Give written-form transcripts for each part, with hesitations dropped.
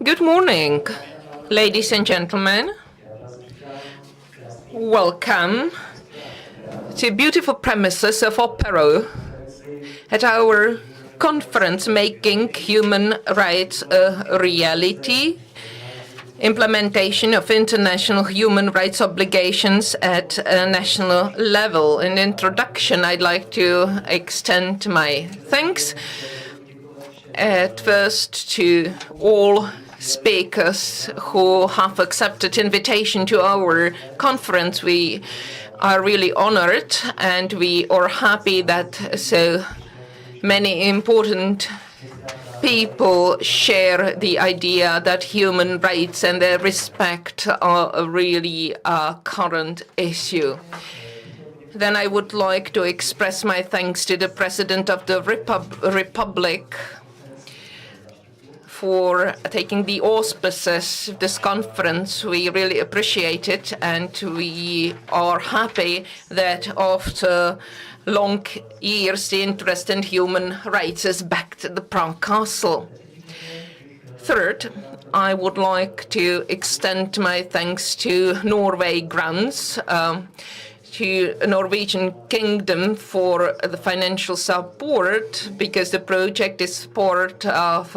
Good morning, ladies and gentlemen. Welcome to beautiful premises of Opera at our conference Making Human Rights a Reality, implementation of international human rights obligations at a national level. In introduction, I'd like to extend my thanks at first to all speakers who have accepted invitation to our conference. We are really honored and we are happy that so many important people share the idea that human rights and their respect are really a current issue. Then I would like to express my thanks to the President of the Republic for taking the auspices of this conference. We really appreciate it, and we are happy that after long years the interest in human rights is back to the Prague Castle. Third, I would like to extend my thanks to Norway Grants, to Norwegian Kingdom for the financial support, because the project is part of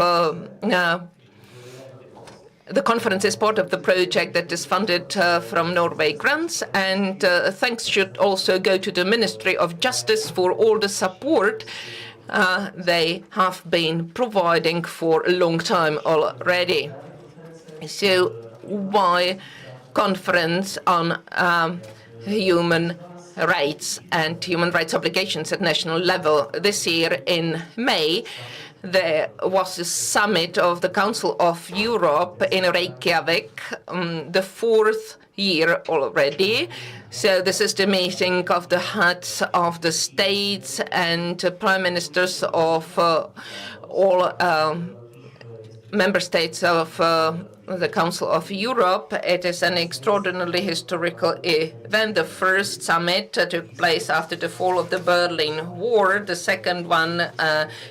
the conference is part of the project that is funded from Norway Grants, and thanks should also go to the Ministry of Justice for all the support they have been providing for a long time already. So why conference on human rights and human rights obligations at national level? This year in May, there was a summit of the Council of Europe in Reykjavik, the fourth year already. So this is the meeting of the heads of the states and prime ministers of all member states of the Council of Europe. It is an extraordinarily historical event. The first summit took place after the fall of the Berlin Wall. The second one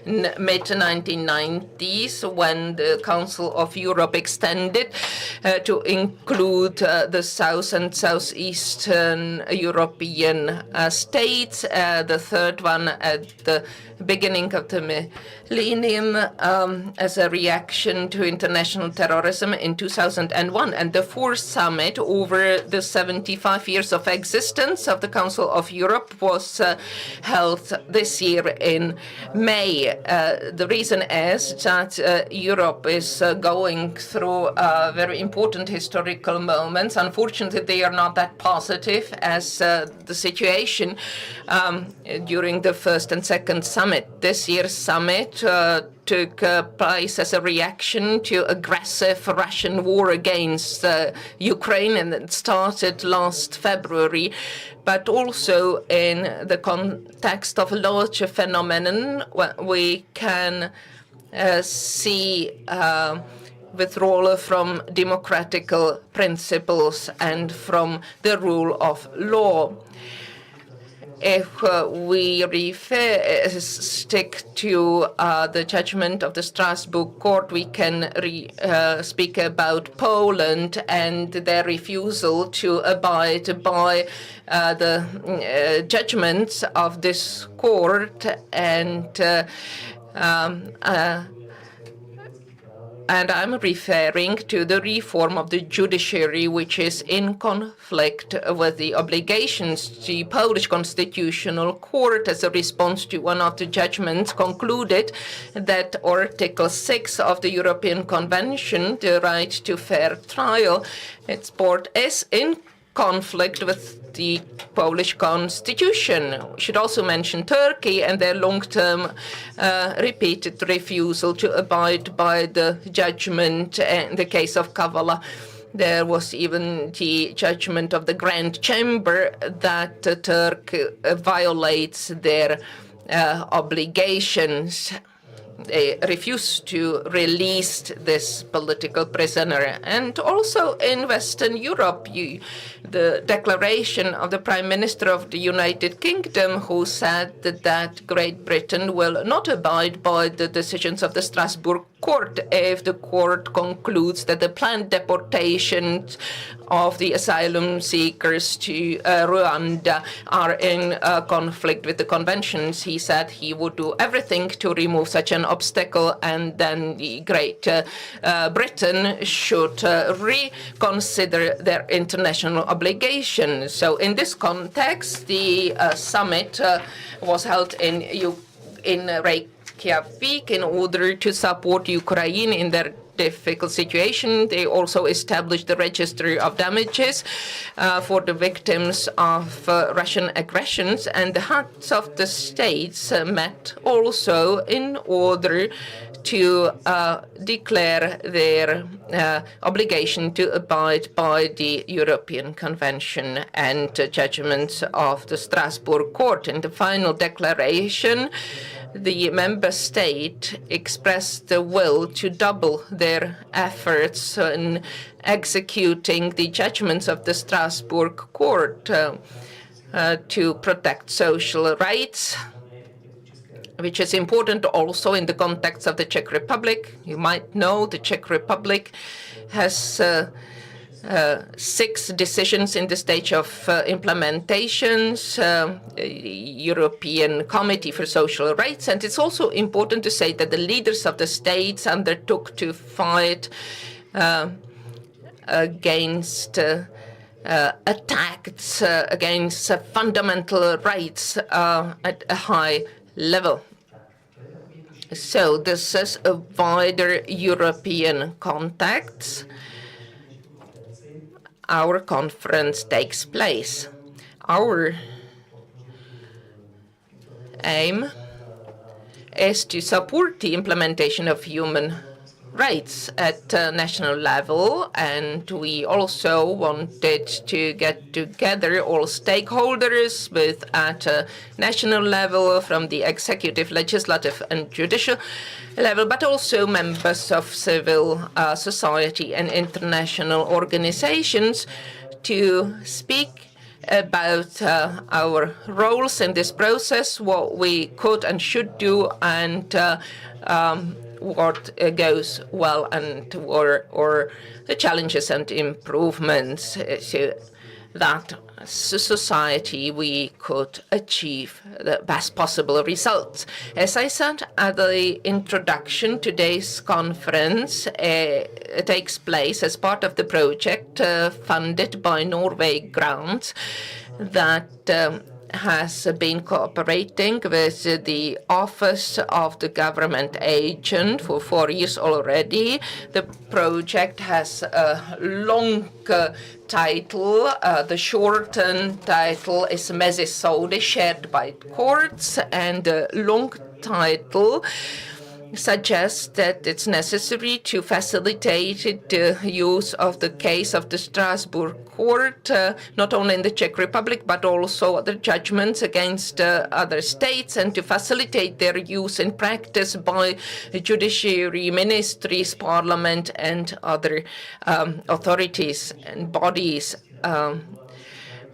in mid-1990s, when the Council of Europe extended to include the South and Southeastern European states. The third one at the beginning of the millennium as a reaction to international terrorism in 2001, and the fourth summit over the 75 years of existence of the Council of Europe was held this year in May. The reason is that Europe is going through very important historical moments. Unfortunately, they are not that positive as the situation during the first and second summit. This year's summit took place as a reaction to aggressive Russian war against Ukraine, and it started last February, but also in the context of a larger phenomenon. We can see withdrawal from democratical principles and from the rule of law. If we stick to the judgment of the Strasbourg court, we can speak about Poland and their refusal to abide by the judgments of this court, and I'm referring to the reform of the judiciary, which is in conflict with the obligations. The Polish Constitutional Court, as a response to one of the judgments, concluded that Article 6 of the European Convention, the right to fair trial, its part is in conflict with the Polish constitution. We should also mention Turkey and their long-term repeated refusal to abide by the judgment in the case of Kavala. There was even the judgment of the Grand Chamber that Turkey violates their obligations. They refused to release this political prisoner. And also in Western Europe, the declaration of the Prime Minister of the United Kingdom, who said that Great Britain will not abide by the decisions of the Strasbourg court if the court concludes that the planned deportation of the asylum seekers to Rwanda are in conflict with the conventions. He said he would do everything to remove such an obstacle, and then the Great Britain should reconsider their international obligations. So in this context, the summit was held in Reykjavik in order to support Ukraine in their difficult situation. They also established the register of damages for the victims of Russian aggressions, and the heads of the states met also in order to declare their obligation to abide by the European Convention and judgments of the Strasbourg Court. In the final declaration, the member state expressed the will to double their efforts in executing the judgments of the Strasbourg Court to protect social rights, which is important also in the context of the Czech Republic. You might know the Czech Republic has 6 decisions in the stage of implementations, European Committee for Social Rights. And it's also important to say that the leaders of the states undertook to fight against attacks against fundamental rights at a high level. So this is a wider European context. Our conference takes place. Our aim is to support the implementation of human rights at national level, and we also wanted to get together all stakeholders with at national level from the executive, legislative and judicial level, but also members of civil society and international organizations to speak about our roles in this process, what we could and should do, and what goes well and or the challenges and improvements so that society we could achieve the best possible results. As I said at the introduction, today's conference takes place as part of the project funded by Norway grants that has been cooperating with the Office of the Government Agent for 4 years already. The project has a long title. The shortened title is Mezi-soudy, shared by courts, and the long title suggests that it's necessary to facilitate the use of the case of the Strasbourg Court, not only in the Czech Republic, but also other judgments against other states, and to facilitate their use in practice by judiciary, ministries, parliament, and other authorities and bodies.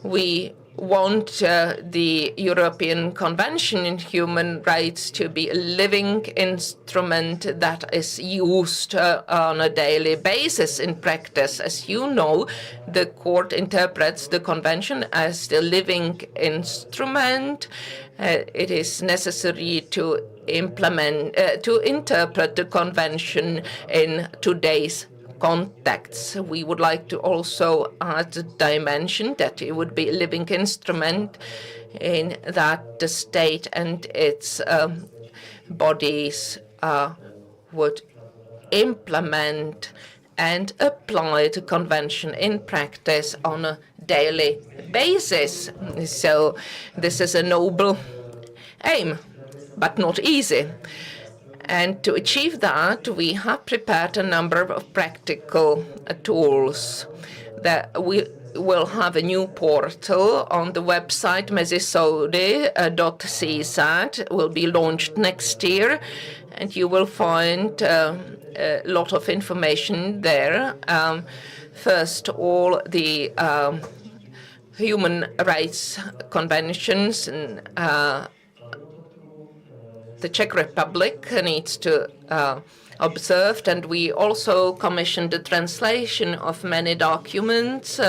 We want the European Convention on Human Rights to be a living instrument that is used on a daily basis in practice. As you know, the court interprets the convention as the living instrument. It is necessary to interpret the convention in today's contexts. We would like to also add the dimension that it would be a living instrument in that the state and its bodies would implement and apply the convention in practice on a daily basis. So this is a noble aim, but not easy. And to achieve that, we have prepared a number of practical tools. That we will have a new portal on the website, Mezi-soudy.cz, will be launched next year, and you will find a lot of information there. First, all the human rights conventions and the Czech Republic needs to observed, and we also commissioned the translation of many documents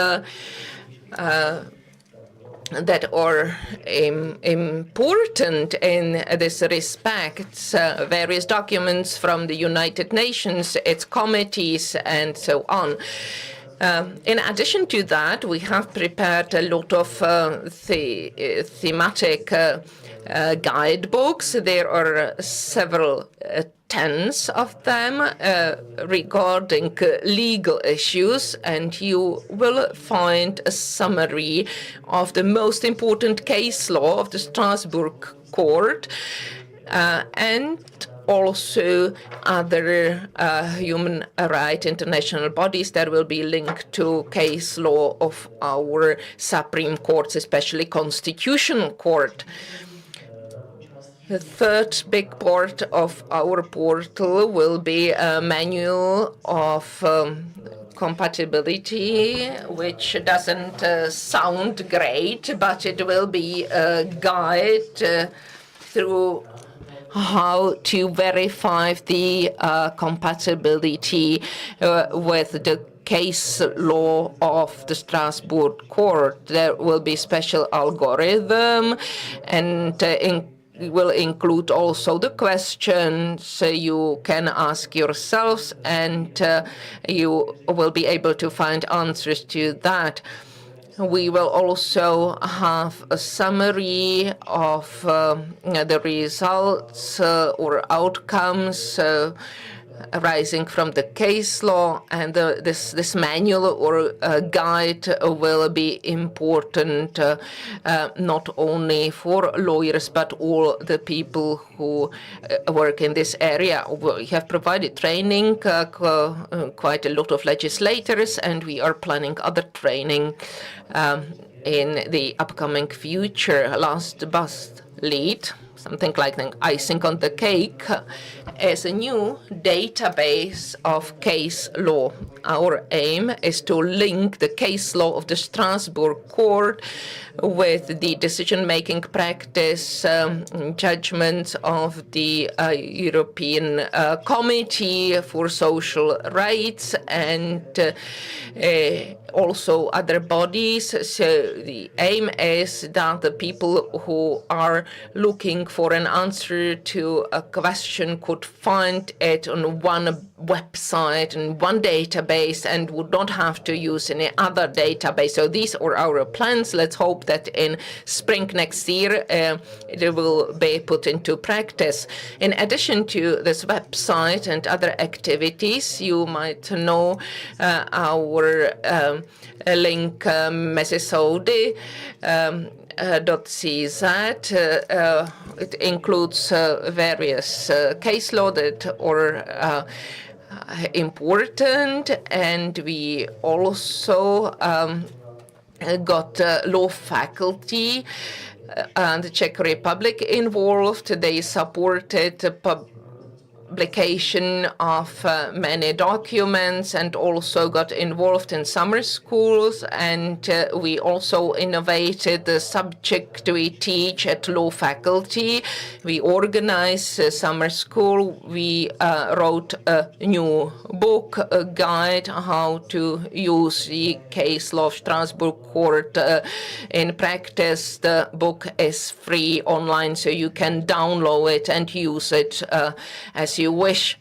that are important in this respect, various documents from the United Nations, its committees, and so on. In addition to that, we have prepared a lot of thematic guidebooks. There are several tens of them regarding legal issues, and you will find a summary of the most important case law of the Strasbourg court and also other human rights international bodies that will be linked to case law of our Supreme Courts, especially Constitutional Court. The third big part of our portal will be a manual of compatibility, which doesn't sound great, but it will be a guide through how to verify the compatibility with the case law of the Strasbourg court. There will be special algorithm, and will include also the questions you can ask yourselves, and you will be able to find answers to that. We will also have a summary of the results or outcomes arising from the case law, and this manual or guide will be important not only for lawyers but all the people who work in this area. We have provided training quite a lot of legislators, and we are planning other training in the upcoming future. Last but lead, something like the icing on the cake, is a new database of case law. Our aim is to link the case law of the Strasbourg court with the decision-making practice, judgments of the European Committee for Social Rights, and also other bodies. So the aim is that the people who are looking for an answer to a question could find it on one website and one database and would not have to use any other database. So these are our plans. Let's hope that in spring next year it will be put into practice. In addition to this website and other activities, you might know our link Mezi-soudy .cz. It includes various case law that are important, and we also got law faculty and the Czech Republic involved. They supported publication of many documents and also got involved in summer schools, and we also innovated the subject we teach at law faculty. We organized summer school. We wrote a new book, a guide how to use the case law of Strasbourg court in practice. The book is free online, so you can download it and use it as you wish.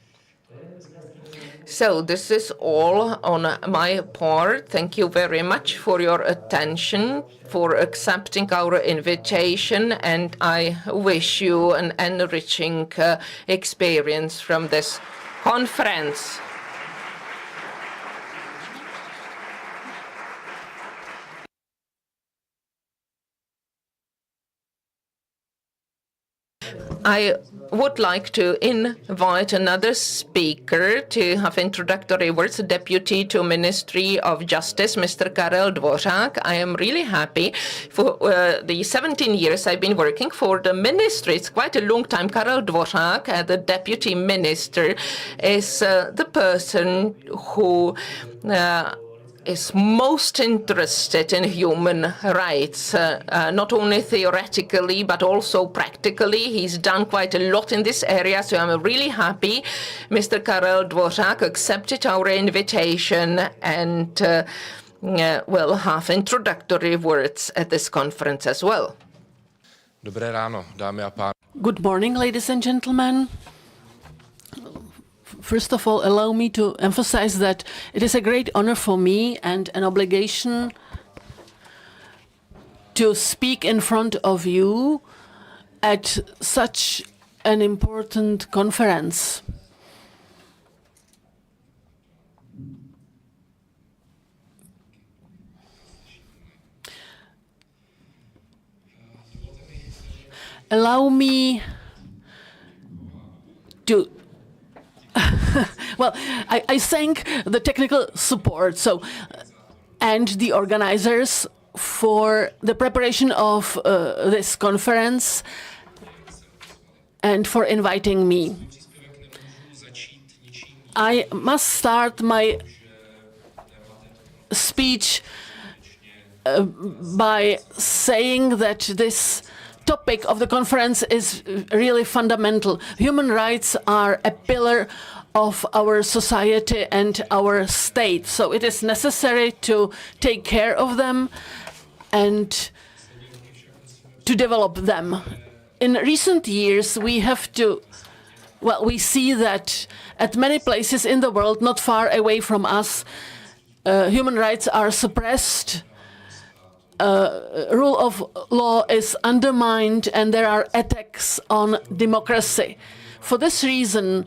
So this is all on my part. Thank you very much for your attention, for accepting our invitation, and I wish you an enriching experience from this conference. I would like to invite another speaker to have introductory words, Deputy to Ministry of Justice, Mr. Karel Dvořák. I am really happy. For the 17 years I've been working for the ministry, it's quite a long time. Karel Dvořák, the Deputy Minister, is the person who is most interested in human rights, not only theoretically, but also practically. He's done quite a lot in this area, so I'm really happy Mr. Karel Dvořák accepted our invitation and will have introductory words at this conference as well. Dobré ráno, dámy a pánové. Good morning, ladies and gentlemen. First of all, allow me to emphasize that it is a great honor for me and an obligation to speak in front of you at such an important conference. Allow me to well, I thank the technical support and the organizers for the preparation of this conference and for inviting me. I must start my speech by saying that this topic of the conference is really fundamental. Human rights are a pillar of our society and our state, so it is necessary to take care of them and to develop them. In recent years, we see that at many places in the world, not far away from us, human rights are suppressed. Rule of law is undermined and there are attacks on democracy. For this reason,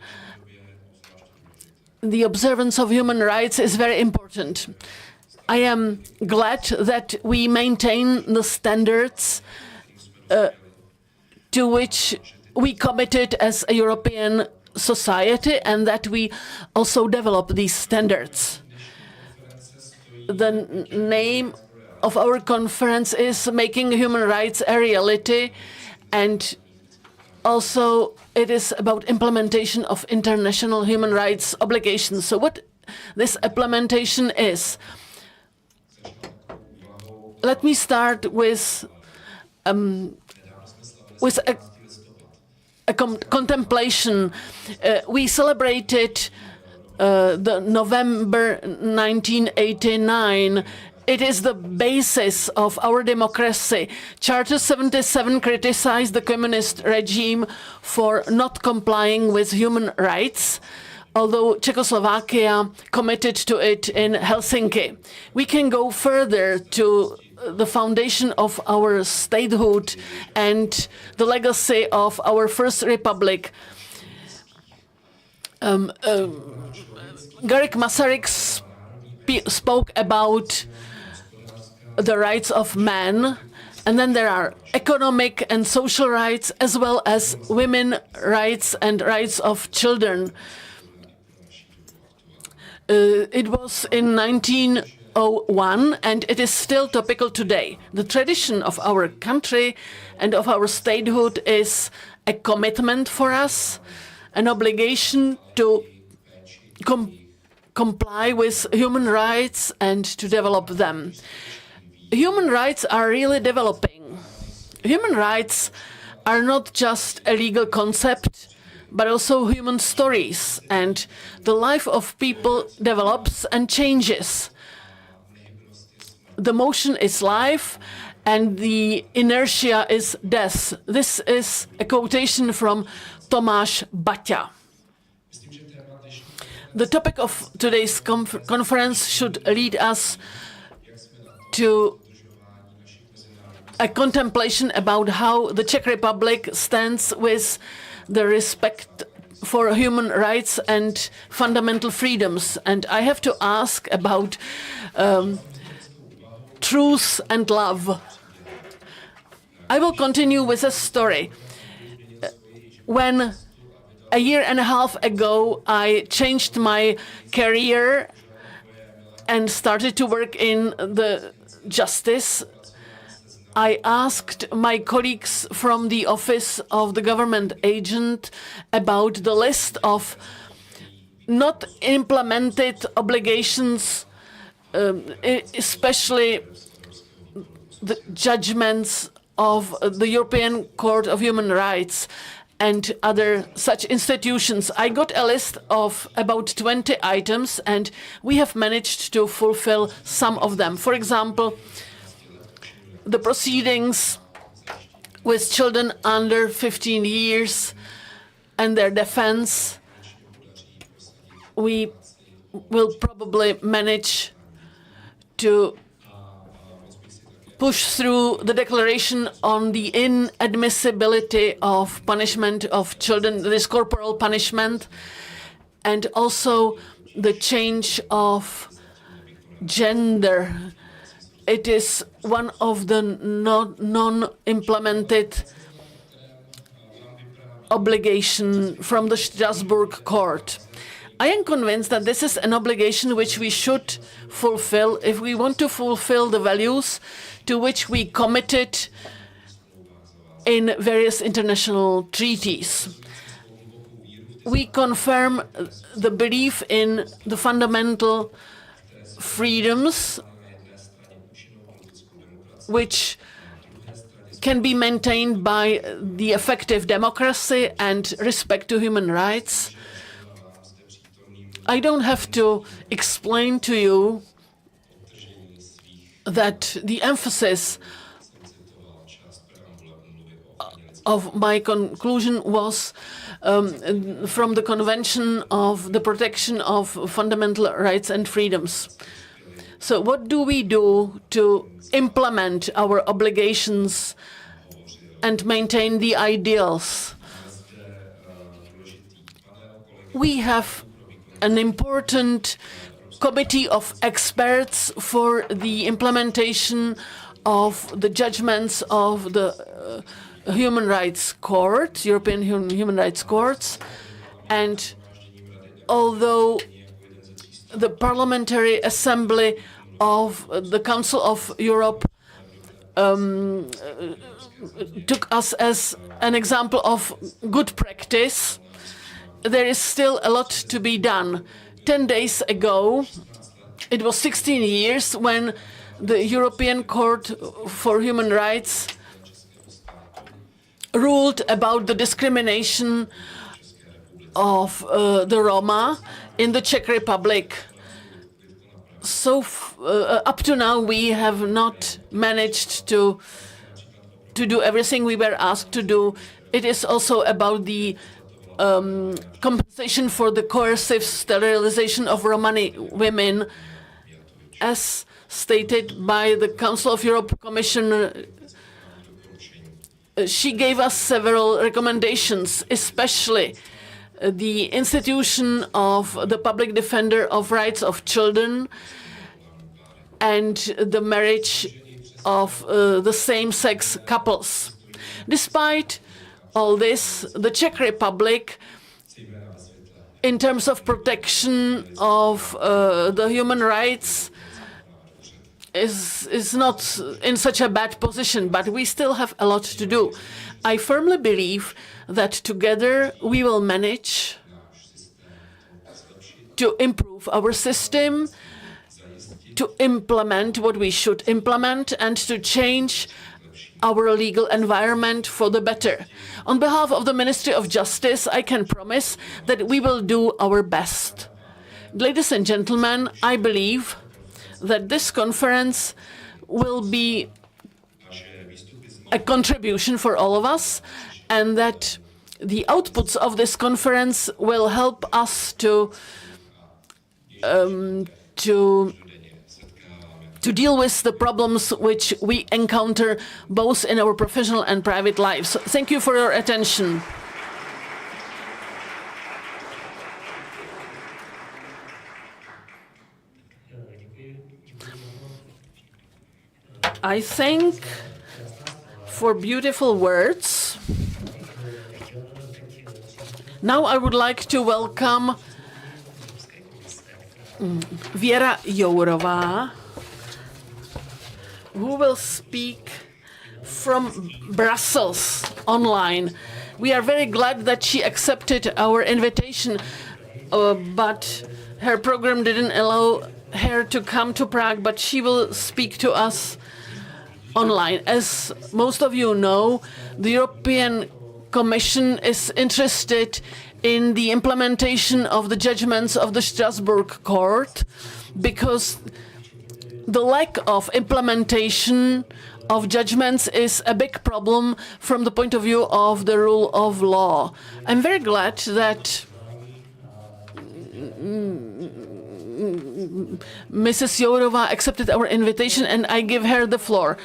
the observance of human rights is very important. I am glad that we maintain the standards to which we committed as a European society and that we also develop these standards. The name of our conference is Making Human Rights a Reality, and also it is about implementation of international human rights obligations. So what this implementation is? Let me start with a contemplation. We celebrated the November 1989. It is the basis of our democracy. Charter 77 criticized the communist regime for not complying with human rights, although Czechoslovakia committed to it in Helsinki. We can go further to the foundation of our statehood and the legacy of our First Republic. Garrick Masaryk spoke about the rights of man, and then there are economic and social rights as well as women's rights and rights of children. It was in 1901 and it is still topical today. The tradition of our country and of our statehood is a commitment for us, an obligation to comply with human rights and to develop them. Human rights are really developing. Human rights are not just a legal concept, but also human stories, and the life of people develops and changes. The motion is life, and the inertia is death. This is a quotation from Tomáš Baťa. The topic of today's conference should lead us to a contemplation about how the Czech Republic stands with the respect for human rights and fundamental freedoms. And I have to ask about truth and love. I will continue with a story. When a year and a half ago I changed my career and started to work in the justice, I asked my colleagues from the office of the government agent about the list of not implemented obligations especially the judgments of the European Court of Human Rights and other such institutions. I got a list of about 20 items, and we have managed to fulfill some of them. For example, the proceedings with children under 15 years and their defense. We will probably manage to push through the declaration on the inadmissibility of punishment of children, this corporal punishment, and also the change of gender. It is one of the non-implemented obligation from the Strasbourg court. I am convinced that this is an obligation which we should fulfill if we want to fulfill the values to which we committed in various international treaties. We confirm the belief in the fundamental freedoms which can be maintained by the effective democracy and respect to human rights. I don't have to explain to you that the emphasis of my conclusion was from the Convention of the Protection of Fundamental Rights and Freedoms. So what do we do to implement our obligations and maintain the ideals? We have an important committee of experts for the implementation of the judgments of the Human Rights Court, European Human Rights Courts, and although the Parliamentary Assembly of the Council of Europe took us as an example of good practice, there is still a lot to be done. 10 days ago, it was 16 years when the European Court for Human Rights ruled about the discrimination of the Roma in the Czech Republic. So up to now, we have not managed to do everything we were asked to do. It is also about the compensation for the coercive sterilization of Romani women, as stated by the Council of Europe Commissioner. She gave us several recommendations, especially the institution of the Public Defender of Rights of Children and the marriage of the same-sex couples. Despite all this, the Czech Republic, in terms of protection of the human rights, is not in such a bad position, but we still have a lot to do. I firmly believe that together we will manage to improve our system, to implement what we should implement, and to change our legal environment for the better. On behalf of the Ministry of Justice, I can promise that we will do our best. Ladies and gentlemen, I believe that this conference will be a contribution for all of us, and that the outputs of this conference will help us to deal with the problems which we encounter both in our professional and private lives. Thank you for your attention. I thank for beautiful words. Now I would like to welcome Věra Jourová, who will speak from Brussels online. We are very glad that she accepted our invitation, but her program didn't allow her to come to Prague, but she will speak to us online. As most of you know, the European Commission is interested in the implementation of the judgments of the Strasbourg Court, because the lack of implementation of judgments is a big problem from the point of view of the rule of law. I'm very glad that Mrs. Jourová accepted our invitation, and I give her the floor.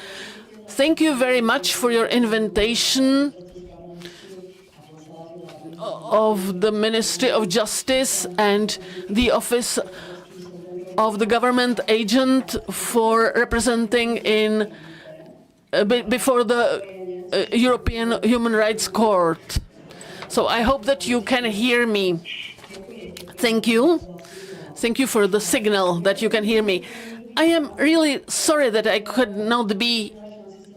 Thank you very much for your invitation of the Ministry of Justice and the Office of the Government Agent for representing in before the European Human Rights Court. So I hope that you can hear me. Thank you. Thank you for the signal that you can hear me. I am really sorry that I could not be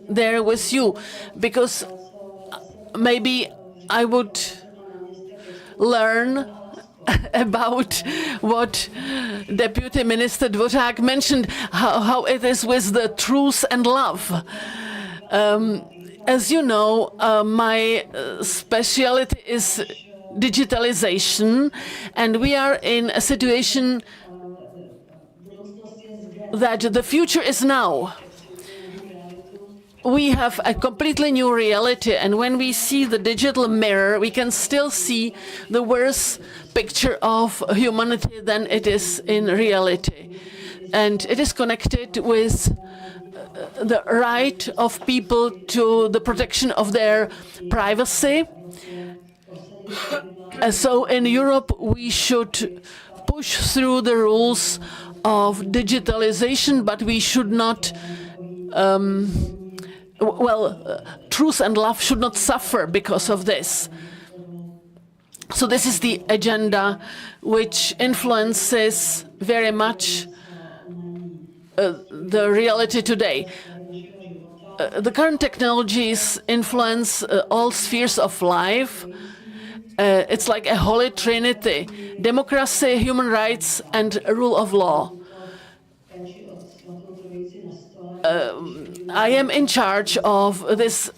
there with you, because maybe I would learn about what Deputy Minister Dvořák mentioned, how it is with the truth and love. As you know, my specialty is digitalization, and we are in a situation that the future is now. We have a completely new reality, and when we see the digital mirror, we can still see the worse picture of humanity than it is in reality. And it is connected with the right of people to the protection of their privacy. So in Europe, we should push through the rules of digitalization, but we should not truth and love should not suffer because of this. So this is the agenda which influences very much the reality today. The current technologies influence all spheres of life. It's like a holy trinity: democracy, human rights, and rule of law. I am in charge of this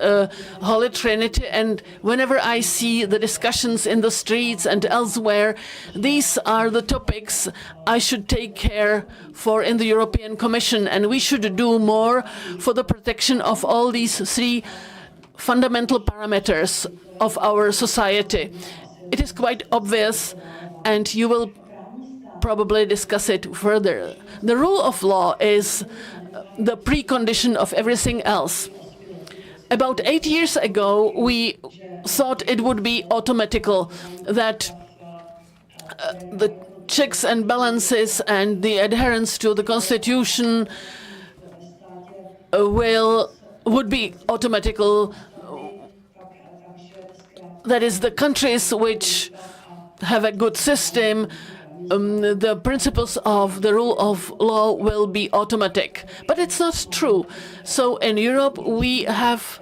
Holy Trinity, and whenever I see the discussions in the streets and elsewhere, these are the topics I should take care for in the European Commission, and we should do more for the protection of all these three fundamental parameters of our society. It is quite obvious, and you will probably discuss it further. The rule of law is the precondition of everything else. About 8 years ago, we thought it would be automatical, that the checks and balances and the adherence to the constitution would be automatical. That is, the countries which have a good system, the principles of the rule of law will be automatic. But it's not true. So in Europe, we have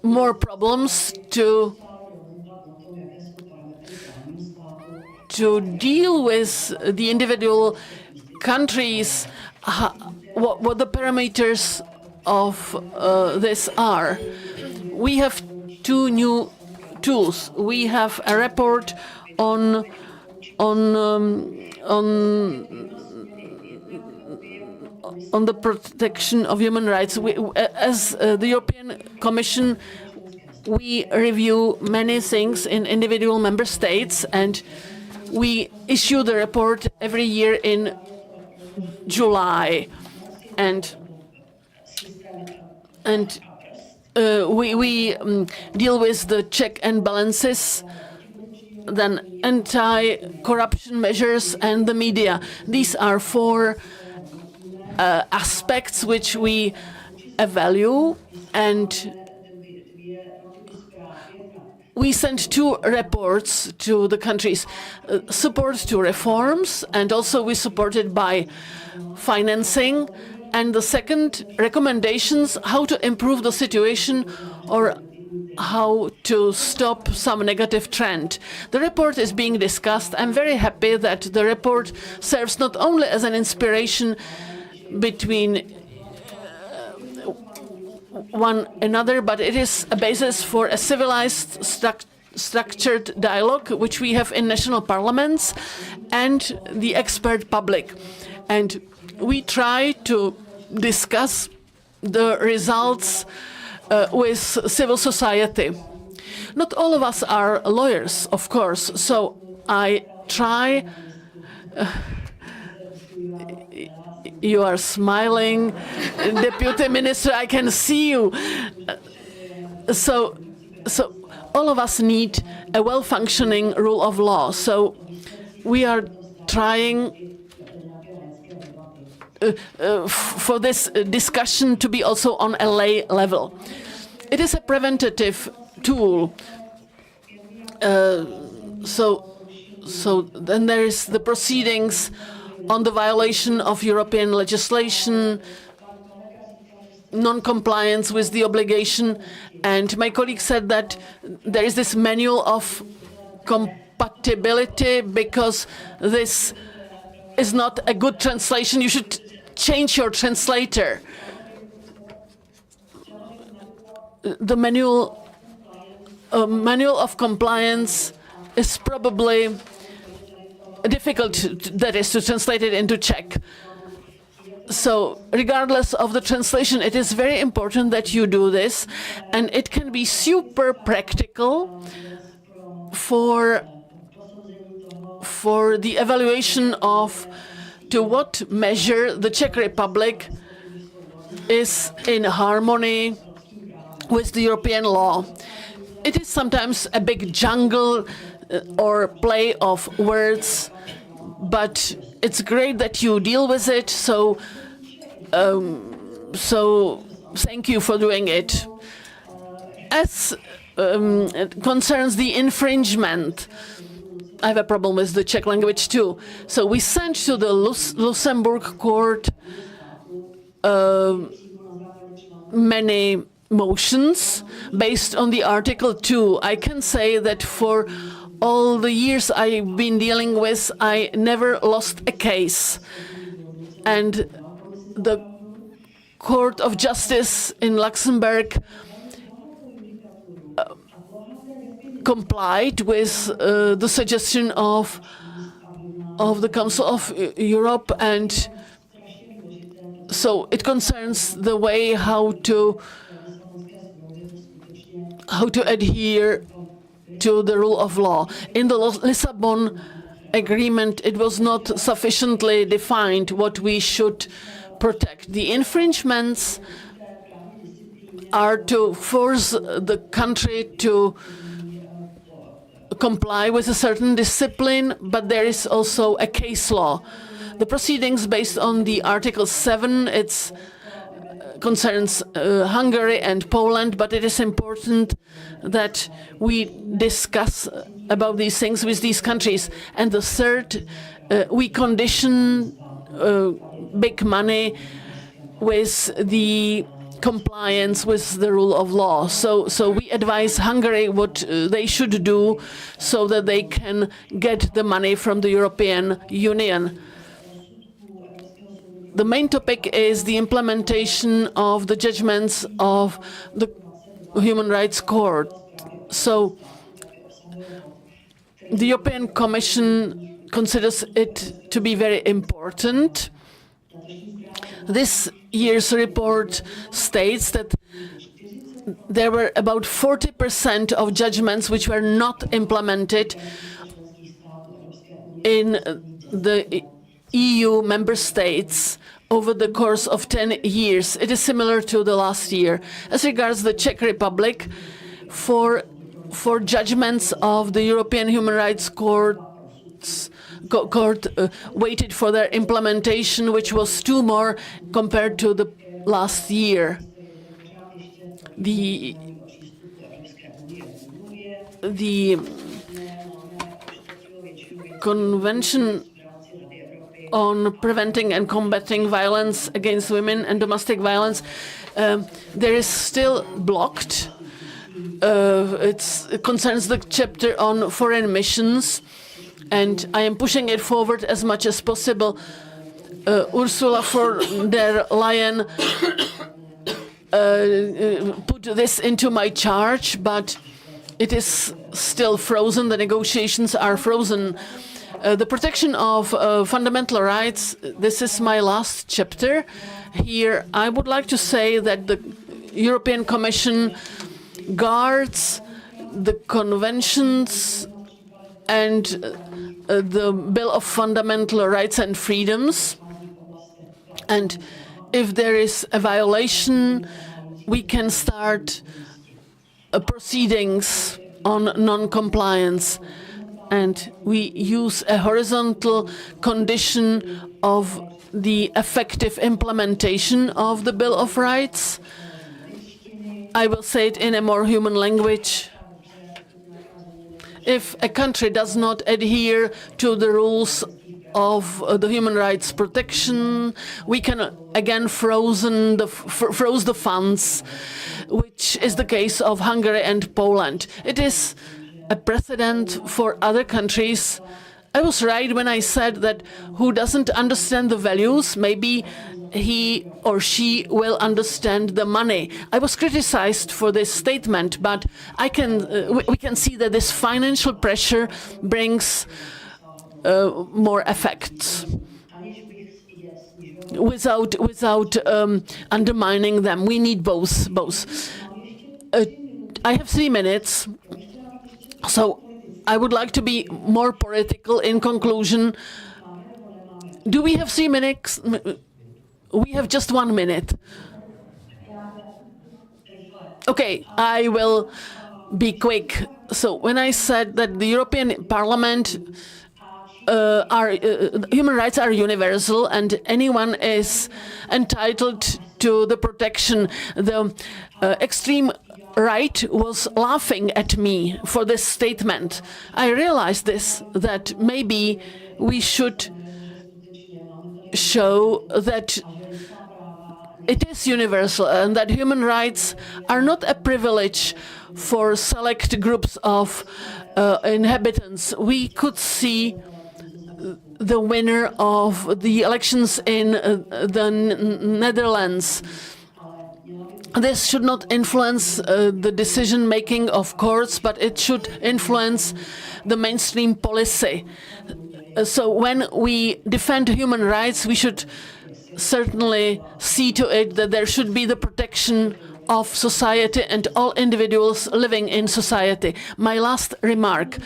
more problems to deal with the individual countries, what the parameters of this are. We have two new tools. We have a report on the protection of human rights. As the European Commission, we review many things in individual member states, and we issue the report every year in July, and we deal with the check and balances, then anti-corruption measures, and the media. These are four aspects which we value, and we sent two reports to the countries: support to reforms, and also we supported by financing. And the second, recommendations how to improve the situation or how to stop some negative trend. The report is being discussed. I'm very happy that the report serves not only as an inspiration between one another, but it is a basis for a civilized, structured dialogue which we have in national parliaments and the expert public. And we try to discuss the results with civil society. Not all of us are lawyers, of course, so I try. You are smiling, Deputy Minister, I can see you. So all of us need a well-functioning rule of law. So we are trying for this discussion to be also on a lay level. It is a preventative tool. So then there is the proceedings on the violation of European legislation, non-compliance with the obligation, and my colleague said that there is this manual of compatibility because this is not a good translation. You should change your translator. The manual of compliance is probably difficult, that is, to translate it into Czech. So regardless of the translation, it is very important that you do this, and it can be super practical for the evaluation of to what measure the Czech Republic is in harmony with the European law. It is sometimes a big jungle or play of words, but it's great that you deal with it, so thank you for doing it. As it concerns the infringement, I have a problem with the Czech language too. So we sent to the Luxembourg court many motions based on the Article 2. I can say that for all the years I've been dealing with, I never lost a case. And the Court of Justice in Luxembourg complied with the suggestion of the Council of Europe, and so it concerns the way how to adhere to the rule of law. In the Lisbon Agreement, it was not sufficiently defined what we should protect. The infringements are to force the country to comply with a certain discipline, but there is also a case law. The proceedings based on the Article 7, it concerns Hungary and Poland, but it is important that we discuss about these things with these countries. And the third, we condition big money with the compliance with the rule of law. So we advise Hungary what they should do so that they can get the money from the European Union. The main topic is the implementation of the judgments of the Human Rights Court. So the European Commission considers it to be very important. This year's report states that there were about 40% of judgments which were not implemented in the EU member states over the course of 10 years. It is similar to the last year. As regards the Czech Republic, for judgments of the European Human Rights Court waited for their implementation, which was 2 more compared to the last year. The Convention on Preventing and Combating Violence Against Women and Domestic Violence, there is still blocked. It concerns the chapter on foreign missions, and I am pushing it forward as much as possible. Ursula von der Leyen put this into my charge, but it is still frozen. The negotiations are frozen. The protection of fundamental rights, this is my last chapter. Here, I would like to say that the European Commission guards the conventions and the Bill of Fundamental Rights and Freedoms. And if there is a violation, we can start proceedings on non-compliance. And we use a horizontal condition of the effective implementation of the Bill of Rights. I will say it in a more human language. If a country does not adhere to the rules of the human rights protection, we can again froze the funds, which is the case of Hungary and Poland. It is a precedent for other countries. I was right when I said that who doesn't understand the values, maybe he or she will understand the money. I was criticized for this statement, but we can see that this financial pressure brings more effects without undermining them. We need both. I have 3 minutes, so I would like to be more political in conclusion. Do we have 3 minutes? We have just 1 minute. Okay, I will be quick. So when I said that the European Parliament human rights are universal and anyone is entitled to the protection, the extreme right was laughing at me for this statement. I realized that maybe we should show that it is universal and that human rights are not a privilege for select groups of inhabitants. We could see the winner of the elections in the Netherlands. This should not influence the decision-making of courts, but it should influence the mainstream policy. So when we defend human rights, we should certainly see to it that there should be the protection of society and all individuals living in society. My last remark.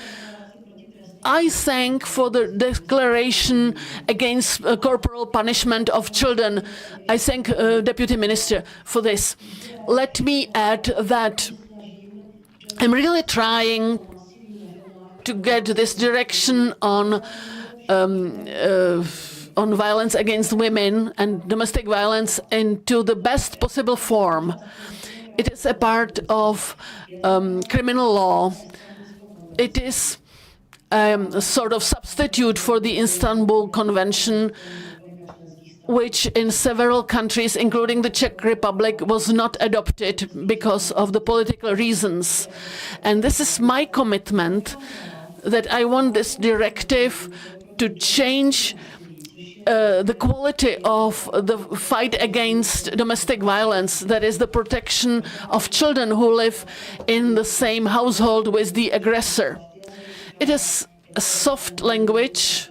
I thank for the declaration against corporal punishment of children. I thank Deputy Minister for this. Let me add that I'm really trying to get this direction on violence against women and domestic violence into the best possible form. It is a part of criminal law. It is a sort of substitute for the Istanbul Convention, which in several countries, including the Czech Republic, was not adopted because of the political reasons. And this is my commitment, that I want this directive to change the quality of the fight against domestic violence, that is the protection of children who live in the same household with the aggressor. It is a soft language,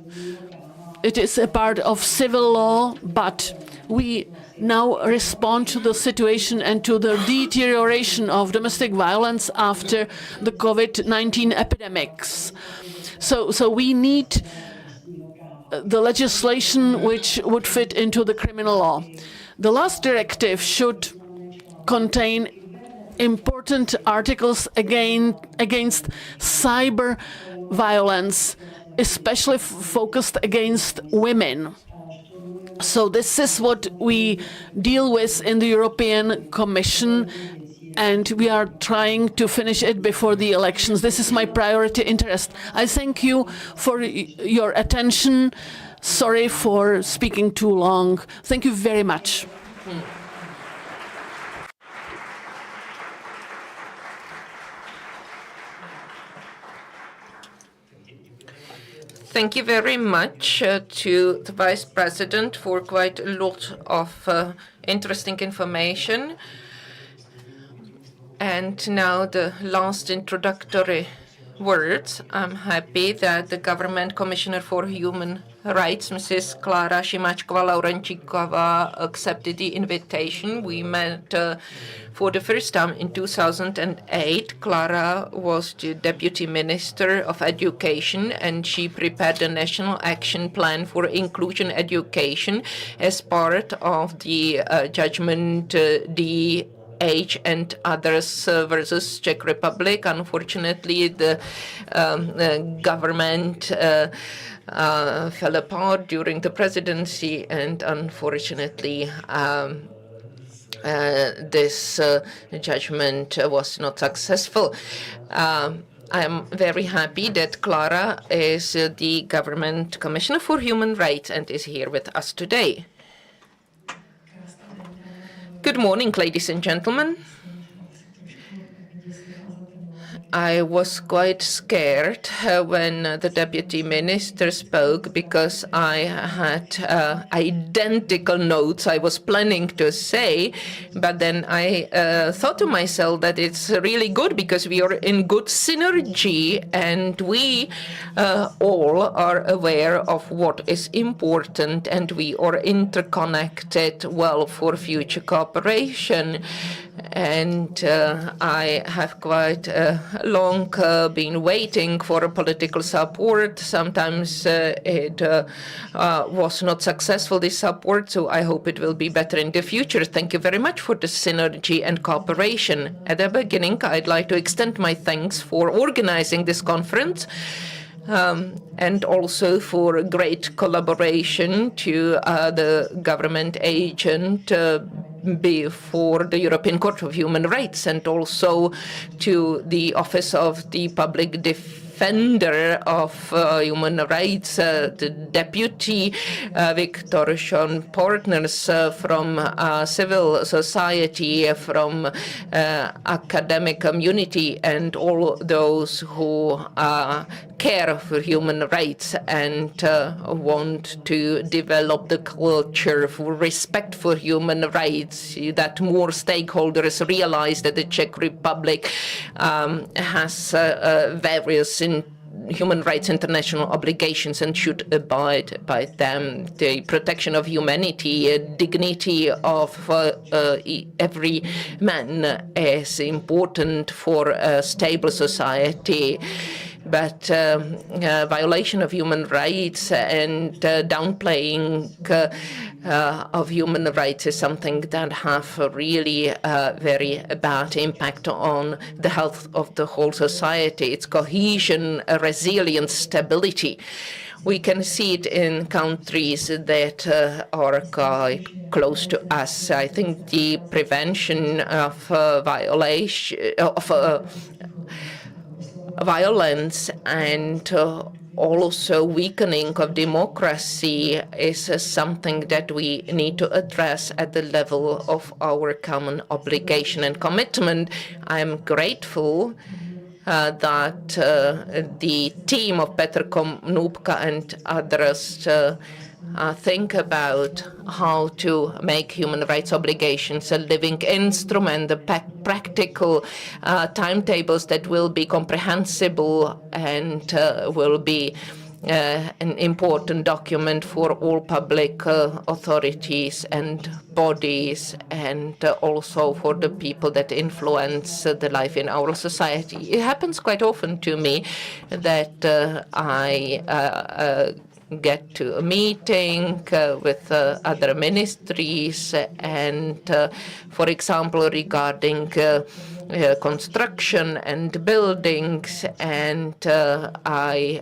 it is a part of civil law, but we now respond to the situation and to the deterioration of domestic violence after the COVID-19 epidemics. So we need the legislation which would fit into the criminal law. The last directive should contain important articles against cyber violence, especially focused against women. So this is what we deal with in the European Commission, and we are trying to finish it before the elections. This is my priority interest. I thank you for your attention. Sorry for speaking too long. Thank you very much. Thank you very much to the Vice President for quite a lot of interesting information. And now the last introductory words. I'm happy that the Government Commissioner for Human Rights, Mrs. Clara Šimáčková Laurenčíková, accepted the invitation. We met for the first time in 2008. Clara was the Deputy Minister of Education, and she prepared a National Action Plan for Inclusion Education as part of the judgment Age and others versus Czech Republic. Unfortunately, the government fell apart during the presidency, and unfortunately, this judgment was not successful. I am very happy that Clara is the Government Commissioner for Human Rights and is here with us today. Good morning, ladies and gentlemen. I was quite scared when the deputy minister spoke because I had identical notes I was planning to say, but then I thought to myself that it's really good because we are in good synergy and we all are aware of what is important and we are interconnected well for future cooperation. And I have quite long been waiting for political support. Sometimes it was not successful, this support, so I hope it will be better in the future. Thank you very much for the synergy and cooperation. At the beginning, I'd like to extend my thanks for organizing this conference. And also for great collaboration to the government agent before the European Court of Human Rights and also to the Office of the Public Defender of Human Rights, the Deputy Viktor, partners from civil society, from academic community, and all those who care for human rights and want to develop the culture for respect for human rights, that more stakeholders realize that the Czech Republic has various human rights international obligations and should abide by them. The protection of humanity, dignity of every man is important for a stable society. But violation of human rights and downplaying of human rights is something that have a really very bad impact on the health of the whole society, its cohesion, resilience, stability. We can see it in countries that are quite close to us. I think the prevention of violence and also weakening of democracy is something that we need to address at the level of our common obligation and commitment. I am grateful that the team of Petr Konůpka and others think about how to make human rights obligations a living instrument, the practical timetables that will be comprehensible and will be an important document for all public authorities and bodies and also for the people that influence the life in our society. It happens quite often to me that I get to a meeting with other ministries and, for example, regarding construction and buildings, and I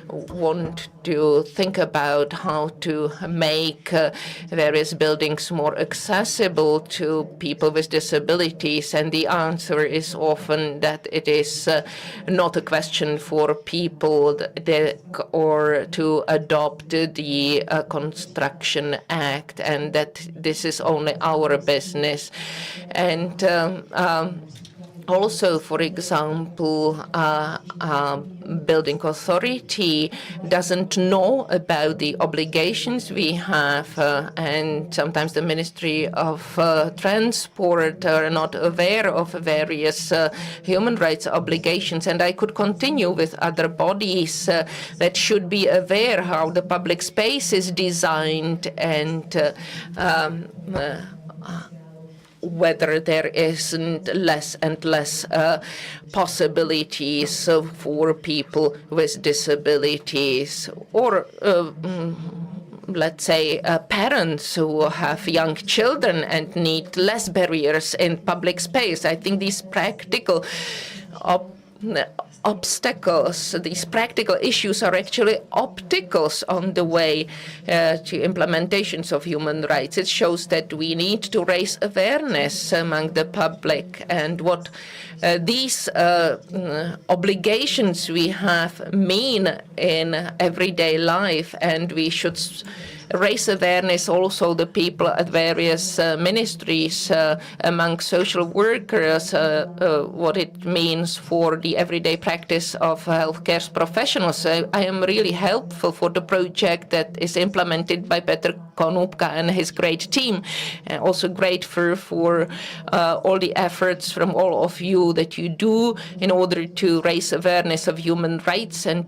want to think about how to make various buildings more accessible to people with disabilities, and the answer is often that it is not a question for people or to adopt the Construction Act, and that this is only our business. And Also, for example, building authority doesn't know about the obligations we have, and sometimes the Ministry of Transport are not aware of various human rights obligations. And I could continue with other bodies that should be aware how the public space is designed and whether there isn't less and less possibilities for people with disabilities, or let's say parents who have young children and need less barriers in public space. I think these practical obstacles, these practical issues are actually obstacles on the way to implementations of human rights. It shows that we need to raise awareness among the public and what these obligations we have mean in everyday life, and we should raise awareness also the people at various ministries among social workers, what it means for the everyday practice of healthcare professionals. So I am really helpful for the project that is implemented by Petr Konůpka and his great team. Also grateful for all the efforts from all of you that you do in order to raise awareness of human rights and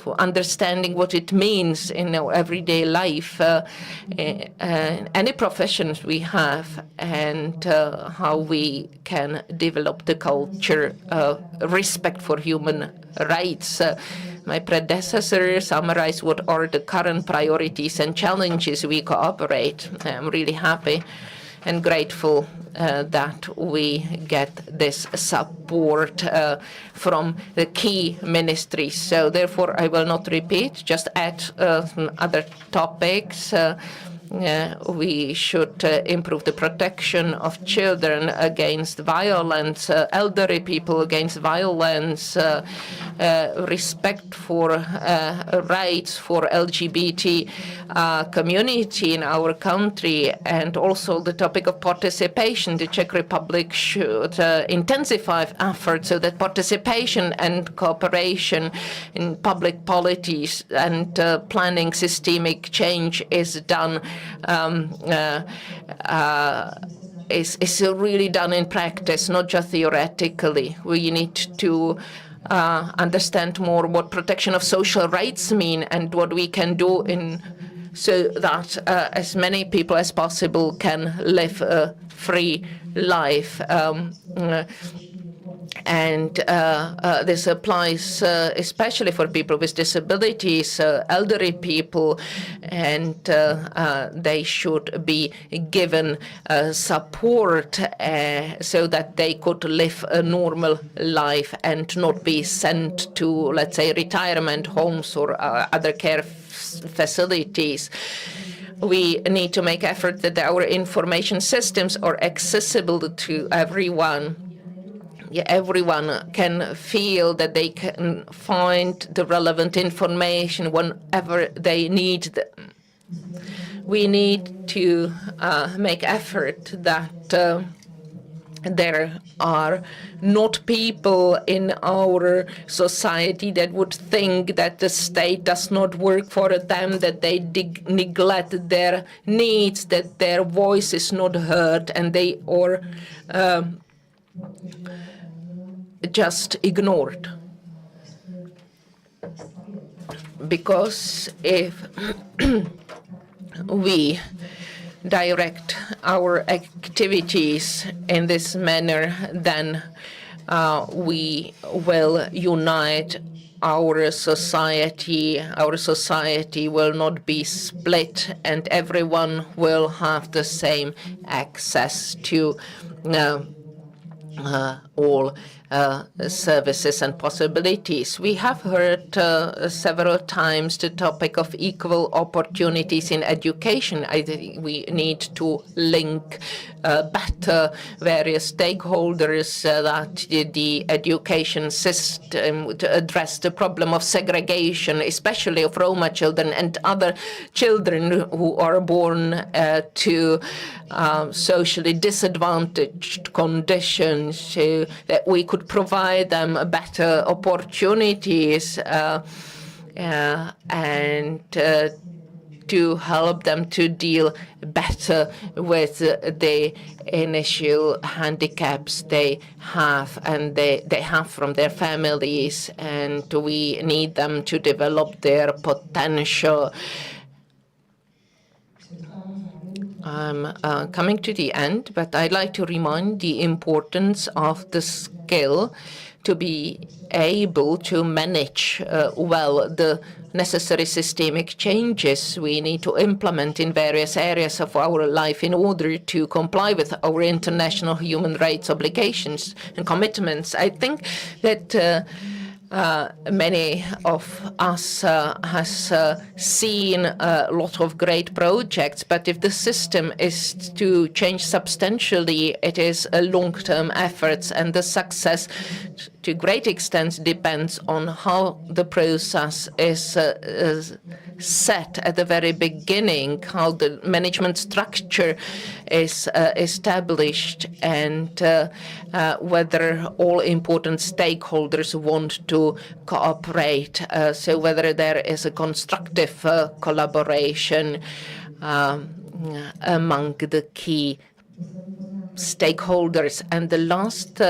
for understanding what it means in our everyday life. Any professions we have, and how we can develop the culture of respect for human rights. My predecessor summarized what are the current priorities and challenges we cooperate. I'm really happy and grateful that we get this support from the key ministries. So therefore, I will not repeat, just add some other topics. We should improve the protection of children against violence, elderly people against violence, respect for rights for LGBT community in our country, and also the topic of participation. The Czech Republic should intensify efforts so that participation and cooperation in public policies and planning systemic change is done. Is really done in practice, not just theoretically. We need to understand more what protection of social rights mean and what we can do so that as many people as possible can live a free life. And this applies especially for people with disabilities, elderly people, and they should be given support so that they could live a normal life and not be sent to, let's say, retirement homes or other care facilities. We need to make effort that our information systems are accessible to everyone. Everyone can feel that they can find the relevant information whenever they need them. We need to make effort that there are not people in our society that would think that the state does not work for them, that they neglect their needs, that their voice is not heard, and they are just ignored. Because if we direct our activities in this manner, then we will unite our society. Our society will not be split, and everyone will have the same access to all services and possibilities. We have heard several times the topic of equal opportunities in education. I think we need to link better various stakeholders that the education system to address the problem of segregation, especially of Roma children and other children who are born to socially disadvantaged conditions, so that we could provide them better opportunities and to help them to deal better with the initial handicaps they have and they have from their families, and we need them to develop their potential. I'm coming to the end, but I'd like to remind the importance of the skill to be able to manage well the necessary systemic changes we need to implement in various areas of our life in order to comply with our international human rights obligations and commitments. I think that many of us has seen a lot of great projects, but if the system is to change substantially, it is a long-term effort, and the success to a great extent depends on how the process is set at the very beginning, how the management structure is established, and whether all important stakeholders want to cooperate. So whether there is a constructive collaboration among the key stakeholders. And the last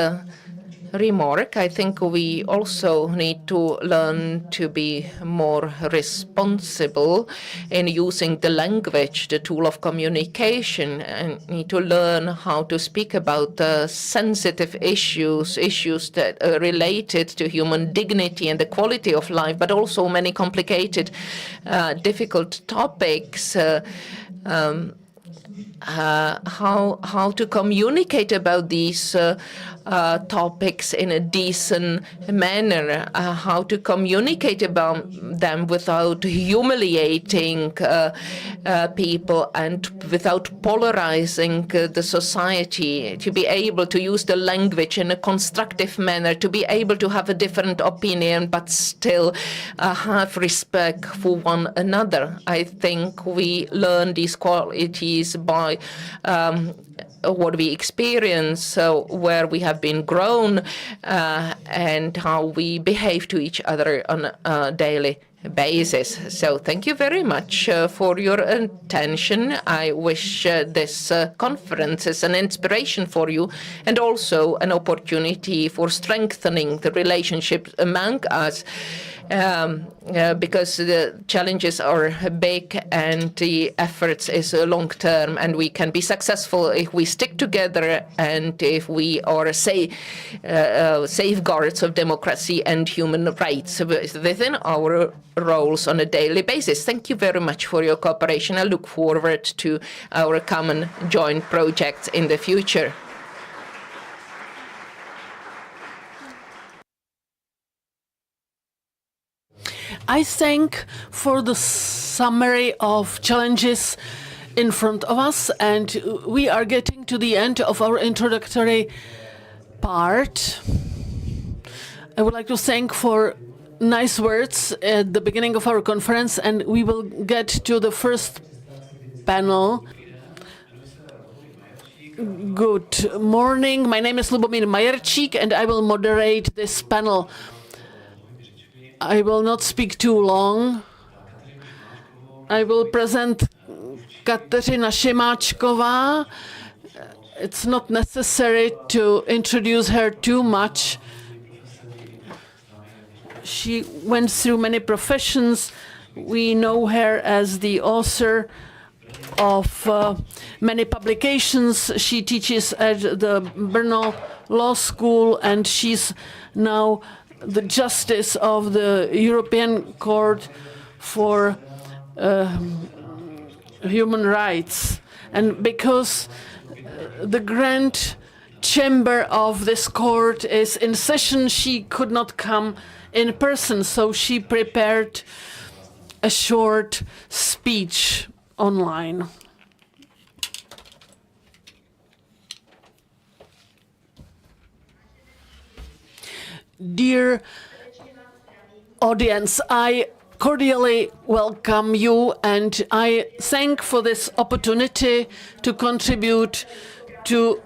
remark, I think we also need to learn to be more responsible in using the language, the tool of communication, and need to learn how to speak about sensitive issues that are related to human dignity and the quality of life, but also many complicated, difficult topics. How to communicate about these topics in a decent manner, how to communicate about them without humiliating people and without polarizing the society, to be able to use the language in a constructive manner, to be able to have a different opinion but still have respect for one another. I think we learn these qualities by what we experience, where we have been grown, and how we behave to each other on a daily basis. So thank you very much for your attention. I wish this conference is an inspiration for you and also an opportunity for strengthening the relationship among us. Because the challenges are big and the efforts is long term, and we can be successful if we stick together and if we are safeguards of democracy and human rights within our roles on a daily basis. Thank you very much for your cooperation. I look forward to our common joint projects in the future. I thank for the summary of challenges in front of us, and we are getting to the end of our introductory part. I would like to thank for nice words at the beginning of our conference, and we will get to the first panel. Good morning. My name is Lubomír Majerčík, and I will moderate this panel. I will not speak too long. I will present Kateřina Šimáčková. It's not necessary to introduce her too much. She went through many professions. We know her as the author of many publications. She teaches at the Brno Law School, and she's now the Justice of the European Court for Human Rights. And because the grant chamber of this court is in session. She could not come in person, so she prepared a short speech online. Dear audience, I cordially welcome you, and I thank for this opportunity to contribute to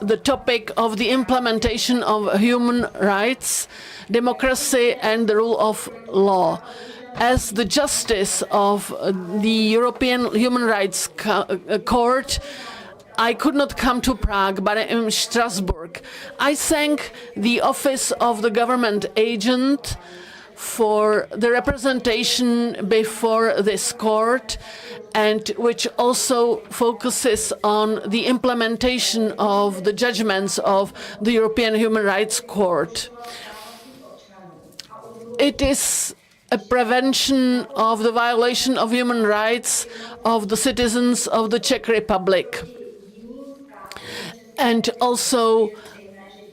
the topic of the implementation of human rights, democracy and the rule of law. As the justice of the European Human Rights Court, I could not come to Prague, but I am in Strasbourg. I thank the Office of the Government Agent for the representation before this court, and which also focuses on the implementation of the judgments of the European Human Rights Court. It is a prevention of the violation of human rights of the citizens of the Czech Republic, and also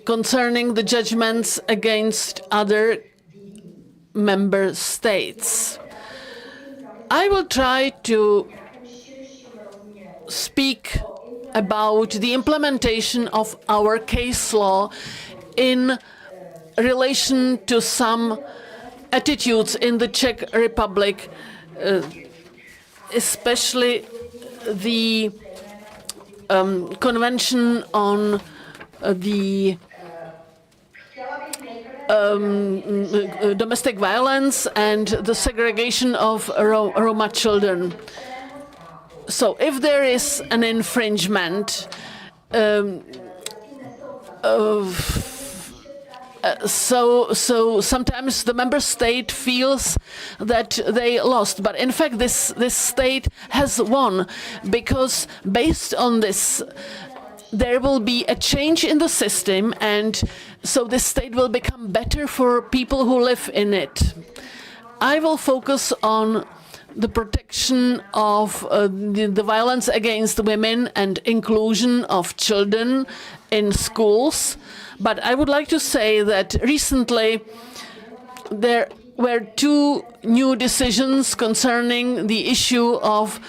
concerning the judgments against other member states. I will try to speak about the implementation of our case law in relation to some attitudes in the Czech Republic, especially the Convention on the domestic violence and the segregation of Roma children. So if there is an infringement, so sometimes the member state feels that they lost, but in fact this state has won, because based on this there will be a change in the system, and so this state will become better for people who live in it. I will focus on the protection of the violence against women and inclusion of children in schools. But I would like to say that recently there were two new decisions concerning the issue of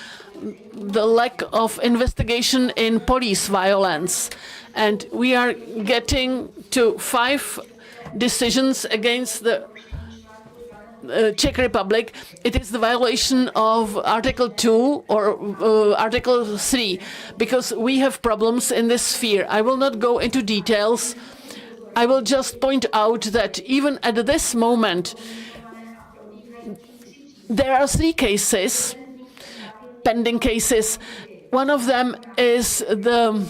the lack of investigation in police violence. And we are getting to 5 decisions against the Czech Republic. It is the violation of Article 2 or Article 3, because we have problems in this sphere. I will not go into details. I will just point out that even at this moment, there are 3 cases, pending cases. One of them is the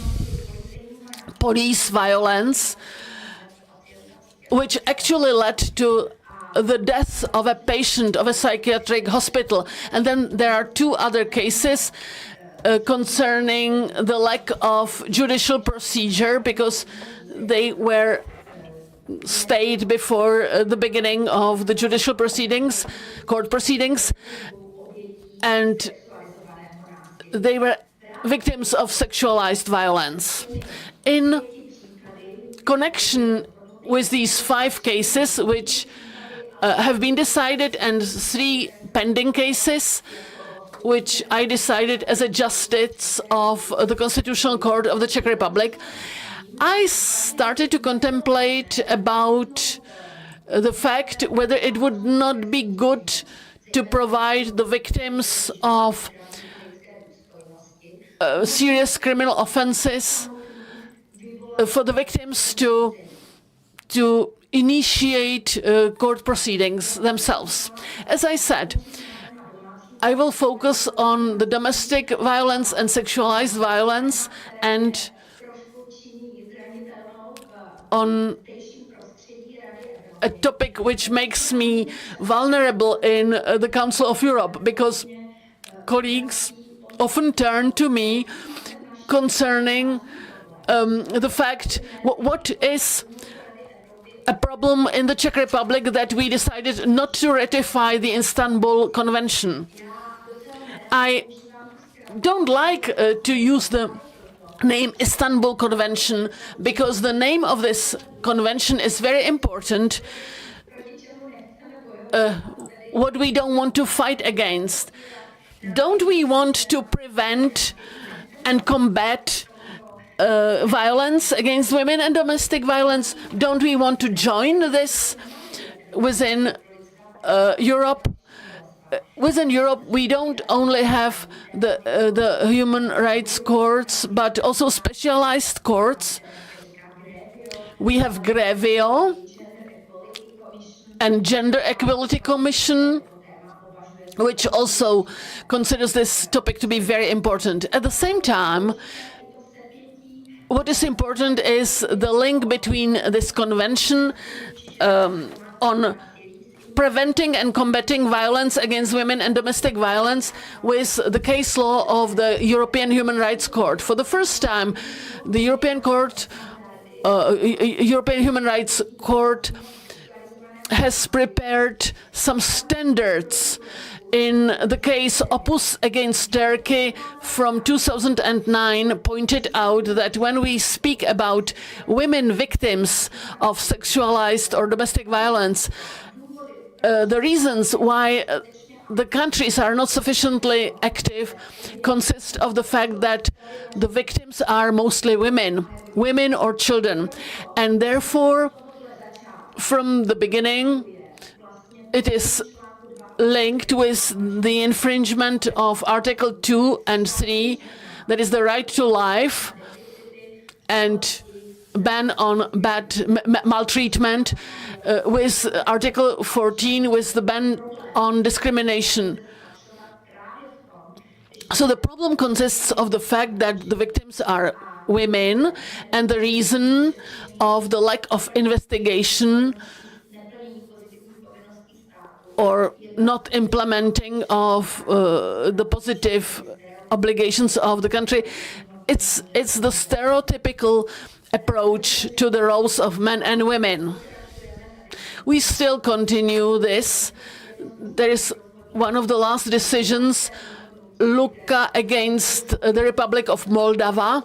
police violence, which actually led to the death of a patient of a psychiatric hospital. And then there are 2 other cases concerning the lack of judicial procedure, because they were stayed before the beginning of the judicial proceedings, court proceedings, and they were victims of sexualized violence. In connection with these 5 cases, which have been decided, and 3 pending cases, which I decided as a justice of the Constitutional Court of the Czech Republic, I started to contemplate about the fact whether it would not be good to provide the victims of serious criminal offenses, for the victims to initiate court proceedings themselves. As I said, I will focus on the domestic violence and sexualized violence, and on a topic which makes me vulnerable in the Council of Europe, because colleagues often turn to me concerning the fact what is a problem in the Czech Republic that we decided not to ratify the Istanbul Convention. I don't like to use the name Istanbul Convention because the name of this convention is very important. What we don't want to fight against. Don't we want to prevent and combat violence against women and domestic violence? Don't we want to join this within Europe? Within Europe, we don't only have the human rights courts, but also specialized courts. We have Grevio and Gender Equality Commission, which also considers this topic to be very important. At the same time, what is important is the link between this convention on preventing and combating violence against women and domestic violence with the case law of the European Human Rights Court. For the first time, the European Human Rights Court has prepared some standards in the case Opus against Turkey from 2009 pointed out that when we speak about women victims of sexualized or domestic violence, the reasons why the countries are not sufficiently active consist of the fact that the victims are mostly women or children. And therefore, from the beginning, it is linked with the infringement of Article 2 and 3, that is the right to life, and ban on maltreatment, with Article 14 with the ban on discrimination. So the problem consists of the fact that the victims are women and the reason of the lack of investigation or not implementing of the positive obligations of the country. It's the stereotypical approach to the roles of men and women. We still continue this. There is one of the last decisions, Luka against the Republic of Moldova,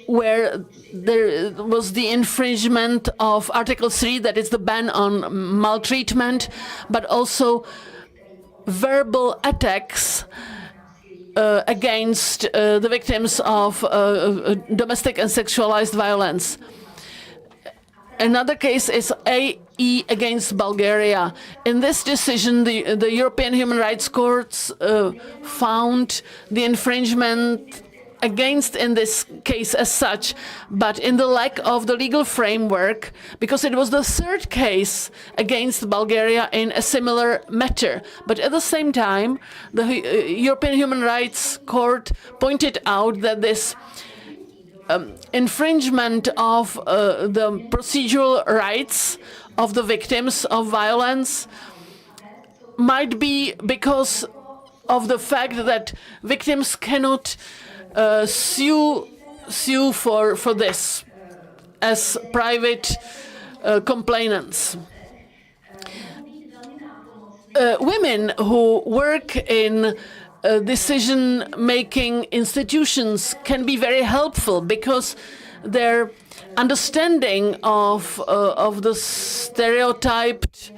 where there was the infringement of Article 3, that is the ban on maltreatment, but also verbal attacks against the victims of domestic and sexualized violence. Another case is AE against Bulgaria. In this decision, the European Human Rights Courts found the infringement against in this case as such, but in the lack of the legal framework, because it was the third case against Bulgaria in a similar matter. But at the same time, the European Human Rights Court pointed out that this infringement of the procedural rights of the victims of violence might be because of the fact that victims cannot sue for this as private complainants. Women who work in decision-making institutions can be very helpful because their understanding of the stereotyped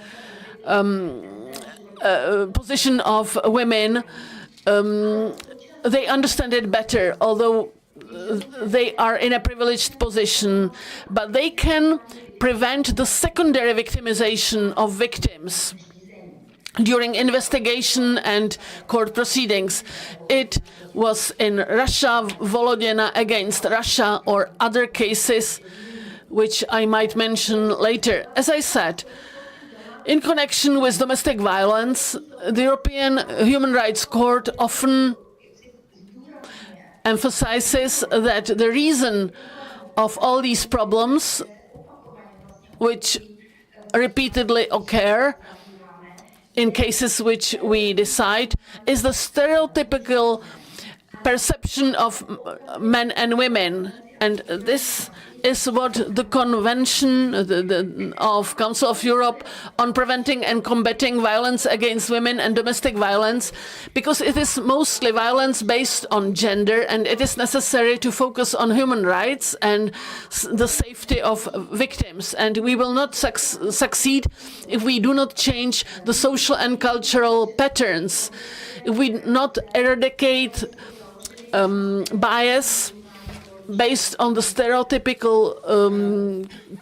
position of women, they understand it better, although they are in a privileged position, but they can prevent the secondary victimization of victims during investigation and court proceedings. It was in Russia, Volodina against Russia, or other cases which I might mention later. As I said, in connection with domestic violence, the European Human Rights Court often emphasizes that the reason of all these problems, which repeatedly occur in cases which we decide, is the stereotypical perception of men and women. And this is what the Convention of Council of Europe on Preventing and Combating Violence Against Women and Domestic Violence, because it is mostly violence based on gender, and it is necessary to focus on human rights and the safety of victims. And we will not succeed if we do not change the social and cultural patterns, if we not eradicate bias based on the stereotypical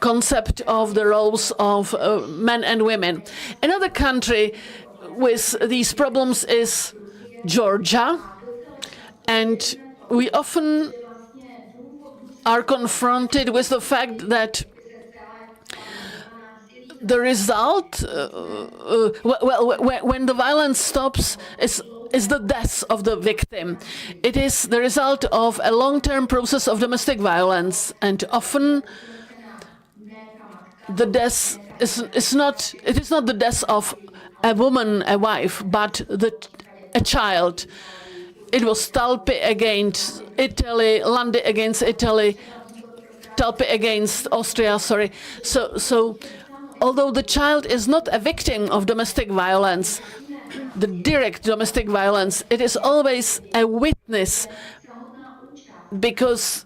concept of the roles of men and women. Another country with these problems is Georgia, and we often are confronted with the fact that the result, when the violence stops, is the death of the victim. It is the result of a long-term process of domestic violence, and often the death is not the death of a woman, a wife, but a child. It was Talpi against Italy, Landi against Italy, Talpi against Austria, sorry. So although the child is not a victim of domestic violence, the direct domestic violence, it is always a witness, because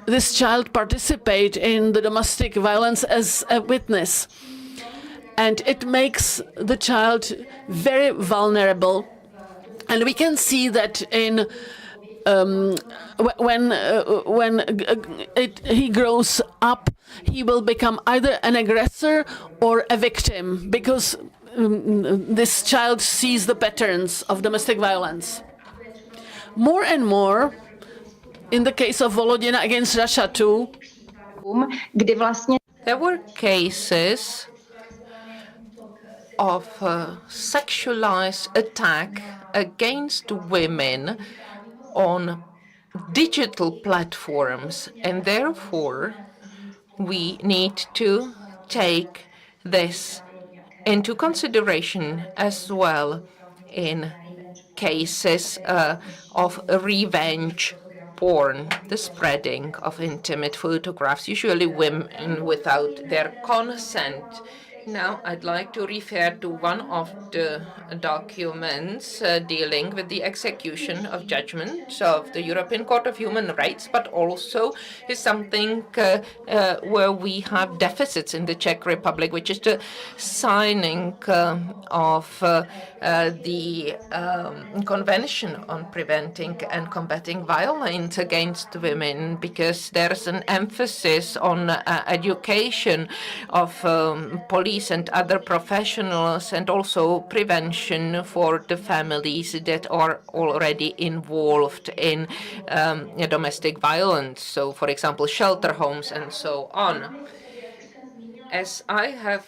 this child participates in the domestic violence as a witness. And it makes the child very vulnerable. And we can see that in when he grows up, he will become either an aggressor or a victim, because this child sees the patterns of domestic violence. More and more, in the case of Volodina against Russia too, there were cases of sexualized attack against women on digital platforms, and therefore we need to take this into consideration as well in cases of revenge porn, the spreading of intimate photographs, usually women without their consent. Now, I'd like to refer to one of the documents dealing with the execution of judgments of the European Court of Human Rights, but also is something where we have deficits in the Czech Republic, which is the signing of the Convention on Preventing and Combating Violence Against Women, because there's an emphasis on education of police and other professionals, and also prevention for the families that are already involved in domestic violence. So, for example, shelter homes and so on. As I have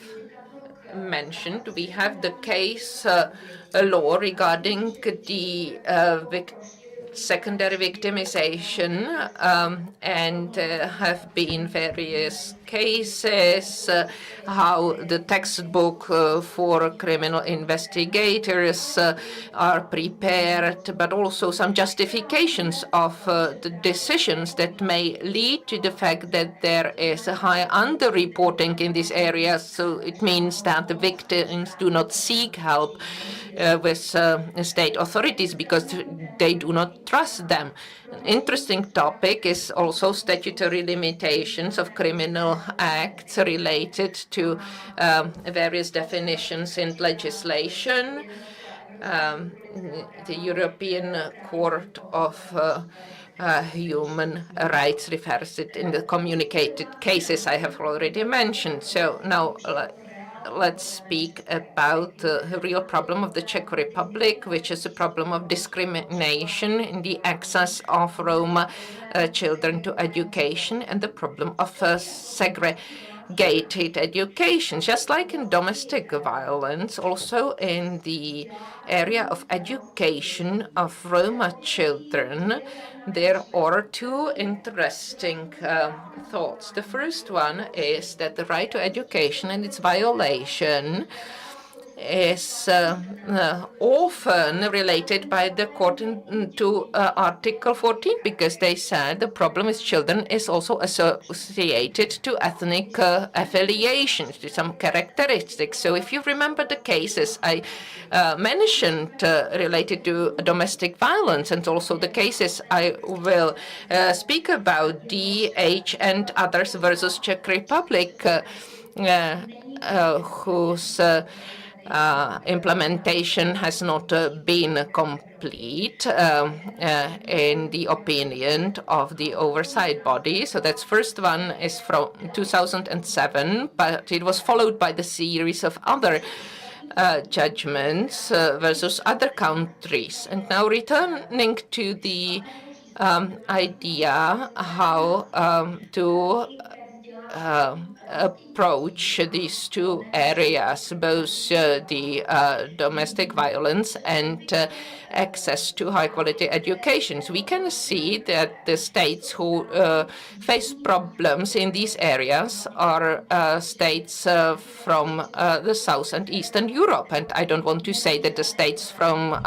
mentioned, we have the case law regarding the secondary victimization, and have been various cases, how the textbook for criminal investigators are prepared, but also some justifications of the decisions that may lead to the fact that there is a high underreporting in this area. So it means that the victims do not seek help with state authorities because they do not trust them. An interesting topic is also statutory limitations of criminal acts related to various definitions in legislation. The European Court of Human Rights refers it in the communicated cases I have already mentioned. So now let's speak about the real problem of the Czech Republic, which is a problem of discrimination in the access of Roma children to education, and the problem of segregated education. Just like in domestic violence, also in the area of education of Roma children, there are two interesting thoughts. The first one is that the right to education and its violation is often related by the court to Article 14, because they said the problem with children is also associated to ethnic affiliations, to some characteristics. So if you remember the cases I mentioned related to domestic violence, and also the cases I will speak about, DH and others versus Czech Republic, whose implementation has not been complete in the opinion of the oversight body. So that's first one is from 2007, but it was followed by the series of other judgments versus other countries. And now returning to the idea how to approach these two areas, both the domestic violence and access to high-quality education. So we can see that the states who face problems in these areas are states from the South and Eastern Europe. And I don't want to say that the states from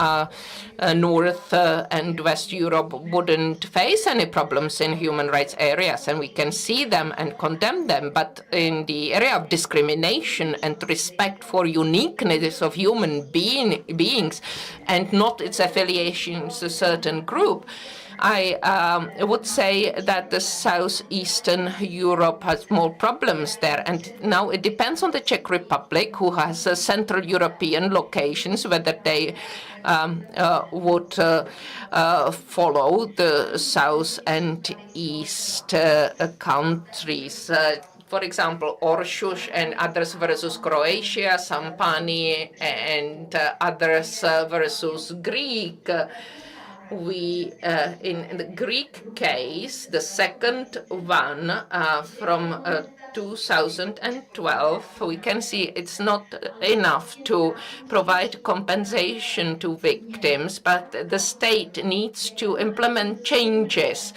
North and West Europe wouldn't face any problems in human rights areas, and we can see them and condemn them. But in the area of discrimination and respect for uniqueness of human beings and not its affiliations to a certain group, I would say that the southeastern Europe has more problems there. And now it depends on the Czech Republic, who has Central European locations, whether they would follow the south and east countries. For example, Oršuš and others versus Croatia, Sampani and others versus Greek. We, in the Greek case, the second one from 2012, we can see it's not enough to provide compensation to victims, but the state needs to implement changes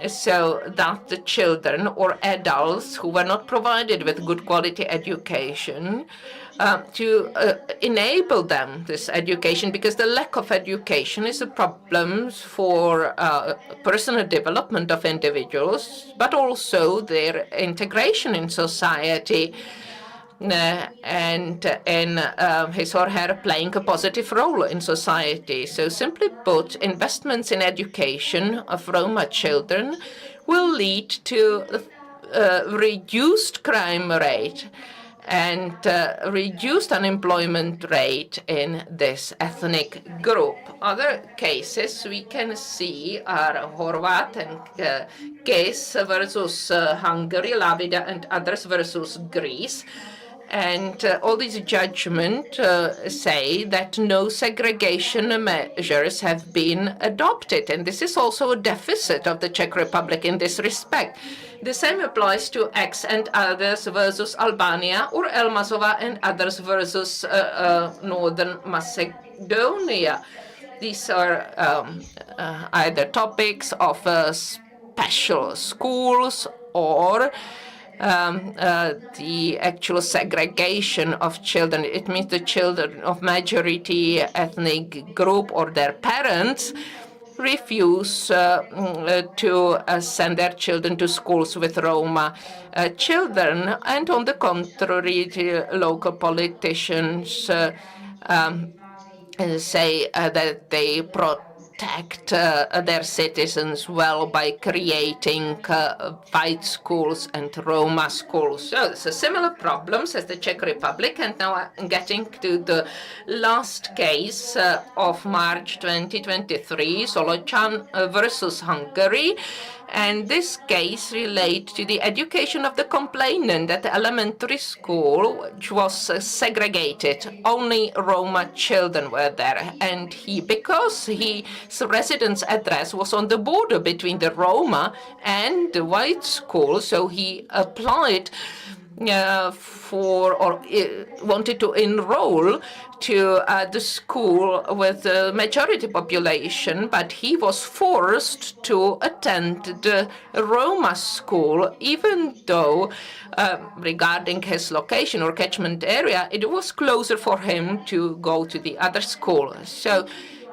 so that the children or adults who were not provided with good quality education to enable them this education, because the lack of education is a problem for personal development of individuals, but also their integration in society and in his or her playing a positive role in society. So simply put, investments in education of Roma children will lead to reduced crime rate and reduced unemployment rate in this ethnic group. Other cases we can see are Horvat and case versus Hungary, Lavida and others versus Greece. And all these judgments say that no segregation measures have been adopted. And this is also a deficit of the Czech Republic in this respect. The same applies to X and others versus Albania, or Elmazova and others versus Northern Macedonia. These are either topics of special schools or the actual segregation of children. It means the children of majority ethnic group or their parents refuse to send their children to schools with Roma children, and on the contrary, the local politicians say that they protect their citizens well by creating white schools and Roma schools. So it's a similar problems as the Czech Republic. And now I'm getting to the last case of March 2023, Solochan versus Hungary. And this case relates to the education of the complainant at the elementary school, which was segregated. Only Roma children were there. And because his residence address was on the border between the Roma and the white school, so he applied wanted to enroll to the school with the majority population, but he was forced to attend the Roma school, even though regarding his location or catchment area, it was closer for him to go to the other school. So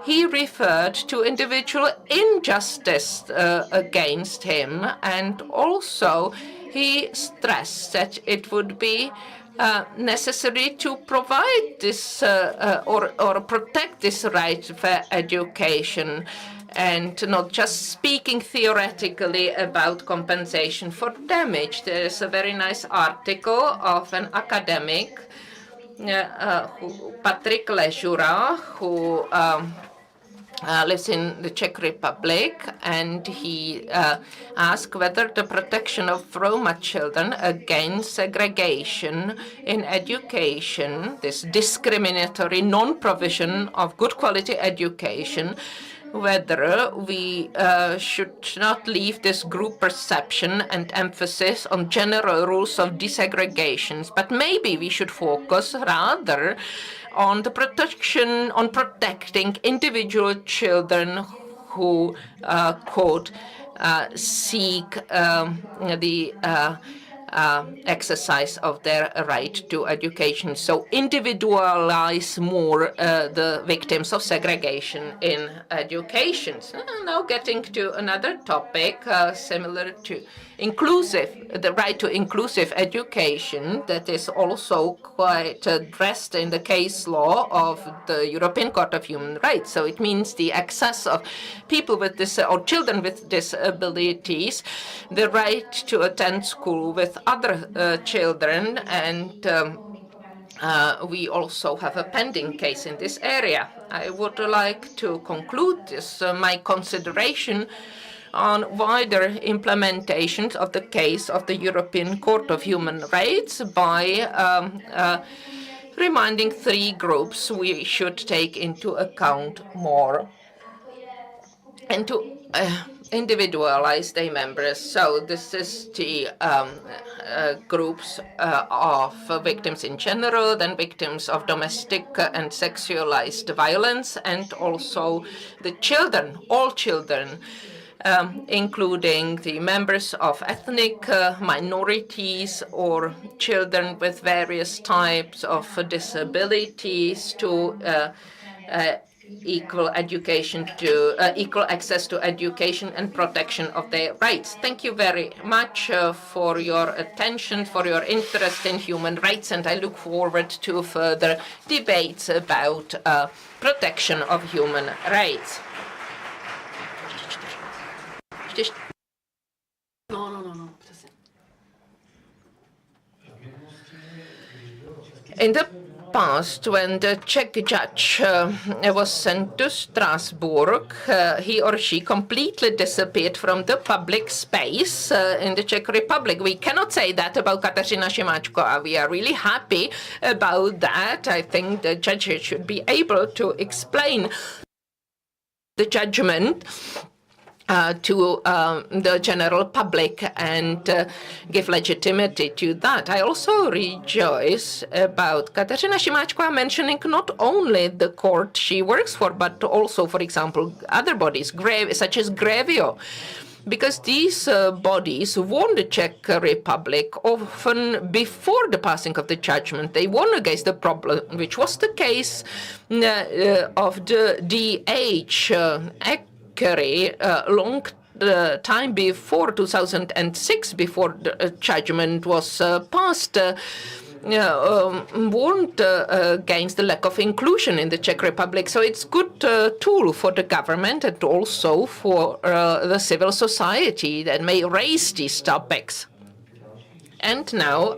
he referred to individual injustice against him, and also he stressed that it would be necessary to provide this or protect this right for education, and not just speaking theoretically about compensation for damage. There is a very nice article of an academic, Petr Konůpka, who lives in the Czech Republic, and he asked whether the protection of Roma children against segregation in education, this discriminatory non-provision of good quality education, whether we should not leave this group perception and emphasis on general rules of desegregations, but maybe we should focus rather on the protection, on protecting individual children who could seek the exercise of their right to education. So individualize more the victims of segregation in education. So now getting to another topic similar to the right to inclusive education, that is also quite addressed in the case law of the European Court of Human Rights. So it means the access of people with or children with disabilities, the right to attend school with other children, and we also have a pending case in this area. I would like to conclude this my consideration on wider implementations of the case of the European Court of Human Rights by reminding three groups we should take into account more and to individualize their members. So this is the groups of victims in general, then victims of domestic and sexualized violence, and also the children, all children, including the members of ethnic minorities or children with various types of disabilities, to equal access to education and protection of their rights. Thank you very much for your attention, for your interest in human rights, and I look forward to further debates about protection of human rights. In the past, when the Czech judge was sent to Strasbourg, he or she completely disappeared from the public space in the Czech Republic. We cannot say that about Kateřina Šimáčková. We are really happy about that. I think the judges should be able to explain the judgment to the general public and give legitimacy to that. I also rejoice about Kateřina Šimáčková mentioning not only the court she works for, but also, for example, other bodies, such as Grevio, because these bodies won the Czech Republic often before the passing of the judgment. They won against the problem, which was the case of the DH long time before 2006, before the judgment was passed, warned against the lack of inclusion in the Czech Republic. So it's a good tool for the government and also for the civil society that may raise these topics. And now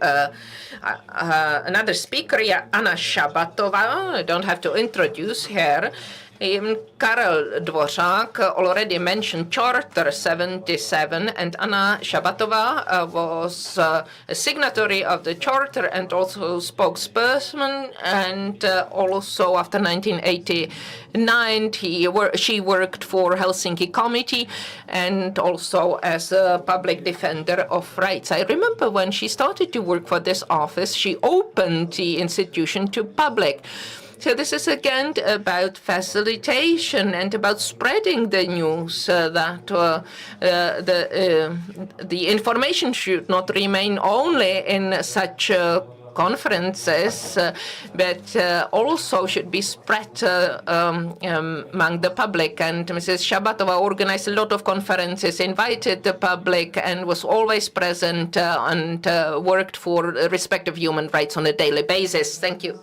another speaker, Anna Šabatová, I don't have to introduce her, Karel Dvořák already mentioned Charter 77, and Anna Šabatová was a signatory of the Charter and also spokesperson, and also after 1989 she worked for Helsinki Committee and also as a public defender of rights. I remember when she started to work for this office, she opened the institution to public. So this is again about facilitation and about spreading the news that the information should not remain only in such conferences, but also should be spread among the public. And Mrs. Šabatová organized a lot of conferences, invited the public, and was always present and worked for respect of human rights on a daily basis. Thank you.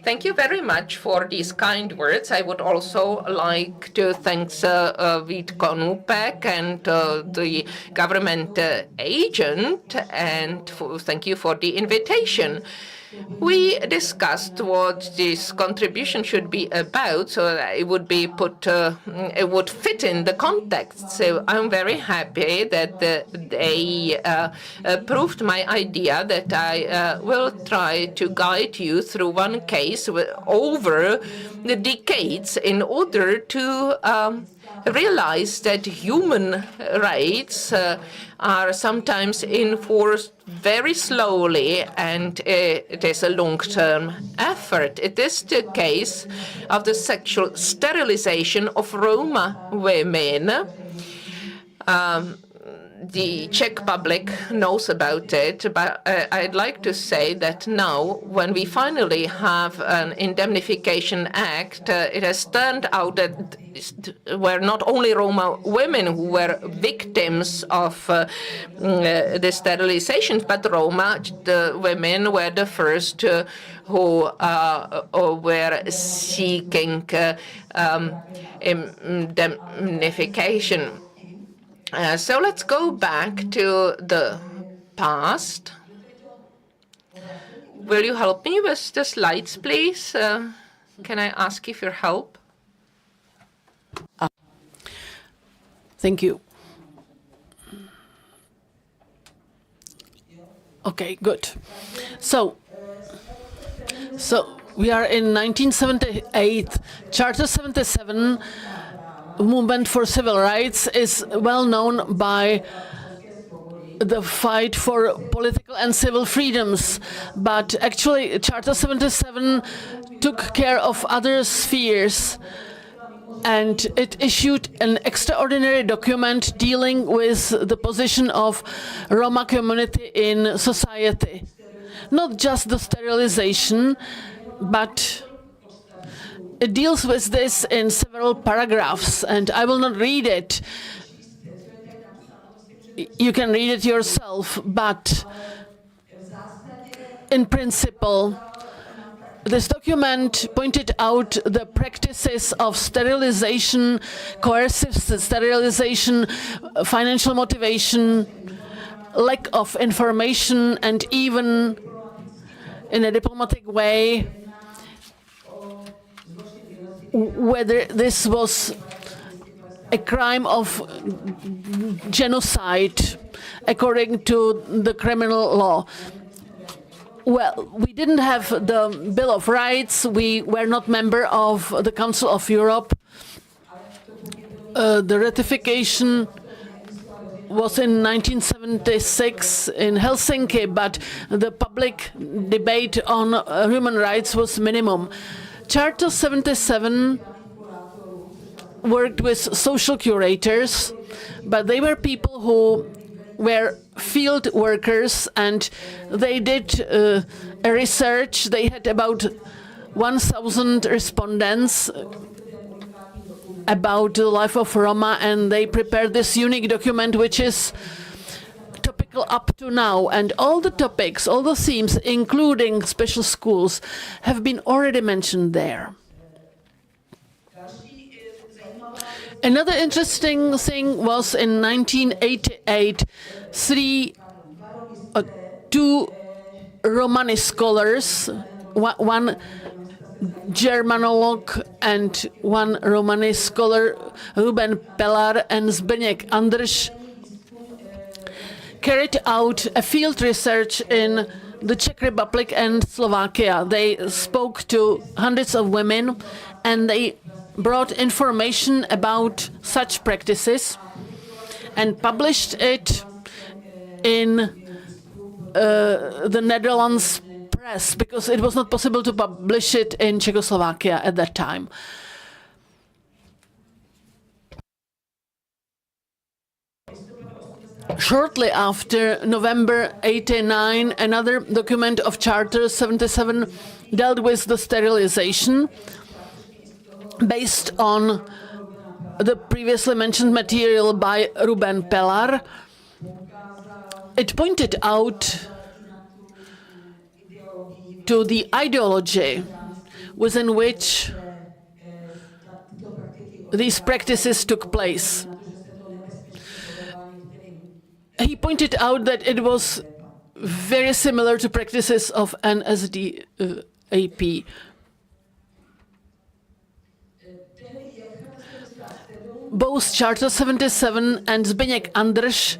Thank you very much for these kind words. I would also like to thank Petr Konůpka and the government agent, and thank you for the invitation. We discussed what this contribution should be about, so that it would be it would fit in the context. So I'm very happy that they approved my idea that I will try to guide you through one case over the decades in order to realize that human rights are sometimes enforced very slowly, and it is a long-term effort. It is the case of the sexual sterilization of Roma women. The Czech public knows about it, but I'd like to say that now, when we finally have an indemnification act, it has turned out that were not only Roma women who were victims of the sterilizations, but Roma women were the first who were seeking indemnification. So let's go back to the past. Will you help me with the slides, please? Can I ask you for help? Thank you. Okay, good. So we are in 1978. Charter 77. Movement for civil rights is well known by the fight for political and civil freedoms, but actually Charter 77 took care of other spheres, and it issued an extraordinary document dealing with the position of Roma community in society. Not just the sterilization, but it deals with this in several paragraphs, and I will not read it. You can read it yourself, but in principle, this document pointed out the practices of sterilization, coercive sterilization, financial motivation, lack of information, and even in a diplomatic way, whether this was a crime of genocide according to the criminal law. Well, we didn't have the Bill of Rights. We were not member of the Council of Europe. The ratification was in 1976 in Helsinki, but the public debate on human rights was minimum. Charter 77 worked with social curators, but they were people who were field workers, and they did a research. They had about 1,000 respondents about the life of Roma, and they prepared this unique document, which is topical up to now. And all the topics, all the themes, including special schools, have been already mentioned there. Another interesting thing was in 1988, two Romani scholars, one Germanologue and one Romani scholar, Ruben Pelar and Zbigněk Andrš, carried out a field research in the Czech Republic and Slovakia. They spoke to hundreds of women and they brought information about such practices and published it in the Netherlands press, because it was not possible to publish it in Czechoslovakia at that time. Shortly after November 89, another document of Charter 77 dealt with the sterilization based on the previously mentioned material by Ruben Pelar. It pointed out to the ideology within which these practices took place. He pointed out that it was very similar to practices of NSDAP. Both Charter 77 and Zbigněk Andrš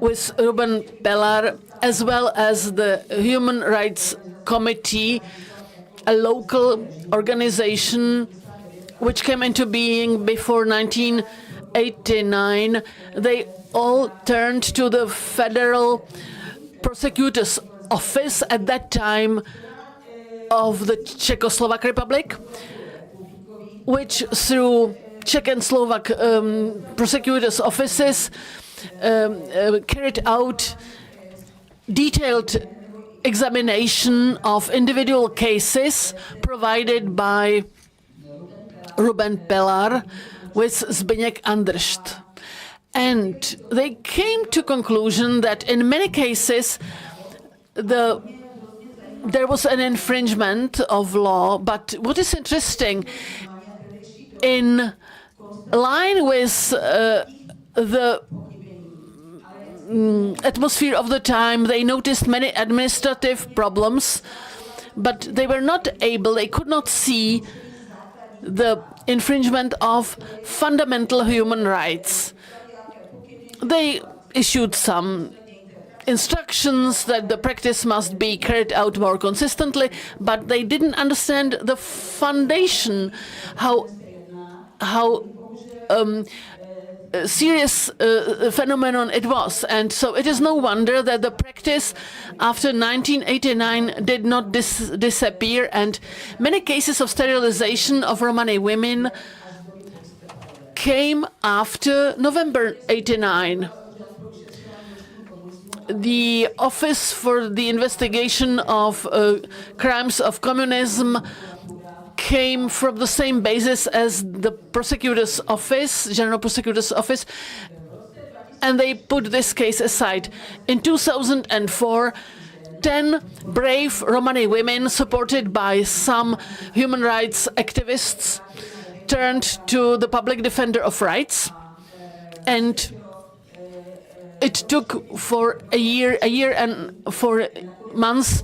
with Ruben Pelar, as well as the Human Rights Committee, a local organization which came into being before 1989, they all turned to the Federal Prosecutor's Office at that time of the Czechoslovak Republic, which through Czech and Slovak prosecutors' offices carried out detailed examination of individual cases provided by Ruben Pelar with Zbigněk Andrš. And they came to conclusion that in many cases there was an infringement of law, but what is interesting, in line with the atmosphere of the time, they noticed many administrative problems, but they could not see the infringement of fundamental human rights. They issued some instructions that the practice must be carried out more consistently, but they didn't understand the foundation, how serious phenomenon it was. And so it is no wonder that the practice after 1989 did not disappear, and many cases of sterilization of Romani women came after November 89. The Office for the Investigation of Crimes of Communism came from the same basis as the prosecutor's office, General Prosecutor's Office, and they put this case aside. In 2004, 10 brave Romani women, supported by some human rights activists, turned to the Public Defender of Rights, and it took for a year and 4 months.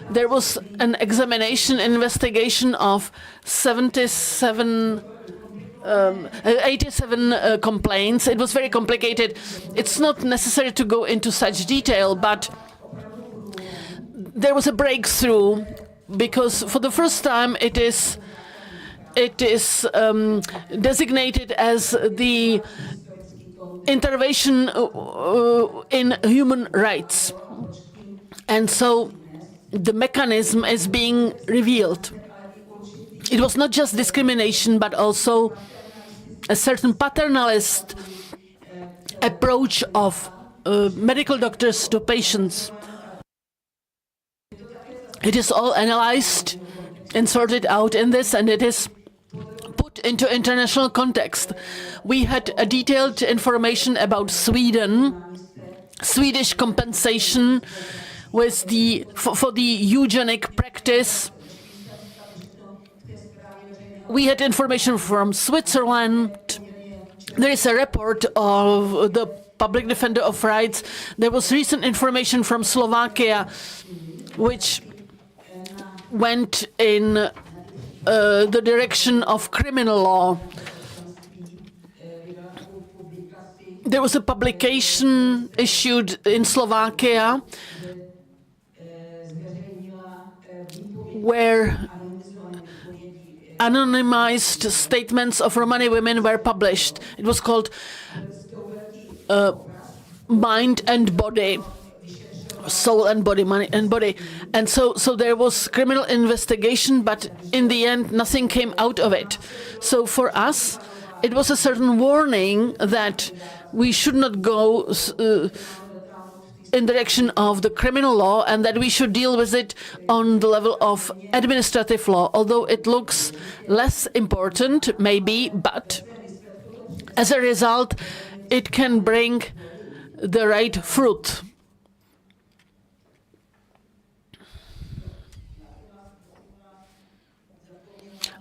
There was an investigation of 87 complaints. It was very complicated. It's not necessary to go into such detail, but there was a breakthrough, because for the first time it is designated as the intervention in human rights. And so the mechanism is being revealed. It was not just discrimination, but also a certain paternalist approach of medical doctors to patients. It is all analyzed and sorted out in this, and it is put into international context. We had a detailed information about Swedish compensation with for the eugenic practice. We had information from Switzerland. There is a report of the Public Defender of Rights. There was recent information from Slovakia, which went in the direction of criminal law. There was a publication issued in Slovakia where anonymized statements of Romani women were published. It was called Mind and Body, Soul and Body, Money and Body. And so there was criminal investigation, but in the end, nothing came out of it. So for us, it was a certain warning that we should not go in the direction of the criminal law and that we should deal with it on the level of administrative law, although it looks less important, maybe, but as a result, it can bring the right fruit.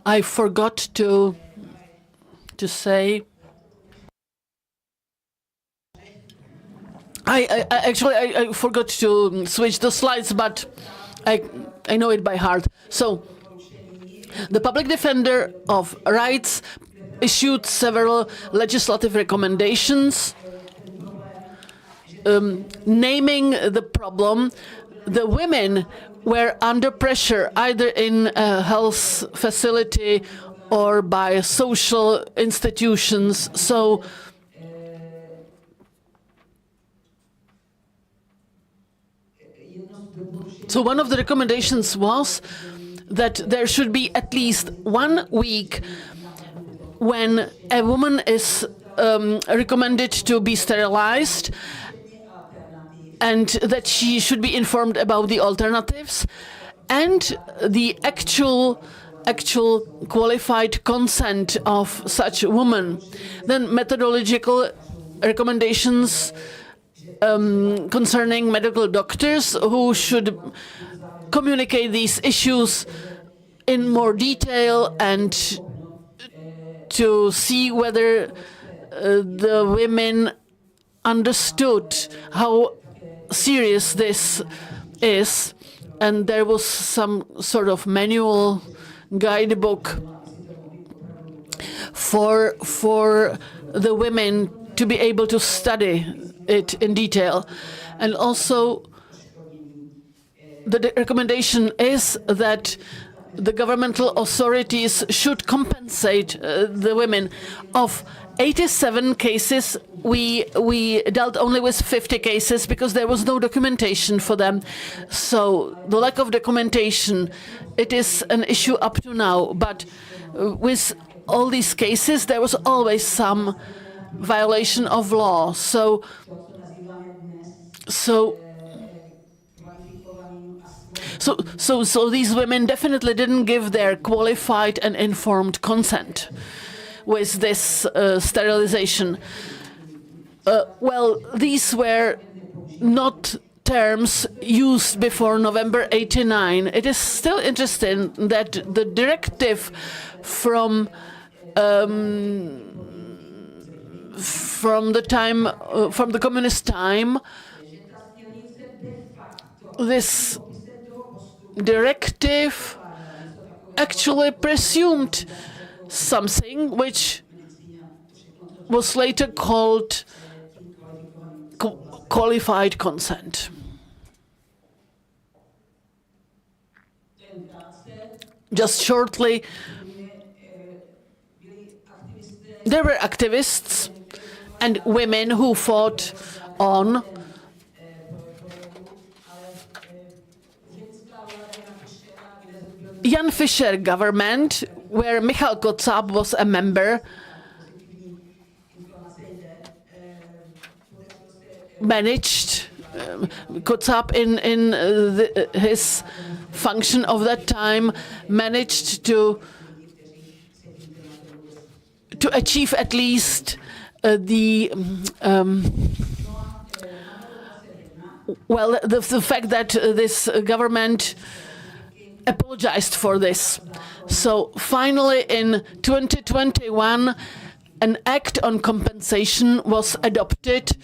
I forgot to say. I forgot to switch the slides, but I know it by heart. So, the Public Defender of Rights issued several legislative recommendations naming the problem. The women were under pressure either in a health facility or by social institutions. So one of the recommendations was that there should be at least 1 week when a woman is recommended to be sterilized, and that she should be informed about the alternatives and the actual qualified consent of such a woman. Then methodological recommendations concerning medical doctors who should communicate these issues in more detail and to see whether the women understood how serious this is. And there was some sort of manual guidebook for the women to be able to study it in detail. And also the recommendation is that the governmental authorities should compensate the women. Of 87 cases, we dealt only with 50 cases because there was no documentation for them. So the lack of documentation, it is an issue up to now. But with all these cases, there was always some violation of law. So these women definitely didn't give their qualified and informed consent with this sterilization. Well, these were not terms used before November '89. It is still interesting that the directive from the communist time, this directive actually presumed something which was later called qualified consent. Just shortly, there were activists and women who fought on. Jan Fischer government, where Michal Kocáb was a member, managed, Kocáb in his function of that time, managed to achieve at least the fact that this government apologized for this. So finally in 2021 an act on compensation was adopted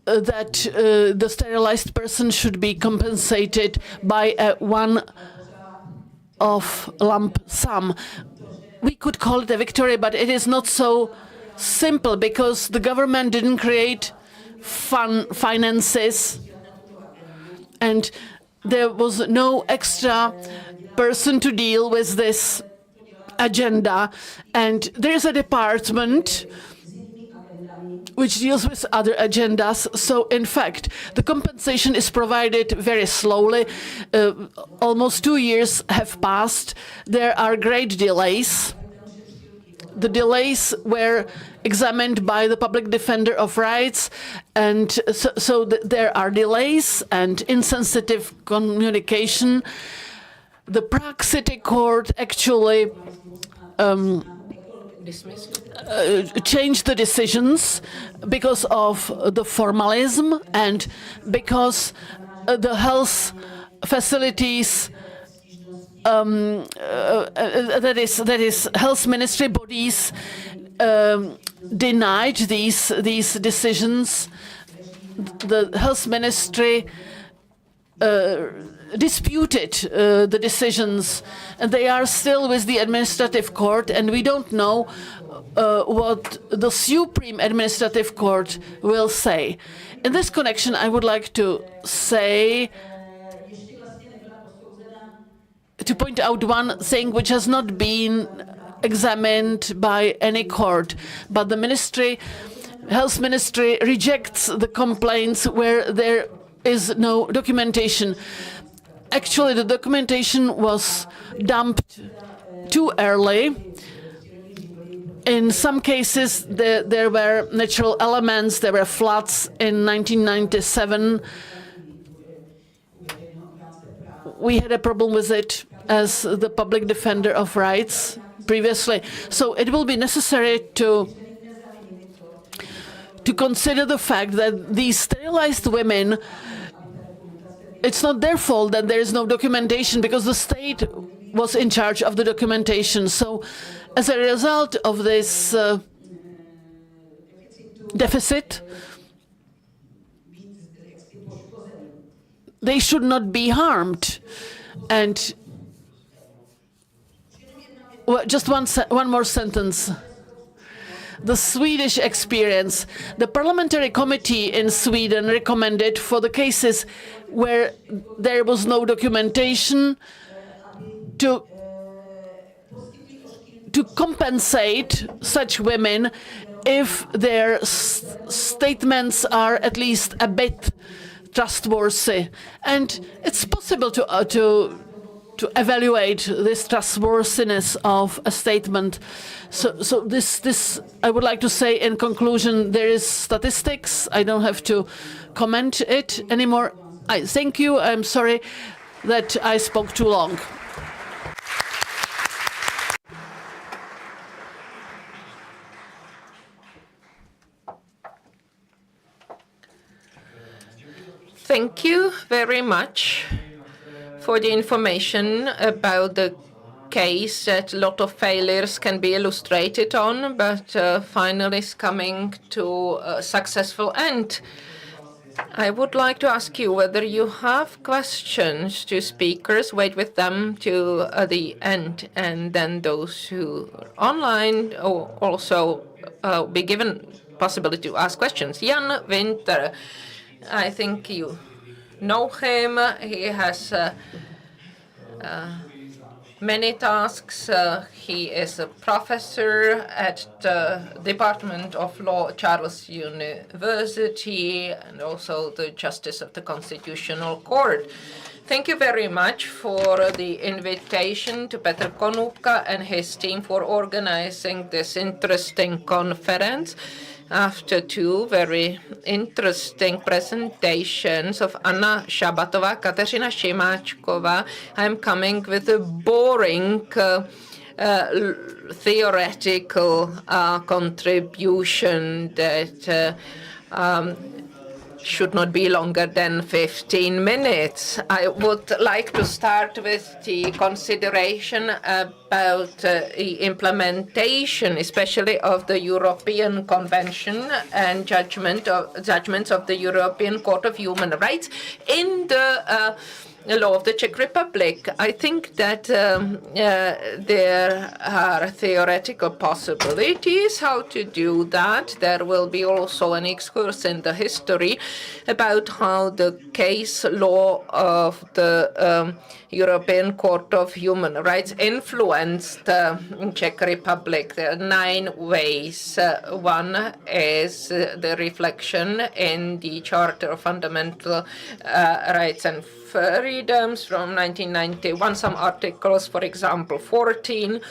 that the sterilized person should be compensated by a 1 of lump sum. We could call it a victory, but it is not so simple because the government didn't create finances and there was no extra person to deal with this agenda. And there's a department which deals with other agendas. So in fact, the compensation is provided very slowly. Almost 2 years have passed. There are great delays. The delays were examined by the public defender of rights, and so there are delays and insensitive communication. The Prague City Court actually changed the decisions because of the formalism and because the health facilities that is health ministry bodies denied these decisions. The health ministry disputed the decisions, and they are still with the administrative court, and we don't know what the Supreme Administrative Court will say. In this connection, I would like to point out one thing which has not been examined by any court, but the health ministry rejects the complaints where there is no documentation. Actually, the documentation was dumped too early. In some cases, there were natural elements, there were floods in 1997. We had a problem with it as the public defender of rights previously. So it will be necessary to consider the fact that these sterilized women, it's not their fault that there is no documentation because the state was in charge of the documentation. So as a result of this deficit, they should not be harmed. And just one more sentence. The Swedish experience. The parliamentary committee in Sweden recommended for the cases where there was no documentation to compensate such women if their statements are at least a bit trustworthy. And it's possible to evaluate this trustworthiness of a statement. So this I would like to say in conclusion, there is statistics. I don't have to comment it anymore. I thank you. I'm sorry that I spoke too long. Thank you very much for the information about the case that a lot of failures can be illustrated on, but finally is coming to a successful end. I would like to ask you whether you have questions to speakers. Wait with them to the end, and then those who are online also be given possibility to ask questions. Jan Wintr, I think you know him. He has many tasks. He is a professor at the Department of Law at Charles University and also the Justice of the Constitutional Court. Thank you very much for the invitation to Petr Konůpka and his team for organizing this interesting conference. After two very interesting presentations of Anna Šabatová, Kateřina Šimáčková, I'm coming with a boring theoretical contribution that should not be longer than 15 minutes. I would like to start with the consideration about the implementation, especially of the European Convention and judgments of the European Court of Human Rights in the law of the Czech Republic. I think that there are theoretical possibilities how to do that. There will be also an excursus in the history about how the case law of the European Court of Human Rights influenced the Czech Republic. There are 9 ways. One is the reflection in the Charter of Fundamental Rights and Freedoms from 1991. Some articles, for example, 14,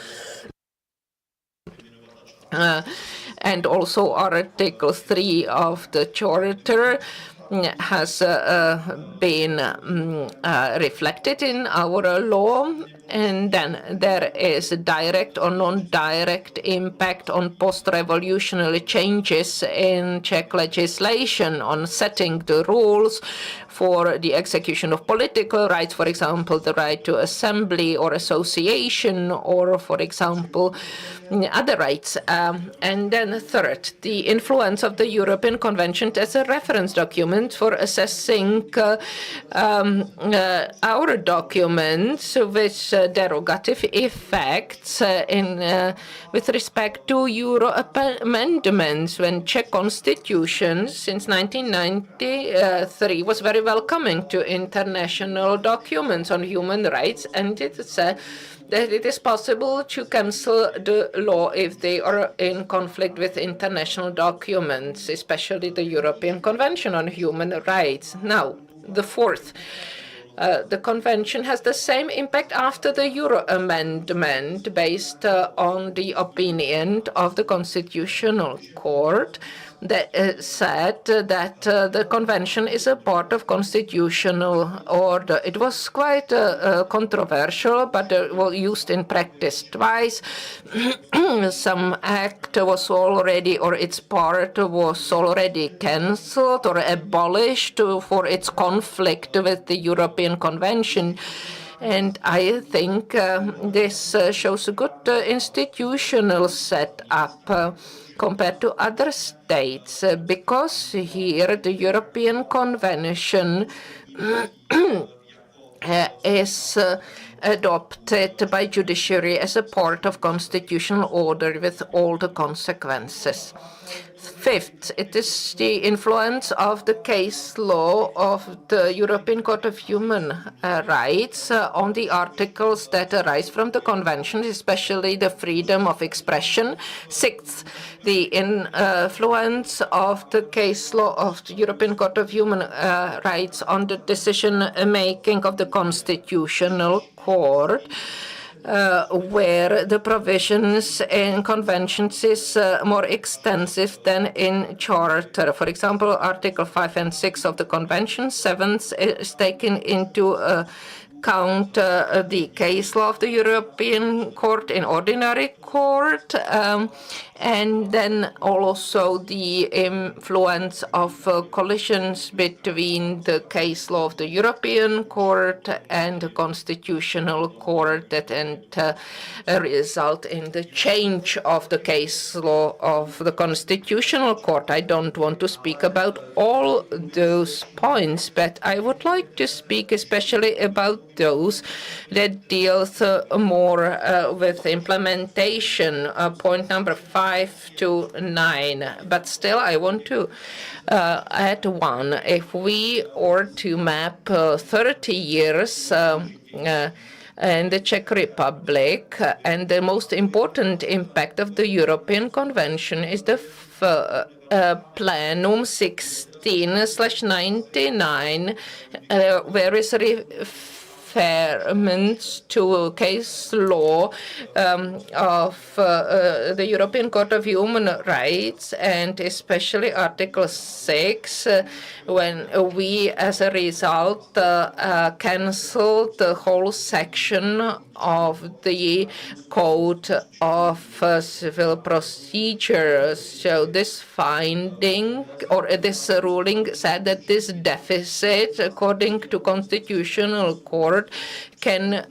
and also Article 3 of the Charter has been reflected in our law. And then there is a direct or non-direct impact on post-revolutionary changes in Czech legislation on setting the rules for the execution of political rights, for example, the right to assembly or association, or, for example, other rights. And then third, the influence of the European Convention as a reference document for assessing our documents with derogative effects with respect to Euro amendments, when Czech constitution since 1993 was very welcoming to international documents on human rights, and it said that it is possible to cancel the law if they are in conflict with international documents, especially the European Convention on Human Rights. Now, the fourth. The convention has the same impact after the Euro amendment based on the opinion of the Constitutional Court that said that the convention is a part of constitutional order. It was quite controversial, but was used in practice twice. Some act was already, or its part was already cancelled or abolished for its conflict with the European Convention. And I think this shows a good institutional setup compared to other states, because here the European Convention is adopted by judiciary as a part of constitutional order with all the consequences. Fifth, it is the influence of the case law of the European Court of Human Rights on the articles that arise from the Convention, especially the freedom of expression. Sixth, the influence of the case law of the European Court of Human Rights on the decision-making of the Constitutional Court, where the provisions in conventions is more extensive than in Charter. For example, Article 5 and 6 of the Convention, 7th is taken into account the case law of the European Court in ordinary court, and then also the influence of collisions between the case law of the European Court and the Constitutional Court that result in the change of the case law of the Constitutional Court. I don't want to speak about all those points, but I would like to speak especially about those that deals more with implementation, point number 5 to 9. But still, I want to add one. If we are to map 30 years in the Czech Republic, and the most important impact of the European Convention is the Plenum 16/99, where is reference to case law of the European Court of Human Rights, and especially Article 6, when we, as a result, cancelled the whole section of the Code of Civil Procedure. So this finding, or this ruling, said that this deficit, according to Constitutional Court, court can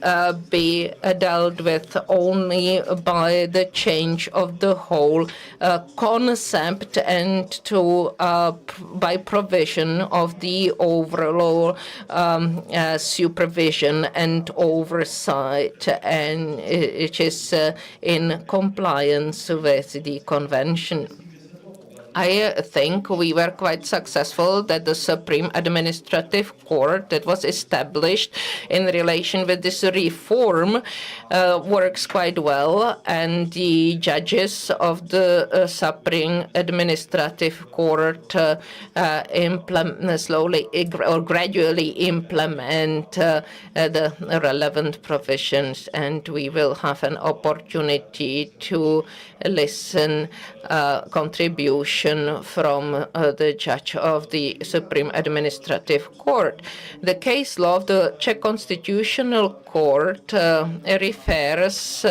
be dealt with only by the change of the whole concept and by provision of the overall supervision and oversight, and it is in compliance with the convention. I think we were quite successful that the Supreme Administrative Court that was established in relation with this reform works quite well, and the judges of the Supreme Administrative Court slowly or gradually implement the relevant provisions, and we will have an opportunity to listen contribution from the judge of the Supreme Administrative Court. The case law of the Czech Constitutional Court refers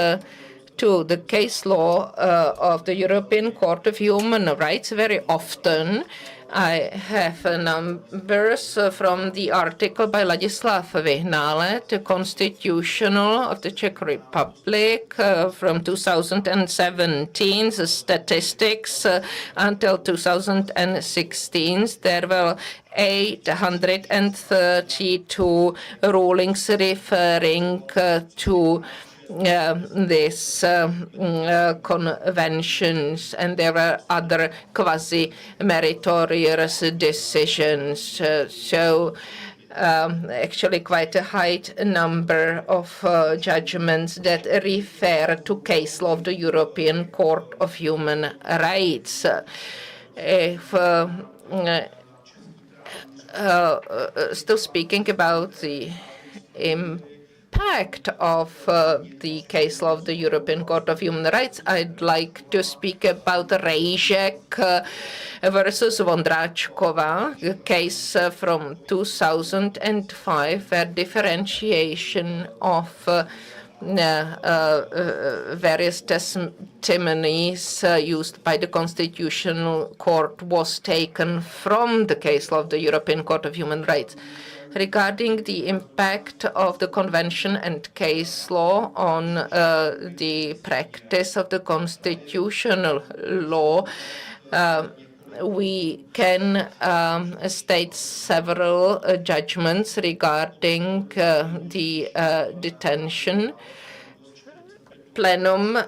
to the case law of the European Court of Human Rights very often. I have numbers from the article by Ladislav Vyhnálek, the Constitutional of the Czech Republic from 2017, the statistics until 2016. There were 832 rulings referring to these conventions, and there were other quasi-meritorious decisions. Actually quite a high number of judgments that refer to case law of the European Court of Human Rights. If still speaking about the impact of the case law of the European Court of Human Rights, I'd like to speak about Rejek versus Vondráčková, a case from 2005, where differentiation of various testimonies used by the Constitutional Court was taken from the case law of the European Court of Human Rights. Regarding the impact of the convention and case law on the practice of the constitutional law, we can state several judgments regarding the detention. Plenum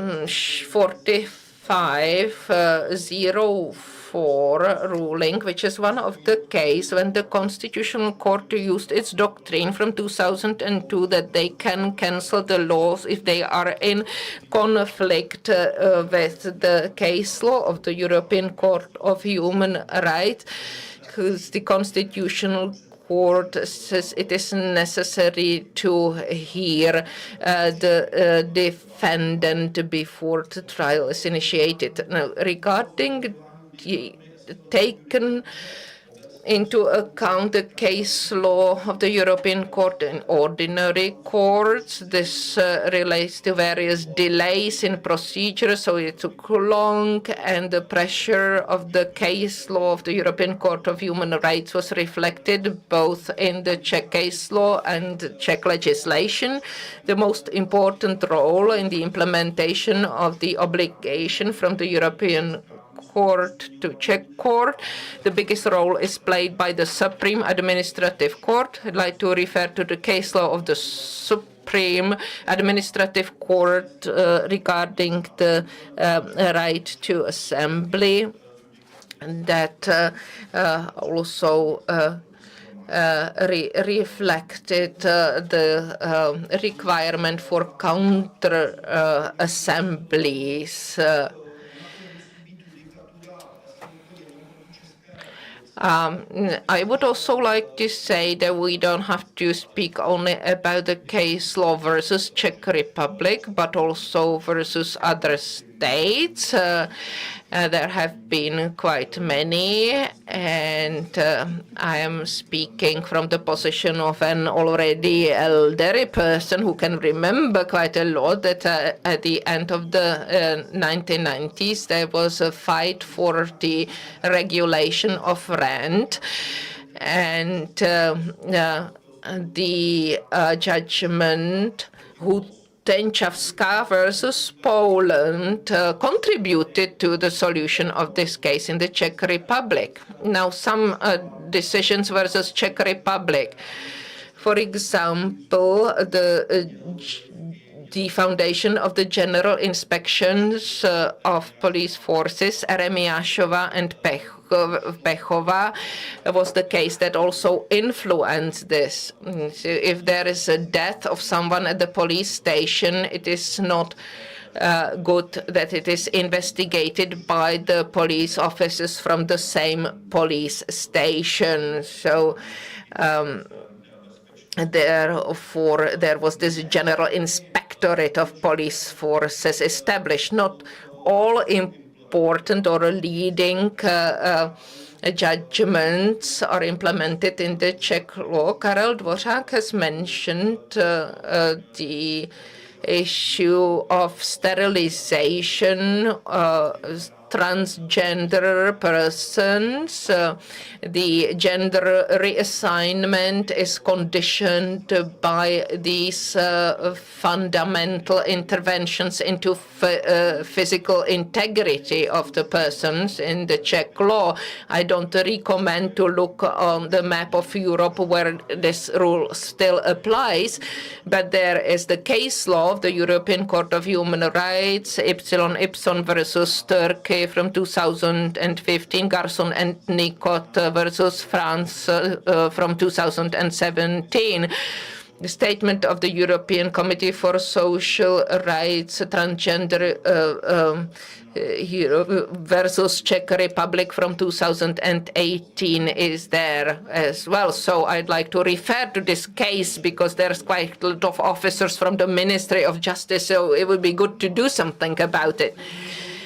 4504 ruling, which is one of the case when the Constitutional Court used its doctrine from 2002 that they can cancel the laws if they are in conflict with the case law of the European Court of Human Rights, because the Constitutional Court says it is necessary to hear the defendant before the trial is initiated. Now, regarding taken into account the case law of the European Court and ordinary courts, this relates to various delays in procedure, so it took long, and the pressure of the case law of the European Court of Human Rights was reflected both in the Czech case law and Czech legislation. The most important role in the implementation of the obligation from the European Court to Czech court, the biggest role is played by the Supreme Administrative Court. I'd like to refer to the case law of the Supreme Administrative Court regarding the right to assembly, that also reflected the requirement for counter assemblies. I would also like to say that we don't have to speak only about the case law versus Czech Republic, but also versus other states. There have been quite many, and I am speaking from the position of an already elderly person who can remember quite a lot that at the end of the 1990s there was a fight for the regulation of rent, and the judgment Hutenčavská versus Poland contributed to the solution of this case in the Czech Republic. Now, some decisions versus Czech Republic. For example, the foundation of the general inspections of police forces, Eremiášová and Pechová, was the case that also influenced this. So if there is a death of someone at the police station, it is not good that it is investigated by the police officers from the same police station. So therefore, there was this general inspectorate of police forces established. Not all important or leading judgments are implemented in the Czech law. Karel Dvořák has mentioned the issue of sterilization, transgender persons. The gender reassignment is conditioned by these fundamental interventions into physical integrity of the persons in the Czech law. I don't recommend to look on the map of Europe where this rule still applies, but there is the case law of the European Court of Human Rights, Ipson versus Turkey from 2015, Garson and Nicot versus France from 2017. The statement of the European Committee for Social Rights, transgender versus Czech Republic from 2018 is there as well. So I'd like to refer to this case because there's quite a lot of officers from the Ministry of Justice, so it would be good to do something about it.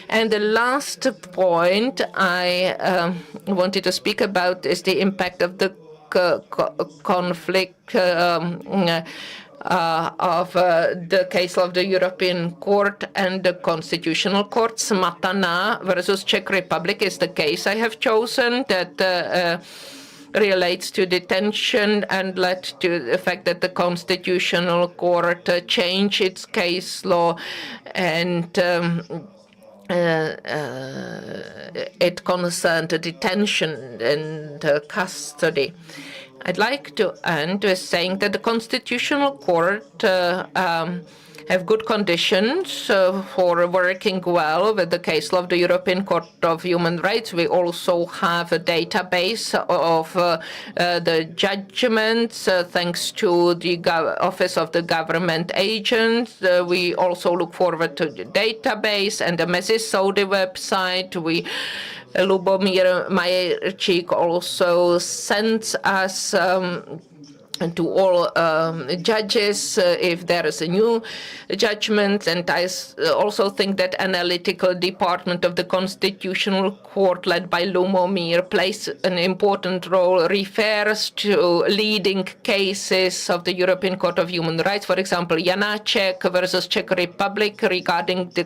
And the last point I wanted to speak about is the impact of the conflict of the case law of the European Court and the Constitutional Court. Smatana versus Czech Republic is the case I have chosen that relates to detention and led to the fact that the Constitutional Court changed its case law and it concerned detention and custody. I'd like to end with saying that the Constitutional Court have good conditions for working well with the case law of the European Court of Human Rights. We also have a database of the judgments thanks to the Office of the Government Agent. We also look forward to the database and the Mezi-soudy website. Lubomír Majerčík also sends us to all judges if there is a new judgment. And I also think that analytical department of the Constitutional Court led by Lubomír plays an important role, refers to leading cases of the European Court of Human Rights, for example, Janáček versus Czech Republic regarding the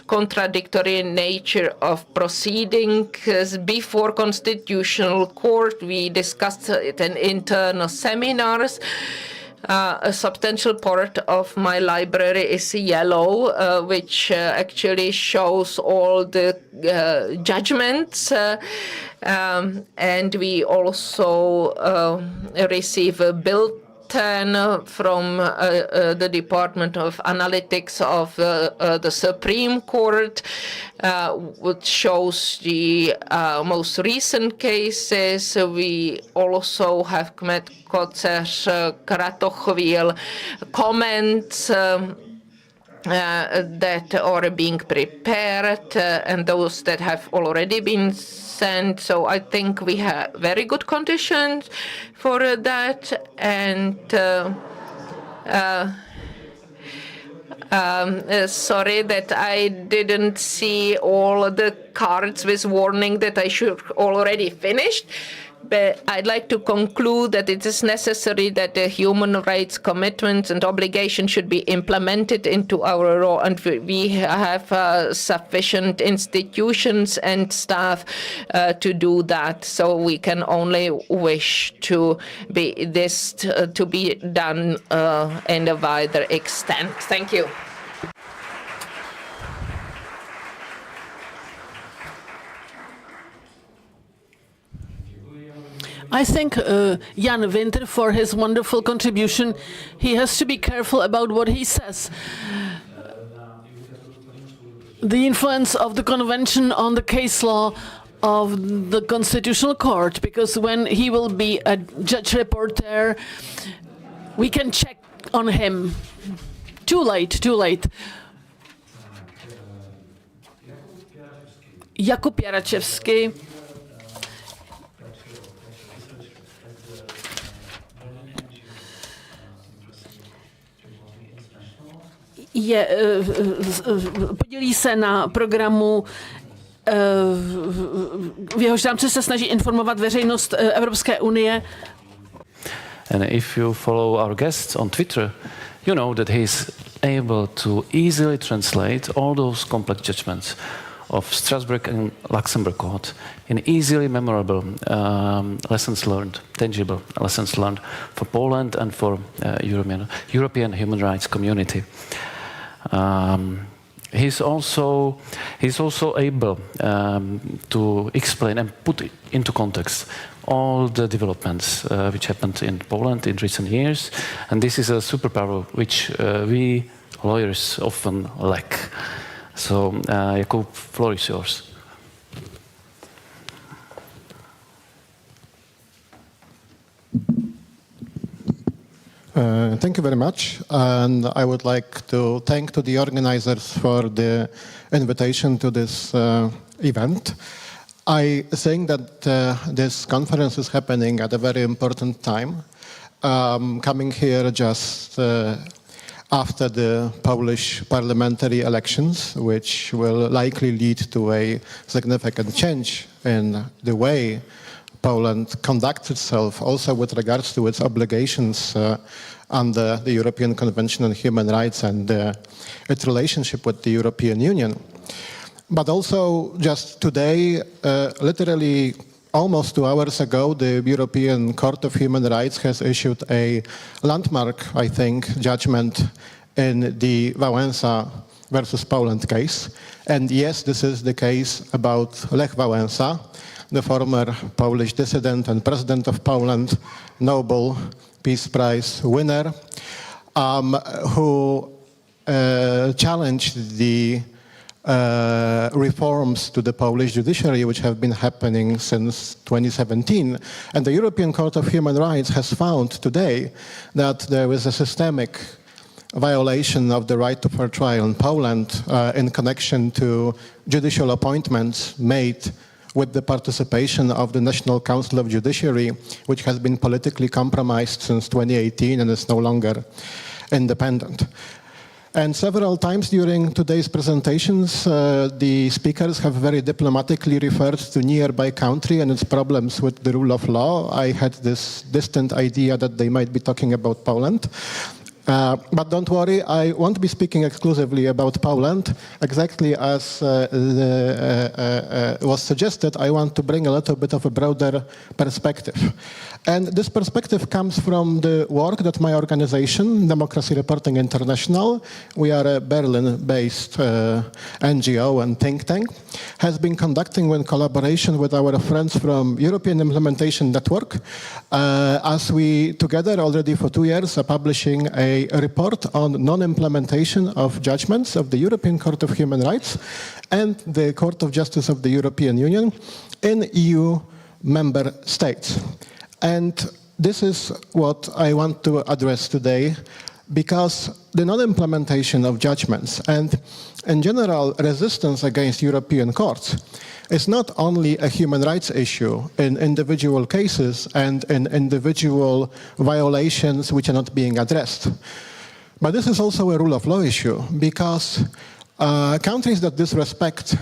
contradictory nature of proceedings before Constitutional Court. We discussed it in internal seminars. A substantial part of my library is yellow, which actually shows all the judgments. And we also receive a bulletin from the Department of Analytics of the Supreme Court, which shows the most recent cases. We also have Kmet Koceř, Kratochvíl comments that are being prepared and those that have already been sent. So I think we have very good conditions for that. And sorry that I didn't see all the cards with warning that I should already finished. But I'd like to conclude that it is necessary that the human rights commitments and obligations should be implemented into our law, and we have sufficient institutions and staff to do that. So we can only wish to be to be done in a wider extent. Thank you. I thank Jan Wintr for his wonderful contribution. He has to be careful about what he says. The influence of the convention on the case law of the Constitutional Court, because when he will be a judge reporter, we can check on him. Too late. Jakub Jaraczewski. Podílí se na programu, v jehož rámci se snaží informovat veřejnost Evropské unie. And if you follow our guests on Twitter, you know that he's able to easily translate all those complex judgments of Strasbourg and Luxembourg Court in easily memorable lessons learned, tangible lessons learned for Poland and for European human rights community. He's also able to explain and put into context all the developments which happened in Poland in recent years, and this is a superpower which we lawyers often lack. So, Jakub, floor is yours. Thank you very much, and I would like to thank to the organizers for the invitation to this event. I think that this conference is happening at a very important time, coming here just after the Polish parliamentary elections, which will likely lead to a significant change in the way Poland conducts itself, also with regards to its obligations under the European Convention on Human Rights and its relationship with the European Union. But also just today, literally almost 2 hours ago, the European Court of Human Rights has issued a landmark, I think, judgment in the Wałęsa versus Poland case. And yes, this is the case about Lech Wałęsa, the former Polish dissident and president of Poland, Nobel Peace Prize winner, who challenged the reforms to the Polish judiciary which have been happening since 2017. And the European Court of Human Rights has found today that there is a systemic violation of the right to fair trial in Poland in connection to judicial appointments made with the participation of the National Council of Judiciary, which has been politically compromised since 2018 and is no longer independent. And several times during today's presentations, the speakers have very diplomatically referred to nearby country and its problems with the rule of law. I had this distant idea that they might be talking about Poland. But don't worry, I won't be speaking exclusively about Poland. Exactly as was suggested, I want to bring a little bit of a broader perspective. And this perspective comes from the work that my organization, Democracy Reporting International, we are a Berlin-based NGO and think tank, has been conducting in collaboration with our friends from European Implementation Network, as we together already for 2 years are publishing a report on non-implementation of judgments of the European Court of Human Rights and the Court of Justice of the European Union in EU member states. And this is what I want to address today, because the non-implementation of judgments and, in general, resistance against European courts is not only a human rights issue in individual cases and in individual violations which are not being addressed, but this is also a rule of law issue, because countries that disrespect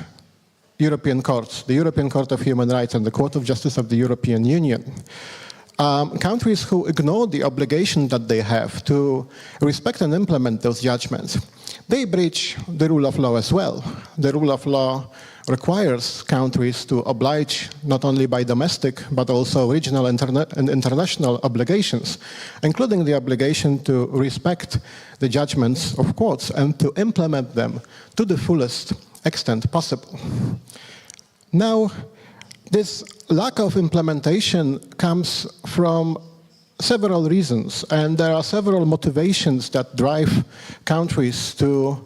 European courts, the European Court of Human Rights and the Court of Justice of the European Union, countries who ignore the obligation that they have to respect and implement those judgments, they breach the rule of law as well. The rule of law requires countries to oblige not only by domestic but also regional and international obligations, including the obligation to respect the judgments of courts and to implement them to the fullest extent possible. Now, this lack of implementation comes from several reasons, and there are several motivations that drive countries to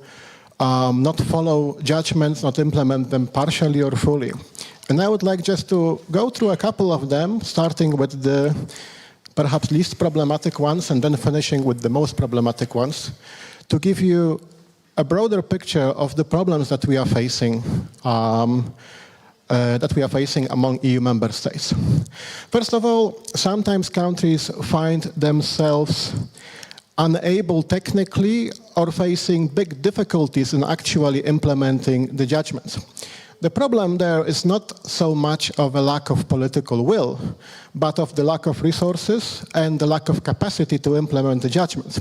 not follow judgments, not implement them partially or fully. And I would like just to go through a couple of them, starting with the perhaps least problematic ones and then finishing with the most problematic ones, to give you a broader picture of the problems that we are facing among EU member states. First of all, sometimes countries find themselves unable technically or facing big difficulties in actually implementing the judgments. The problem there is not so much of a lack of political will, but of the lack of resources and the lack of capacity to implement the judgments.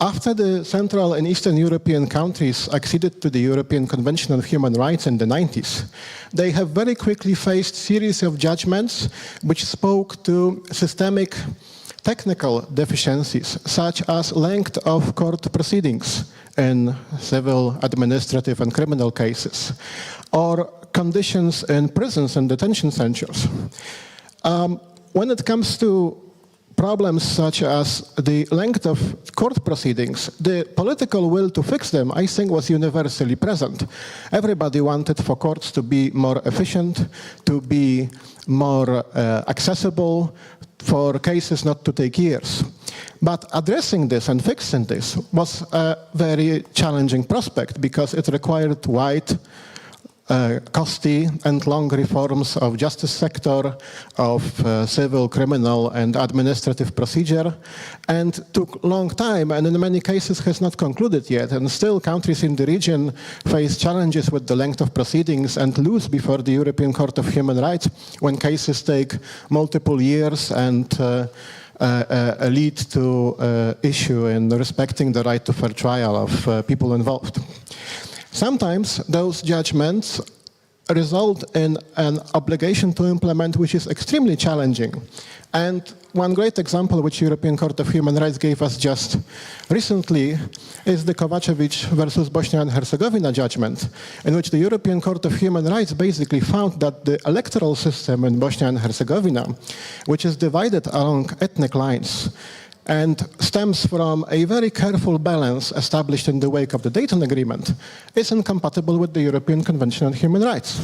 After the Central and Eastern European countries acceded to the European Convention on Human Rights in the 90s, they have very quickly faced a series of judgments which spoke to systemic technical deficiencies, such as length of court proceedings in civil, administrative, and criminal cases, or conditions in prisons and detention centers. When it comes to problems such as the length of court proceedings, the political will to fix them, I think, was universally present. Everybody wanted for courts to be more efficient, to be more accessible, for cases not to take years. But addressing this and fixing this was a very challenging prospect because it required wide, costly and long reforms of justice sector, of civil, criminal and administrative procedure, and took a long time and in many cases has not concluded yet. And still countries in the region face challenges with the length of proceedings and lose before the European Court of Human Rights when cases take multiple years and lead to issue in respecting the right to fair trial of people involved. Sometimes those judgments result in an obligation to implement which is extremely challenging. And one great example which European Court of Human Rights gave us just recently is the Kovacevic versus Bosnia and Herzegovina judgment, in which the European Court of Human Rights basically found that the electoral system in Bosnia and Herzegovina, which is divided along ethnic lines, and stems from a very careful balance established in the wake of the Dayton Agreement, is incompatible with the European Convention on Human Rights.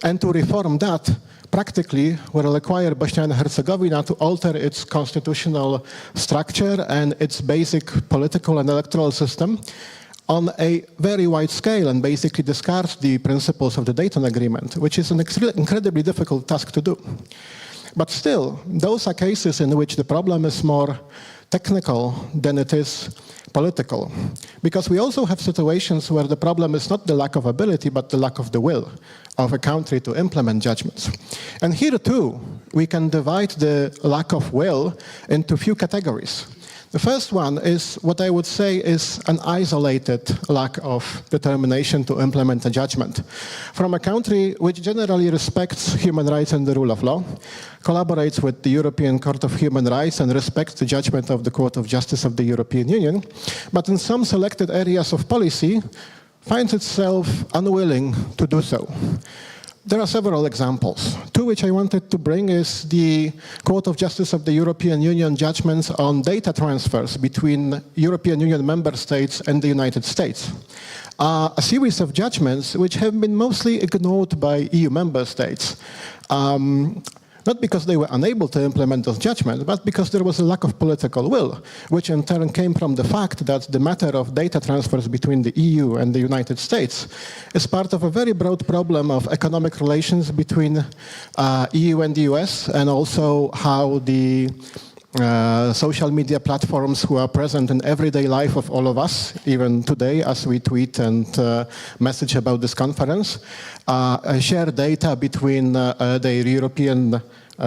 And to reform that practically will require Bosnia and Herzegovina to alter its constitutional structure and its basic political and electoral system on a very wide scale and basically discard the principles of the Dayton Agreement, which is an incredibly difficult task to do. But still, those are cases in which the problem is more technical than it is political. Because we also have situations where the problem is not the lack of ability, but the lack of the will of a country to implement judgments. And here too, we can divide the lack of will into a few categories. The first one is what I would say is an isolated lack of determination to implement a judgment from a country which generally respects human rights and the rule of law, collaborates with the European Court of Human Rights and respects the judgment of the Court of Justice of the European Union, but in some selected areas of policy finds itself unwilling to do so. There are several examples. Two which I wanted to bring is the Court of Justice of the European Union judgments on data transfers between European Union member states and the United States. A series of judgments which have been mostly ignored by EU member states. Not because they were unable to implement those judgments, but because there was a lack of political will, which in turn came from the fact that the matter of data transfers between the EU and the United States is part of a very broad problem of economic relations between EU and the US, and also how the social media platforms who are present in everyday life of all of us, even today as we tweet and message about this conference, share data between the European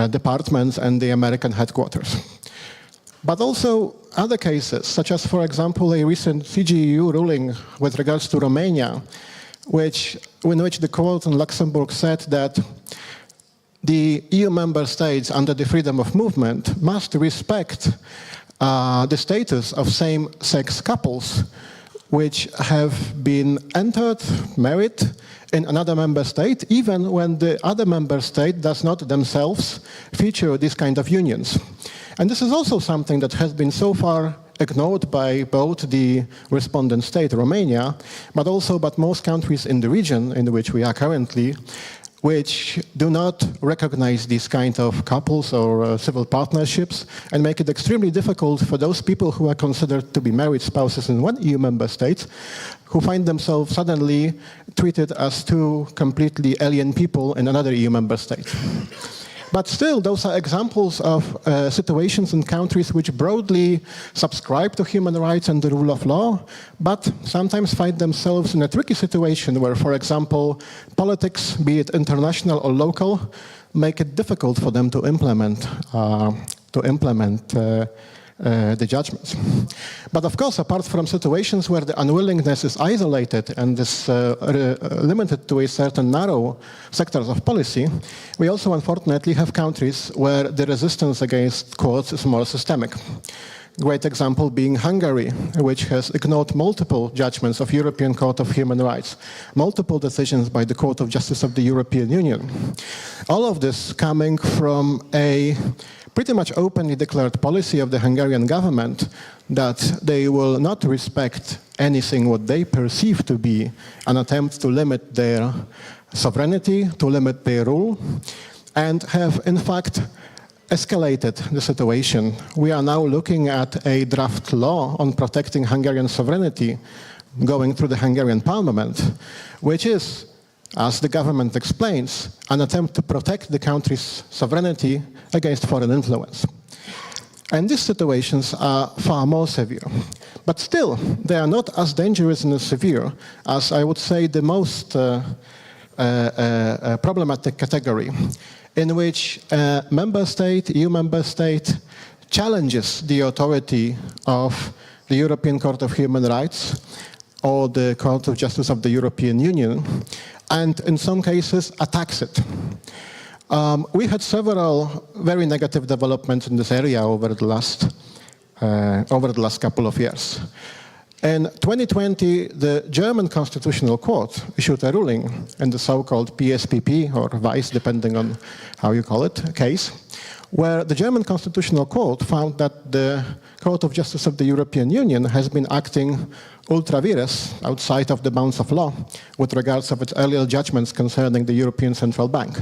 departments and the American headquarters. But also other cases, such as, for example, a recent CGEU ruling with regards to Romania, in which the court in Luxembourg said that the EU member states under the freedom of movement must respect the status of same-sex couples which have been married in another member state, even when the other member state does not themselves feature these kind of unions. And this is also something that has been so far ignored by both the respondent state, Romania, but also by most countries in the region in which we are currently, which do not recognize these kind of couples or civil partnerships and make it extremely difficult for those people who are considered to be married spouses in one EU member state who find themselves suddenly treated as two completely alien people in another EU member state. But still, those are examples of situations in countries which broadly subscribe to human rights and the rule of law, but sometimes find themselves in a tricky situation where, for example, politics, be it international or local, make it difficult for them to implement the judgments. But of course, apart from situations where the unwillingness is isolated and is limited to a certain narrow sectors of policy, we also unfortunately have countries where the resistance against courts is more systemic. Great example being Hungary, which has ignored multiple judgments of European Court of Human Rights, multiple decisions by the Court of Justice of the European Union. All of this coming from a pretty much openly declared policy of the Hungarian government that they will not respect anything what they perceive to be an attempt to limit their sovereignty, to limit their rule, and have in fact escalated the situation. We are now looking at a draft law on protecting Hungarian sovereignty going through the Hungarian parliament, which is, as the government explains, an attempt to protect the country's sovereignty against foreign influence. And these situations are far more severe. But still, they are not as dangerous and as severe as, I would say, the most problematic category, in which a member state, EU member state, challenges the authority of the European Court of Human Rights or the Court of Justice of the European Union, and in some cases attacks it. We had several very negative developments in this area over the last couple of years. In 2020, the German Constitutional Court issued a ruling in the so-called PSPP, or Weiss, depending on how you call it, case, where the German Constitutional Court found that the Court of Justice of the European Union has been acting ultra vires, outside of the bounds of law, with regards of its earlier judgments concerning the European Central Bank.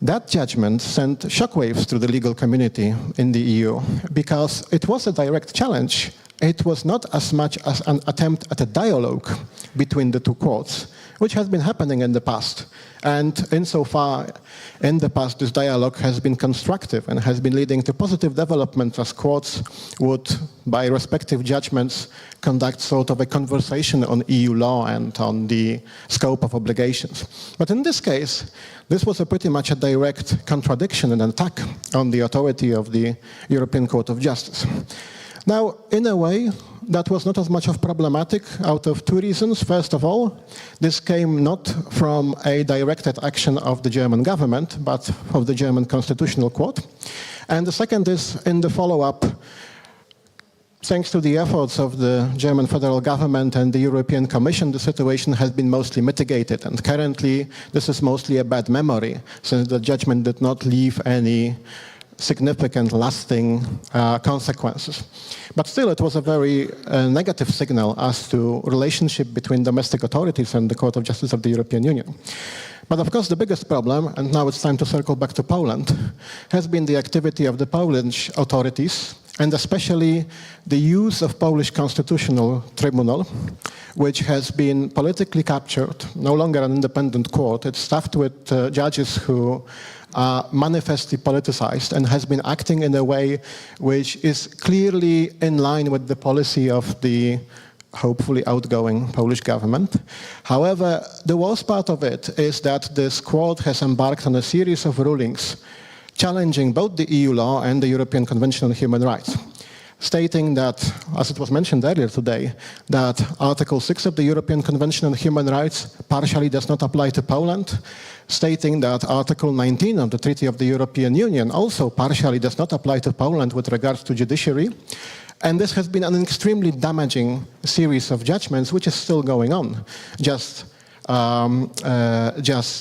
That judgment sent shockwaves through the legal community in the EU because it was a direct challenge. It was not as much as an attempt at a dialogue between the two courts, which has been happening in the past. And insofar, in the past, this dialogue has been constructive and has been leading to positive developments as courts would, by respective judgments, conduct sort of a conversation on EU law and on the scope of obligations. But in this case, this was pretty much a direct contradiction and attack on the authority of the European Court of Justice. Now, in a way, that was not as much of problematic out of two reasons. First of all, this came not from a directed action of the German government, but of the German Constitutional Court. And the second is, in the follow-up, thanks to the efforts of the German federal government and the European Commission, the situation has been mostly mitigated. And currently, this is mostly a bad memory, since the judgment did not leave any significant lasting consequences. But still, it was a very negative signal as to relationship between domestic authorities and the Court of Justice of the European Union. But of course, the biggest problem, and now it's time to circle back to Poland, has been the activity of the Polish authorities and especially the use of Polish Constitutional Tribunal, which has been politically captured, no longer an independent court. It's staffed with judges who are manifestly politicized and has been acting in a way which is clearly in line with the policy of the hopefully outgoing Polish government. However, the worst part of it is that this court has embarked on a series of rulings challenging both the EU law and the European Convention on Human Rights, stating that, as it was mentioned earlier today, that Article 6 of the European Convention on Human Rights partially does not apply to Poland, stating that Article 19 of the Treaty of the European Union also partially does not apply to Poland with regards to judiciary. And this has been an extremely damaging series of judgments, which is still going on. Just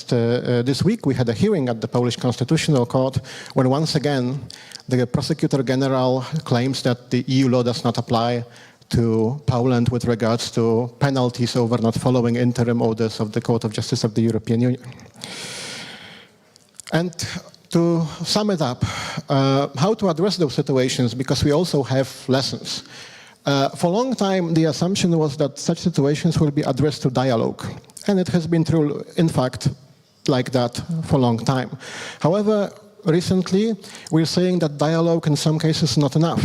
this week, we had a hearing at the Polish Constitutional Court where once again the Prosecutor General claims that the EU law does not apply to Poland with regards to penalties over not following interim orders of the Court of Justice of the European Union. And to sum it up, how to address those situations, because we also have lessons. For a long time, the assumption was that such situations will be addressed through dialogue. And it has been true, in fact, like that for a long time. However, recently, we're saying that dialogue in some cases is not enough.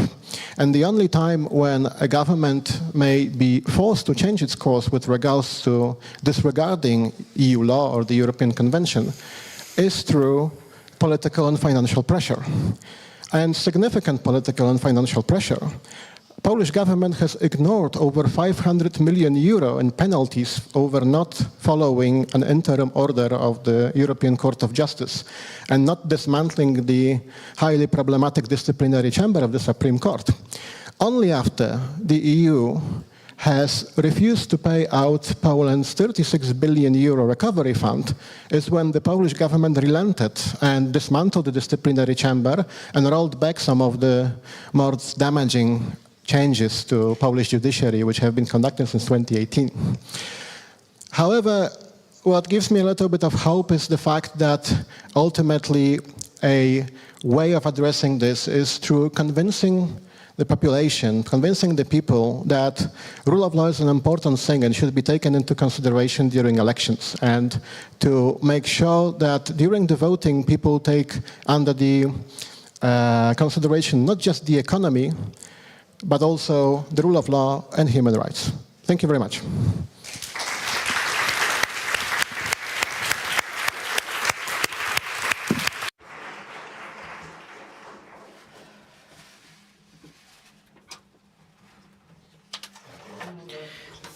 And the only time when a government may be forced to change its course with regards to disregarding EU law or the European Convention is through political and financial pressure. And significant political and financial pressure. Polish government has ignored over 500 million euro in penalties over not following an interim order of the European Court of Justice and not dismantling the highly problematic disciplinary chamber of the Supreme Court. Only after the EU has refused to pay out Poland's 36 billion euro recovery fund is when the Polish government relented and dismantled the disciplinary chamber and rolled back some of the more damaging changes to Polish judiciary which have been conducted since 2018. However, what gives me a little bit of hope is the fact that ultimately a way of addressing this is through convincing the population, convincing the people that rule of law is an important thing and should be taken into consideration during elections, and to make sure that during the voting people take under the consideration not just the economy, but also the rule of law and human rights. Thank you very much.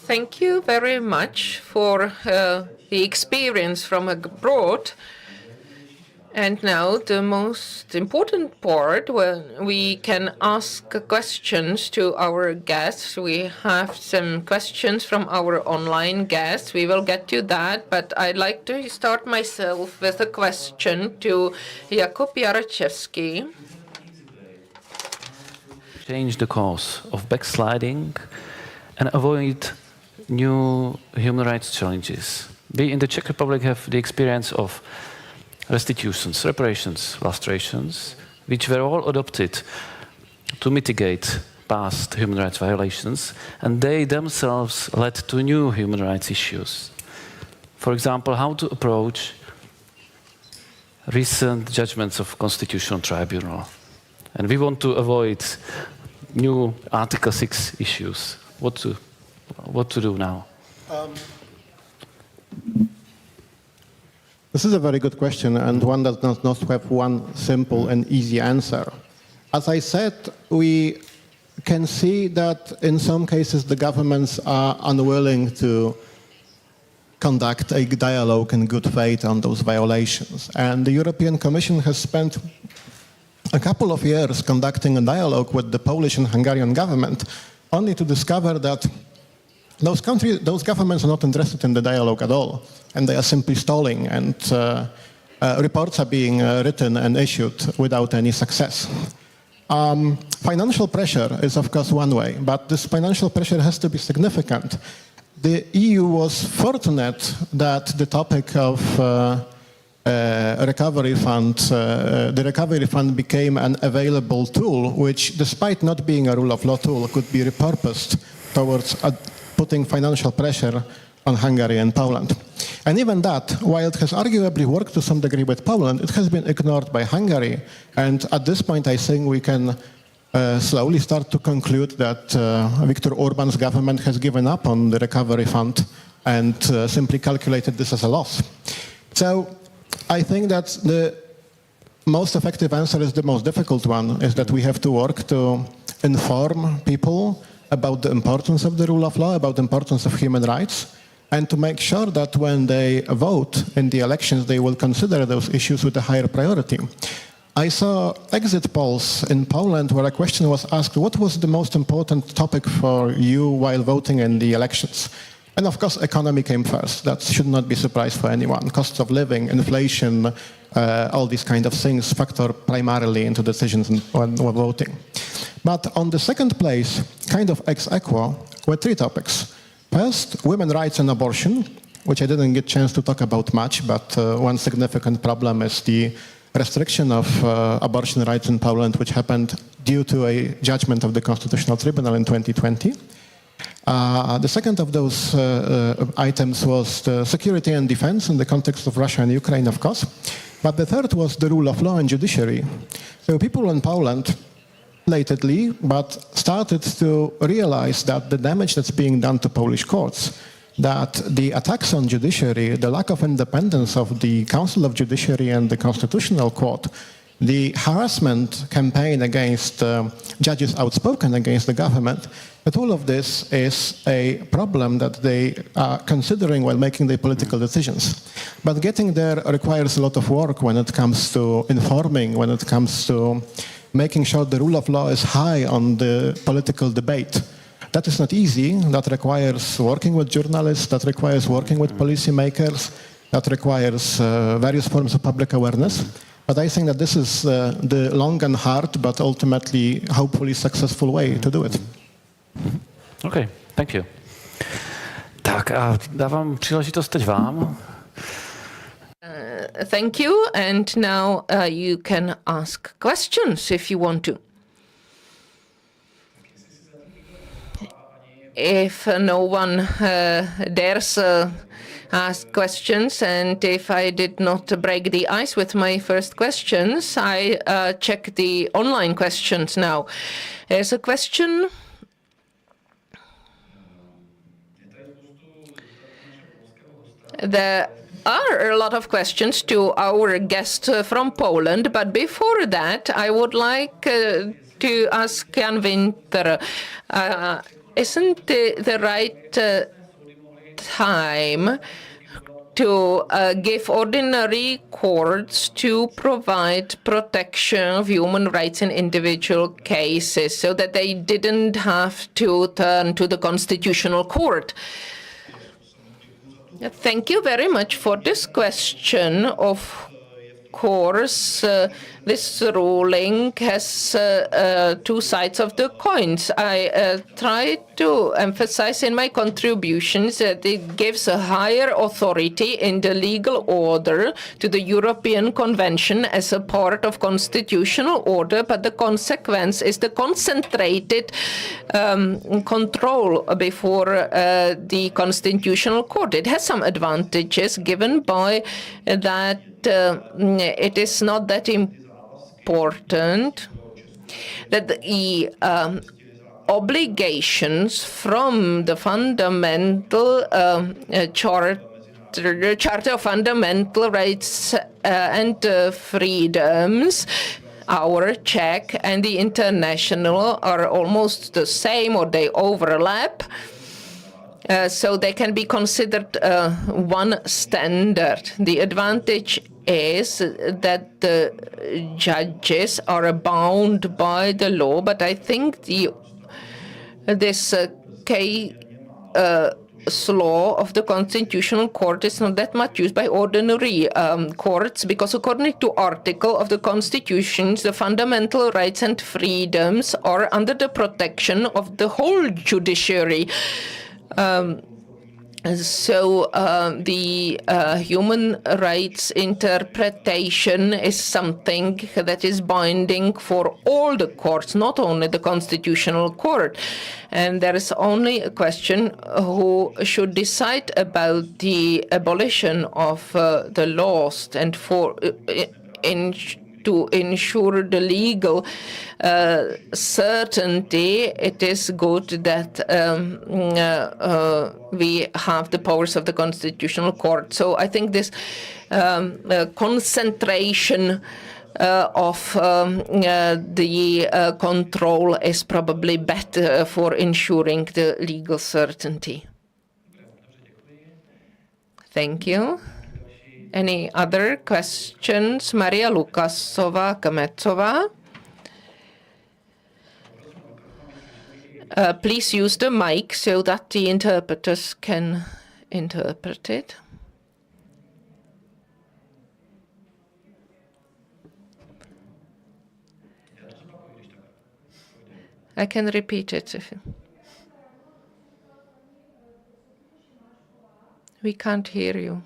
Thank you very much for the experience from abroad. And now the most important part, where we can ask questions to our guests. We have some questions from our online guests. We will get to that, but I'd like to start myself with a question to Jakub Jaraczewski. Change the course of backsliding and avoid new human rights challenges. We in the Czech Republic have the experience of restitutions, reparations, lustrations, which were all adopted to mitigate past human rights violations, and they themselves led to new human rights issues. For example, how to approach recent judgments of Constitutional Tribunal. And we want to avoid new Article 6 issues. What to do now? This is a very good question, and one that does not have one simple and easy answer. As I said, we can see that in some cases the governments are unwilling to conduct a dialogue in good faith on those violations. And the European Commission has spent a couple of years conducting a dialogue with the Polish and Hungarian government, only to discover that those governments are not interested in the dialogue at all, and they are simply stalling, and reports are being written and issued without any success. Financial pressure is, of course, one way, but this financial pressure has to be significant. The EU was fortunate that the topic of recovery fund, the recovery fund became an available tool, which, despite not being a rule of law tool, could be repurposed towards putting financial pressure on Hungary and Poland. And even that, while it has arguably worked to some degree with Poland, it has been ignored by Hungary. And at this point, I think we can slowly start to conclude that Viktor Orban's government has given up on the recovery fund and simply calculated this as a loss. So I think that the most effective answer is the most difficult one, is that we have to work to inform people about the importance of the rule of law, about the importance of human rights, and to make sure that when they vote in the elections, they will consider those issues with a higher priority. I saw exit polls in Poland where a question was asked, what was the most important topic for you while voting in the elections? And of course, economy came first. That should not be a surprise for anyone. Costs of living, inflation, all these kind of things factor primarily into decisions when voting. But on the second place, kind of ex aequo, were three topics. First, women's rights and abortion, which I didn't get a chance to talk about much, but one significant problem is the restriction of abortion rights in Poland, which happened due to a judgment of the Constitutional Tribunal in 2020. The second of those items was the security and defense in the context of Russia and Ukraine, of course. But the third was the rule of law and judiciary. So people in Poland lately, but started to realize that the damage that's being done to Polish courts, that the attacks on judiciary, the lack of independence of the Council of Judiciary and the Constitutional Court, the harassment campaign against judges outspoken against the government, that all of this is a problem that they are considering while making their political decisions. But getting there requires a lot of work when it comes to informing, when it comes to making sure the rule of law is high on the political debate. That is not easy. That requires working with journalists, that requires working with policymakers, that requires various forms of public awareness. But I think that this is the long and hard, but ultimately, hopefully, successful way to do it. OK, thank you. Tak a dávám příležitost teď vám. Thank you, and now you can ask questions if you want to. If no one dares ask questions, and if I did not break the ice with my first questions, I check the online questions now. There's a question. There are a lot of questions to our guest from Poland, but before that, I would like to ask Jan Wintr, isn't the right time to give ordinary courts to provide protection of human rights in individual cases so that they didn't have to turn to the Constitutional Court? Thank you very much for this question. Of course, this ruling has two sides of the coins. I try to emphasize in my contributions that it gives a higher authority in the legal order to the European Convention as a part of constitutional order, but the consequence is the concentrated control before the Constitutional Court. It has some advantages given by that it is not that important that the obligations from the fundamental Charter of Fundamental Rights and Freedoms, our Czech and the international, are almost the same, or they overlap. So they can be considered one standard. The advantage is that the judges are bound by the law, but I think this case law of the Constitutional Court is not that much used by ordinary courts, because according to article of the Constitution, the fundamental rights and freedoms are under the protection of the whole judiciary. So the human rights interpretation is something that is binding for all the courts, not only the Constitutional Court. And there is only a question who should decide about the abolition of the laws and to ensure the legal certainty. It is good that we have the powers of the Constitutional Court. So I think this concentration of the control is probably better for ensuring the legal certainty. Thank you. Any other questions? Maria Lukasová Kmecová. Please use the mic so that the interpreters can interpret it. I can repeat it if you... We can't hear you.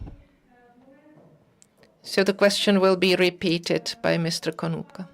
So the question will be repeated by Mr. Konůpka.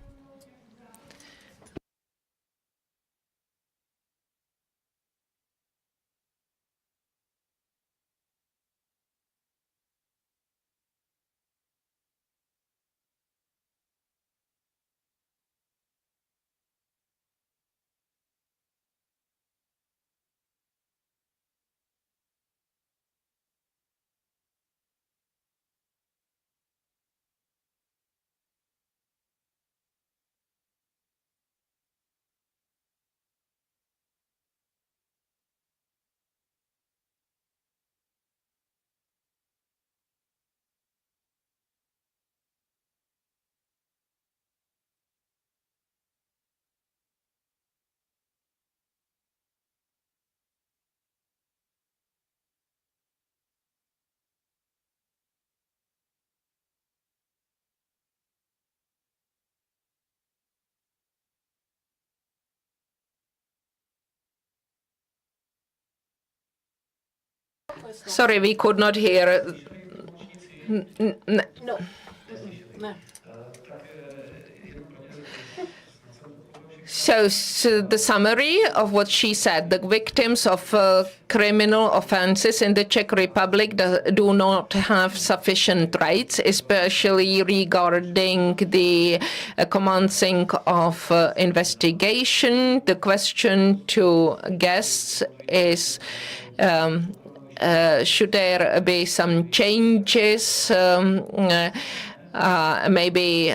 Sorry, we could not hear. No. So the summary of what she said, the victims of criminal offenses in the Czech Republic do not have sufficient rights, especially regarding the commencing of investigation. The question to guests is, should there be some changes, maybe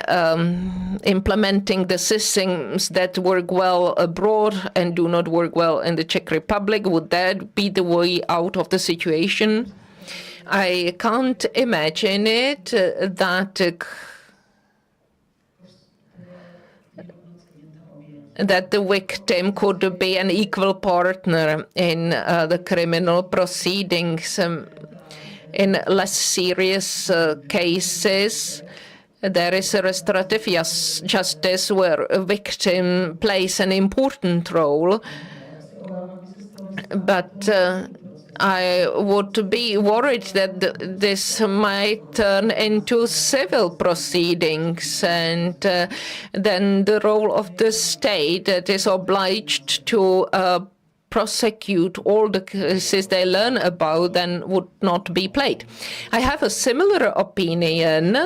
implementing the systems that work well abroad and do not work well in the Czech Republic? Would that be the way out of the situation? I can't imagine it that the victim could be an equal partner in the criminal proceedings. In less serious cases, there is a restorative justice where a victim plays an important role. But I would be worried that this might turn into civil proceedings, and then the role of the state that is obliged to prosecute all the cases they learn about then would not be played. I have a similar opinion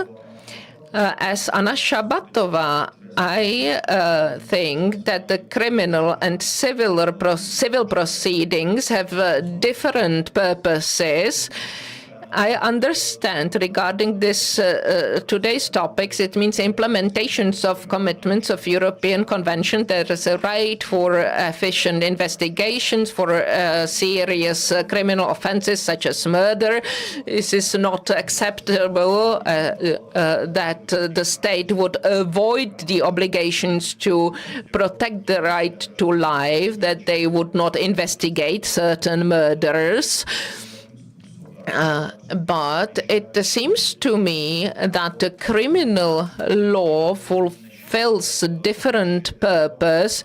as Anna Šabatová. I think that the criminal and civil proceedings have different purposes. I understand regarding this today's topics, it means implementations of commitments of European Convention. There is a right for efficient investigations for serious criminal offenses such as murder. This is not acceptable that the state would avoid the obligations to protect the right to life, that they would not investigate certain murders. But it seems to me that the criminal law fulfills a different purpose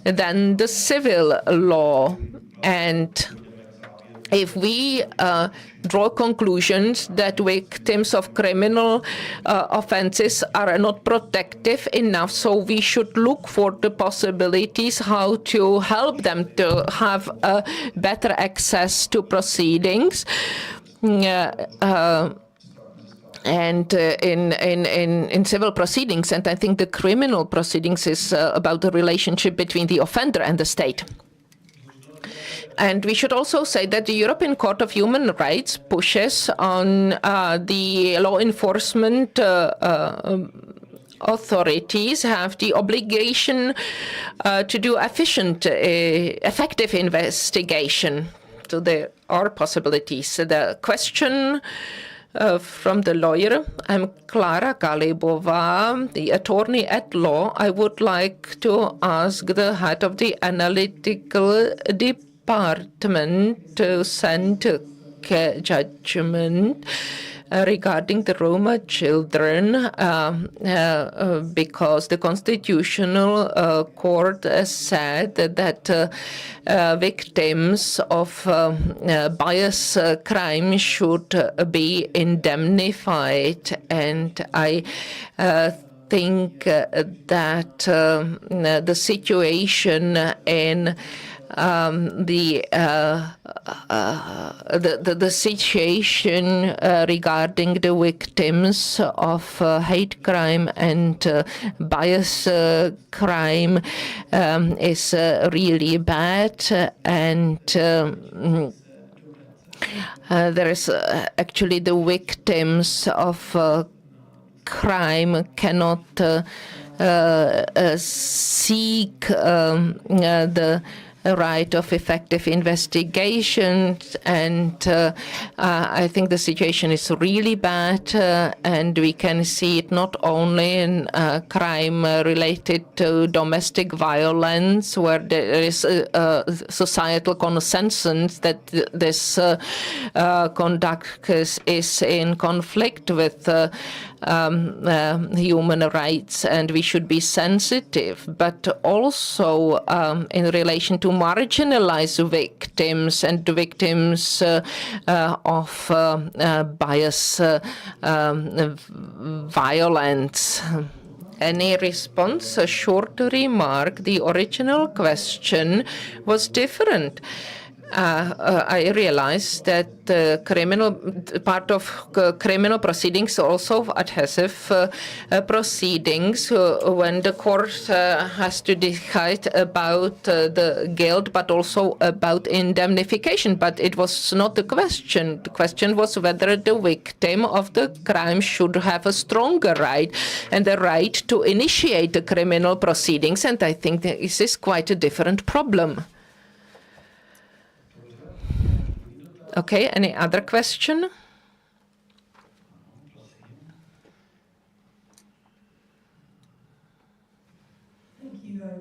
than the civil law. And if we draw conclusions that victims of criminal offenses are not protective enough, so we should look for the possibilities how to help them to have better access to proceedings. And in civil proceedings, and I think the criminal proceedings is about the relationship between the offender and the state. And we should also say that the European Court of Human Rights pushes on the law enforcement authorities have the obligation to do effective investigation. So there are possibilities. The question from the lawyer, I'm Klára Galibová, the attorney at law. I would like to ask the head of the analytical department to send a judgment regarding the Roma children because the Constitutional Court said that victims of bias crime should be indemnified, and I think that the situation in the situation regarding the victims of hate crime and bias crime is really bad, and there is actually the victims of crime cannot seek the right of effective investigation, and I think the situation is really bad, and we can see it not only in crime related to domestic violence, where there is a societal consensus that this conduct is in conflict with human rights, and we should be sensitive, but also in relation to marginalized victims and victims of bias violence. Any response? A short remark. The original question was different. I realized that the part of criminal proceedings also adhesive proceedings when the court has to decide about the guilt, but also about indemnification. But it was not the question. The question was whether the victim of the crime should have a stronger right and the right to initiate the criminal proceedings. And I think that this is quite a different problem. Okay, any other question? Thank you very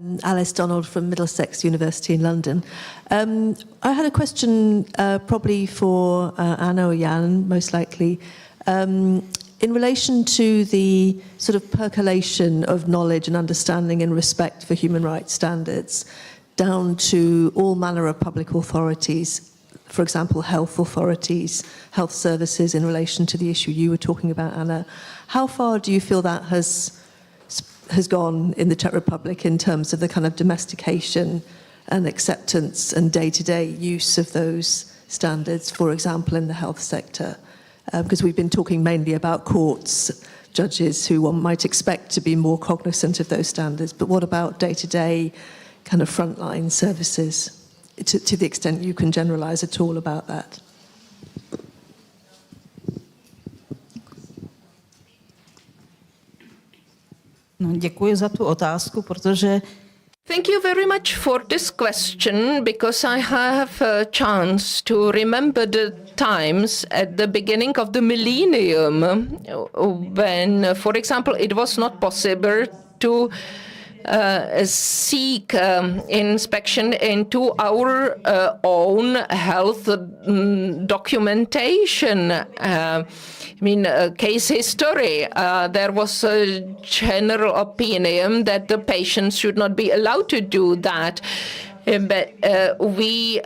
much. Alice Donald from Middlesex University in London. I had a question probably for Anna or Jan, most likely, in relation to the sort of percolation of knowledge and understanding and respect for human rights standards down to all manner of public authorities, for example, health authorities, health services in relation to the issue you were talking about, Anna. How far do you feel that has gone in the Czech Republic in terms of the kind of domestication and acceptance and day-to-day use of those standards, for example, in the health sector? Because we've been talking mainly about courts, judges who one might expect to be more cognizant of those standards, but what about day-to-day kind of frontline services, to the extent you can generalize at all about that? No, děkuji za tu otázku, protože Thank you very much for this question, because I have a chance to remember the times at the beginning of the millennium when, for example, it was not possible to seek inspection into our own health documentation. Case history. There was a general opinion that the patients should not be allowed to do that. But we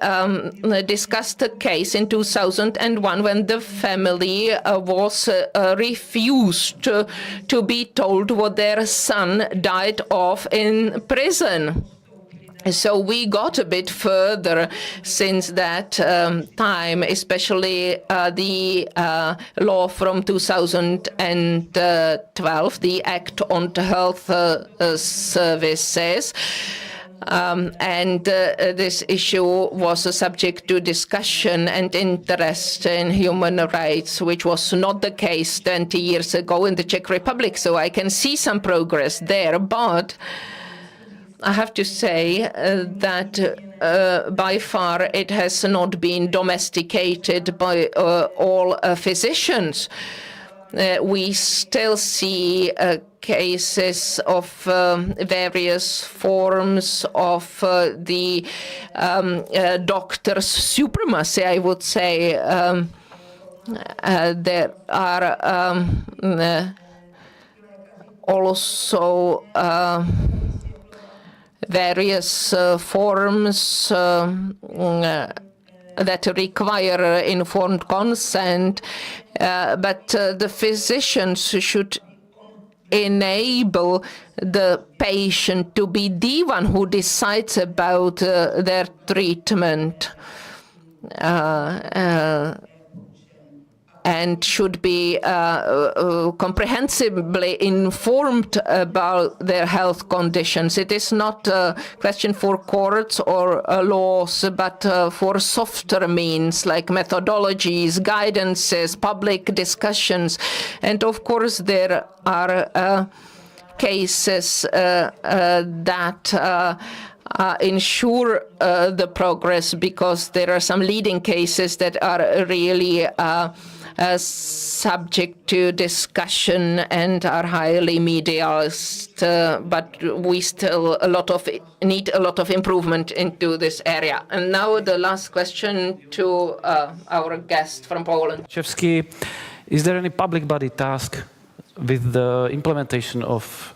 discussed the case in 2001 when the family was refused to be told what their son died of in prison. So we got a bit further since that time, especially the law from 2012, the Act on Health Services. And this issue was subject to discussion and interest in human rights, which was not the case 20 years ago in the Czech Republic. So I can see some progress there, but I have to say that by far it has not been domesticated by all physicians. We still see cases of various forms of the doctor's supremacy, I would say. There are also various forms that require informed consent, but the physicians should enable the patient to be the one who decides about their treatment. And should be comprehensively informed about their health conditions. It is not a question for courts or laws, but for softer means like methodologies, guidances, public discussions. And of course, there are cases that ensure the progress, because there are some leading cases that are really subject to discussion and are highly medialized, but we still need a lot of improvement into this area. And now the last question to our guest from Poland. Jaraczewski, is there any public body tasked with the implementation of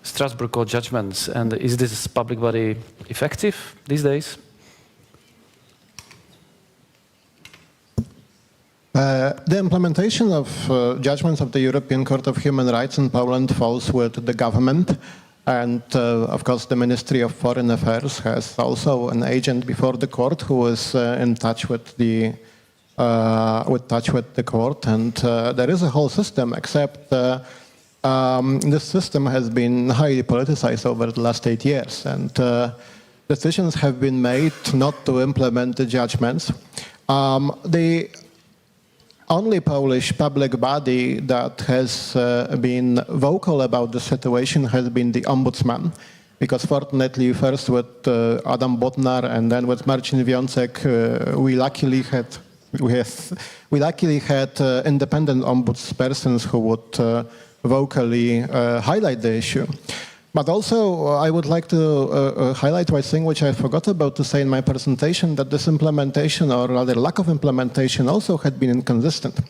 Strasbourg Court judgments, and is this public body effective these days? The implementation of judgments of the European Court of Human Rights in Poland falls with the government, and of course the Ministry of Foreign Affairs has also an agent before the court who is in touch with the court, and there is a whole system, except this system has been highly politicized over the last 8 years, and decisions have been made not to implement the judgments. The only Polish public body that has been vocal about the situation has been the Ombudsman, because fortunately first with Adam Bodnar and then with Marcin Wiącek, we luckily had independent ombudspersons who would vocally highlight the issue. But also, I would like to highlight one thing which I forgot about to say in my presentation, that this implementation, or rather lack of implementation, also had been inconsistent.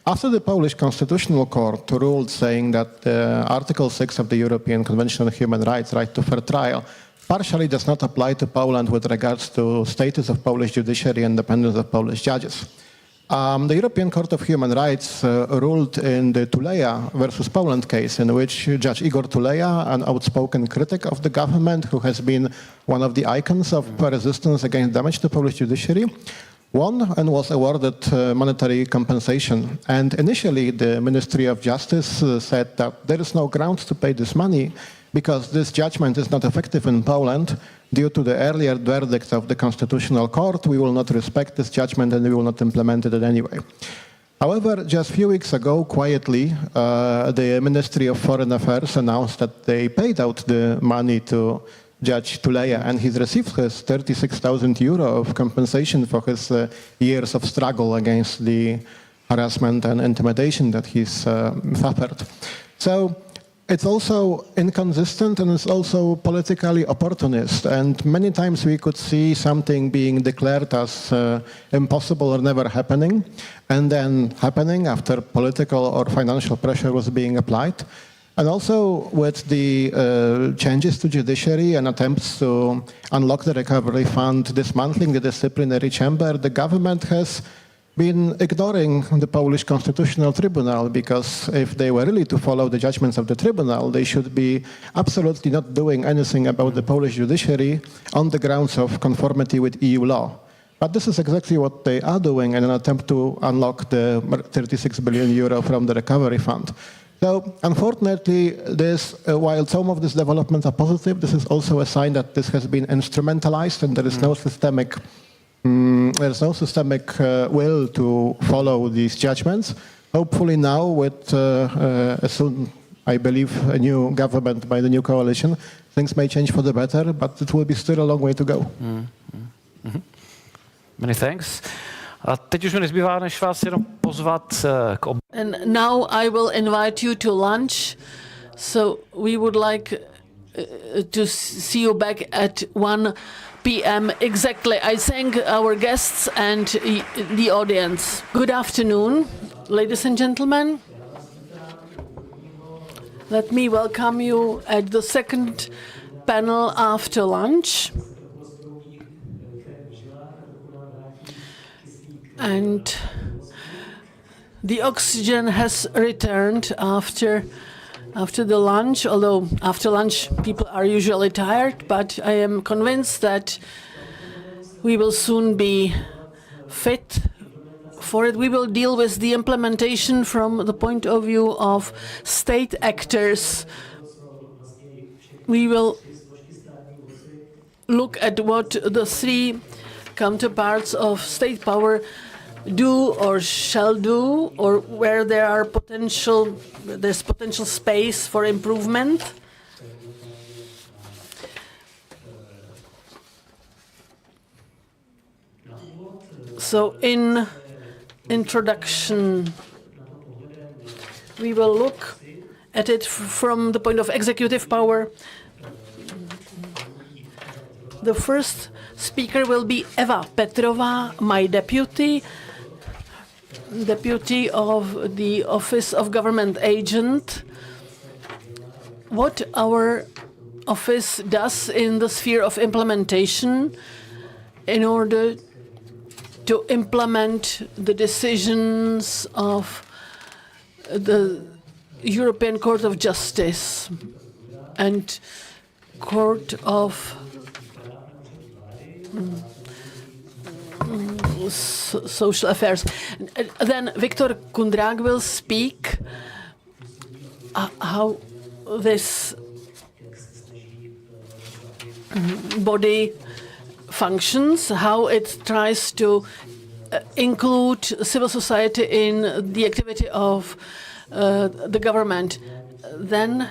After the Polish Constitutional Court ruled saying that Article 6 of the European Convention on Human Rights, right to fair trial, partially does not apply to Poland with regards to status of Polish judiciary and independence of Polish judges. The European Court of Human Rights ruled in the Tuleya versus Poland case, in which Judge Igor Tuleya, an outspoken critic of the government who has been one of the icons of resistance against damage to Polish judiciary, won and was awarded monetary compensation. And initially the Ministry of Justice said that there is no grounds to pay this money because this judgment is not effective in Poland due to the earlier verdict of the Constitutional Court. We will not respect this judgment and we will not implement it anyway. However, just a few weeks ago, quietly, the Ministry of Foreign Affairs announced that they paid out the money to Judge Tuleya, and he's received his 36,000 euro of compensation for his years of struggle against the harassment and intimidation that he's suffered. So it's also inconsistent and it's also politically opportunist. And many times we could see something being declared as impossible or never happening, and then happening after political or financial pressure was being applied. And also with the changes to judiciary and attempts to unlock the recovery fund, dismantling the disciplinary chamber, the government has been ignoring the Polish Constitutional Tribunal, because if they were really to follow the judgments of the tribunal, they should be absolutely not doing anything about the Polish judiciary on the grounds of conformity with EU law. But this is exactly what they are doing in an attempt to unlock the 36 billion euro from the recovery fund. So, unfortunately, while some of these developments are positive, this is also a sign that this has been instrumentalized and there is no systemic will to follow these judgments. Hopefully now, with soon, I believe, a new government by the new coalition, things may change for the better, but it will be still a long way to go. Many thanks. A teď už mi nezbývá, než vás jenom pozvat k And now I will invite you to lunch. So we would like to see you back at 1 p.m. exactly. I thank our guests and the audience. Good afternoon, ladies and gentlemen. Let me welcome you at the second panel after lunch. And the oxygen has returned after the lunch, although after lunch people are usually tired, but I am convinced that we will soon be fit for it. We will deal with the implementation from the point of view of state actors. We will look at what the three counterparts of state power do or shall do, or where there's potential space for improvement. So in introduction, we will look at it from the point of executive power. The first speaker will be Eva Petrová, my deputy of the Office of Government Agent. What our office does in the sphere of implementation in order to implement the decisions of the European Court of Justice and Court of Social Affairs. Then Viktor Kundrák will speak how this body functions, how it tries to include civil society in the activity of the government. Then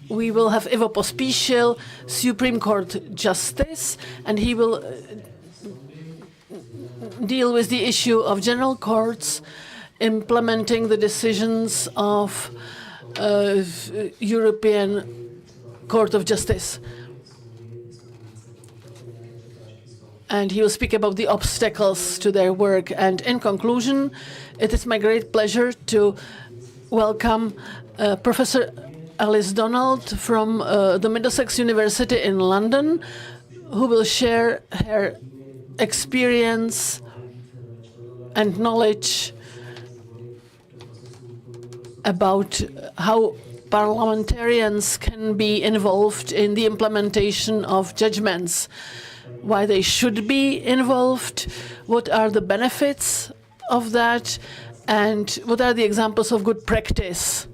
we will have Ivo Pospíšil, Supreme Court Justice, and he will deal with the issue of general courts implementing the decisions of European Court of Justice. And he will speak about the obstacles to their work. And in conclusion, it is my great pleasure to welcome Professor Alice Donald from the Middlesex University in London, who will share her experience and knowledge about how parliamentarians can be involved in the implementation of judgments, why they should be involved, what are the benefits of that, and what are the examples of good practice.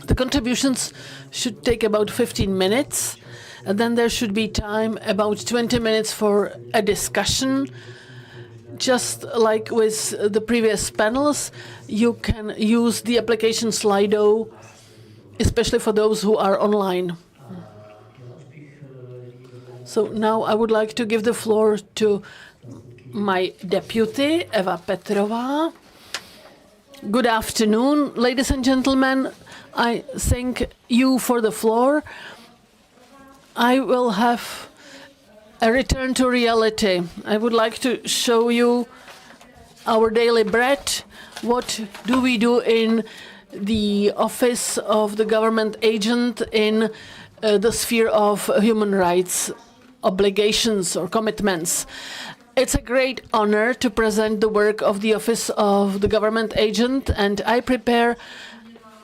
The contributions should take about 15 minutes, and then there should be time, about 20 minutes for a discussion. Just like with the previous panels, you can use the application Slido, especially for those who are online. So now I would like to give the floor to my deputy, Eva Petrová. Good afternoon, ladies and gentlemen. I thank you for the floor. I will have A return to reality. I would like to show you our daily bread. What do we do in the office of the government agent in the sphere of human rights obligations or commitments? It's a great honor to present the work of the office of the government agent, and I prepare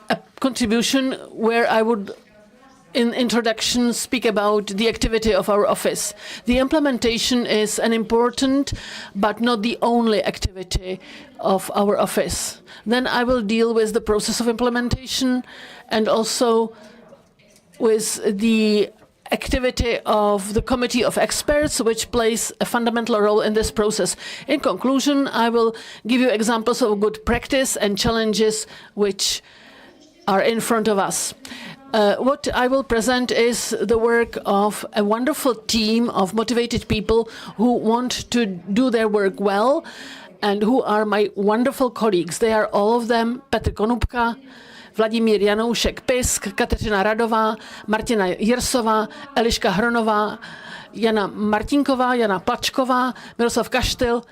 a contribution where I would in introduction speak about the activity of our office. The implementation is an important but not the only activity of our office. Then I will deal with the process of implementation and also with the activity of the committee of experts, which plays a fundamental role in this process. In conclusion, I will give you examples of good practice and challenges which are in front of us. What I will present is the work of a wonderful team of motivated people who want to do their work well and who are my wonderful colleagues. They are all of them: Petr Konůpka, Vladimír Janoušek Pisk, Kateřina Radová, Martina Jirsová, Eliška Hronová, Jana Martinková, Jana Plačková, Miroslav Kaštyl,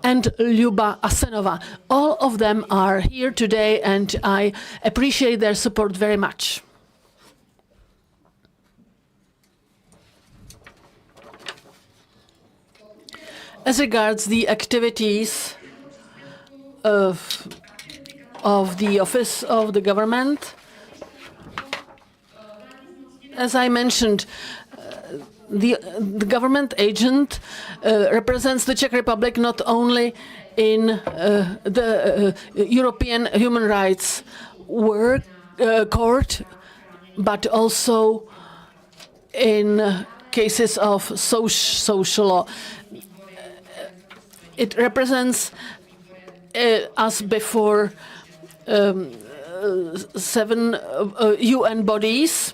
and Luba Asenova. All of them are here today, and I appreciate their support very much. As regards the activities of the office of the government, as I mentioned, the government agent represents the Czech Republic not only in the European Human Rights Court, but also in cases of social law. It represents us before 7 UN bodies.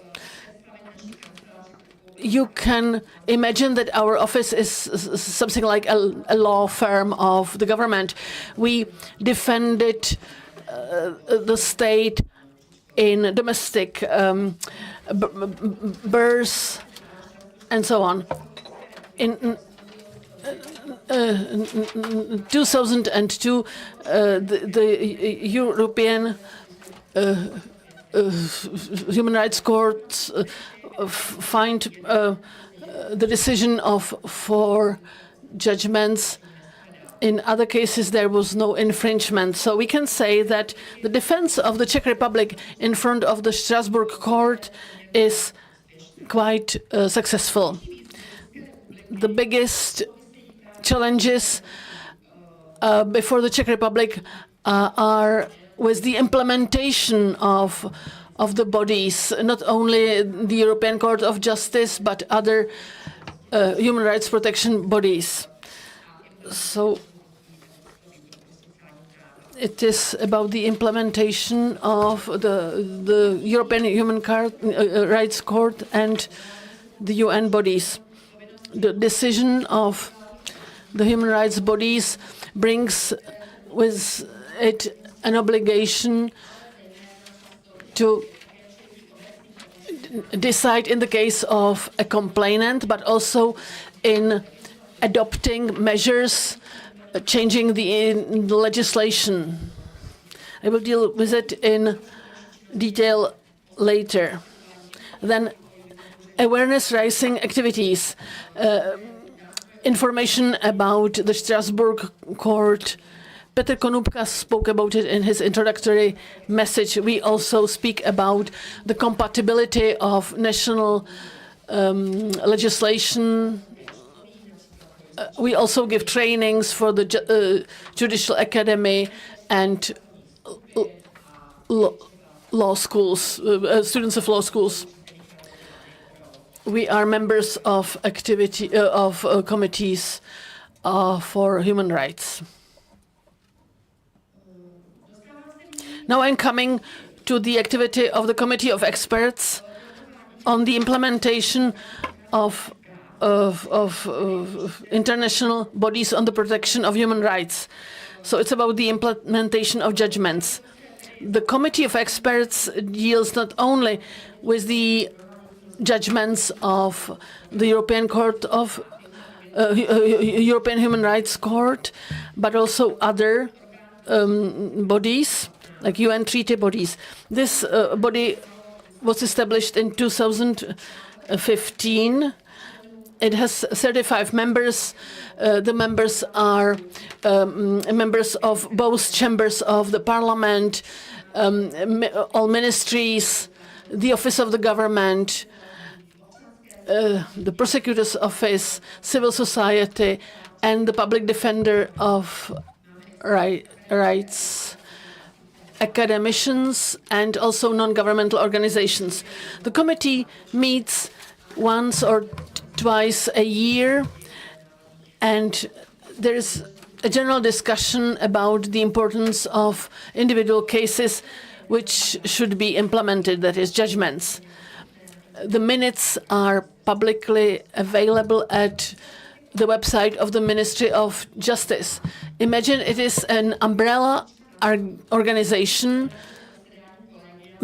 You can imagine that our office is something like a law firm of the government. We defended the state in domestic births and so on. In 2002, the European Human Rights Court find the decision of 4 judgments. In other cases, there was no infringement. So we can say that the defense of the Czech Republic in front of the Strasbourg court is quite successful. The biggest challenges before the Czech Republic are with the implementation of the bodies, not only the European Court of Justice, but other human rights protection bodies. So it is about the implementation of the European Human Rights Court and the UN bodies. The decision of the human rights bodies brings with it an obligation to decide in the case of a complainant, but also in adopting measures, changing the legislation. I will deal with it in detail later. Then awareness-raising activities, information about the Strasbourg court. Petr Konůpka spoke about it in his introductory message. We also speak about the compatibility of national legislation. We also give trainings for the Judicial Academy and law schools, students of law schools. We are members of committees for human rights. Now I'm coming to the activity of the Committee of Experts on the implementation of international bodies on the protection of human rights. So it's about the implementation of judgments. The Committee of Experts deals not only with the judgments of the European Court of European Human Rights Court, but also other bodies, like UN treaty bodies. This body was established in 2015. It has 35 members. The members are members of both chambers of the parliament, all ministries, the office of the government, the prosecutor's office, civil society, and the public defender of rights, academicians, and also non-governmental organizations. The committee meets once or twice a year, and there is a general discussion about the importance of individual cases which should be implemented, that is, judgments. The minutes are publicly available at the website of the Ministry of Justice. Imagine it is an umbrella organization.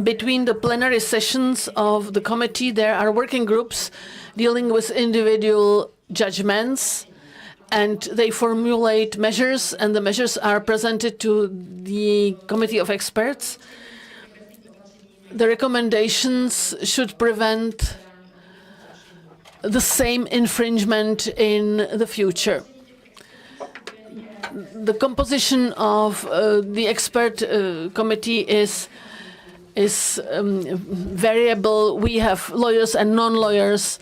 Between the plenary sessions of the committee, there are working groups dealing with individual judgments, and they formulate measures, and the measures are presented to the committee of experts. The recommendations should prevent the same infringement in the future. The composition of the expert committee is variable. We have lawyers and non-lawyers.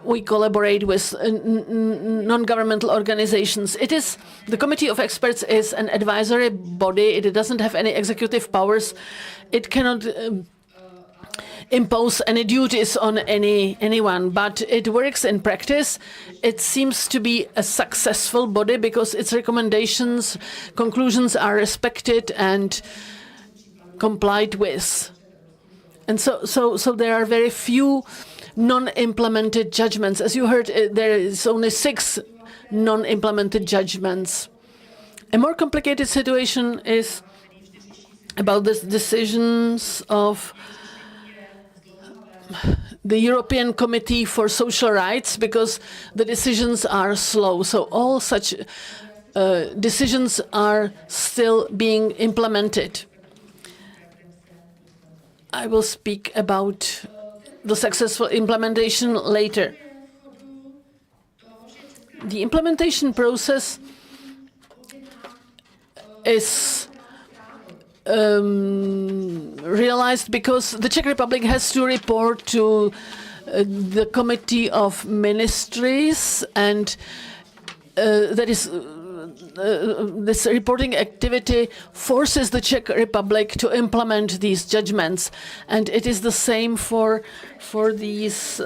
We collaborate with non-governmental organizations. The Committee of Experts is an advisory body. It doesn't have any executive powers. It cannot impose any duties on anyone, but it works in practice. It seems to be a successful body because its recommendations, conclusions are respected and complied with. And so there are very few non-implemented judgments. As you heard, there is only 6 non-implemented judgments. A more complicated situation is about the decisions of the European Committee for Social Rights, because the decisions are slow. So all such decisions are still being implemented. I will speak about the successful implementation later. The implementation process is realized because the Czech Republic has to report to the Committee of Ministries, and that is this reporting activity forces the Czech Republic to implement these judgments, and it is the same for these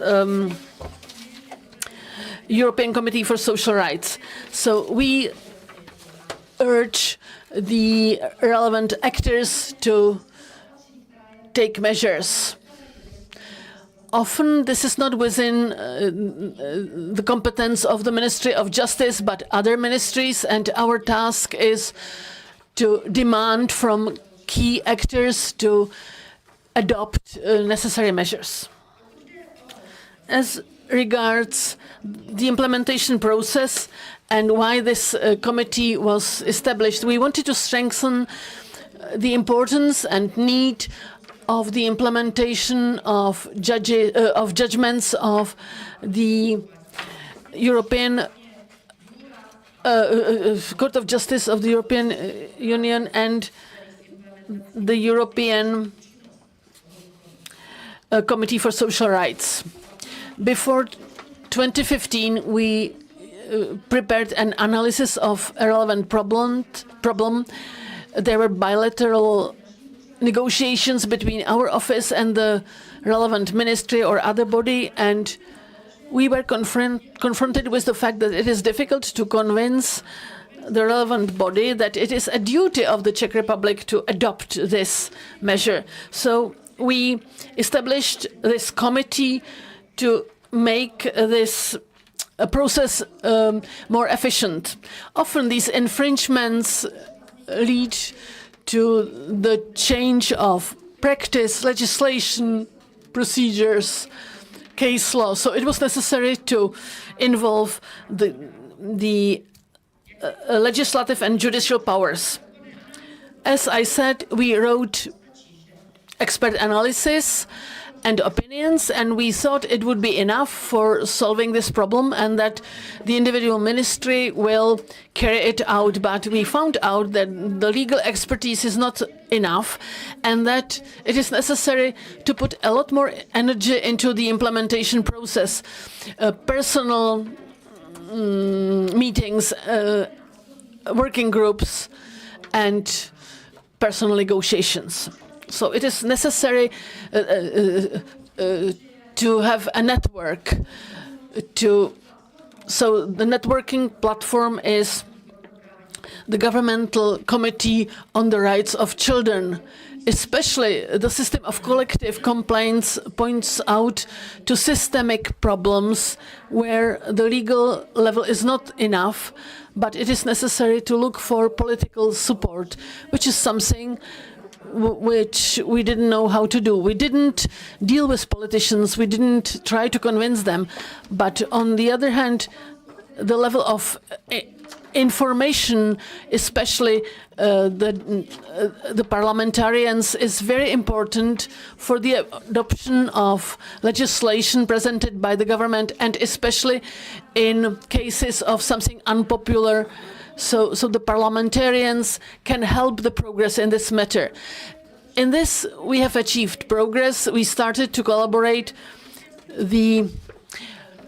European Committee for Social Rights. So we urge the relevant actors to take measures. Often this is not within the competence of the Ministry of Justice, but other ministries, and our task is to demand from key actors to adopt necessary measures. As regards the implementation process and why this committee was established, we wanted to strengthen the importance and need of the implementation of judgments of the European Court of Justice of the European Union and the European Committee for Social Rights. Before 2015, we prepared an analysis of a relevant problem. There were bilateral negotiations between our office and the relevant ministry or other body, and we were confronted with the fact that it is difficult to convince the relevant body that it is a duty of the Czech Republic to adopt this measure. So we established this committee to make this process more efficient. Often these infringements lead to the change of practice, legislation, procedures, case law. So it was necessary to involve the legislative and judicial powers. As I said, we wrote expert analysis and opinions, and we thought it would be enough for solving this problem and that the individual ministry will carry it out. But we found out that the legal expertise is not enough and that it is necessary to put a lot more energy into the implementation process. Personal meetings, working groups, and personal negotiations. So it is necessary to have a network. So the networking platform is the governmental committee on the rights of children. Especially the system of collective complaints points out to systemic problems where the legal level is not enough, but it is necessary to look for political support, which is something which we didn't know how to do. We didn't deal with politicians, we didn't try to convince them, but on the other hand, the level of information, especially the parliamentarians, is very important for the adoption of legislation presented by the government, and especially in cases of something unpopular. So the parliamentarians can help the progress in this matter. In this, we have achieved progress. We started to collaborate the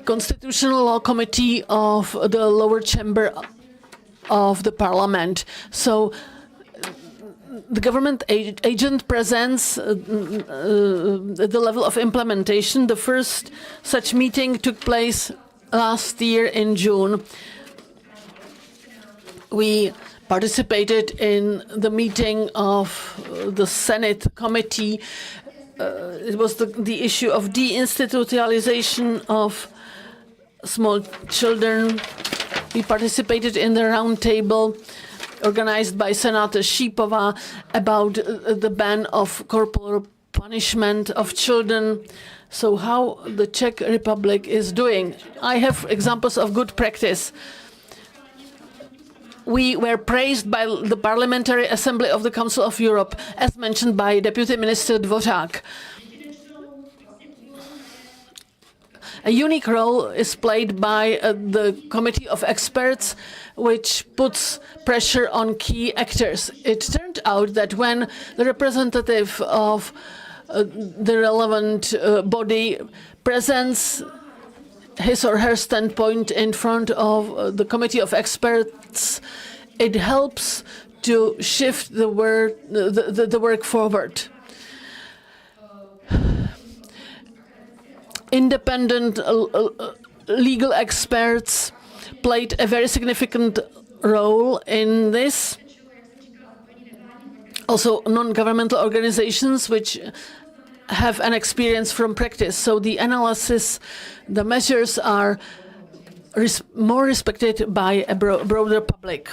Constitutional Law Committee of the lower chamber of the parliament. So the government agent presents the level of implementation. The first such meeting took place last year in June. We participated in the meeting of the Senate committee. It was the issue of deinstitutionalization of small children. We participated in the round table organized by Senator Šimáčková about the ban of corporal punishment of children. So how the Czech Republic is doing. I have examples of good practice. We were praised by the Parliamentary Assembly of the Council of Europe, as mentioned by Deputy Minister Dvořák. A unique role is played by the Committee of Experts, which puts pressure on key actors. It turned out that when the representative of the relevant body presents his or her standpoint in front of the Committee of Experts, it helps to shift the work forward. Independent legal experts played a very significant role in this. Also, non-governmental organizations which have an experience from practice. So the analysis, the measures are more respected by a broader public.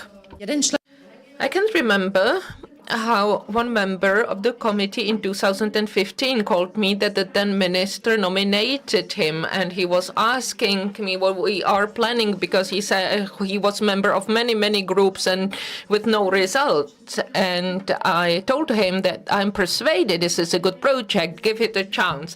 I can remember how one member of the committee in 2015 called me that the then minister nominated him, and he was asking me what we are planning, because he said he was member of many groups and with no result. And I told him that I'm persuaded this is a good project, give it a chance.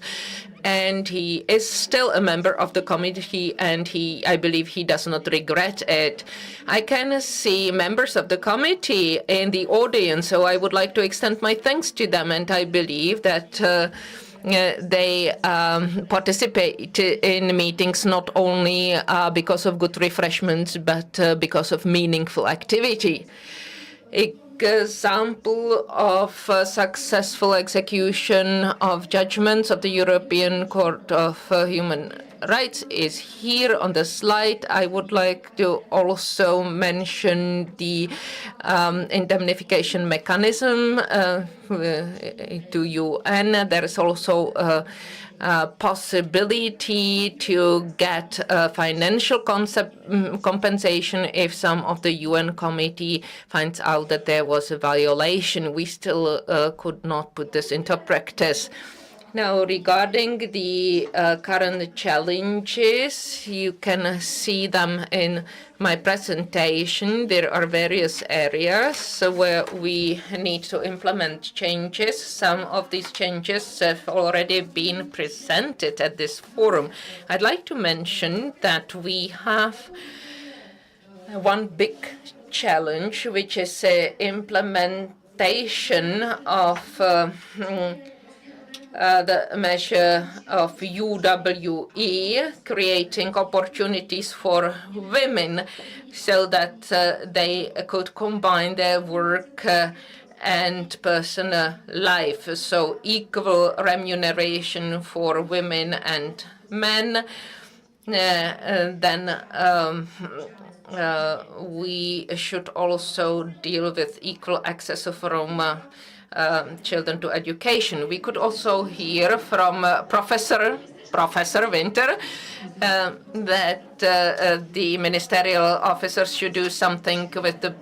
And he is still a member of the committee, and I believe he does not regret it. I can see members of the committee in the audience, so I would like to extend my thanks to them, and I believe that they participate in meetings not only because of good refreshments, but because of meaningful activity. Example of successful execution of judgments of the European Court of Human Rights is here on the slide. I would like to also mention the indemnification mechanism to UN. There is also possibility to get financial compensation if some of the UN committee finds out that there was a violation. We still could not put this into practice. Now, regarding the current challenges, you can see them in my presentation. There are various areas where we need to implement changes. Some of these changes have already been presented at this forum. I'd like to mention that we have one big challenge, which is implementation of the measure of UWE, creating opportunities for women so that they could combine their work and personal life. So equal remuneration for women and men. Then we should also deal with equal access of Roma children to education. We could also hear from Professor Wintr that the ministerial officers should do something with the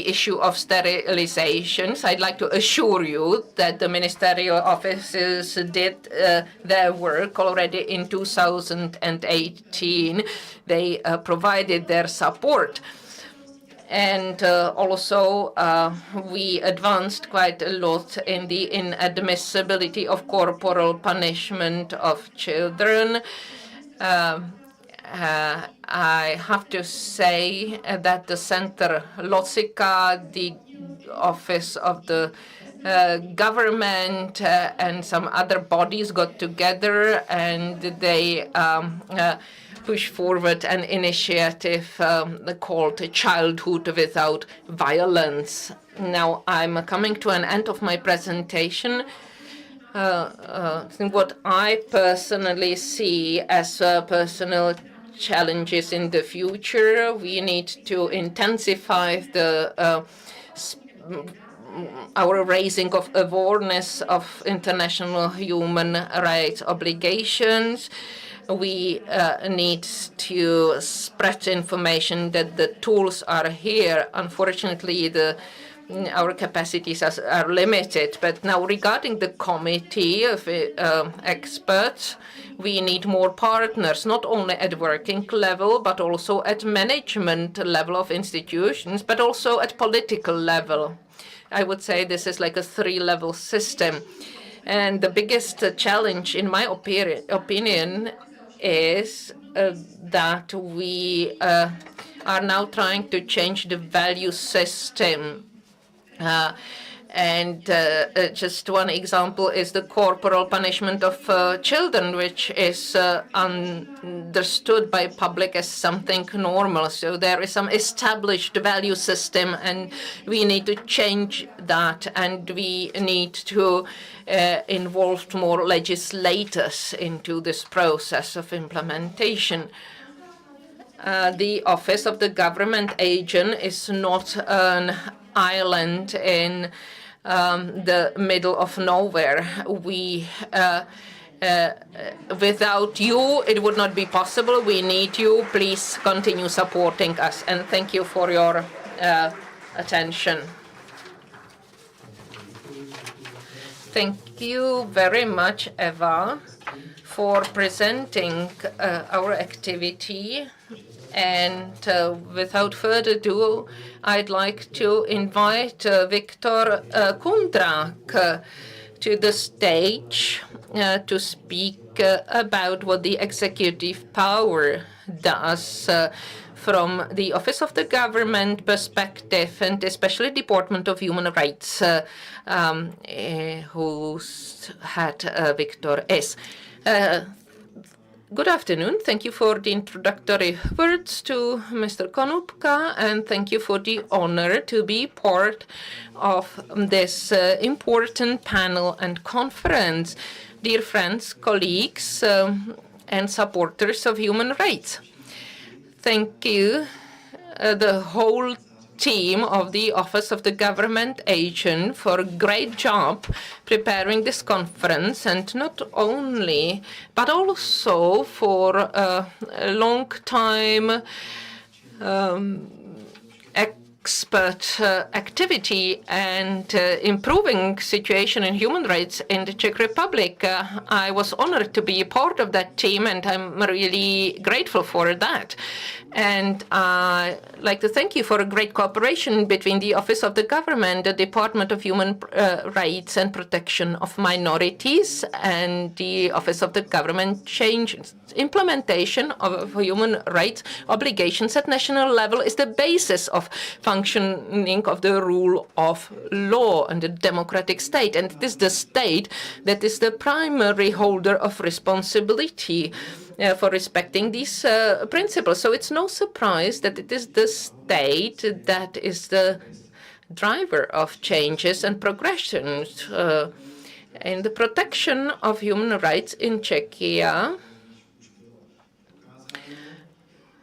issue of sterilizations. I'd like to assure you that the ministerial officers did their work already in 2018. They provided their support. And also, we advanced quite a lot in the inadmissibility of corporal punishment of children. I have to say that the Center Losika, the Office of the government, and some other bodies got together and they push forward an initiative called Childhood Without Violence. Now I'm coming to an end of my presentation. What I personally see as personal challenges in the future, we need to intensify our raising of awareness of international human rights obligations. We need to spread information that the tools are here. Unfortunately, our capacities are limited. But now regarding the committee of experts, we need more partners, not only at working level, but also at management level of institutions, but also at political level. I would say this is like a three-level system. And the biggest challenge, in my opinion, is that we are now trying to change the value system. Just one example is the corporal punishment of children, which is understood by public as something normal. So there is some established value system, and we need to change that, and we need to involve more legislators into this process of implementation. The Office of the Government Agent is not an island in the middle of nowhere. Without you, it would not be possible. We need you. Please continue supporting us. And thank you for your attention. Thank you very much, Eva, for presenting our activity. And without further ado, I'd like to invite Viktor Kundrák to the stage to speak about what the executive power does from the Office of the Government perspective, and especially Department of Human Rights, whose head Viktor is. Good afternoon. Thank you for the introductory words to Mr. Konůpka, and thank you for the honor to be part of this important panel and conference. Dear friends, colleagues, and supporters of human rights. Thank you, the whole team of the Office of the Government Agent, for a great job preparing this conference, and not only, but also for a long time expert activity and improving situation in human rights in the Czech Republic. I was honored to be a part of that team, and I'm really grateful for that. And I'd like to thank you for a great cooperation between the Office of the Government, the Department of Human Rights and Protection of Minorities, and the Office of the Government. Changes. Implementation of human rights obligations at national level is the basis of functioning of the rule of law and the democratic state. And it is the state that is the primary holder of responsibility for respecting these principles. So it's no surprise that it is the state that is the driver of changes and progressions in the protection of human rights in Czechia.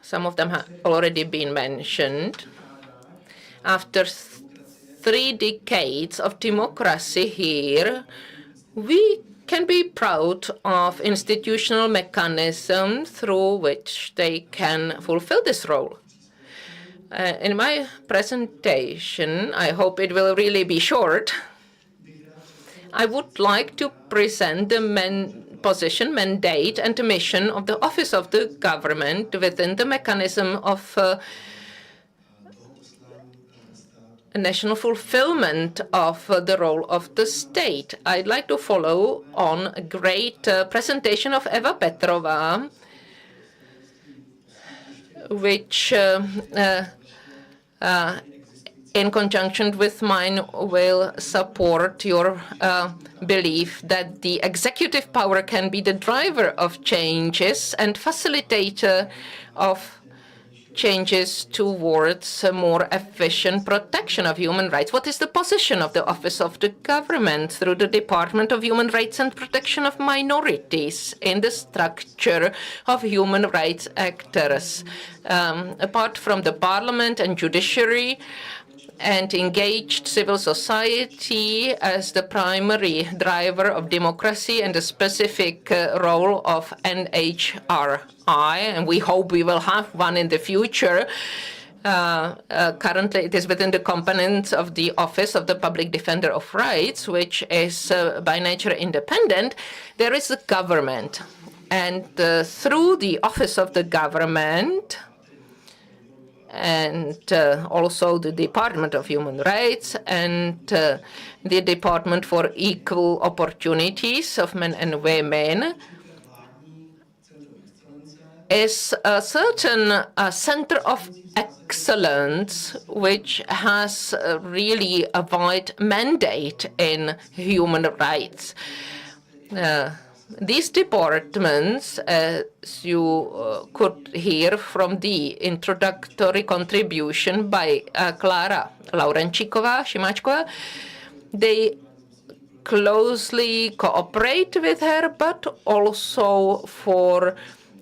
Some of them have already been mentioned. After 3 decades of democracy here, we can be proud of institutional mechanisms through which they can fulfill this role. In my presentation, I hope it will really be short, I would like to present the position, mandate, and mission of the Office of the Government within the mechanism of national fulfillment of the role of the state. I'd like to follow on a great presentation of Eva Petrová, which in conjunction with mine will support your belief that the executive power can be the driver of changes and facilitator of changes towards a more efficient protection of human rights. What is the position of the Office of the Government through the Department of Human Rights and Protection of Minorities in the structure of human rights actors? Apart from the parliament and judiciary, and engaged civil society as the primary driver of democracy and the specific role of NHRI, and we hope we will have one in the future. Currently, it is within the components of the Office of the Public Defender of Rights, which is by nature independent. There is a government, and through the Office of the Government, and also the Department of Human Rights and the Department for Equal Opportunities of Men and Women, is a certain center of excellence which has really a wide mandate in human rights. These departments, as you could hear from the introductory contribution by Clare, Laurenčíková, Šimáčková, they closely cooperate with her, but also for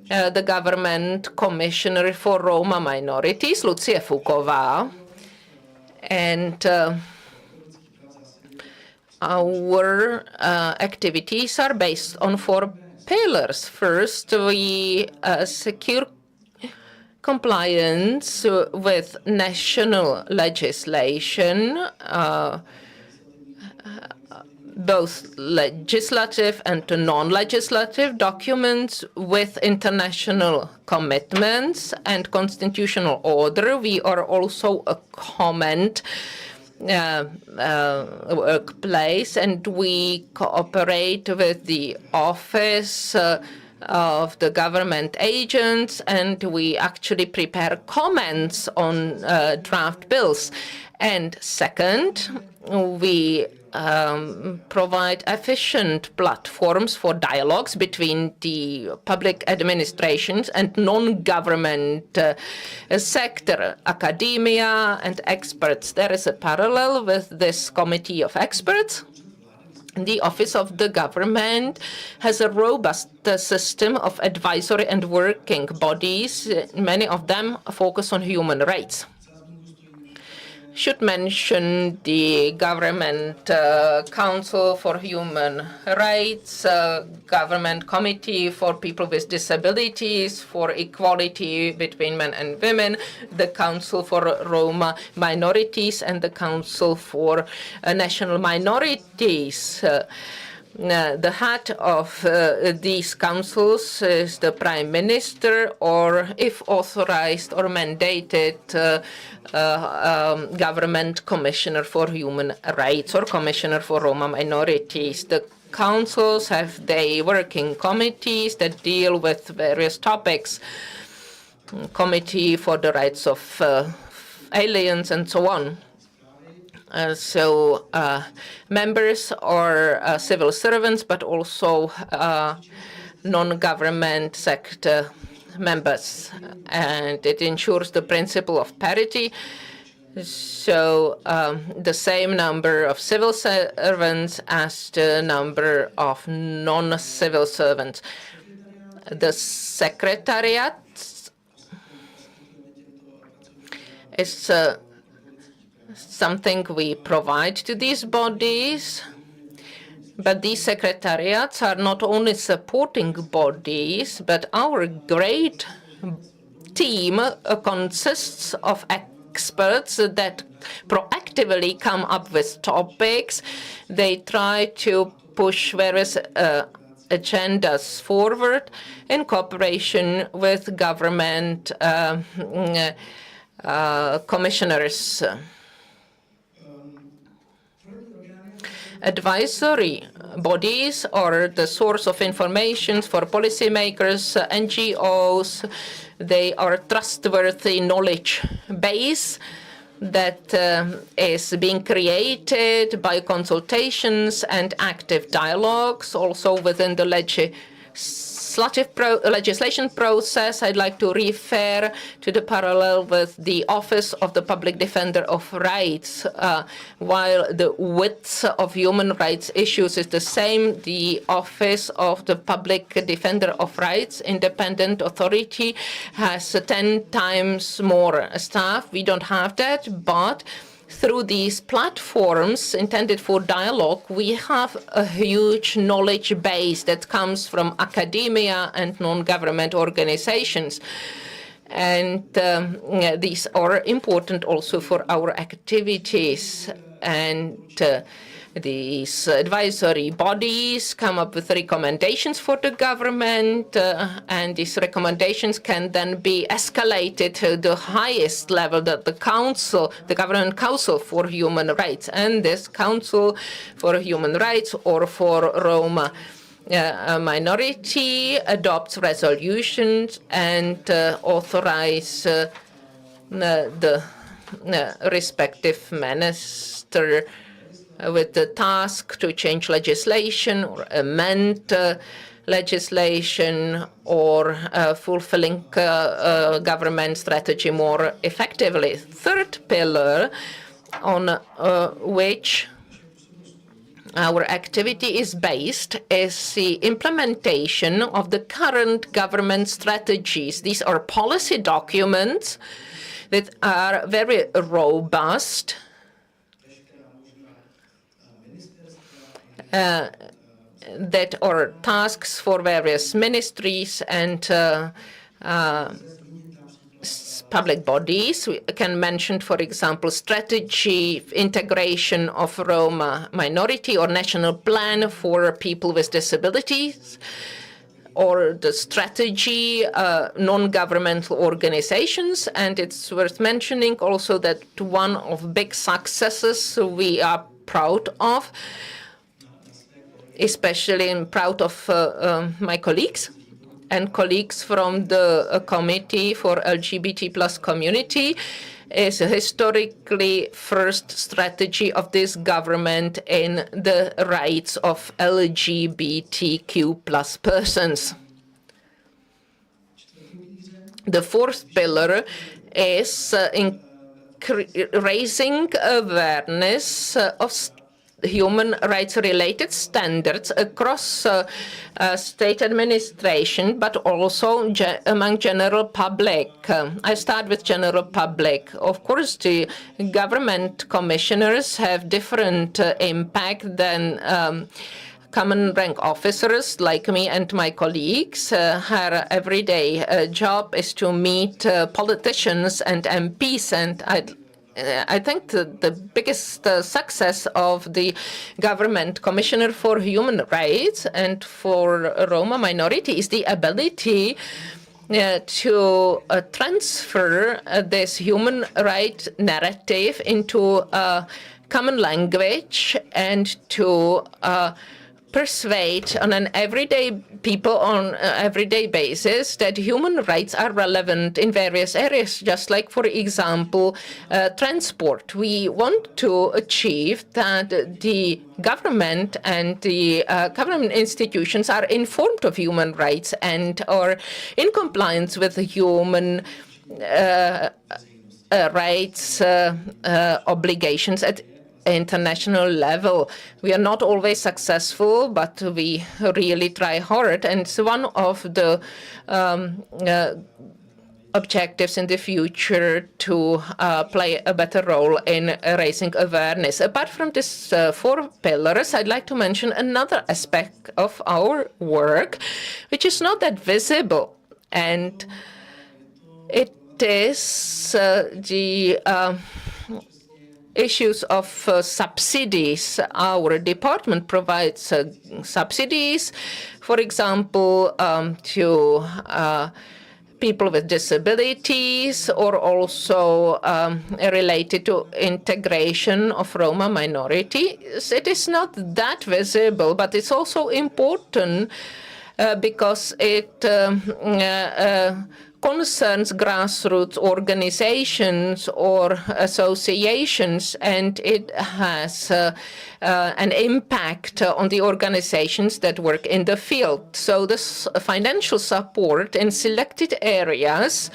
the government commissioner for Roma minorities, Lucie Fuková, and our activities are based on 4 pillars. First, we secure compliance with national legislation, both legislative and non-legislative documents with international commitments and constitutional order. We are also a comment workplace, and we cooperate with the office of the government agents, and we actually prepare comments on draft bills. And second, we provide efficient platforms for dialogues between the public administrations and non-government sector, academia and experts. There is a parallel with this committee of experts. The Office of the Government has a robust system of advisory and working bodies. Many of them focus on human rights. should mention the Government Council for Human Rights, Government Committee for People with Disabilities, for Equality between Men and Women, the Council for Roma Minorities, and the Council for National Minorities. The head of these councils is the Prime Minister, or if authorized or mandated, Government Commissioner for Human Rights or Commissioner for Roma Minorities. The councils have their working committees that deal with various topics, Committee for the Rights of Aliens and so on. Members are civil servants, but also non-government sector members, and it ensures the principle of parity. So the same number of civil servants as the number of non-civil servants. The secretariat is something we provide to these bodies, but these secretariats are not only supporting bodies, but our great team consists of experts that proactively come up with topics. They try to push various agendas forward in cooperation with government commissioners. Advisory bodies are the source of information for policymakers, NGOs. They are trustworthy knowledge base that is being created by consultations and active dialogues, also within the legislation process. I'd like to refer to the parallel with the Office of the Public Defender of Rights. While the width of human rights issues is the same, the Office of the Public Defender of Rights, independent authority, has 10 times more staff. We don't have that, but through these platforms intended for dialogue, we have a huge knowledge base that comes from academia and non-government organizations. And these are important also for our activities. And these advisory bodies come up with recommendations for the government, and these recommendations can then be escalated to the highest level, the council, the Government Council for Human Rights. And this Council for Human Rights or for Roma minority adopts resolutions and authorize the respective minister with the task to change legislation or amend legislation or fulfilling government strategy more effectively. Third pillar on which our activity is based is the implementation of the current government strategies. These are policy documents that are very robust, that are tasks for various ministries and public bodies. We can mention, for example, strategy, integration of Roma minority or national plan for people with disabilities, or the strategy, non-governmental organizations. And it's worth mentioning also that one of big successes we are proud of, especially proud of my colleagues and colleagues from the Committee for LGBT plus community, is a historically first strategy of this government in the rights of LGBTQ plus persons. The fourth pillar is raising awareness of human rights related standards across state administration, but also among general public. I start with general public. Of course, the government commissioners have different impact than common rank officers like me and my colleagues. Her everyday job is to meet politicians and MPs, and I think the biggest success of the government commissioner for human rights and for Roma minority is the ability to transfer this human rights narrative into common language and to persuade on an everyday basis that human rights are relevant in various areas, just like, for example, transport. We want to achieve that the government and the government institutions are informed of human rights and are in compliance with the human rights obligations at international level. We are not always successful, but we really try hard, and it's one of the objectives in the future to play a better role in raising awareness. Apart from these 4 pillars, I'd like to mention another aspect of our work, which is not that visible, and it is the issues of subsidies. Our department provides subsidies, for example, to people with disabilities, or also related to integration of Roma minorities. It is not that visible, but it's also important because it concerns grassroots organizations or associations, and it has an impact on the organizations that work in the field. So this financial support in selected areas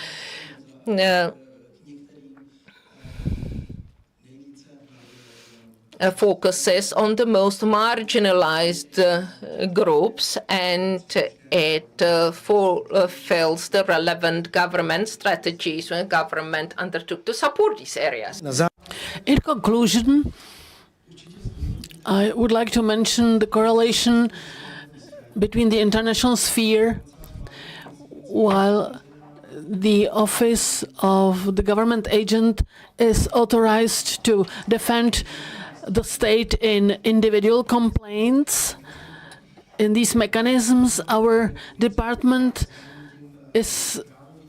focuses on the most marginalized groups, and it fulfills the relevant government strategies when government undertook to support these areas. In conclusion, I would like to mention the correlation between the international sphere, while the office of the government agent is authorized to defend the state in individual complaints. In these mechanisms, our department is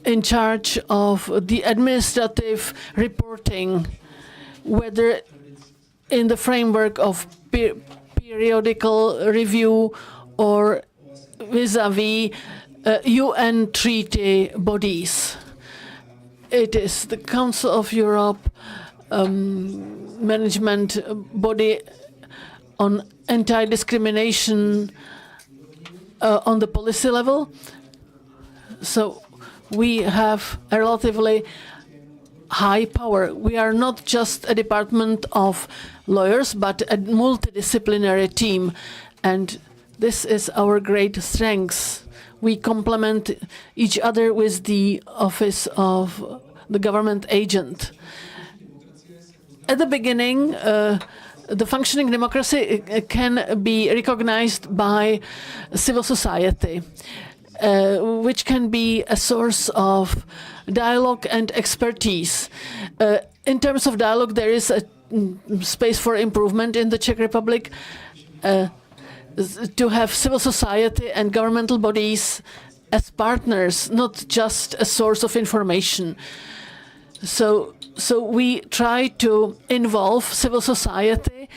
in charge of the administrative reporting, whether in the framework of periodical review or vis-à-vis UN treaty bodies. It is the Council of Europe management body on anti-discrimination on the policy level. So we have a relatively high power. We are not just a department of lawyers, but a multidisciplinary team, and this is our great strength. We complement each other with the office of the government agent. At the beginning, the functioning democracy can be recognized by civil society, which can be a source of dialogue and expertise. In terms of dialogue, there is a space for improvement in the Czech Republic, to have civil society and governmental bodies as partners, not just a source of information. So we try to involve civil society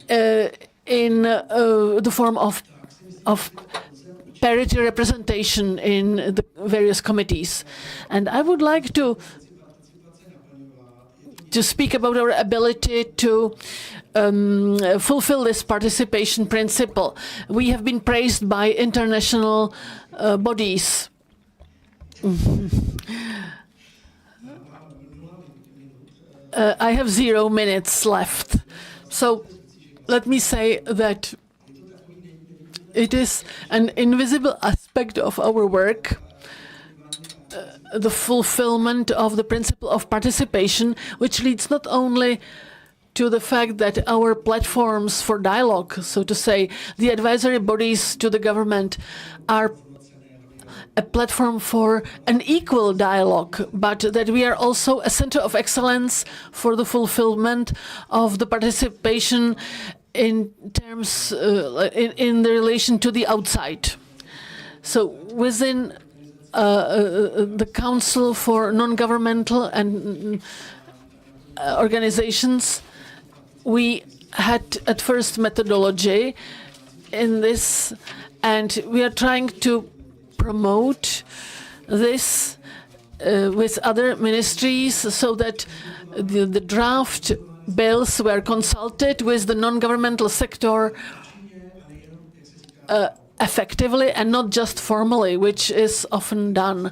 in the form of parity representation in the various committees. And I would like to speak about our ability to fulfill this participation principle. We have been praised by international bodies. I have 0 minutes left. So let me say that it is an invisible aspect of our work, the fulfillment of the principle of participation, which leads not only to the fact that our platforms for dialogue, so to say, the advisory bodies to the government, are a platform for an equal dialogue, but that we are also a center of excellence for the fulfillment of the participation in terms in the relation to the outside. So within the Council for Non-Governmental and Organizations, we had at first methodology in this, and we are trying to promote this with other ministries so that the draft bills were consulted with the non-governmental sector effectively and not just formally, which is often done.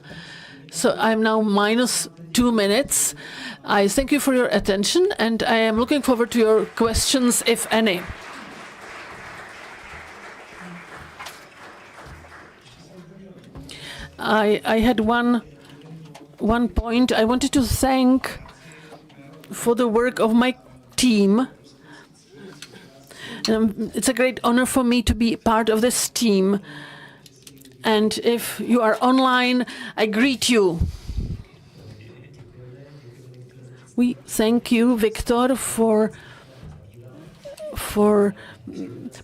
So I'm now minus 2 minutes. I thank you for your attention, and I am looking forward to your questions, if any. I had one point. I wanted to thank for the work of my team. It's a great honor for me to be part of this team. And if you are online, I greet you. We thank you, Viktor, for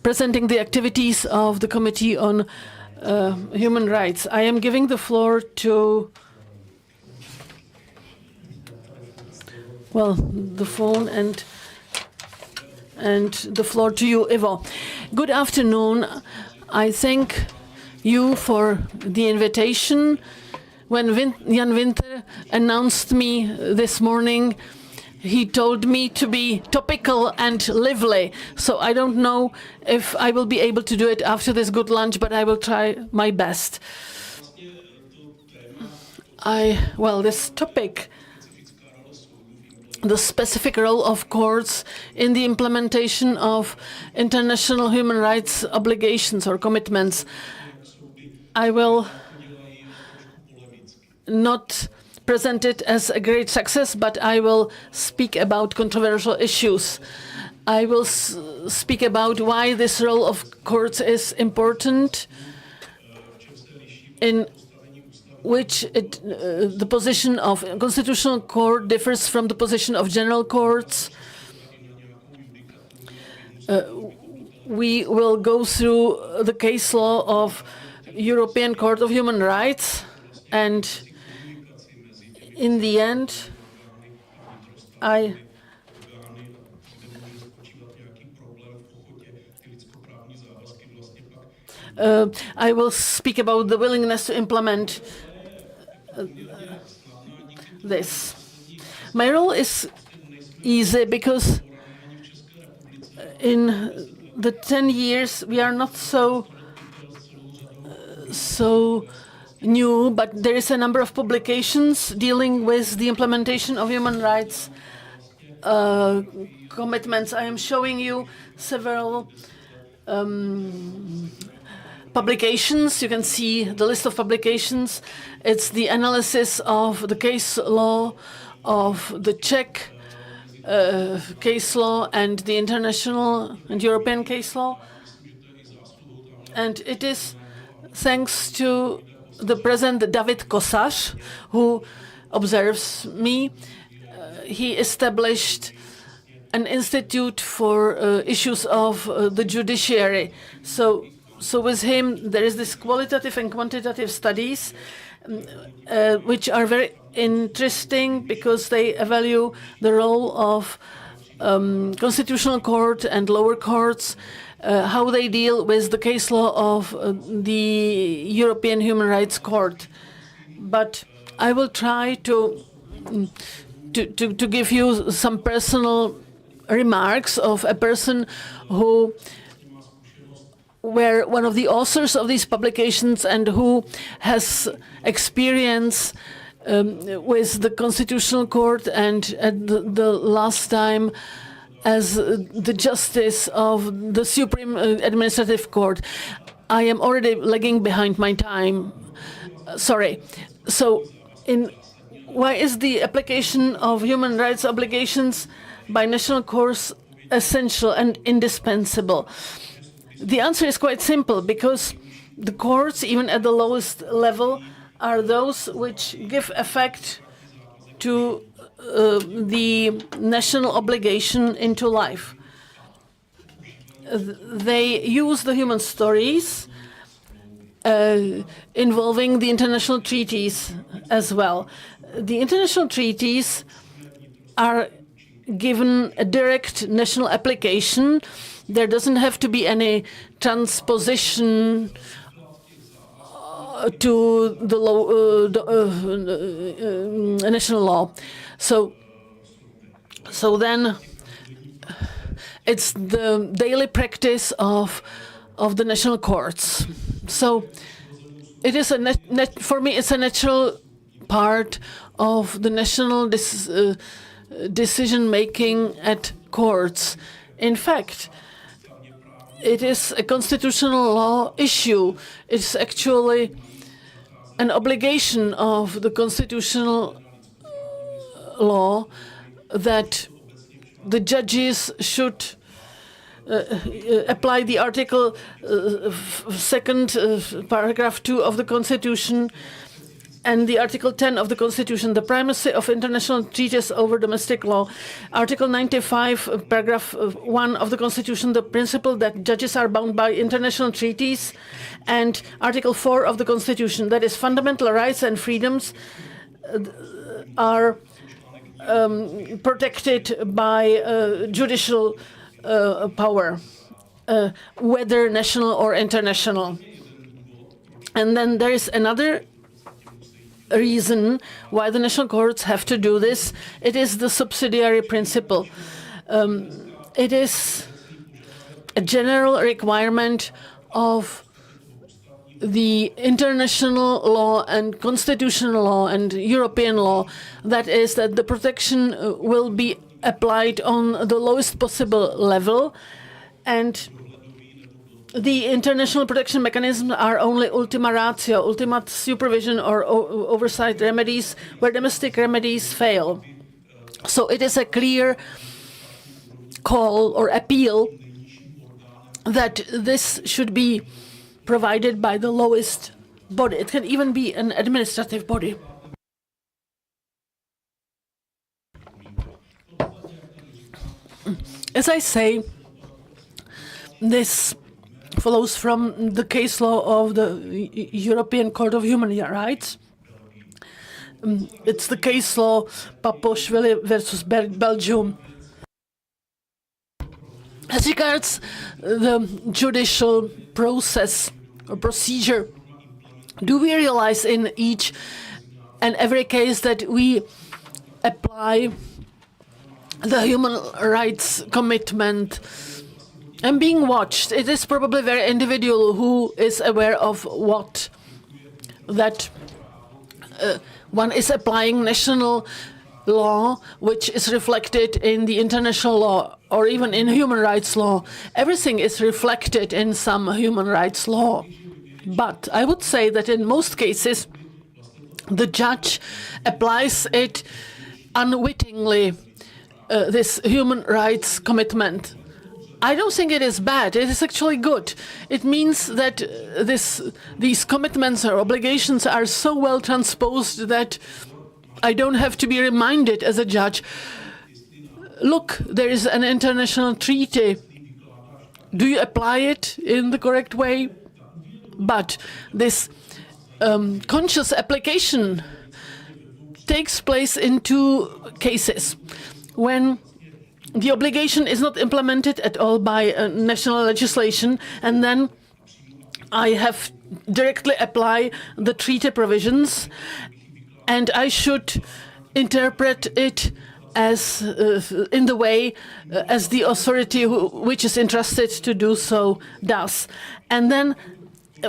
presenting the activities of the Committee on Human Rights. I am giving the floor to, well, the phone and the floor to you, Ivo. Good afternoon. I thank you for the invitation. When Jan Wintr announced me this morning, he told me to be topical and lively. So I don't know if I will be able to do it after this good lunch, but I will try my best. This topic, the specific role of courts in the implementation of international human rights obligations or commitments, I will not present it as a great success, but I will speak about controversial issues. I will speak about why this role of courts is important, in which the position of Constitutional Court differs from the position of general courts. We will go through the case law of European Court of Human Rights, and in the end, I will speak about the willingness to implement this. My role is easy because in the 10 years we are not so new, but there is a number of publications dealing with the implementation of human rights commitments. I am showing you several publications. You can see the list of publications. It's the analysis of the case law of the Czech case law and the international and European case law. And it is thanks to the President David Kosař, who observes me. He established an institute for issues of the judiciary. So with him, there is this qualitative and quantitative studies, which are very interesting because they evaluate the role of Constitutional Court and lower courts, how they deal with the case law of the European Human Rights Court. But I will try to give you some personal remarks of a person who were one of the authors of these publications and who has experience with the Constitutional Court, and at the last time as the justice of the Supreme Administrative Court. I am already lagging behind my time. Sorry. So, why is the application of human rights obligations by national courts essential and indispensable? The answer is quite simple, because the courts, even at the lowest level, are those which give effect to the national obligation into life. They use the human stories involving the international treaties as well. The international treaties are given a direct national application. There doesn't have to be any transposition to the national law. So then it's the daily practice of the national courts. So it is for me, it's a natural part of the national decision making at courts. In fact, it is a constitutional law issue. It's actually an obligation of the constitutional law that the judges should apply the Article 2nd, paragraph 2 of the Constitution and the Article 10 of the Constitution, the primacy of international treaties over domestic law. Article 95, paragraph 1 of the Constitution, the principle that judges are bound by international treaties, and Article 4 of the Constitution, that is, fundamental rights and freedoms are protected by judicial power, whether national or international. And then there is another reason why the national courts have to do this. It is the subsidiary principle. It is a general requirement of the international law and constitutional law and European law, that is, that the protection will be applied on the lowest possible level, and the international protection mechanisms are only ultima ratio, ultimate supervision or oversight remedies where domestic remedies fail. So it is a clear call or appeal that this should be provided by the lowest body. It can even be an administrative body. As I say, this follows from the case law of the European Court of Human Rights. It's the case law Paposhvili versus Belgium. As regards the judicial process or procedure, do we realize in each and every case that we apply the human rights commitment? I'm being watched. It is probably very individual who is aware of what, that one is applying national law, which is reflected in the international law or even in human rights law. Everything is reflected in some human rights law. But I would say that in most cases, the judge applies it unwittingly, this human rights commitment. I don't think it is bad. It is actually good. It means that these commitments or obligations are so well transposed that I don't have to be reminded as a judge, look, there is an international treaty. Do you apply it in the correct way? But this conscious application takes place in two cases. When the obligation is not implemented at all by national legislation, and then I have directly apply the treaty provisions, and I should interpret it as in the way as the authority which is entrusted to do so does. And then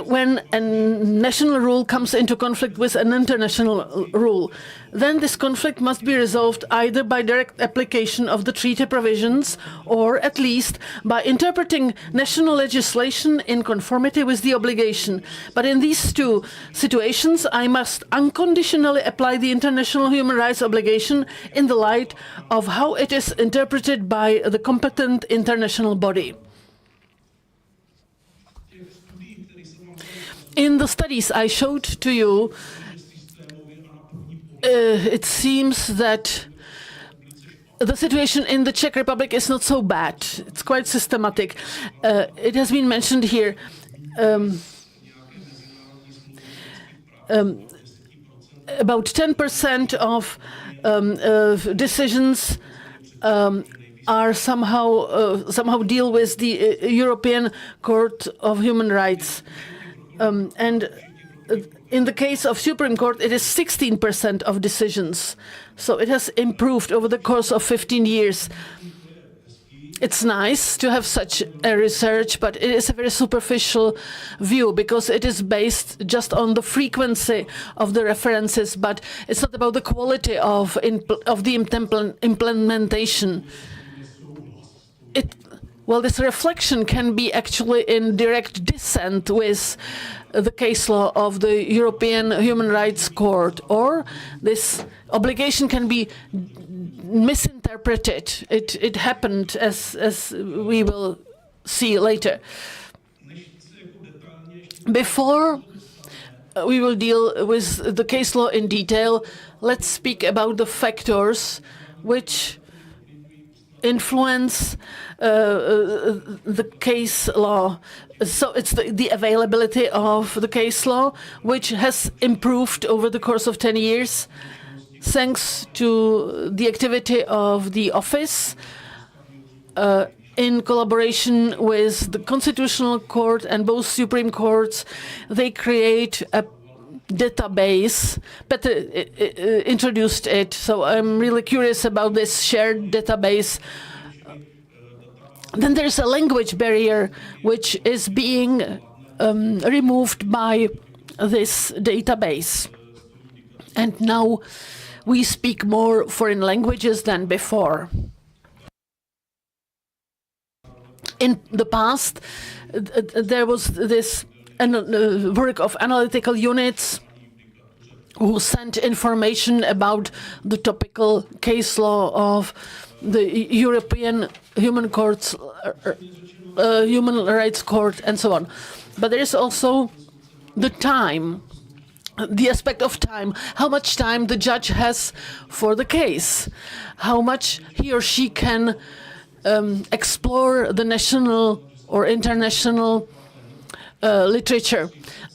when a national rule comes into conflict with an international rule, then this conflict must be resolved either by direct application of the treaty provisions or at least by interpreting national legislation in conformity with the obligation. But in these two situations, I must unconditionally apply the international human rights obligation in the light of how it is interpreted by the competent international body. In the studies I showed to you, it seems that the situation in the Czech Republic is not so bad. It's quite systematic. It has been mentioned here. About 10% of decisions are somehow deal with the European Court of Human Rights. And in the case of Supreme Court, it is 16% of decisions. So it has improved over the course of 15 years. It's nice to have such a research, but it is a very superficial view because it is based just on the frequency of the references, but it's not about the quality of the implementation. Well, this reflection can be actually in direct dissent with the case law of the European Human Rights Court, or this obligation can be misinterpreted. It happened, as we will see later. Before we will deal with the case law in detail, let's speak about the factors which influence the case law. So it's the availability of the case law, which has improved over the course of 10 years, thanks to the activity of the office in collaboration with the Constitutional Court and both Supreme Courts. They create a database. Petr introduced it, so I'm really curious about this shared database. Then there's a language barrier which is being removed by this database. And now we speak more foreign languages than before. In the past, there was this work of analytical units who sent information about the topical case law of the European Human Rights Court, and so on. But there is also the time, the aspect of time, how much time the judge has for the case, how much he or she can explore the national or international literature.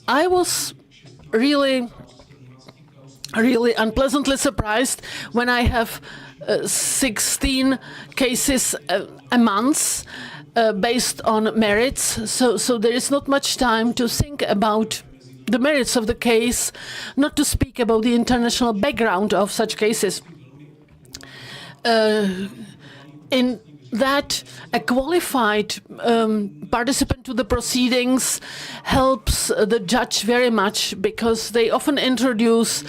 I was really unpleasantly surprised when I have 16 cases a month based on merits. So there is not much time to think about the merits of the case, not to speak about the international background of such cases. In that, a qualified participant to the proceedings helps the judge very much because they often introduce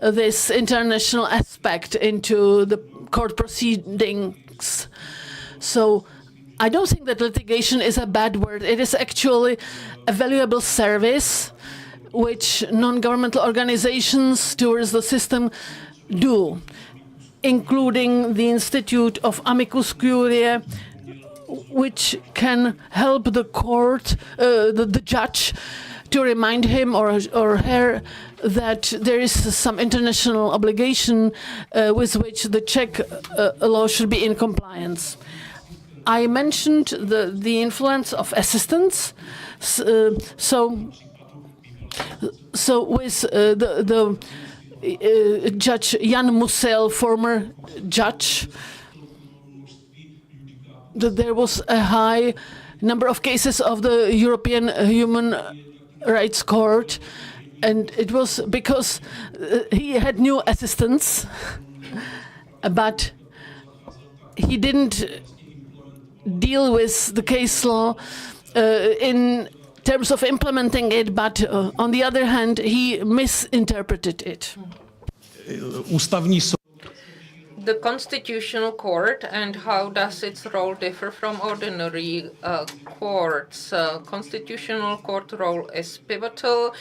this international aspect into the court proceedings. So I don't think that litigation is a bad word. It is actually a valuable service which non-governmental organizations towards the system do, including the Institute of Amicus Curiae, which can help the court, the judge, to remind him or her that there is some international obligation with which the Czech law should be in compliance. I mentioned the influence of assistants. So with the Judge Jan Musel, former judge, there was a high number of cases of the European Human Rights Court, and it was because he had new assistants, but he didn't deal with the case law in terms of implementing it, but on the other hand, he misinterpreted it. Ústavní soud. The Constitutional Court and how does its role differ from ordinary courts? Constitutional Court role is pivotal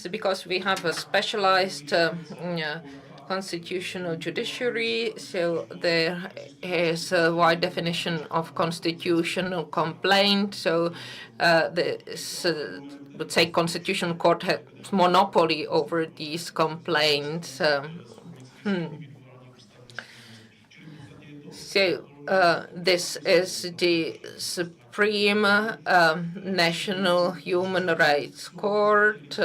because we have a specialized constitutional judiciary, so there is a wide definition of constitutional complaint. So this would say Constitutional Court has monopoly over these complaints. So this is the Supreme National Human Rights Court.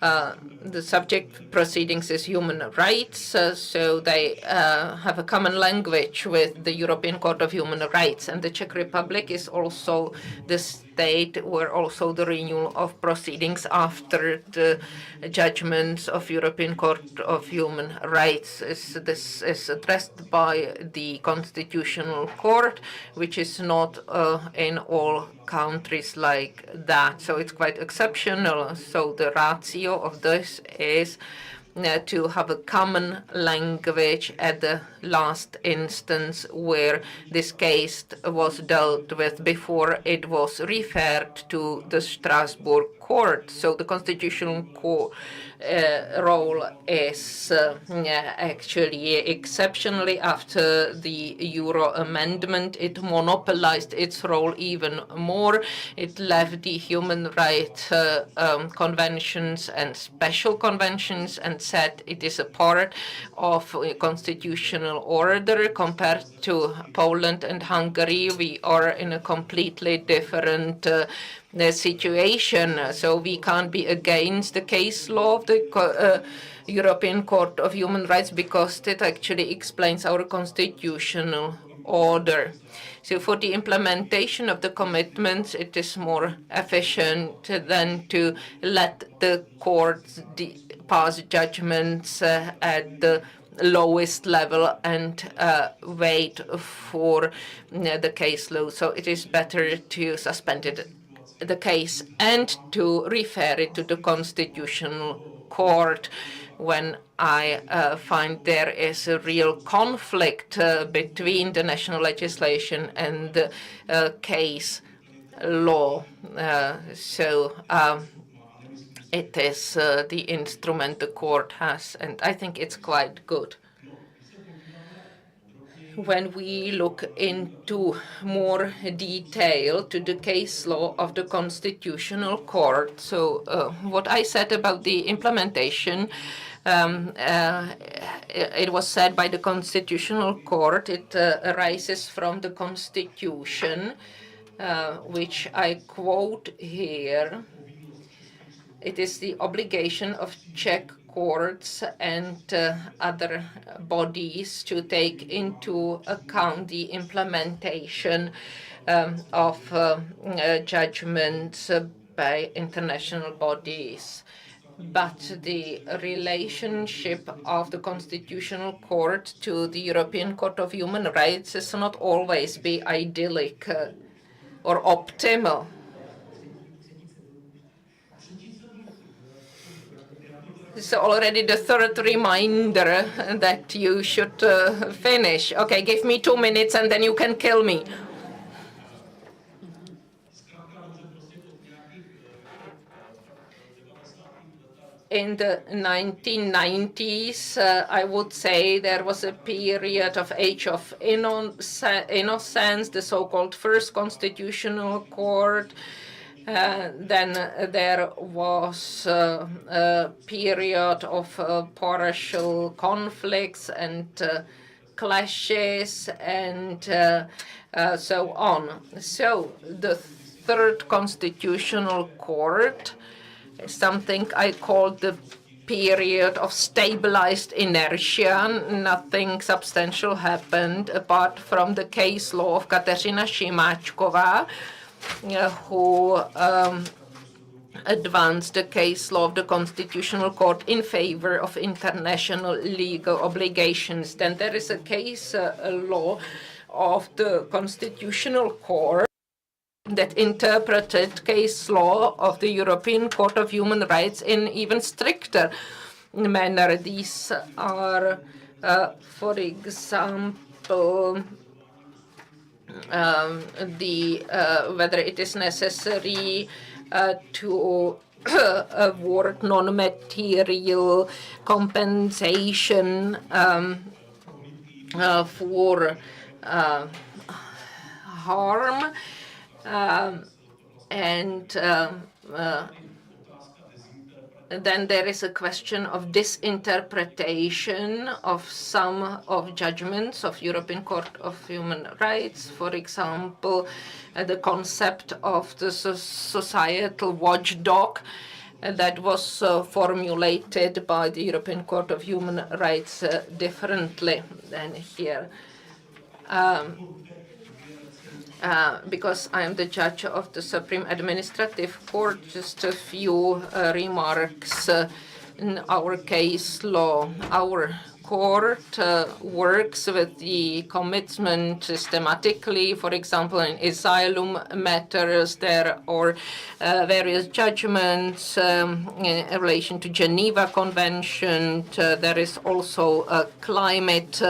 The subject proceedings is human rights, so they have a common language with the European Court of Human Rights. And the Czech Republic is also the state where also the renewal of proceedings after the judgments of European Court of Human Rights. This is addressed by the Constitutional Court, which is not in all countries like that. So it's quite exceptional. So the ratio of this is to have a common language at the last instance where this case was dealt with before it was referred to the Strasbourg court. So the Constitutional Court role is actually exceptionally after the Euro amendment. It monopolized its role even more. It left the human rights conventions and special conventions and said it is a part of a constitutional order. Compared to Poland and Hungary, we are in a completely different situation. So we can't be against the case law of the European Court of Human Rights because it actually explains our constitutional order. So for the implementation of the commitments, it is more efficient than to let the courts pass judgments at the lowest level and wait for the case law. So it is better to suspend it, the case and to refer it to the Constitutional Court when I find there is a real conflict between the national legislation and the case law. It is the instrument the court has, and I think it's quite good. When we look into more detail to the case law of the Constitutional Court, so what I said about the implementation, it was said by the Constitutional Court, it arises from the Constitution, which I quote here. It is the obligation of Czech courts and other bodies to take into account the implementation of judgments by international bodies. But the relationship of the Constitutional Court to the European Court of Human Rights is not always be idyllic or optimal. It's already the third reminder that you should finish. Okay, give me 2 minutes and then you can kill me. In the 1990s, I would say there was a period of age of innocence, the so-called First Constitutional Court. Then there was a period of partial conflicts and clashes and so on. So the Third Constitutional Court is something I call the period of stabilized inertia. Nothing substantial happened apart from the case law of Kateřina Šimáčková, who advanced the case law of the Constitutional Court in favor of international legal obligations. Then there is a case law of the Constitutional Court that interpreted case law of the European Court of Human Rights in even stricter manner. These are, for example, whether it is necessary to award non-material compensation for harm, and then there is a question of disinterpretation of some of judgments of European Court of Human Rights. For example, the concept of the societal watchdog that was formulated by the European Court of Human Rights differently than here. Because I am the judge of the Supreme Administrative Court, just a few remarks in our case law. Our court works with the commitment systematically. For example, in asylum matters, there are various judgments in relation to Geneva Convention. There is also a climate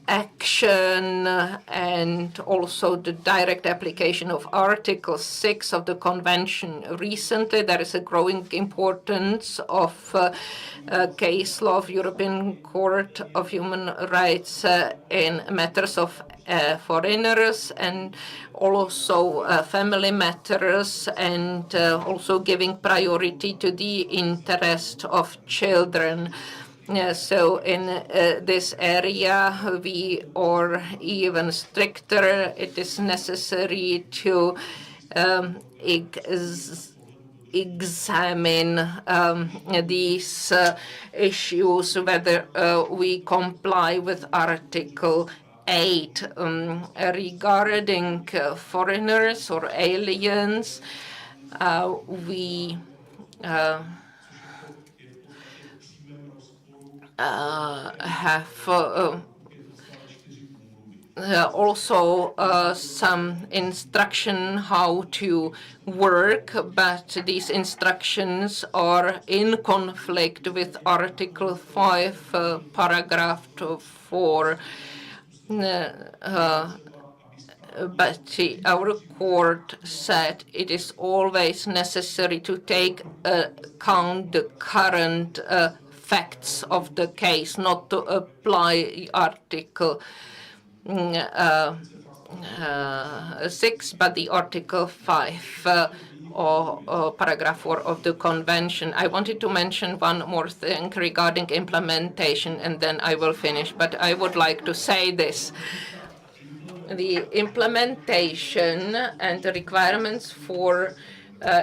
action, and also the direct application of Article 6 of the Convention. Recently, there is a growing importance of case law of European Court of Human Rights in matters of foreigners, and also family matters, and also giving priority to the interest of children. So in this area, we are even stricter. It is necessary to examine these issues, whether we comply with Article 8 regarding foreigners or aliens. We have also some instruction how to work, but these instructions are in conflict with Article 5, paragraph 4. But our court said it is always necessary to take account the current facts of the case, not to apply Article 6, but the Article 5 or paragraph 4 of the Convention. I wanted to mention one more thing regarding implementation, and then I will finish, but I would like to say this. The implementation and the requirements for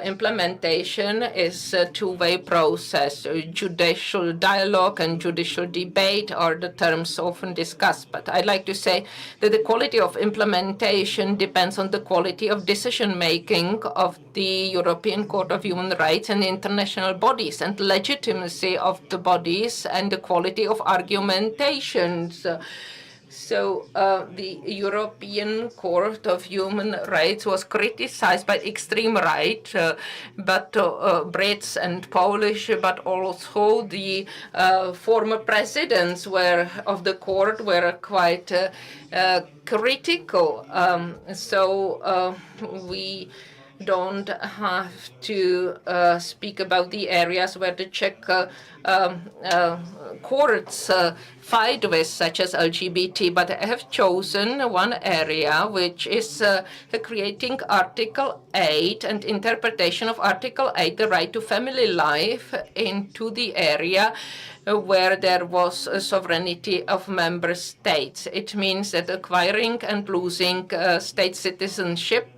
implementation is a two-way process. Judicial dialogue and judicial debate are the terms often discussed, but I'd like to say that the quality of implementation depends on the quality of decision-making of the European Court of Human Rights and international bodies, and legitimacy of the bodies, and the quality of argumentations. So the European Court of Human Rights was criticized by extreme right, but Brits and Polish, but also the former presidents of the court were quite critical. So we don't have to speak about the areas where the Czech courts fight with, such as LGBT, but I have chosen one area, which is creating Article 8 and interpretation of Article 8, the right to family life, into the area where there was a sovereignty of member states. It means that acquiring and losing state citizenship,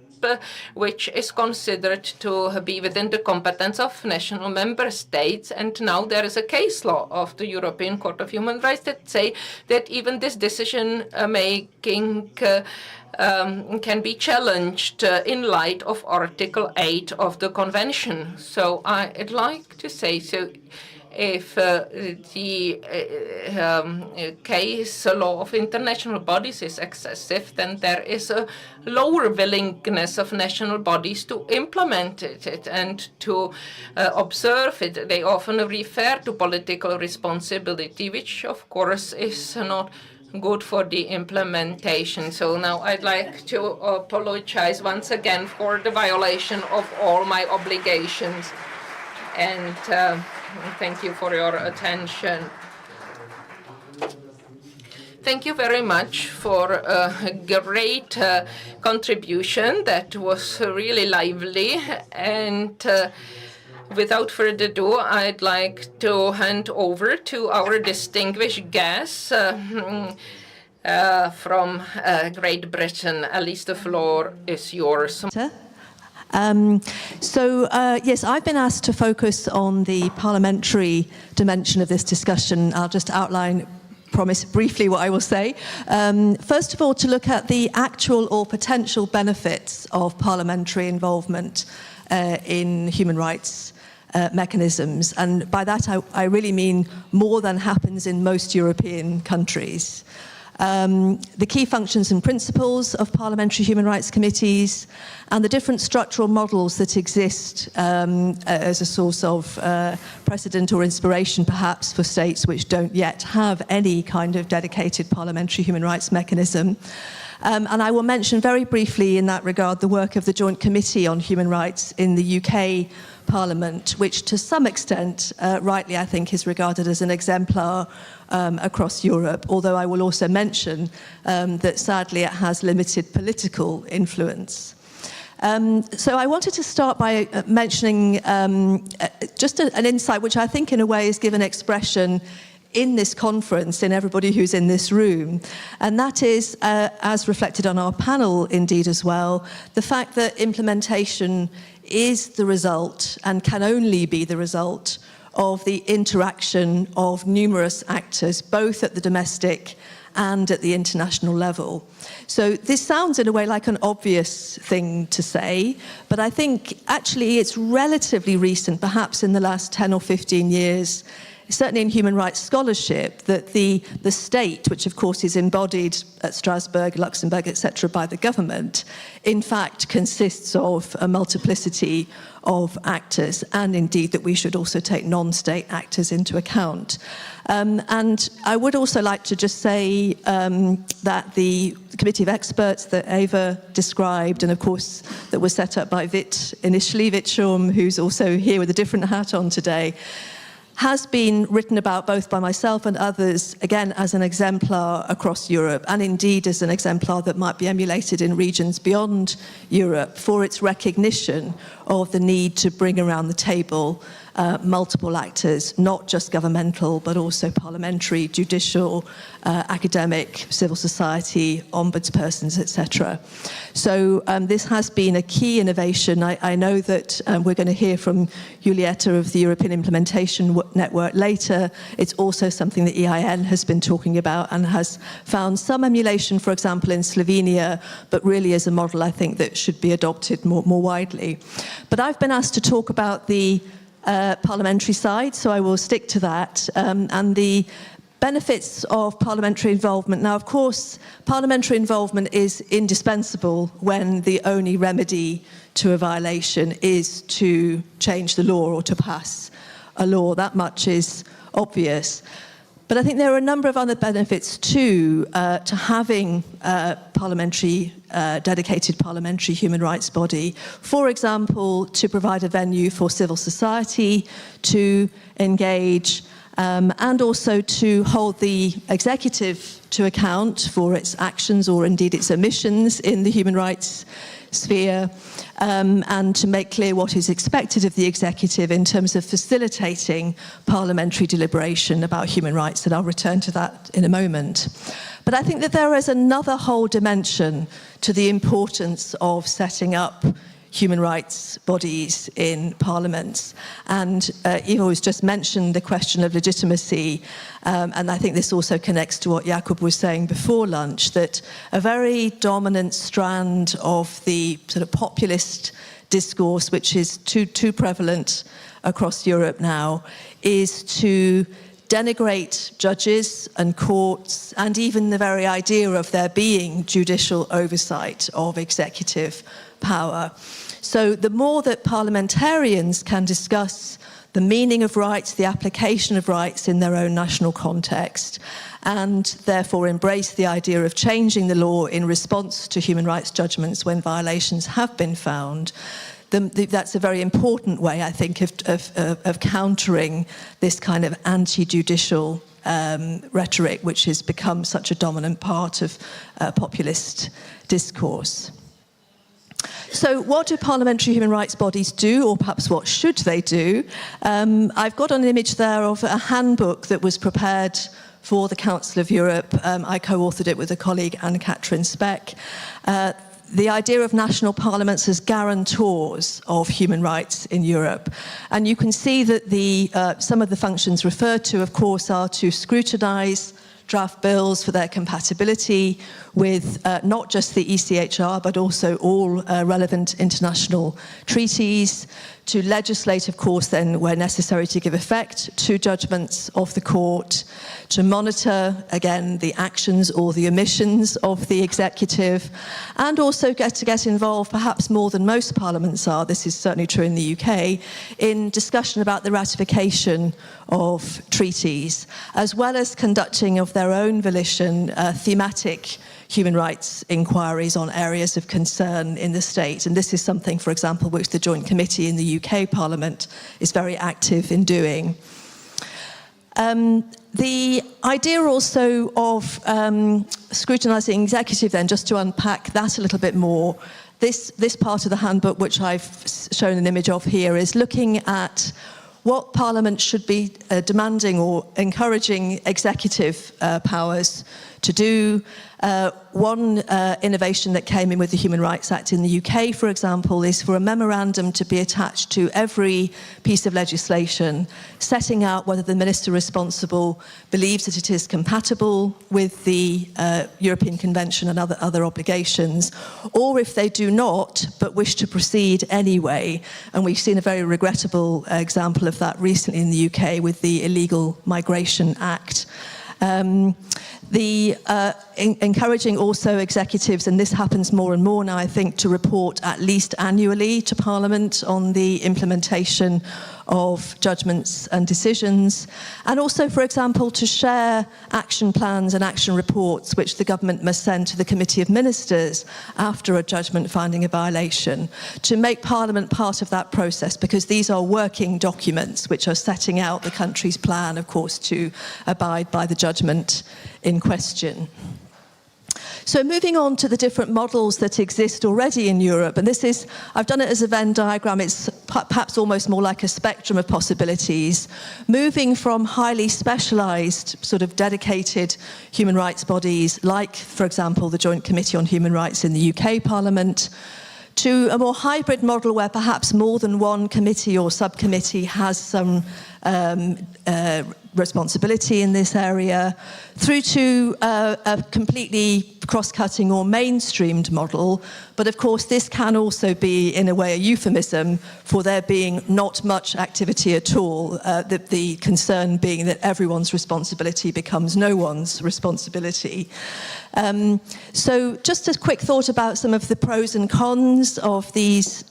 which is considered to be within the competence of national member states. And now there is a case law of the European Court of Human Rights that say that even this decision-making can be challenged in light of Article 8 of the Convention. So I'd like to say, so if the case law of international bodies is excessive, then there is a lower willingness of national bodies to implement it and to observe it. They often refer to political responsibility, which of course is not good for the implementation. So now I'd like to apologize once again for the violation of all my obligations. And thank you for your attention. Thank you very much for a great contribution that was really lively. And without further ado, I'd like to hand over to our distinguished guests from Great Britain. Alice, the floor is yours. Yes, I've been asked to focus on the parliamentary dimension of this discussion. I'll just outline, promise briefly what I will say. First of all, to look at the actual or potential benefits of parliamentary involvement in human rights mechanisms. And by that, I really mean more than happens in most European countries. The key functions and principles of parliamentary human rights committees and the different structural models that exist as a source of precedent or inspiration perhaps for states which don't yet have any kind of dedicated parliamentary human rights mechanism. And I will mention very briefly in that regard the work of the Joint Committee on Human Rights in the UK Parliament, which to some extent, rightly I think, is regarded as an exemplar across Europe, although I will also mention that sadly it has limited political influence. So I wanted to start by mentioning just an insight which I think in a way is given expression in this conference, in everybody who's in this room, and that is, as reflected on our panel indeed as well, the fact that implementation is the result and can only be the result of the interaction of numerous actors, both at the domestic and at the international level. So this sounds in a way like an obvious thing to say, but I think actually it's relatively recent, perhaps in the last 10 or 15 years, certainly in human rights scholarship, that the state, which of course is embodied at Strasbourg, Luxembourg, etc., by the government, in fact consists of a multiplicity of actors, and indeed that we should also take non-state actors into account. And I would also like to just say that the committee of experts that Eva described, and of course that was set up by initially Schorm, who's also here with a different hat on today, has been written about both by myself and others, again, as an exemplar across Europe, and indeed as an exemplar that might be emulated in regions beyond Europe for its recognition of the need to bring around the table multiple actors, not just governmental, but also parliamentary, judicial, academic, civil society, ombudspersons, etc. So this has been a key innovation. I know that we're going to hear from Ioulietta of the European Implementation Network later. It's also something that EIN has been talking about and has found some emulation, for example, in Slovenia, but really as a model, I think, that should be adopted more widely. But I've been asked to talk about the parliamentary side, so I will stick to that, and the benefits of parliamentary involvement. Now, of course, parliamentary involvement is indispensable when the only remedy to a violation is to change the law or to pass a law. That much is obvious. But I think there are a number of other benefits too to having dedicated parliamentary human rights body. For example, to provide a venue for civil society to engage, and also to hold the executive to account for its actions or indeed its omissions in the human rights sphere, and to make clear what is expected of the executive in terms of facilitating parliamentary deliberation about human rights, and I'll return to that in a moment. But I think that there is another whole dimension to the importance of setting up human rights bodies in parliaments. And Ivo has just mentioned the question of legitimacy, and I think this also connects to what Jakub was saying before lunch, that a very dominant strand of the sort of populist discourse, which is too prevalent across Europe now, is to denigrate judges and courts and even the very idea of there being judicial oversight of executive power. So the more that parliamentarians can discuss the meaning of rights, the application of rights in their own national context, and therefore embrace the idea of changing the law in response to human rights judgments when violations have been found, that's a very important way, I think, of countering this kind of anti-judicial rhetoric, which has become such a dominant part of populist discourse. So what do parliamentary human rights bodies do, or perhaps what should they do? I've got an image there of a handbook that was prepared for the Council of Europe. I co-authored it with a colleague, Anne-Catherine Speck. The idea of national parliaments as guarantors of human rights in Europe. And you can see that some of the functions referred to, of course, are to scrutinise draft bills for their compatibility with not just the ECHR, but also all relevant international treaties, to legislate, of course, then, where necessary, to give effect to judgments of the court, to monitor, again, the actions or the omissions of the executive, and also to get involved, perhaps more than most parliaments are, this is certainly true in the UK, in discussion about the ratification of treaties, as well as conducting of their own volition thematic human rights inquiries on areas of concern in the state. And this is something, for example, which the Joint Committee in the UK Parliament is very active in doing. The idea also of scrutinising executive, then, just to unpack that a little bit more, this part of the handbook, which I've shown an image of here, is looking at what Parliament should be demanding or encouraging executive powers to do. One innovation that came in with the Human Rights Act in the UK, for example, is for a memorandum to be attached to every piece of legislation, setting out whether the minister responsible believes that it is compatible with the European Convention and other obligations, or if they do not, but wish to proceed anyway. And we've seen a very regrettable example of that recently in the UK with the Illegal Migration Act. Encouraging also executives, and this happens more and more now, I think, to report at least annually to Parliament on the implementation of judgments and decisions, and also, for example, to share action plans and action reports which the government must send to the Committee of Ministers after a judgment finding a violation, to make Parliament part of that process, because these are working documents which are setting out the country's plan, of course, to abide by the judgment in question. So moving on to the different models that exist already in Europe, and this is, I've done it as a Venn diagram, it's perhaps almost more like a spectrum of possibilities, moving from highly specialised, sort of dedicated human rights bodies, like, for example, the Joint Committee on Human Rights in the UK Parliament, to a more hybrid model where perhaps more than one committee or subcommittee has some responsibility in this area, through to a completely cross-cutting or mainstreamed model. But of course, this can also be, in a way, a euphemism for there being not much activity at all, the concern being that everyone's responsibility becomes no one's responsibility. So just a quick thought about some of the pros and cons of these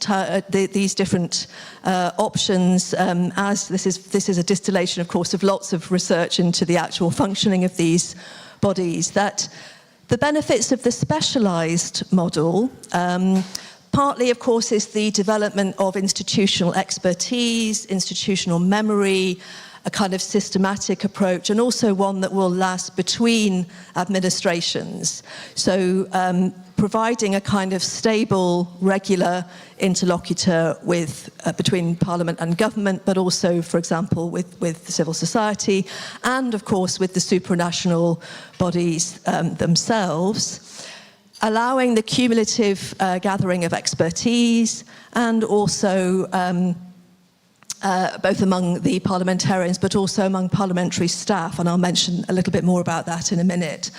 different options, as this is a distillation, of course, of lots of research into the actual functioning of these bodies, that the benefits of the specialised model, partly, of course, is the development of institutional expertise, institutional memory, a kind of systematic approach, and also one that will last between administrations. So providing a kind of stable, regular interlocutor with between Parliament and government, but also, for example, with civil society, and of course with the supranational bodies themselves, allowing the cumulative gathering of expertise, and also both among the parliamentarians but also among parliamentary staff, and I'll mention a little bit more about that in a minute.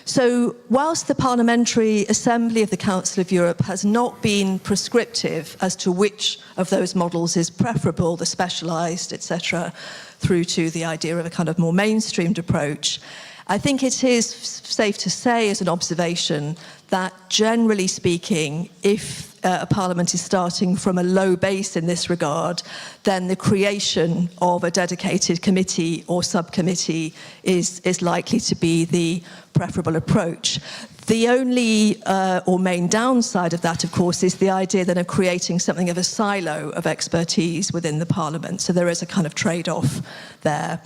So whilst the Parliamentary Assembly of the Council of Europe has not been prescriptive as to which of those models is preferable, the specialised, etc., through to the idea of a kind of more mainstreamed approach, I think it is safe to say as an observation that generally speaking, if a parliament is starting from a low base in this regard, then the creation of a dedicated committee or subcommittee is likely to be the preferable approach. The only or main downside of that, of course, is the idea then of creating something of a silo of expertise within the parliament. So there is a kind of trade-off there.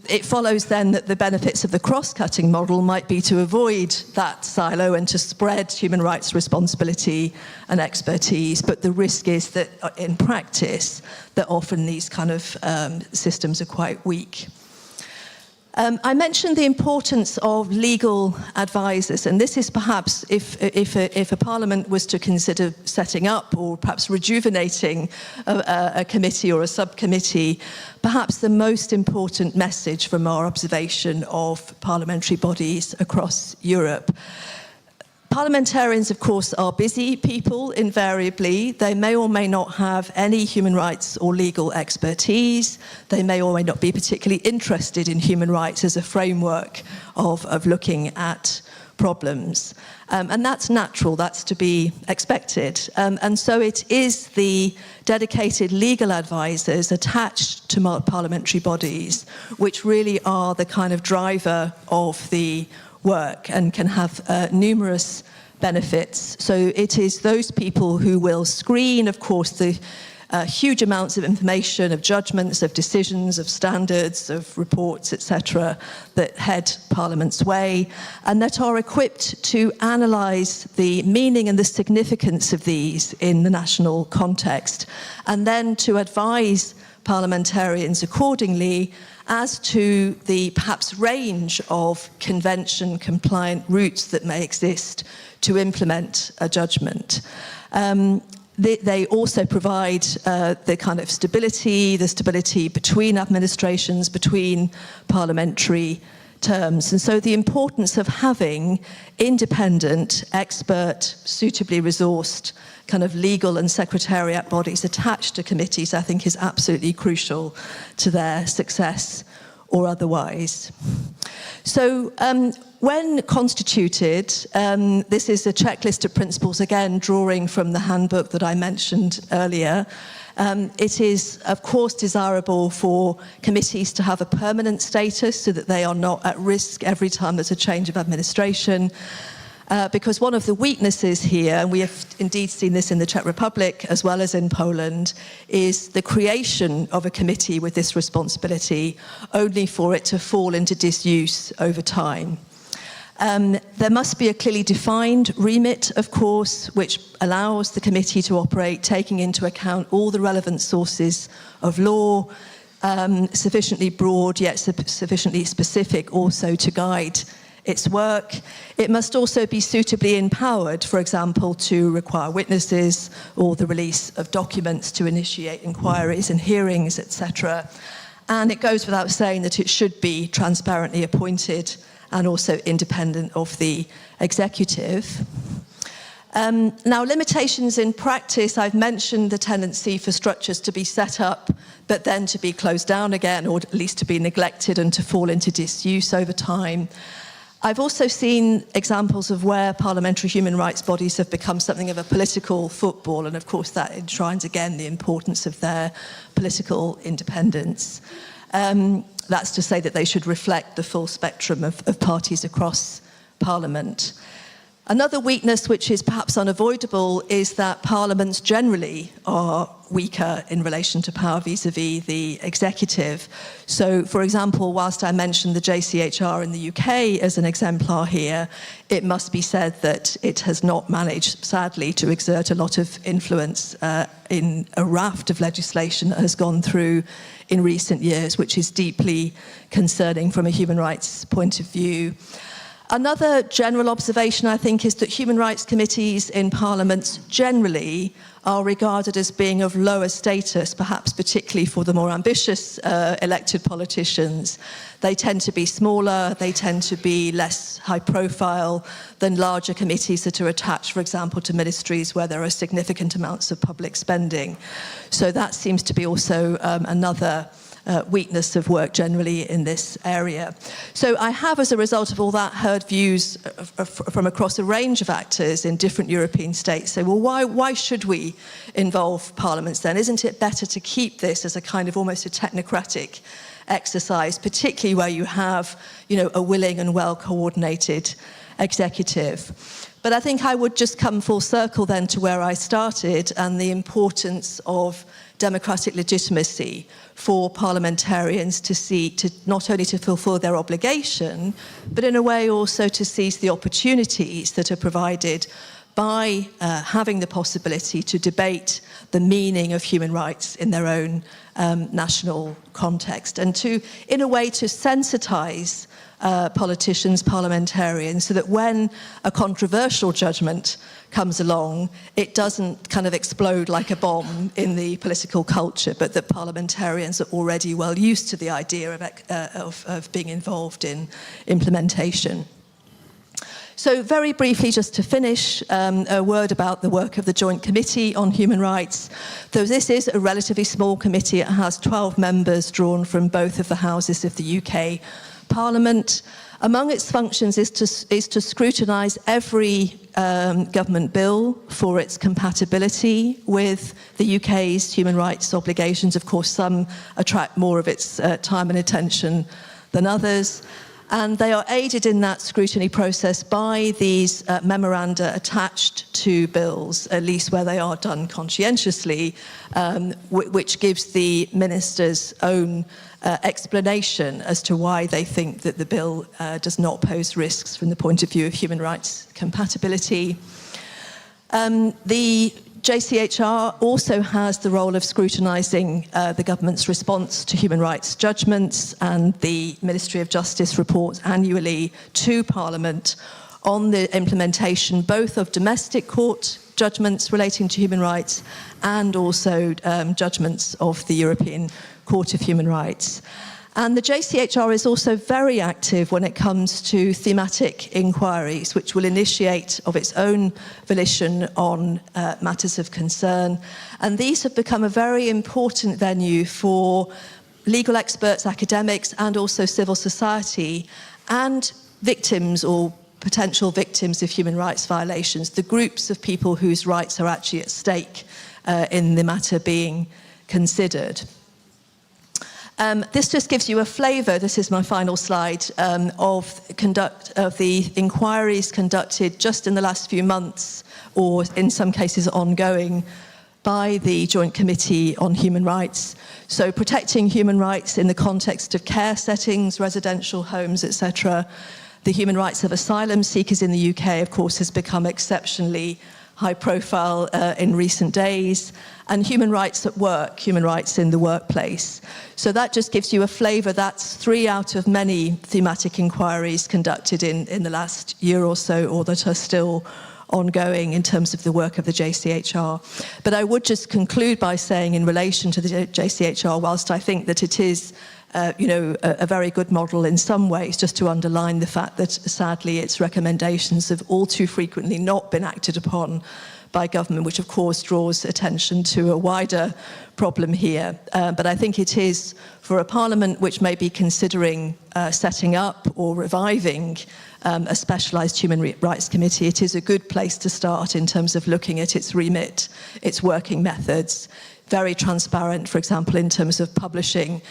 It follows then that the benefits of the cross-cutting model might be to avoid that silo and to spread human rights responsibility and expertise, but the risk is that in practice that often these kind of systems are quite weak. I mentioned the importance of legal advisors, and this is perhaps, if a parliament was to consider setting up or perhaps rejuvenating a committee or a subcommittee, perhaps the most important message from our observation of parliamentary bodies across Europe. Parliamentarians, of course, are busy people invariably. They may or may not have any human rights or legal expertise. They may or may not be particularly interested in human rights as a framework of looking at problems. And that's natural, that's to be expected. And so it is the dedicated legal advisors attached to parliamentary bodies which really are the kind of driver of the work and can have numerous benefits. So it is those people who will screen, of course, the huge amounts of information, of judgments, of decisions, of standards, of reports, etc., that head Parliament's way, and that are equipped to analyse the meaning and the significance of these in the national context, and then to advise parliamentarians accordingly as to the perhaps range of convention-compliant routes that may exist to implement a judgment. They also provide the kind of stability, the stability between administrations, between parliamentary terms. And so the importance of having independent, expert, suitably resourced kind of legal and secretariat bodies attached to committees, I think, is absolutely crucial to their success or otherwise. So when constituted, this is a checklist of principles, again, drawing from the handbook that I mentioned earlier. It is, of course, desirable for committees to have a permanent status so that they are not at risk every time there's a change of administration. Because one of the weaknesses here, and we have indeed seen this in the Czech Republic as well as in Poland, is the creation of a committee with this responsibility only for it to fall into disuse over time. There must be a clearly defined remit, of course, which allows the committee to operate, taking into account all the relevant sources of law, sufficiently broad yet sufficiently specific also to guide its work. It must also be suitably empowered, for example, to require witnesses or the release of documents to initiate inquiries and hearings, etc. And it goes without saying that it should be transparently appointed and also independent of the executive. Now, limitations in practice, I've mentioned the tendency for structures to be set up but then to be closed down again, or at least to be neglected and to fall into disuse over time. I've also seen examples of where parliamentary human rights bodies have become something of a political football, and of course that enshrines again the importance of their political independence. That's to say that they should reflect the full spectrum of parties across Parliament. Another weakness, which is perhaps unavoidable, is that parliaments generally are weaker in relation to power vis-à-vis the executive. So, for example, whilst I mentioned the JCHR in the UK as an exemplar here, it must be said that it has not managed, sadly, to exert a lot of influence in a raft of legislation that has gone through in recent years, which is deeply concerning from a human rights point of view. Another general observation, I think, is that human rights committees in parliaments generally are regarded as being of lower status, perhaps particularly for the more ambitious elected politicians. They tend to be smaller, they tend to be less high profile than larger committees that are attached, for example, to ministries where there are significant amounts of public spending. So that seems to be also another weakness of work generally in this area. So I have, as a result of all that, heard views from across a range of actors in different European states say, well, why should we involve parliaments then? Isn't it better to keep this as a kind of almost a technocratic exercise, particularly where you have, a willing and well-coordinated executive? But I think I would just come full circle then to where I started and the importance of democratic legitimacy for parliamentarians to not only to fulfill their obligation, but in a way also to seize the opportunities that are provided by having the possibility to debate the meaning of human rights in their own national context, and to, in a way, to sensitize politicians, parliamentarians, so that when a controversial judgment comes along, it doesn't kind of explode like a bomb in the political culture, but that parliamentarians are already well used to the idea of being involved in implementation. So very briefly, just to finish, a word about the work of the Joint Committee on Human Rights. Though this is a relatively small committee, it has 12 members drawn from both of the houses of the UK Parliament. Among its functions is to scrutinise every government bill for its compatibility with the UK's human rights obligations. Of course, some attract more of its time and attention than others. And they are aided in that scrutiny process by these memoranda attached to bills, at least where they are done conscientiously, which gives the minister's own explanation as to why they think that the bill does not pose risks from the point of view of human rights compatibility. The JCHR also has the role of scrutinising the government's response to human rights judgments, and the Ministry of Justice reports annually to Parliament on the implementation both of domestic court judgments relating to human rights and also judgments of the European Court of Human Rights. And the JCHR is also very active when it comes to thematic inquiries, which will initiate of its own volition on matters of concern. And these have become a very important venue for legal experts, academics, and also civil society, and victims or potential victims of human rights violations, the groups of people whose rights are actually at stake in the matter being considered. This just gives you a flavour, this is my final slide, of the inquiries conducted just in the last few months, or in some cases ongoing, by the Joint Committee on Human Rights. So protecting human rights in the context of care settings, residential homes, etc. The human rights of asylum seekers in the UK, of course, has become exceptionally high profile in recent days, and human rights at work, human rights in the workplace. So that just gives you a flavour. That's 3 out of many thematic inquiries conducted in the last year or so, or that are still ongoing in terms of the work of the JCHR. But I would just conclude by saying, in relation to the JCHR, whilst I think that it is a very good model in some ways, just to underline the fact that sadly its recommendations have all too frequently not been acted upon by government, which of course draws attention to a wider problem here. But I think it is, for a parliament which may be considering setting up or reviving a specialised human rights committee, it is a good place to start in terms of looking at its remit, its working methods. Very transparent, for example, in terms of publishing,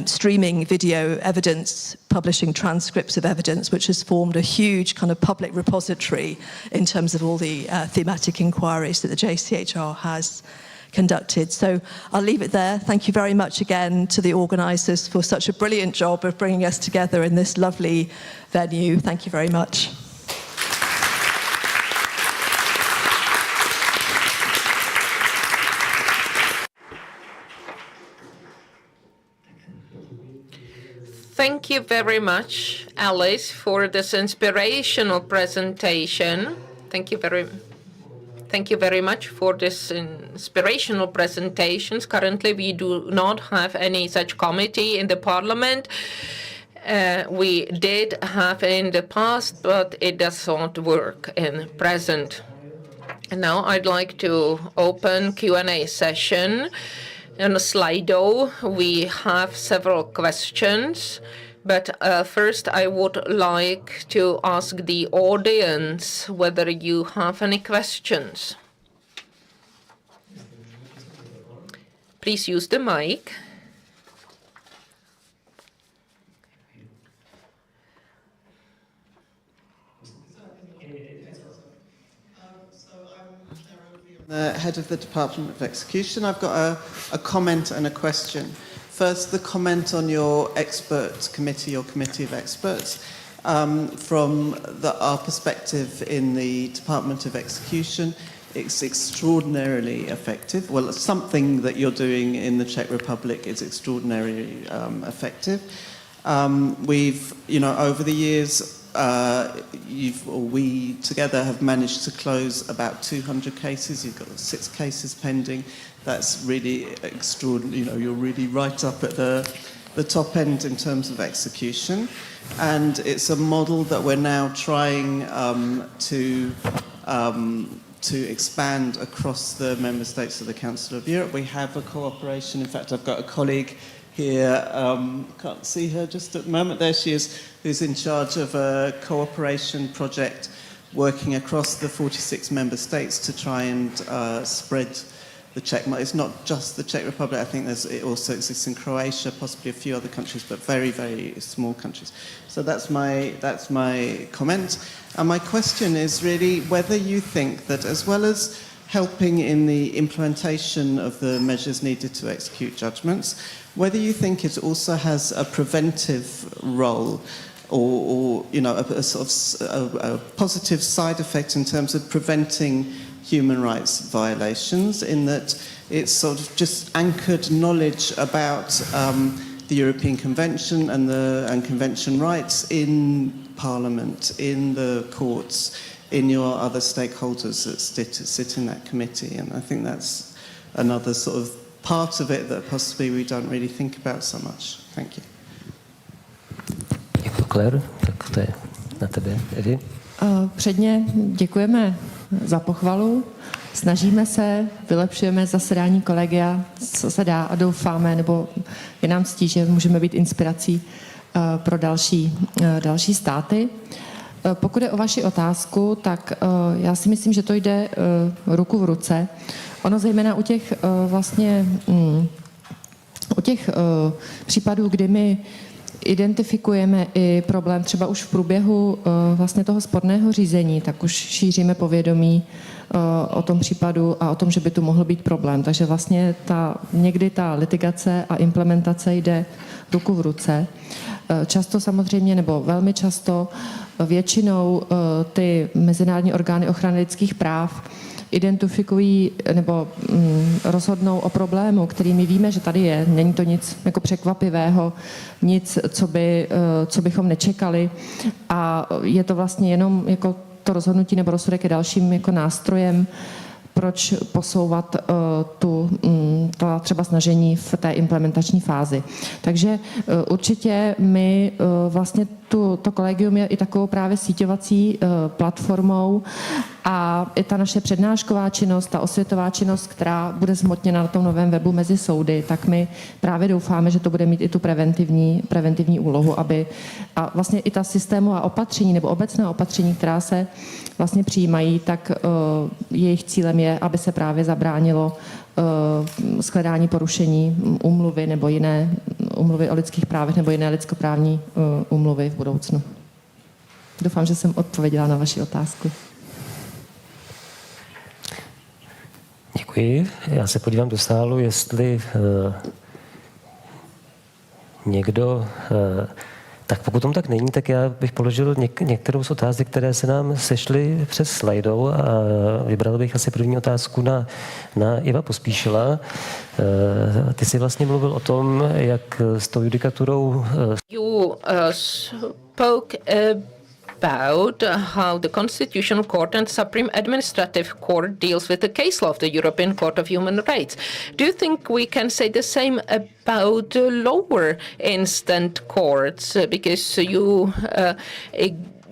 streaming video evidence, publishing transcripts of evidence, which has formed a huge kind of public repository in terms of all the thematic inquiries that the JCHR has conducted. So I'll leave it there. Thank you very much again to the organisers for such a brilliant job of bringing us together in this lovely venue. Thank you very much. Thank you very much, Alice for this inspirational presentation. Thank you very much for this inspirational presentations. Currently, we do not have any such committee in the Parliament. We did have in the past, but it does not work in present. And now I'd like to open Q&A session. On Slido, we have several questions, but first I would like to ask the audience whether you have any questions. Please use the mic. The head of the Department of Execution. I've got a comment and a question. First, the comment on your expert committee, your committee of experts. From our perspective in the Department of Execution, it's extraordinarily effective. Well, something that you're doing in the Czech Republic is extraordinarily effective. We've, over the years, we together have managed to close about 200 cases. You've got 6 cases pending. That's really extraordinary. You're really right up at the top end in terms of execution. And it's a model that we're now trying to expand across the member states of the Council of Europe. We have a cooperation. In fact, I've got a colleague here, can't see her just at the moment, there she is, who's in charge of a cooperation project working across the 46 member states to try and spread the Czech model. It's not just the Czech Republic, I think it also exists in Croatia, possibly a few other countries, but very, very small countries. So that's my comment. And my question is really whether you think that as well as helping in the implementation of the measures needed to execute judgments, whether you think it also has a preventive role or a sort of a positive side effect in terms of preventing human rights violations, in that it's sort of just anchored knowledge about the European Convention and Convention rights in Parliament, in the courts, in your other stakeholders that sit in that committee. And I think that's another sort of part of it that possibly we don't really think about so much. Thank you. Děkuji, Clare. Tak to je na tebe, Evi. Předně děkujeme za pochvalu. Snažíme se, vylepšujeme zasedání kolegia, co se dá, a doufáme, nebo je nám ctí, že můžeme být inspirací pro další státy. Pokud je o vaši otázku, tak já si myslím, že to jde ruku v ruce. Ono zejména u těch případů, kdy my identifikujeme i problém třeba už v průběhu vlastně toho sporného řízení, tak už šíříme povědomí o tom případu a o tom, že by tu mohl být problém. Takže vlastně někdy ta litigace a implementace jde ruku v ruce. Často samozřejmě, nebo velmi často, většinou ty mezinárodní orgány ochrany lidských práv identifikují nebo rozhodnou o problému, který my víme, že tady je. Není to nic jako překvapivého, nic, co bychom nečekali. A je to vlastně jenom jako to rozhodnutí nebo rozsudek je dalším jako nástrojem, proč posouvat ta třeba snažení v té implementační fázi. Takže určitě my vlastně to kolegium je i takovou právě síťovací platformou a i ta naše přednášková činnost, ta osvětová činnost, která bude zhmotněna na tom novém webu Mezi-soudy, tak my právě doufáme, že to bude mít i tu preventivní úlohu, a vlastně i ta systémová opatření nebo obecná opatření, která se vlastně přijímají, tak jejich cílem je, aby se právě zabránilo shledání porušení úmluvy nebo jiné úmluvy o lidských právech nebo jiné lidskoprávní úmluvy v budoucnu. Doufám, že jsem odpověděla na vaši otázku. Děkuji. Já se podívám do sálu, jestli někdo... Tak pokud tomu tak není, tak já bych položil některou z otázek, které se nám sešly přes Slido, a vybral bych asi první otázku na Iva Pospíšila. Ty jsi vlastně mluvil o tom, jak s tou judikaturou... You You spoke about how the Constitutional Court and Supreme Administrative Court deals with the case law of the European Court of Human Rights. Do you think we can say the same about lower instant courts? Because you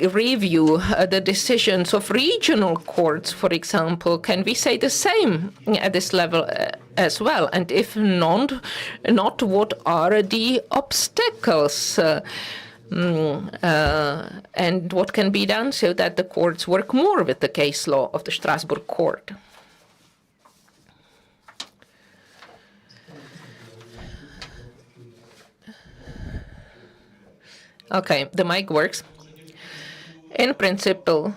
review the decisions of regional courts, for example. Can we say the same at this level as well? And if not, what are the obstacles? And what can be done so that the courts work more with the case law of the Strasbourg court? Okay, the mic works. In principle,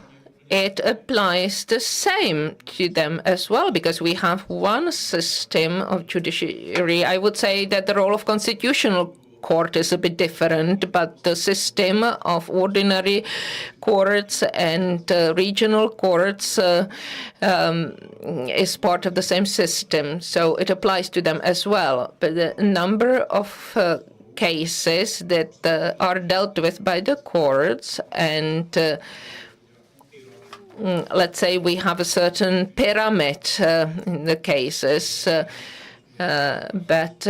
it applies the same to them as well, because we have one system of judiciary. I would say that the role of constitutional court is a bit different, but the system of ordinary courts and regional courts is part of the same system, so it applies to them as well. But the number of cases that are dealt with by the courts, and let's say we have a certain pyramid in the cases, but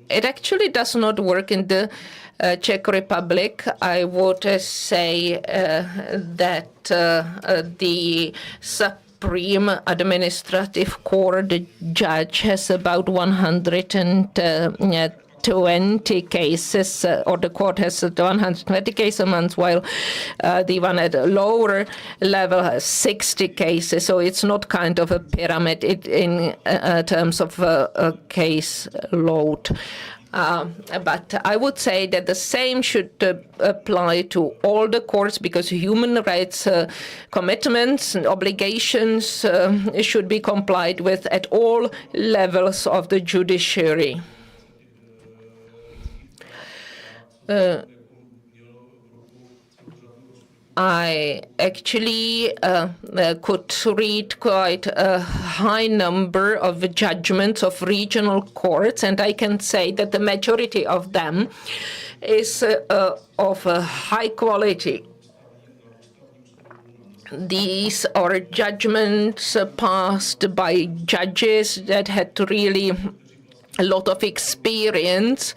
it actually does not work in the Czech Republic. I would say that the Supreme Administrative Court judge has about 120 cases, or the court has 120 cases a month, while the one at a lower level has 60 cases. So it's not kind of a pyramid in terms of case load. But I would say that the same should apply to all the courts, because human rights commitments and obligations should be complied with at all levels of the judiciary. I actually could read quite a high number of judgments of regional courts, and I can say that the majority of them is of a high quality. These are judgments passed by judges that had really a lot of experience,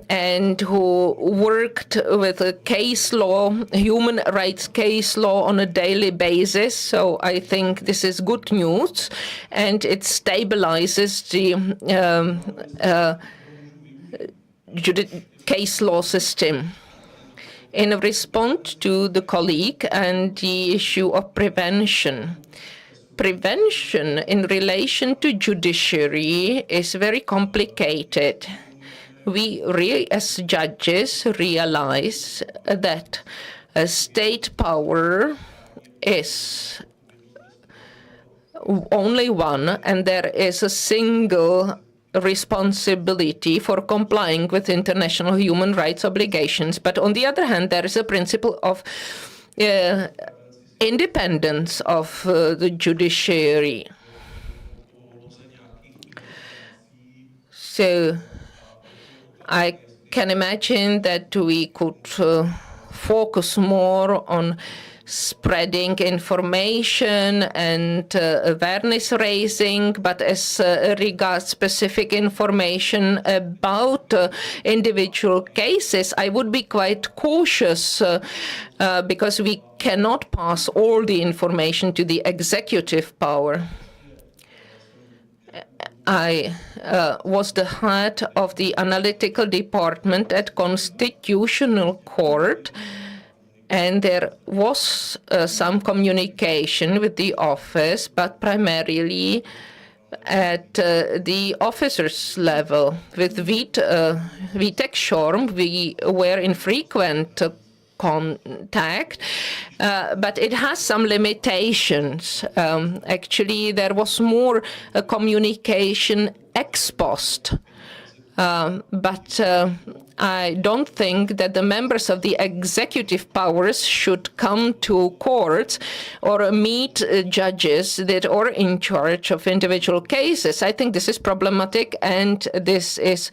and who worked with a case law, human rights case law on a daily basis. So I think this is good news, and it stabilizes the case law system. In response to the colleague and the issue of prevention, prevention in relation to judiciary is very complicated. We really, as judges, realize that state power is only one, and there is a single responsibility for complying with international human rights obligations. But on the other hand, there is a principle of independence of the judiciary. So I can imagine that we could focus more on spreading information and awareness raising, but as regards specific information about individual cases, I would be quite cautious because we cannot pass all the information to the executive power. I was the head of the analytical department at Constitutional Court, and there was some communication with the office, but primarily at the officers' level. With Vítek Schorm, we were in frequent contact, but it has some limitations. Actually, there was more communication ex post. But I don't think that the members of the executive powers should come to courts or meet judges that are in charge of individual cases. I think this is problematic, and this is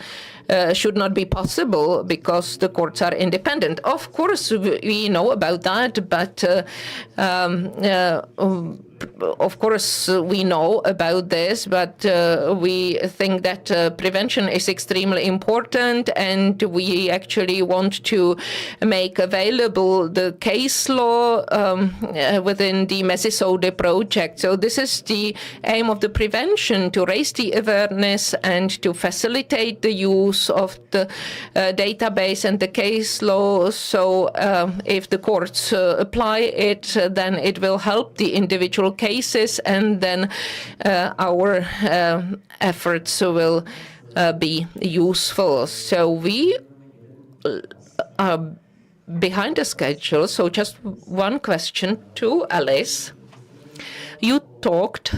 should not be possible because the courts are independent. Of course, we know about that, but of course, we know about this, but we think that prevention is extremely important, and we actually want to make available the case law within the Mezi-soudy project. So this is the aim of the prevention, to raise the awareness and to facilitate the use of the database and the case law. So if the courts apply it, then it will help the individual cases, and then our efforts will be useful. So we are behind the schedule. So just one question to Alice. You talked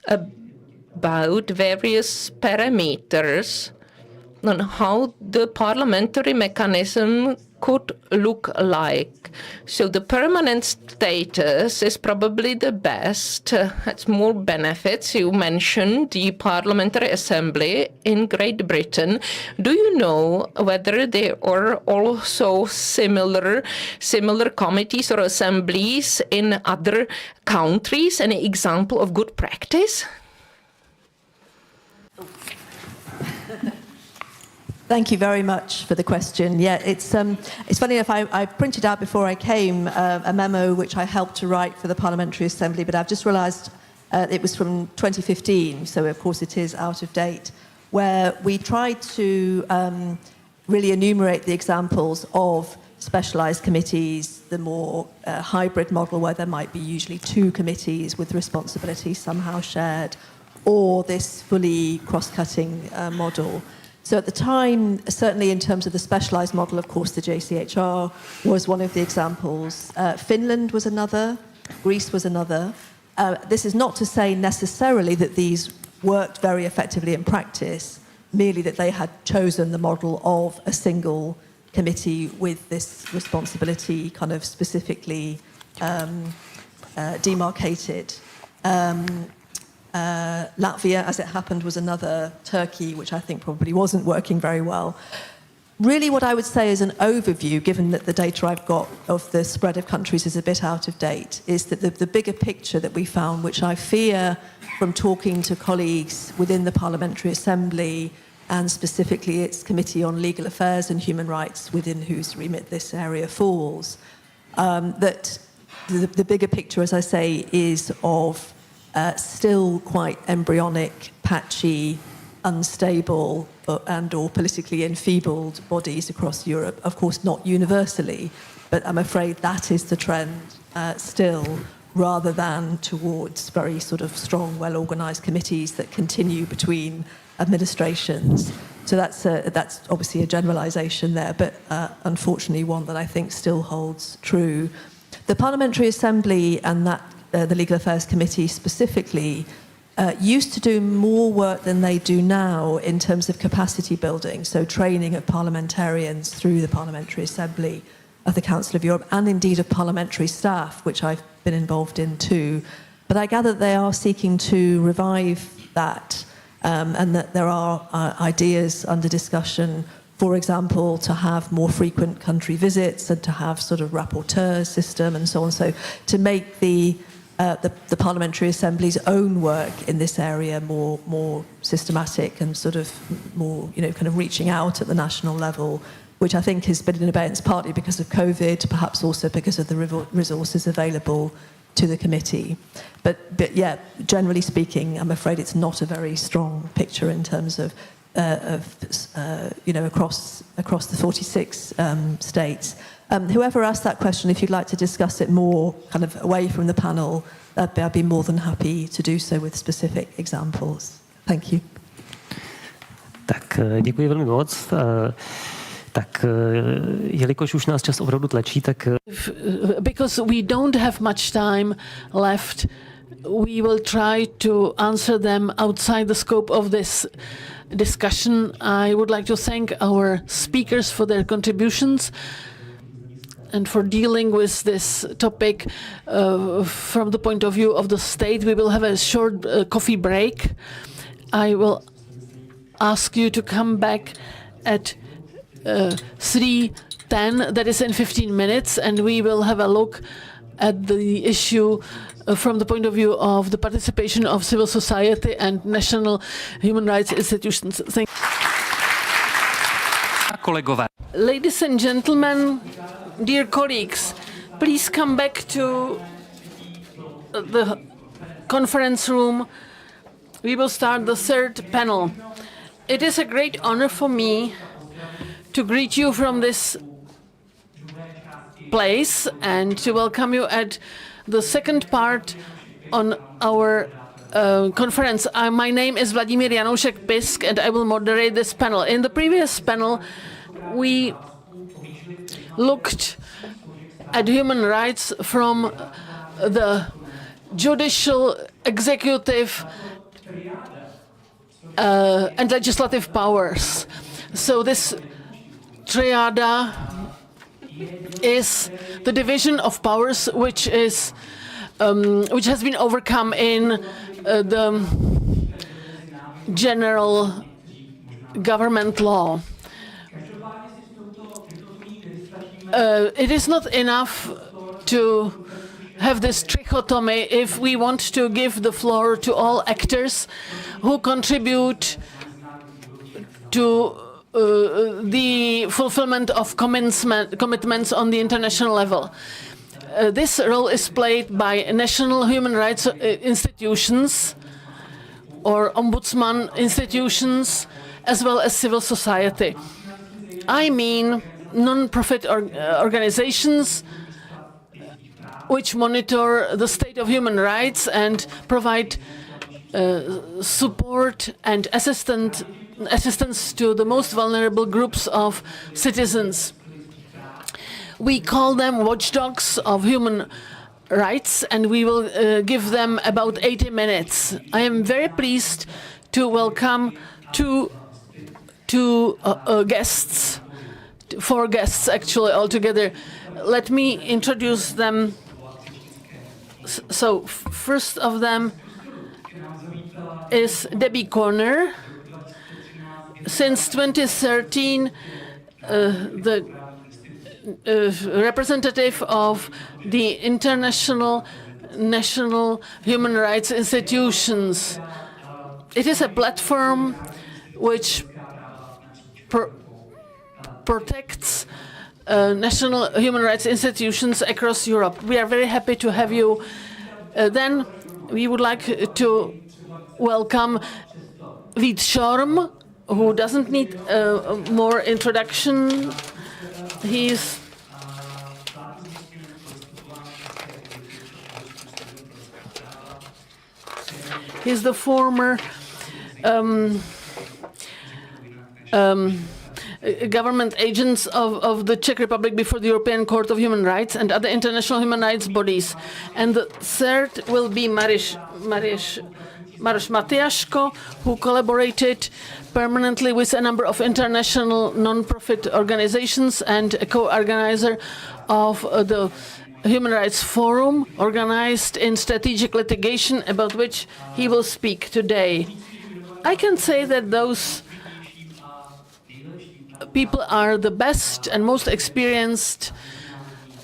about various parameters on how the parliamentary mechanism could look like. So the permanent status is probably the best. It's more benefits. You mentioned the Parliamentary Assembly in Great Britain. Do you know whether there are also similar committees or assemblies in other countries? Any example of good practice? Thank you very much for the question. Yeah, it's funny enough, I printed out before I came a memo which I helped to write for the Parliamentary Assembly, but I've just realised it was from 2015, so of course it is out of date, where we tried to really enumerate the examples of specialised committees, the more hybrid model where there might be usually two committees with responsibility somehow shared, or this fully cross-cutting model. So at the time, certainly in terms of the specialised model, of course, the JCHR was one of the examples. Finland was another. Greece was another. This is not to say necessarily that these worked very effectively in practice, merely that they had chosen the model of a single committee with this responsibility kind of specifically demarcated. Latvia, as it happened, was another. Turkey, which I think probably wasn't working very well. Really what I would say is an overview, given that the data I've got of the spread of countries is a bit out of date, is that the bigger picture that we found, which I fear from talking to colleagues within the Parliamentary Assembly and specifically its Committee on Legal Affairs and Human Rights, within whose remit this area falls, that the bigger picture, as I say, is of still quite embryonic, patchy, unstable and or politically enfeebled bodies across Europe. Of course, not universally, but I'm afraid that is the trend still, rather than towards very sort of strong, well-organised committees that continue between administrations. So that's obviously a generalisation there, but unfortunately one that I think still holds true. The Parliamentary Assembly and that the Legal Affairs Committee specifically used to do more work than they do now in terms of capacity building, so training of parliamentarians through the Parliamentary Assembly of the Council of Europe, and indeed of parliamentary staff, which I've been involved in too. But I gather they are seeking to revive that, and that there are ideas under discussion, for example, to have more frequent country visits and to have sort of rapporteur system and so on, so to make the Parliamentary Assembly's own work in this area more systematic and sort of more, kind of reaching out at the national level, which I think has been in abeyance partly because of COVID, perhaps also because of the resources available to the committee. But yeah, generally speaking, I'm afraid it's not a very strong picture in terms of across the 46 states. Whoever asked that question, if you'd like to discuss it more kind of away from the panel, I'd be more than happy to do so with specific examples. Thank you. Tak děkuji velmi moc. Tak jelikož už nás čas opravdu tlačí, tak... Because we don't have much time left, we will try to answer them outside the scope of this discussion. I would like to thank our speakers for their contributions and for dealing with this topic from the point of view of the state. We will have a short coffee break. I will ask you to come back at 3:10, that is in 15 minutes, and we will have a look at the issue from the point of view of the participation of civil society and national human rights institutions. Thank Kolegové. Ladies and gentlemen, dear colleagues, please come back to the conference room. We will start the third panel. It is a great honor for me to greet you from this place and to welcome you at the second part on our conference. My name is Vladimír Janoušek-Pisk and I will moderate this panel. In the previous panel, we looked at human rights from the judicial, executive, and legislative powers. So this triada is the division of powers which has been overcome in the general government law. It is not enough to have this trichotomy if we want to give the floor to all actors who contribute to the fulfillment of commitments on the international level. This role is played by national human rights institutions or ombudsman institutions as well as civil society. I mean non-profit organizations which monitor the state of human rights and provide support and assistance to the most vulnerable groups of citizens. We call them watchdogs of human rights, and we will give them about 80 minutes. I am very pleased to welcome two guests, 4 guests actually altogether. Let me introduce them. So first of them is Debbie Kohner. Since 2013, the representative of the international national human rights institutions. It is a platform which protects national human rights institutions across Europe. We are very happy to have you. Then we would like to welcome Schorm, who doesn't need more introduction. He's the former government agents of the Czech Republic before the European Court of Human Rights and other international human rights bodies. And the third will be Maroš Matiaško, who collaborated permanently with a number of international non-profit organizations and a co-organizer of the Human Rights Forum, organized in strategic litigation, about which he will speak today. I can say that those people are the best and most experienced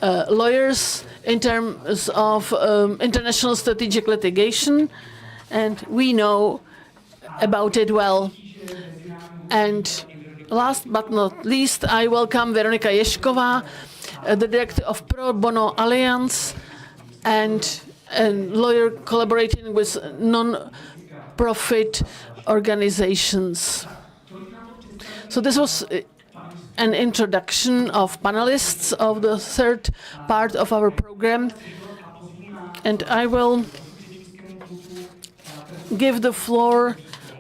lawyers in terms of international strategic litigation, and we know about it well. And last but not least, I welcome Veronika Ježková, the director of Pro Bono Alliance and a lawyer collaborating with non-profit organizations. So this was an introduction of panelists of the third part of our program, and I will give the floor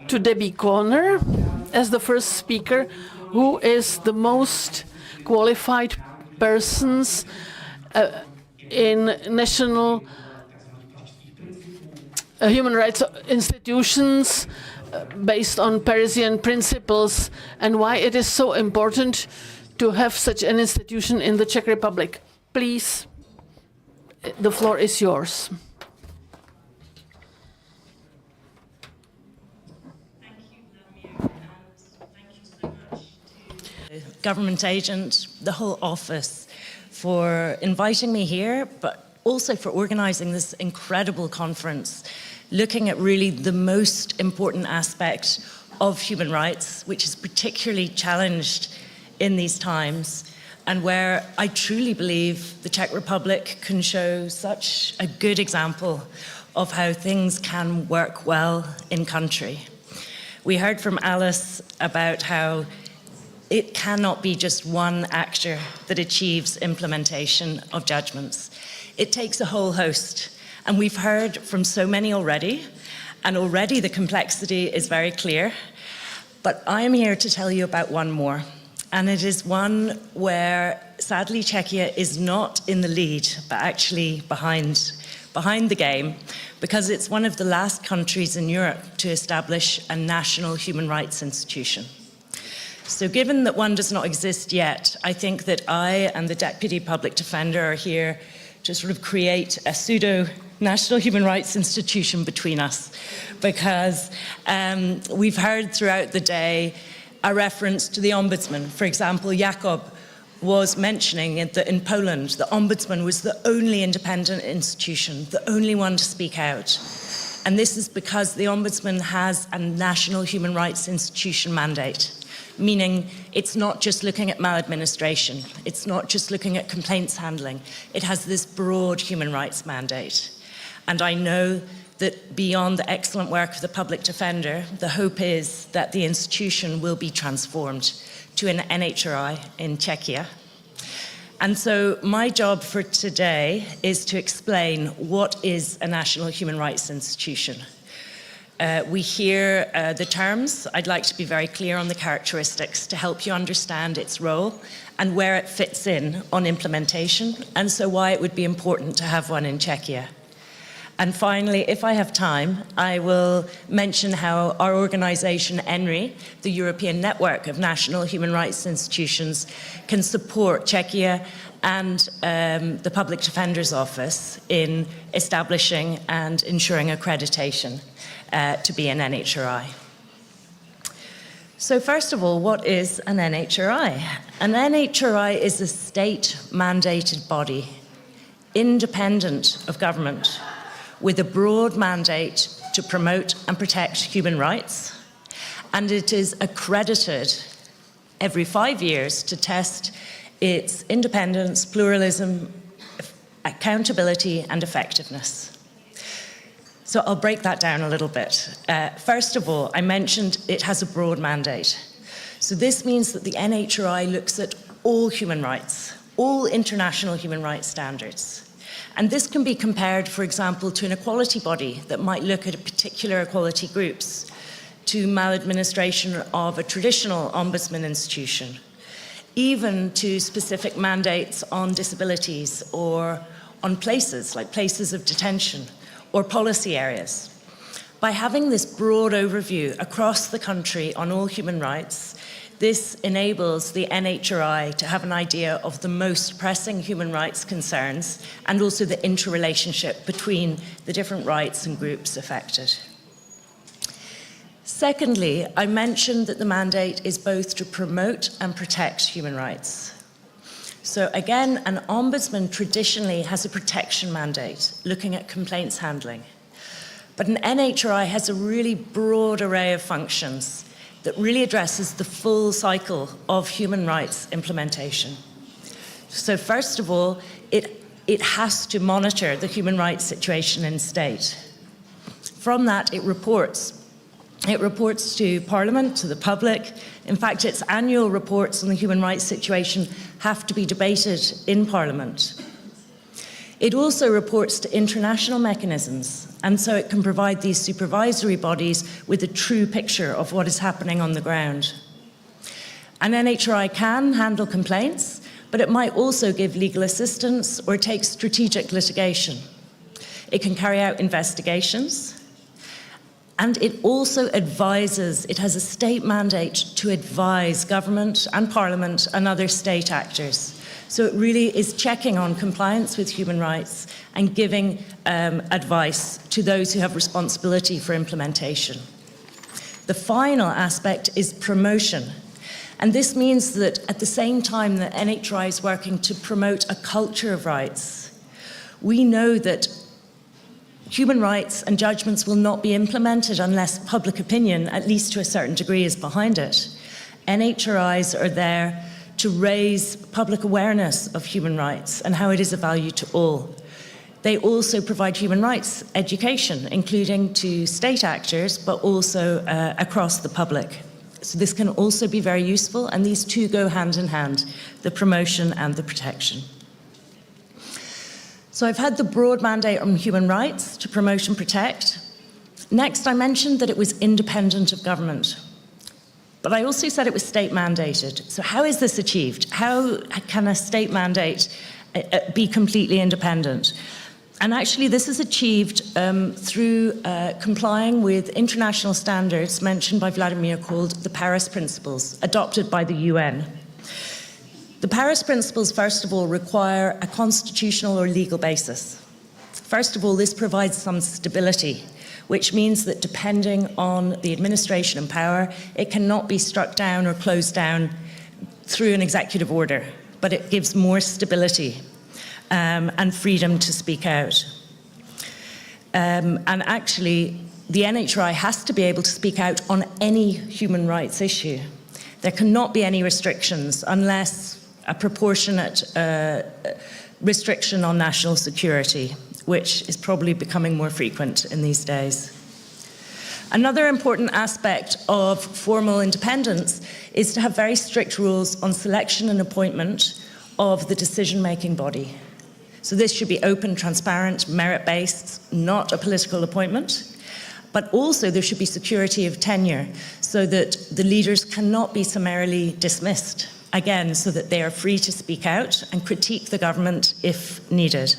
to Debbie Kohner as the first speaker, who is the most qualified persons in national human rights institutions based on Parisian principles, and why it is so important to have such an institution in the Czech Republic. Please, the floor is yours. Government agent, the whole office, for inviting me here, but also for organizing this incredible conference, looking at really the most important aspect of human rights, which is particularly challenged in these times, and where I truly believe the Czech Republic can show such a good example of how things can work well in country. We heard from Alice about how it cannot be just one actor that achieves implementation of judgments. It takes a whole host. And we've heard from so many already, and already the complexity is very clear. But I am here to tell you about one more. And it is one where, sadly, Czechia is not in the lead, but actually behind the game, because it's one of the last countries in Europe to establish a national human rights institution. So given that one does not exist yet, I think that I and the Deputy Public Defender are here to sort of create a pseudo-national human rights institution between us, because we've heard throughout the day a reference to the Ombudsman. For example, Jakub was mentioning that in Poland, the Ombudsman was the only independent institution, the only one to speak out. And this is because the Ombudsman has a national human rights institution mandate, meaning it's not just looking at maladministration, it's not just looking at complaints handling, it has this broad human rights mandate. And I know that beyond the excellent work of the public defender, the hope is that the institution will be transformed to an NHRI in Czechia. And so my job for today is to explain what is a national human rights institution. We hear the terms. I'd like to be very clear on the characteristics to help you understand its role and where it fits in on implementation, and so why it would be important to have one in Czechia. And finally, if I have time, I will mention how our organization, ENRI, the European Network of National Human Rights Institutions, can support Czechia and the Public Defender's Office in establishing and ensuring accreditation to be an NHRI. So first of all, what is an NHRI? An NHRI is a state-mandated body, independent of government, with a broad mandate to promote and protect human rights, and it is accredited every 5 years to test its independence, pluralism, accountability, and effectiveness. So I'll break that down a little bit. First of all, I mentioned it has a broad mandate. So this means that the NHRI looks at all human rights, all international human rights standards. And this can be compared, for example, to an equality body that might look at particular equality groups, to maladministration of a traditional ombudsman institution, even to specific mandates on disabilities or on places, like places of detention, or policy areas. By having this broad overview across the country on all human rights, this enables the NHRI to have an idea of the most pressing human rights concerns and also the interrelationship between the different rights and groups affected. Secondly, I mentioned that the mandate is both to promote and protect human rights. So again, an ombudsman traditionally has a protection mandate, looking at complaints handling. But an NHRI has a really broad array of functions that really addresses the full cycle of human rights implementation. So first of all, it has to monitor the human rights situation in state. From that, it reports. It reports to Parliament, to the public. In fact, its annual reports on the human rights situation have to be debated in Parliament. It also reports to international mechanisms, and so it can provide these supervisory bodies with a true picture of what is happening on the ground. An NHRI can handle complaints, but it might also give legal assistance or take strategic litigation. It can carry out investigations, And it also advises, it has a state mandate to advise government and parliament and other state actors. So it really is checking on compliance with human rights and giving advice to those who have responsibility for implementation. The final aspect is promotion. And this means that at the same time that NHRI is working to promote a culture of rights, we know that human rights and judgments will not be implemented unless public opinion, at least to a certain degree, is behind it. NHRIs are there to raise public awareness of human rights and how it is a value to all. They also provide human rights education, including to state actors, but also across the public. So this can also be very useful, and these two go hand in hand, the promotion and the protection. So I've had the broad mandate on human rights to promote and protect. Next, I mentioned that it was independent of government. But I also said it was state mandated. So how is this achieved? How can a state mandate be completely independent? And actually, this is achieved through complying with international standards mentioned by Vladimir called the Paris Principles, adopted by the UN. The Paris Principles, first of all, require a constitutional or legal basis. First of all, this provides some stability, which means that depending on the administration and power, it cannot be struck down or closed down through an executive order, but it gives more stability and freedom to speak out. And actually, the NHRI has to be able to speak out on any human rights issue. There cannot be any restrictions unless a proportionate restriction on national security, which is probably becoming more frequent in these days. Another important aspect of formal independence is to have very strict rules on selection and appointment of the decision-making body. So this should be open, transparent, merit-based, not a political appointment. But also there should be security of tenure so that the leaders cannot be summarily dismissed. Again, so that they are free to speak out and critique the government if needed.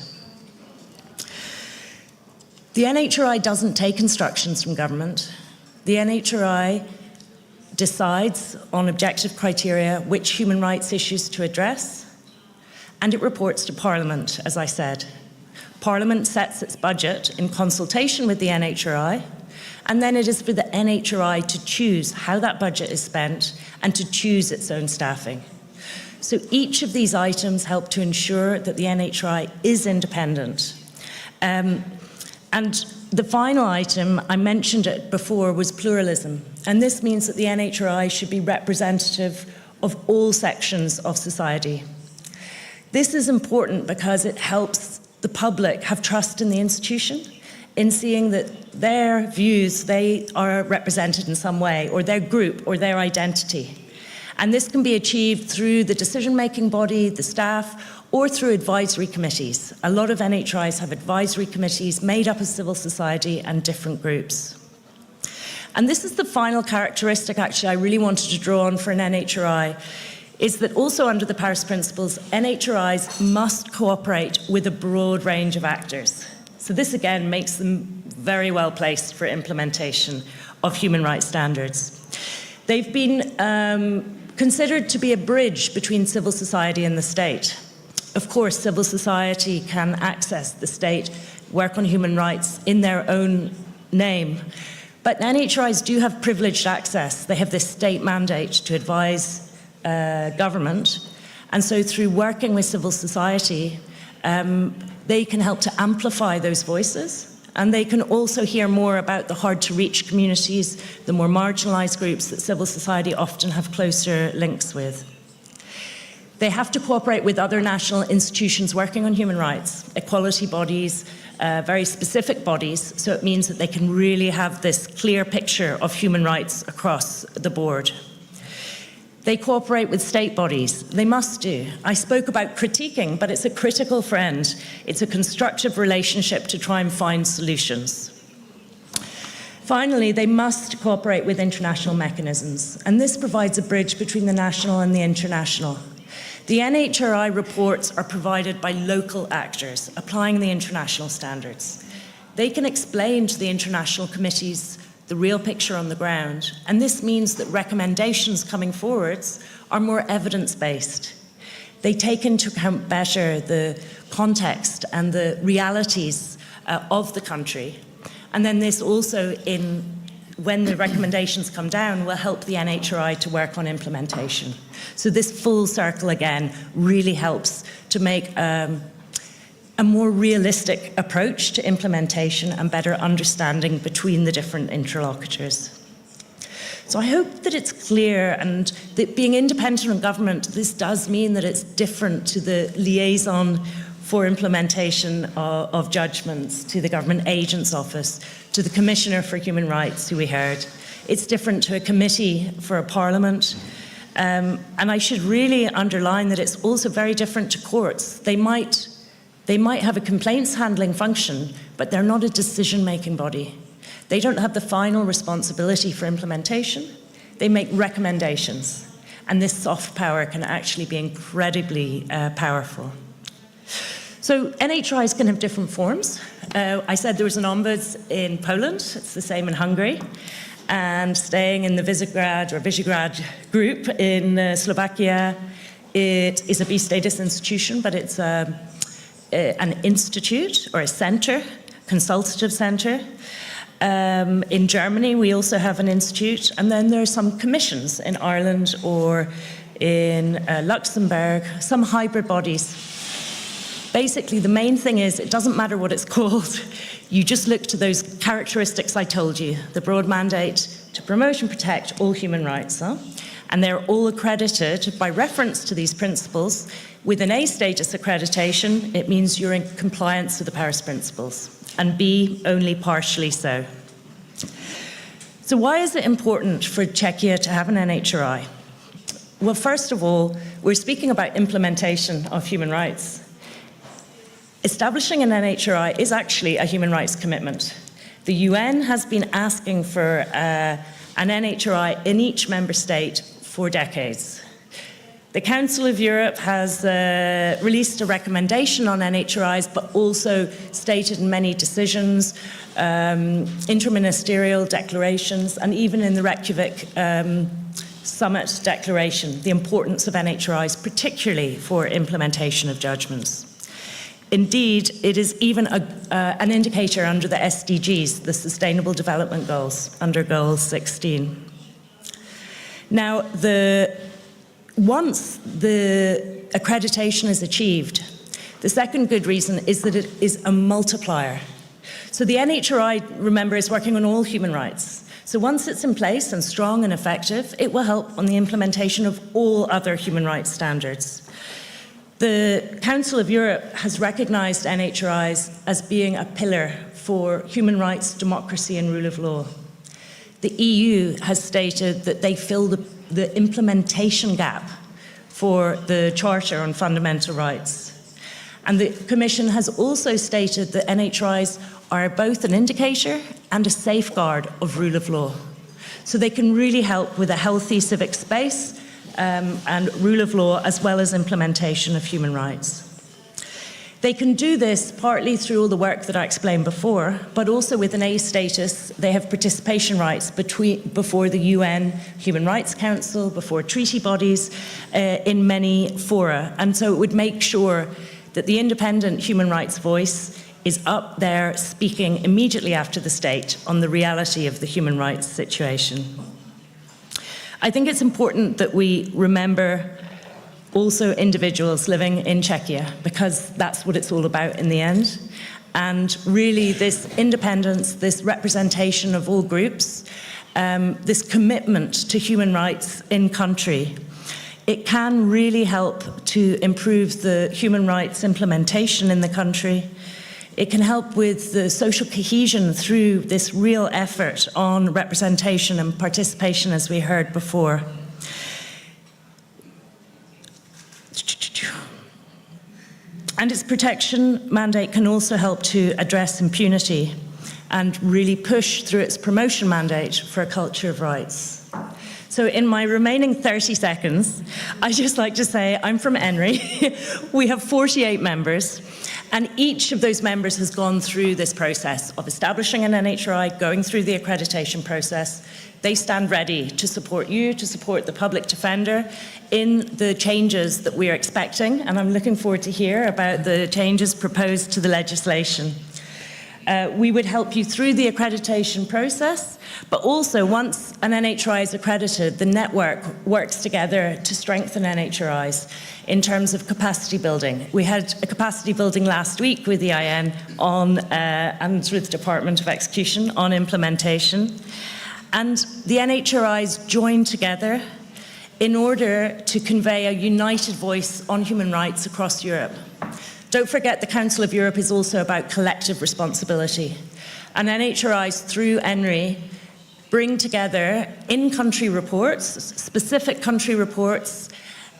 The NHRI doesn't take instructions from government. The NHRI decides on objective criteria which human rights issues to address, and it reports to Parliament, as I said. Parliament sets its budget in consultation with the NHRI, and then it is for the NHRI to choose how that budget is spent and to choose its own staffing. So each of these items help to ensure that the NHRI is independent. And the final item, I mentioned it before, was pluralism. And this means that the NHRI should be representative of all sections of society. This is important because it helps the public have trust in the institution, in seeing that their views, they are represented in some way, or their group, or their identity. And this can be achieved through the decision-making body, the staff, or through advisory committees. A lot of NHRIs have advisory committees made up of civil society and different groups. And this is the final characteristic, actually, I really wanted to draw on for an NHRI, is that also under the Paris Principles, NHRIs must cooperate with a broad range of actors. So this, again, makes them very well placed for implementation of human rights standards. They've been considered to be a bridge between civil society and the state. Of course, civil society can access the state, work on human rights in their own name, but NHRIs do have privileged access. They have this state mandate to advise government, and so through working with civil society, they can help to amplify those voices, and they can also hear more about the hard-to-reach communities, the more marginalized groups that civil society often have closer links with. They have to cooperate with other national institutions working on human rights, equality bodies, very specific bodies, so it means that they can really have this clear picture of human rights across the board. They cooperate with state bodies. They must do. I spoke about critiquing, but it's a critical friend. It's a constructive relationship to try and find solutions. Finally, they must cooperate with international mechanisms, and this provides a bridge between the national and the international. The NHRI reports are provided by local actors applying the international standards. They can explain to the international committees the real picture on the ground. And this means that recommendations coming forwards are more evidence-based. They take into account better the context and the realities of the country. And then this also, when the recommendations come down, will help the NHRI to work on implementation. So this full circle, again, really helps to make a more realistic approach to implementation and better understanding between the different interlocutors. So I hope that it's clear, and that being independent of government, this does mean that it's different to the liaison for implementation of judgments, to the Government Agent's Office, to the Commissioner for Human Rights, who we heard. It's different to a committee for a parliament. And I should really underline that it's also very different to courts. They might have a complaints handling function, but they're not a decision-making body. They don't have the final responsibility for implementation. They make recommendations. And this soft power can actually be incredibly powerful. So NHRIs can have different forms. I said there was an ombuds in Poland. It's the same in Hungary. And staying in the Visegrad group in Slovakia, it is a B-status institution, but it's an institute or a center, consultative center. In Germany, we also have an institute, and then there are some commissions in Ireland or in Luxembourg, some hybrid bodies. Basically, the main thing is it doesn't matter what it's called. You just look to those characteristics I told you, the broad mandate to promote and protect all human rights. And they're all accredited by reference to these principles. With an A status accreditation, it means you're in compliance with the Paris Principles, and B, only partially so. So why is it important for Czechia to have an NHRI? Well, first of all, we're speaking about implementation of human rights. Establishing an NHRI is actually a human rights commitment. The UN has been asking for an NHRI in each member state for decades. The Council of Europe has released a recommendation on NHRIs, but also stated in many decisions, interministerial declarations, and even in the Reykjavik Summit Declaration, the importance of NHRIs, particularly for implementation of judgments. Indeed, it is even an indicator under the SDGs, the Sustainable Development Goals, under Goal 16. Now, once the accreditation is achieved, the second good reason is that it is a multiplier. So the NHRI, remember, is working on all human rights. So once it's in place and strong and effective, it will help on the implementation of all other human rights standards. The Council of Europe has recognized NHRIs as being a pillar for human rights, democracy, and rule of law. The EU has stated that they fill the implementation gap for the Charter on Fundamental Rights. And the Commission has also stated that NHRIs are both an indicator and a safeguard of rule of law. So they can really help with a healthy civic space and rule of law, as well as implementation of human rights. They can do this partly through all the work that I explained before, but also with an A status, they have participation rights before the UN Human Rights Council, before treaty bodies, in many fora. And so it would make sure that the independent human rights voice is up there speaking immediately after the state on the reality of the human rights situation. I think it's important that we remember also individuals living in Czechia, because that's what it's all about in the end. And really this independence, this representation of all groups, this commitment to human rights in country, it can really help to improve the human rights implementation in the country. It can help with the social cohesion through this real effort on representation and participation, as we heard before. And its protection mandate can also help to address impunity and really push through its promotion mandate for a culture of rights. So in my remaining 30 seconds, I'd just like to say I'm from ENRI. We have 48 members. And each of those members has gone through this process of establishing an NHRI, going through the accreditation process. They stand ready to support you, to support the public defender in the changes that we are expecting. And I'm looking forward to hear about the changes proposed to the legislation. We would help you through the accreditation process, but also once an NHRI is accredited, the network works together to strengthen NHRIs in terms of capacity building. We had a capacity building last week with the IN on, and with the Department of Execution on implementation. And the NHRIs joined together in order to convey a united voice on human rights across Europe. Don't forget the Council of Europe is also about collective responsibility. And NHRIs through ENRI bring together in-country reports, specific country reports,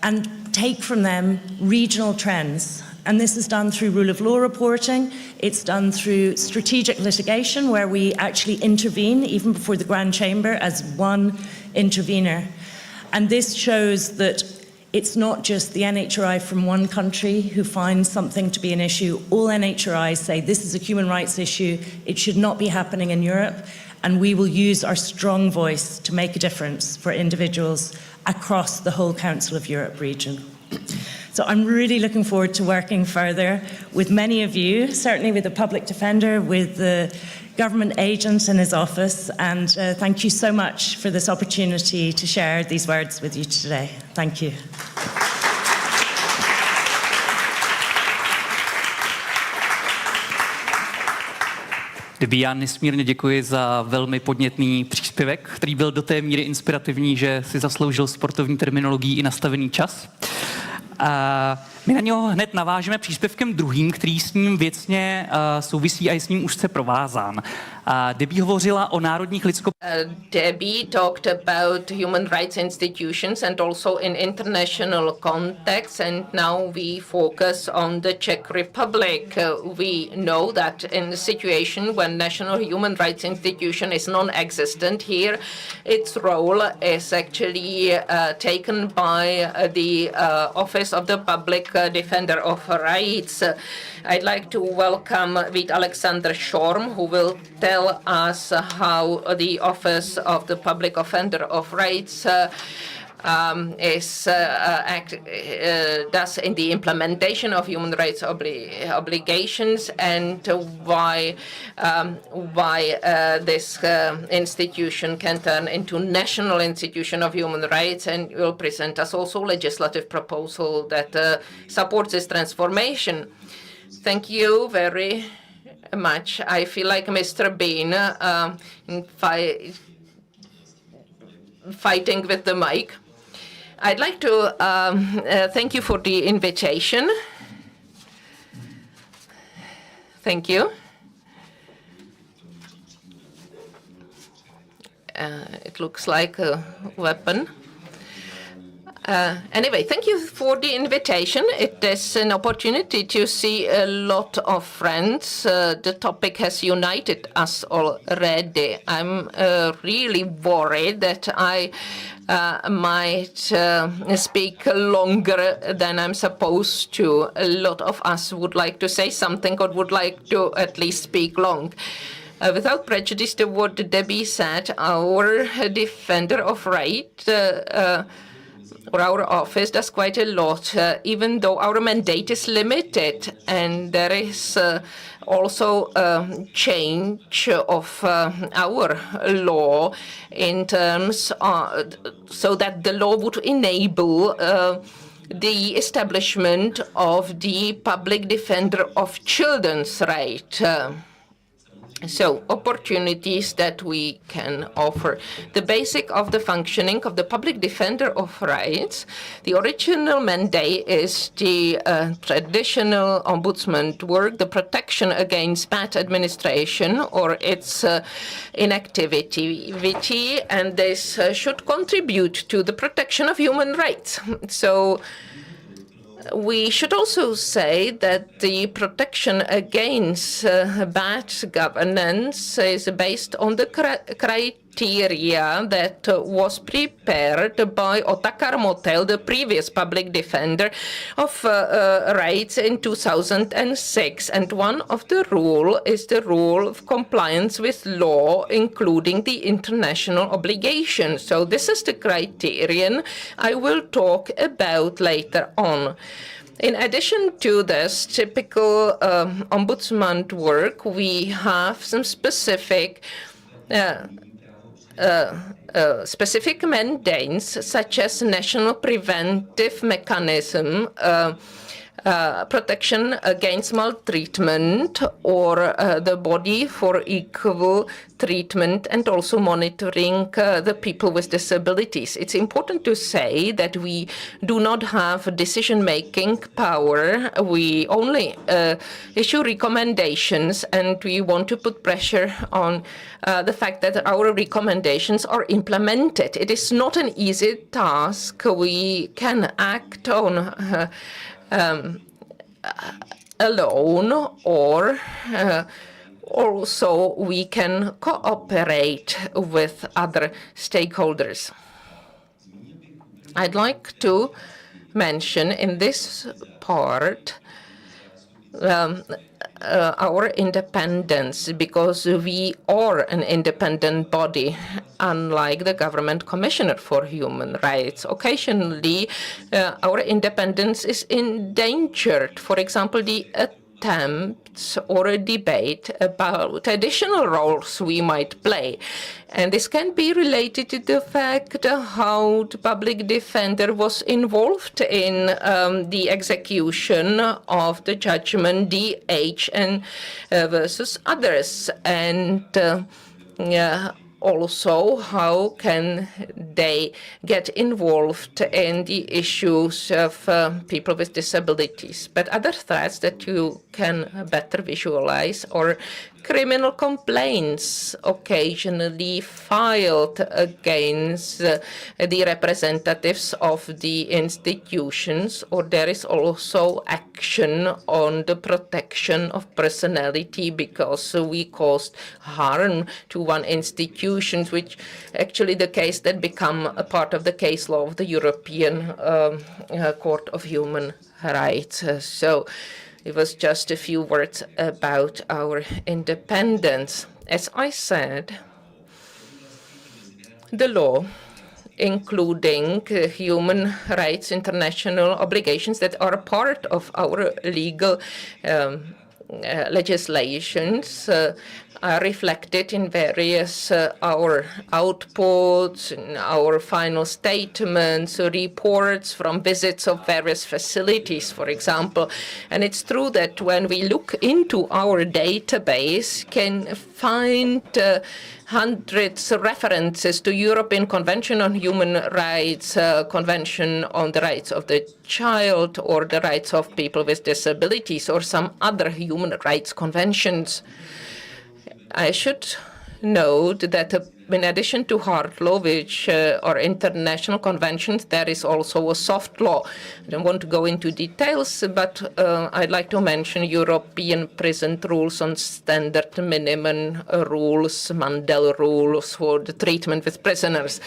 and take from them regional trends. And this is done through rule of law reporting. It's done through strategic litigation, where we actually intervene even before the Grand Chamber as one intervener. And this shows that it's not just the NHRI from one country who finds something to be an issue. All NHRIs say this is a human rights issue. It should not be happening in Europe. And we will use our strong voice to make a difference for individuals across the whole Council of Europe region. So I'm really looking forward to working further with many of you, certainly with the public defender, with the government agents in his office, and thank you so much for this opportunity to share these words with you today. Thank you. Já nesmírně děkuji za velmi podnětný příspěvek, který byl do té míry inspirativní, že si zasloužil sportovní terminologií i nastavený čas. A my na něho hned navážeme příspěvkem druhým, který s ním věcně souvisí a je s ním úzce provázán. Debbie hovořila o národních Debbie talked about human rights institutions and also in international context, and now we focus on the Czech Republic. We know that in the situation when national human rights institution is non-existent here, its role is actually taken by the Office of the Public Defender of Rights. I'd like to welcome Alexander Schorm, who will tell us how the Office of the Public Defender of Rights does in the implementation of human rights obligations, and why this institution can turn into national institution of human rights, and will present us also legislative proposal that supports this transformation. Thank you very much. I feel like Mr. Bean fighting with the mic. I'd like to thank you for the invitation. Thank you. It looks like a weapon. Anyway, thank you for the invitation. It is an opportunity to see a lot of friends. The topic has united us already. I'm really worried that I might speak longer than I'm supposed to. A lot of us would like to say something or would like to at least speak long. Without prejudice to what Debbie said, our defender of right or our office does quite a lot, even though our mandate is limited, and there is also a change of our law in terms so that the law would enable the establishment of the public defender of children's rights. So, opportunities that we can offer. The basic of the functioning of the public defender of rights, the original mandate is the traditional ombudsman work, the protection against bad administration or its inactivity, and this should contribute to the protection of human rights. So, we should also say that the protection against bad governance is based on the criteria criteria that was prepared by Otakar Motel, the previous public defender of rights in 2006. And one of the rule is the rule of compliance with law, including the international obligations. So this is the criterion I will talk about later on. In addition to this typical ombudsman work, we have some specific mandates, such as national preventive mechanism, protection against maltreatment, or the body for equal treatment, and also monitoring the people with disabilities. It's important to say that we do not have decision-making power. We only issue recommendations, and we want to put pressure on the fact that our recommendations are implemented. It is not an easy task. We can act on alone, or also we can cooperate with other stakeholders. I'd like to mention in this part our independence, because we are an independent body, unlike the government commissioner for human rights. Occasionally, our independence is endangered. For example, the attempts or a debate about additional roles we might play. And this can be related to the fact how the public defender was involved in the execution of the judgment DH and versus others. And also, how can they get involved in the issues of people with disabilities? But other threats that you can better visualize are criminal complaints occasionally filed against the representatives of the institutions, or there is also action on the protection of personality because we caused harm to one institution, which actually the case that become a part of the case law of the European Court of Human Rights. So it was just a few words about our independence. As I said, the law, including human rights international obligations that are part of our legal legislations, are reflected in various our outputs, in our final statements, reports from visits of various facilities, for example. And it's true that when we look into our database, can find hundreds of references to European Convention on Human Rights, Convention on the Rights of the Child, or the Rights of People with Disabilities, or some other human rights conventions. I should note that in addition to hard law, which are international conventions, there is also a soft law. I don't want to go into details, but I'd like to mention European prison rules on standard minimum rules, Mandel rules for the treatment with prisoners.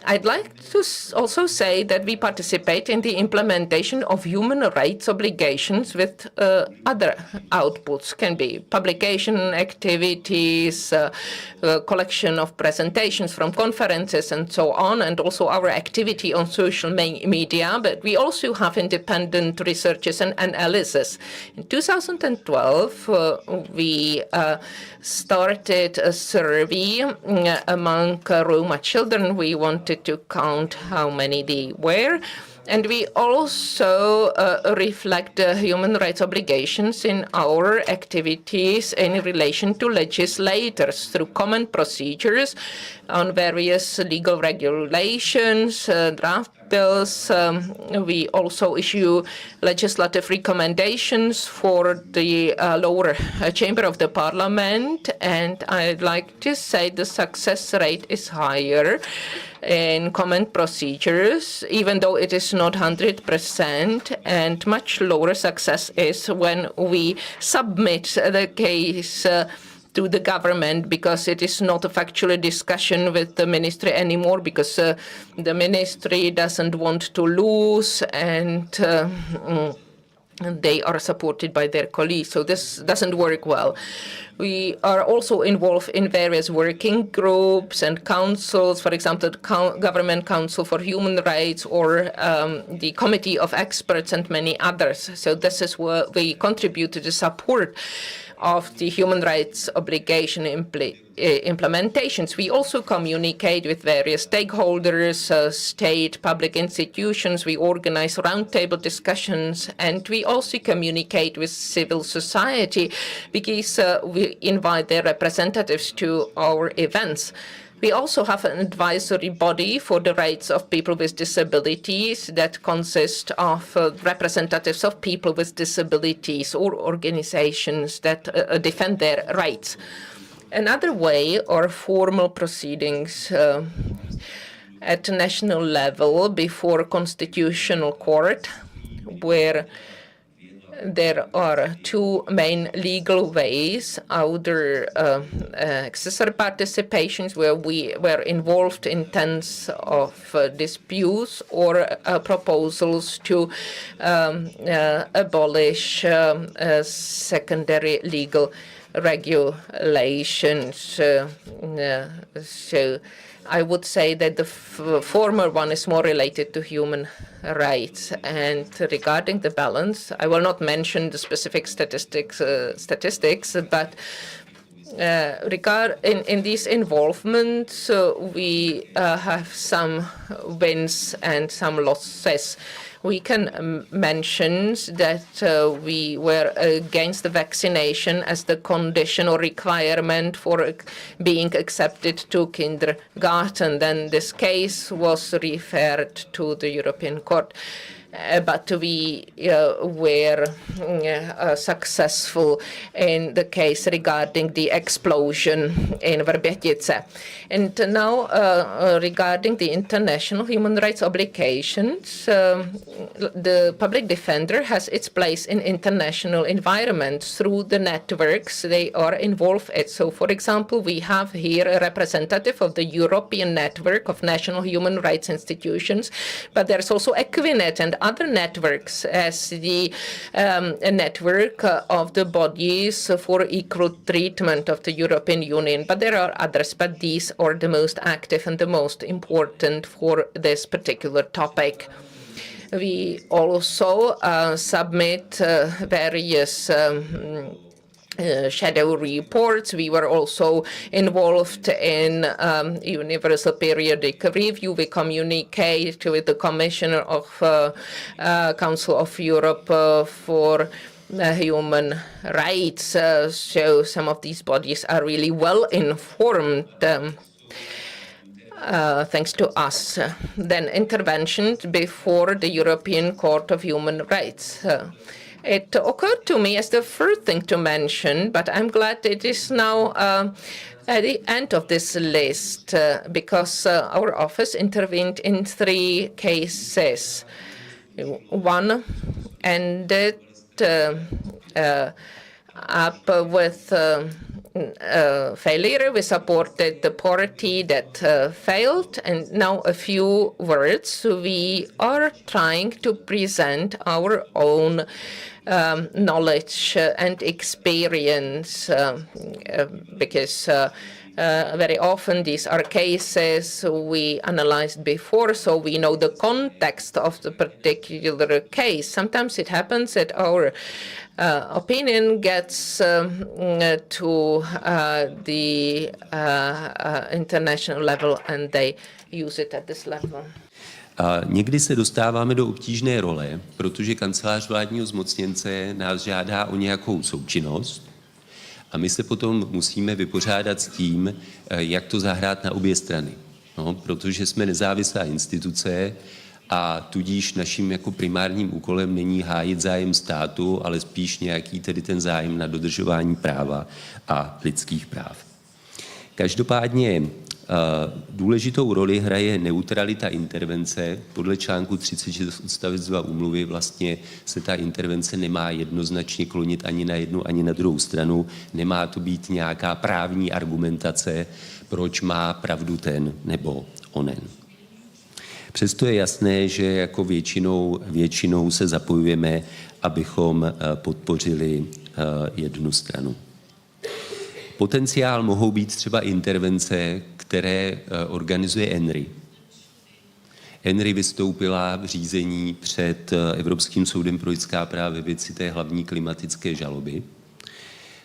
I'd like to also say that we participate in the implementation of human rights obligations with other outputs. Can be publication activities, collection of presentations from conferences and so on, and also our activity on social media. But we also have independent researches and analysis. In 2012, we started a survey among Roma children. We wanted to count how many they were. And we also reflect the human rights obligations in our activities in relation to legislators through common procedures on various legal regulations, draft bills. We also issue legislative recommendations for the lower chamber of the parliament. And I'd like to say the success rate is higher in common procedures, even though it is not 100%, and much lower success is when we submit the case to the government, because it is not a factual discussion with the ministry anymore, because the ministry doesn't want to lose, and they are supported by their colleagues. So this doesn't work well. We are also involved in various working groups and councils, for example, the Government Council for Human Rights, or the Committee of Experts, and many others. So this is where we contribute to the support of the human rights obligation implementations. We also communicate with various stakeholders, state, public institutions. We organize roundtable discussions, and we also communicate with civil society, because we invite their representatives to our events. We also have an advisory body for the rights of people with disabilities that consists of representatives of people with disabilities or organizations that defend their rights. Another way are formal proceedings at national level before Constitutional Court, where there are two main legal ways: either accessory participations, where we were involved in tens of disputes, or proposals to abolish secondary legal regulations. So I would say that the former one is more related to human rights. And regarding the balance, I will not mention the specific statistics, but in these involvements, we have some wins and some losses. We can mention that we were against the vaccination as the condition or requirement for being accepted to kindergarten. Then this case was referred to the European Court. But we were successful in the case regarding the explosion in Vrbětice. And now regarding the international human rights obligations, the public defender has its place in international environments through the networks they are involved in. So, for example, we have here a representative of the European Network of National Human Rights Institutions, but there's also Equinet and other networks as the network of the bodies for equal treatment of the European Union. But there are others, but these are the most active and the most important for this particular topic. We also submit various shadow reports. We were also involved in Universal Periodic Review. We communicate with the Commissioner of Council of Europe for Human Rights. So some of these bodies are really well informed. Thanks to us. Then interventions before the European Court of Human Rights. It occurred to me as the first thing to mention, but I'm glad it is now at the end of this list, because our office intervened in 3 cases. One ended up with failure. We supported the party that failed, and now a few words. We are trying to present our own knowledge and experience, because very often these are cases we analyzed before, so we know the context of the particular case. Sometimes it happens that our opinion gets to the international level, and they use it at this level. Někdy se dostáváme do obtížné role, protože kancelář vládního zmocněnce nás žádá o nějakou součinnost a my se potom musíme vypořádat s tím, jak to zahrát na obě strany. No, protože jsme nezávislá instituce a tudíž naším jako primárním úkolem není hájit zájem státu, ale spíš nějaký tedy ten zájem na dodržování práva a lidských práv. Každopádně Důležitou roli hraje neutralita intervence. Podle článku 36 odstavec 2 úmluvy vlastně se ta intervence nemá jednoznačně klonit ani na jednu, ani na druhou stranu. Nemá to být nějaká právní argumentace, proč má pravdu ten nebo onen. Přesto je jasné, že jako většinou se zapojujeme, abychom podpořili jednu stranu. Potenciál mohou být třeba intervence, které organizuje ENRI. ENRI vystoupila v řízení před Evropským soudem pro lidská práva ve věci té hlavní klimatické žaloby.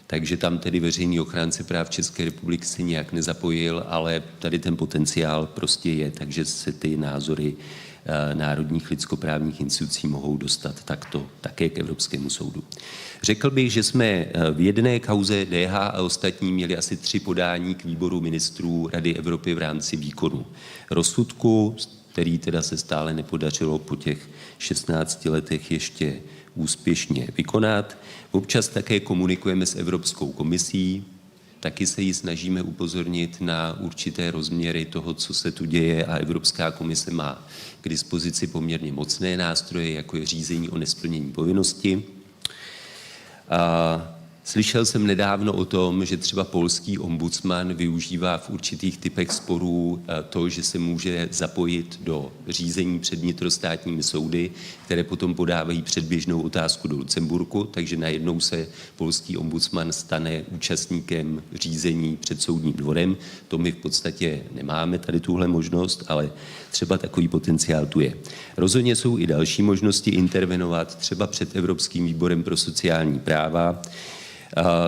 Takže tam tedy veřejný ochránce práv České republiky se nijak nezapojil, ale tady ten potenciál prostě je, takže se ty názory národních lidskoprávních institucí mohou dostat takto také k Evropskému soudu. Řekl bych, že jsme v jedné kauze DH a ostatní měli asi 3 podání k výboru ministrů Rady Evropy v rámci výkonu rozsudku, který teda se stále nepodařilo po těch 16 letech ještě úspěšně vykonat. Občas také komunikujeme s Evropskou komisí, taky se jí snažíme upozornit na určité rozměry toho, co se tu děje, a Evropská komise má k dispozici poměrně mocné nástroje, jako je řízení o nesplnění povinnosti. Slyšel jsem nedávno o tom, že třeba polský ombudsman využívá v určitých typech sporů to, že se může zapojit do řízení před vnitrostátními soudy, které potom podávají předběžnou otázku do Lucemburku, takže najednou se polský ombudsman stane účastníkem řízení před soudním dvorem. To my v podstatě nemáme tady tuhle možnost, ale třeba takový potenciál tu je. Rozhodně jsou i další možnosti intervenovat, třeba před Evropským výborem pro sociální práva,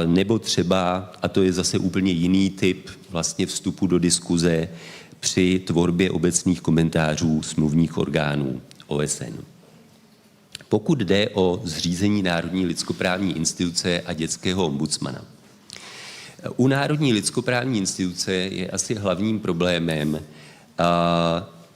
nebo třeba, a to je zase úplně jiný typ vlastně vstupu do diskuze, při tvorbě obecných komentářů smluvních orgánů OSN. Pokud jde o zřízení Národní lidskoprávní instituce a dětského ombudsmana. U Národní lidskoprávní instituce je asi hlavním problémem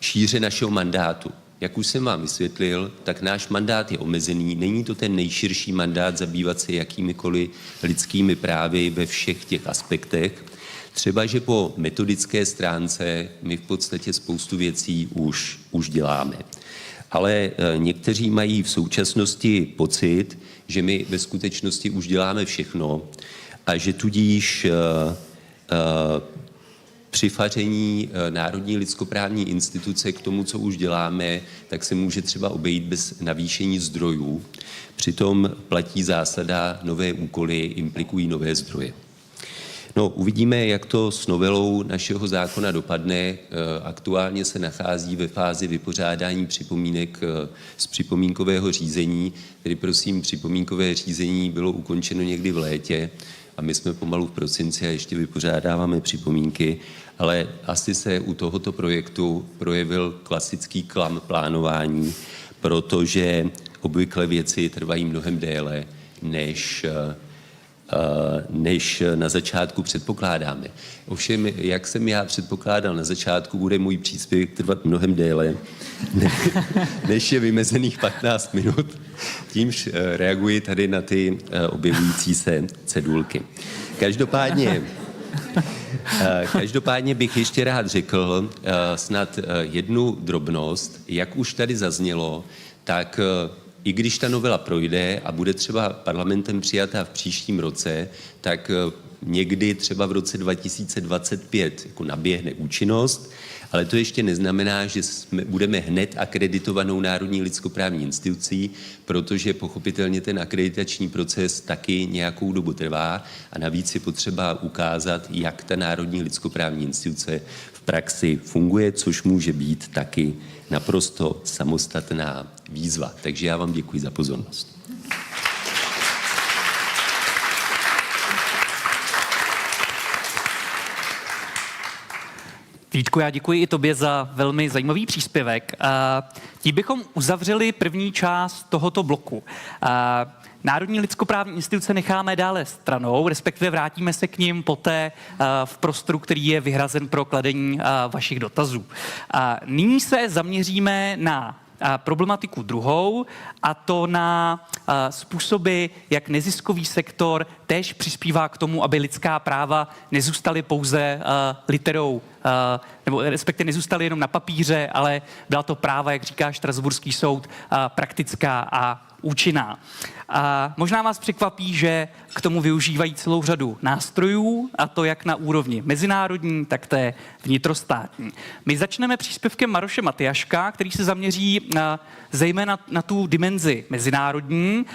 šíře našeho mandátu. Jak už jsem vám vysvětlil, tak náš mandát je omezený. Není to ten nejširší mandát zabývat se jakýmikoliv lidskými právy ve všech těch aspektech. Třeba, že po metodické stránce my v podstatě spoustu věcí už děláme. Ale někteří mají v současnosti pocit, že my ve skutečnosti už děláme všechno a že tudíž přifaření Národní lidskoprávní instituce k tomu, co už děláme, tak se může třeba obejít bez navýšení zdrojů. Přitom platí zásada, nové úkoly implikují nové zdroje. No, uvidíme, jak to s novelou našeho zákona dopadne. Aktuálně se nachází ve fázi vypořádání připomínek z připomínkového řízení. Tedy prosím, připomínkové řízení bylo ukončeno někdy v létě a my jsme pomalu v prosinci a ještě vypořádáváme připomínky, ale asi se u tohoto projektu projevil klasický klam plánování, protože obvykle věci trvají mnohem déle, než na začátku předpokládáme. Ovšem, jak jsem já předpokládal na začátku, bude můj příspěvek trvat mnohem déle, než je vymezených 15 minut. Tímž reaguji tady na ty objevující se cedulky. Každopádně bych ještě rád řekl snad jednu drobnost. Jak už tady zaznělo, tak i když ta novela projde a bude třeba parlamentem přijatá v příštím roce, tak někdy třeba v roce 2025 jako naběhne účinnost, ale to ještě neznamená, že budeme hned akreditovanou Národní lidskoprávní institucí, protože pochopitelně ten akreditační proces taky nějakou dobu trvá a navíc je potřeba ukázat, jak ta Národní lidskoprávní instituce v praxi funguje, což může být taky naprosto samostatná výzva. Takže já vám děkuji za pozornost. Vítku, já děkuji i tobě za velmi zajímavý příspěvek. Tím bychom uzavřeli první část tohoto bloku. Národní lidskoprávní instituce necháme dále stranou, respektive vrátíme se k nim poté v prostoru, který je vyhrazen pro kladení vašich dotazů. Nyní se zaměříme na problematiku druhou, a to na způsoby, jak neziskový sektor též přispívá k tomu, aby lidská práva nezůstaly pouze literou, nebo respektive nezůstaly jenom na papíře, ale byla to práva, jak říká Štrasburský soud, praktická a účinná. A možná vás překvapí, že k tomu využívají celou řadu nástrojů, a to jak na úrovni mezinárodní, tak té vnitrostátní. My začneme příspěvkem Maroše Matiaška, který se zaměří zejména na tu dimenzi mezinárodní,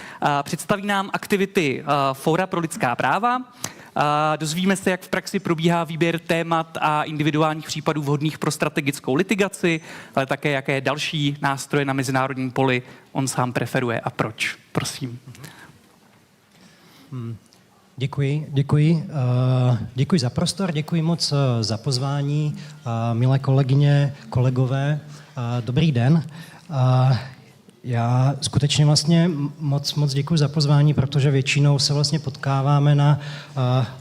představí nám aktivity Fóra pro lidská práva, dozvíme se, jak v praxi probíhá výběr témat a individuálních případů vhodných pro strategickou litigaci, ale také jaké další nástroje na mezinárodním poli on sám preferuje a proč. Prosím. Děkuji za prostor, děkuji moc za pozvání, milé kolegyně, kolegové, dobrý den. Já skutečně vlastně moc děkuji za pozvání, protože většinou se vlastně potkáváme na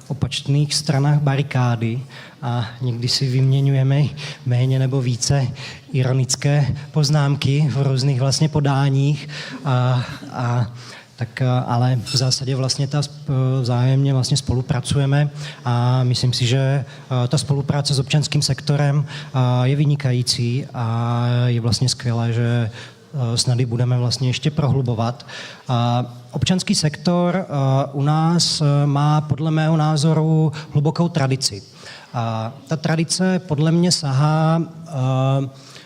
opačných stranách barikády a někdy si vyměňujeme méně nebo více ironické poznámky v různých vlastně podáních ale v zásadě vlastně vzájemně vlastně spolupracujeme a myslím si, že ta spolupráce s občanským sektorem je vynikající a je vlastně skvělé, že snad budeme vlastně ještě prohlubovat. Občanský sektor u nás má podle mého názoru hlubokou tradici. Ta tradice podle mě sahá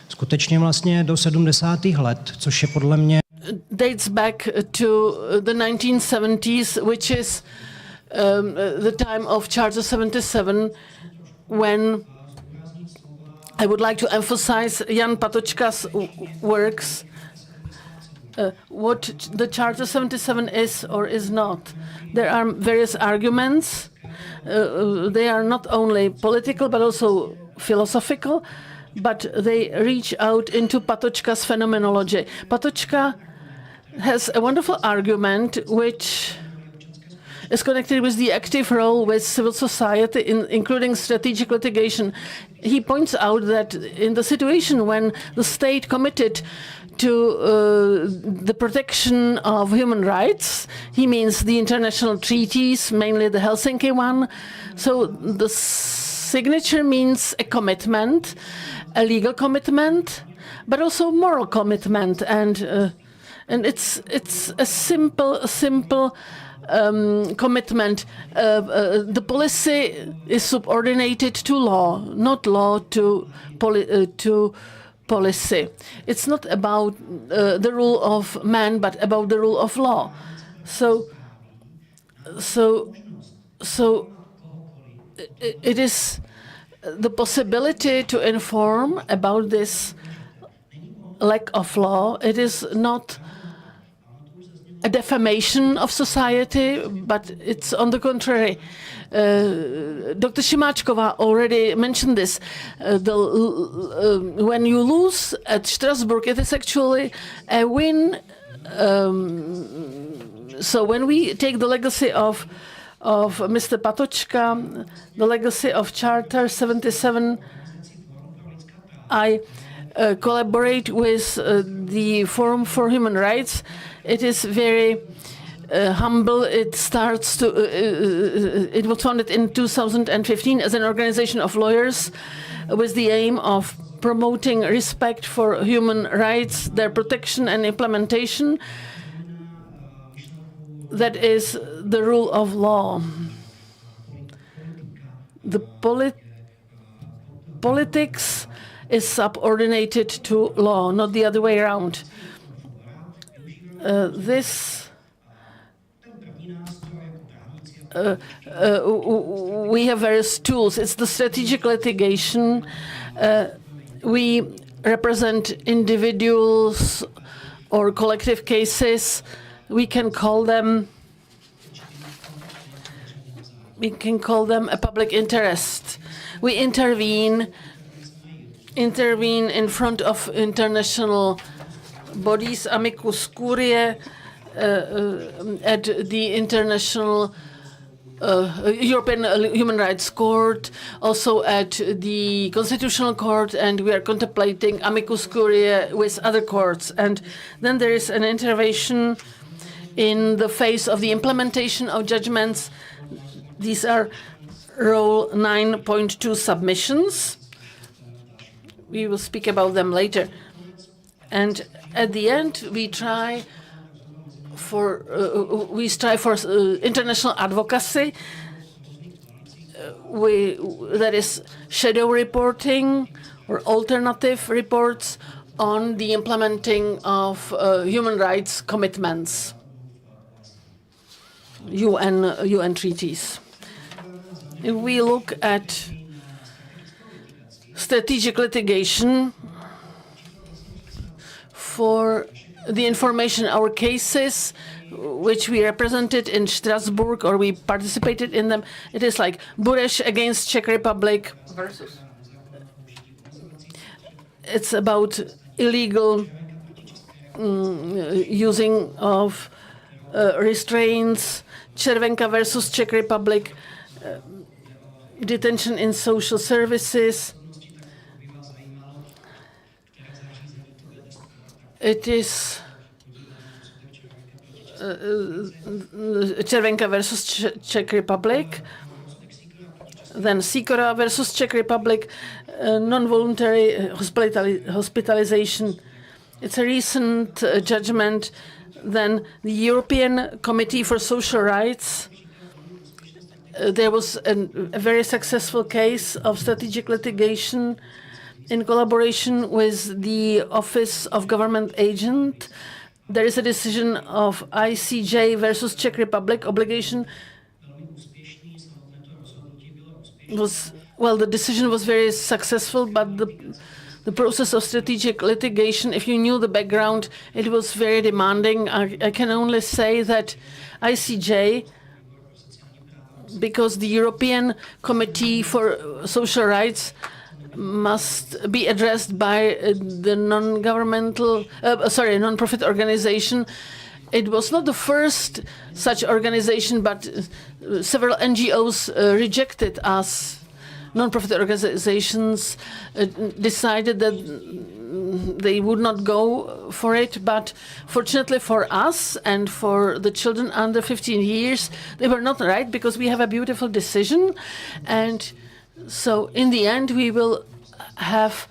skutečně vlastně do 70. let, což je podle mě dates back to the 1970s, which is the time of Charter 77, when I would like to emphasize Jan Patočka's works, what the Charter 77 is or is not. There are various arguments. They are not only political but also philosophical, but they reach out into Patočka's phenomenology. Patočka has a wonderful argument which is connected with the active role with civil society, including strategic litigation. He points out that in the situation when the state committed to the protection of human rights, he means the international treaties, mainly the Helsinki one. So the signature means a commitment, a legal commitment, but also moral commitment, and it's a simple commitment. The policy is subordinated to law, not law to policy. It's not about the rule of man, but about the rule of law. So it is the possibility to inform about this lack of law. It is not a defamation of society, but it's on the contrary. Dr. Šimáčková already mentioned this. When you lose at Strasbourg, it is actually a win. So when we take the legacy of Mr. Patočka, the legacy of Charter 77, I collaborate with the Forum for Human Rights. It is very humble. It starts to. It was founded in 2015 as an organization of lawyers, with the aim of promoting respect for human rights, their protection and implementation. That is the rule of law. The politics is subordinated to law, not the other way around. We have various tools. It's the strategic litigation. We represent individuals or collective cases. We can call them a public interest. We intervene in front of international bodies, amicus curiae, at the international European Human Rights Court, also at the Constitutional Court, and we are contemplating amicus curiae with other courts. And then there is an intervention in the phase of the implementation of judgments. These are Rule 9.2 submissions. We will speak about them later. And at the end, we strive for international advocacy. That is shadow reporting or alternative reports on the implementing of human rights commitments, UN treaties. If we look at strategic litigation for the information, our cases, which we represented in Strasbourg, or we participated in them, it is like Bureš against Czech Republic. Versus. It's about illegal using of restraints. Červenka versus Czech Republic. Detention in social services. It is Červenka versus Czech Republic. Then Sikora versus Czech Republic, non-voluntary hospitalization. It's a recent judgment. Then the European Committee for Social Rights. There was a very successful case of strategic litigation in collaboration with the Office of Government Agent. There is a decision of ICJ versus Czech Republic. Obligation was, well, the decision was very successful, but the process of strategic litigation, if you knew the background, it was very demanding. I can only say that ICJ, because the European Committee for Social Rights must be addressed by the non-profit organization. It was not the first such organization, but several NGOs rejected us. Non-profit organizations decided that they would not go for it, but fortunately for us and for the children under 15 years, they were not right, because we have a beautiful decision. And so in the end, we will have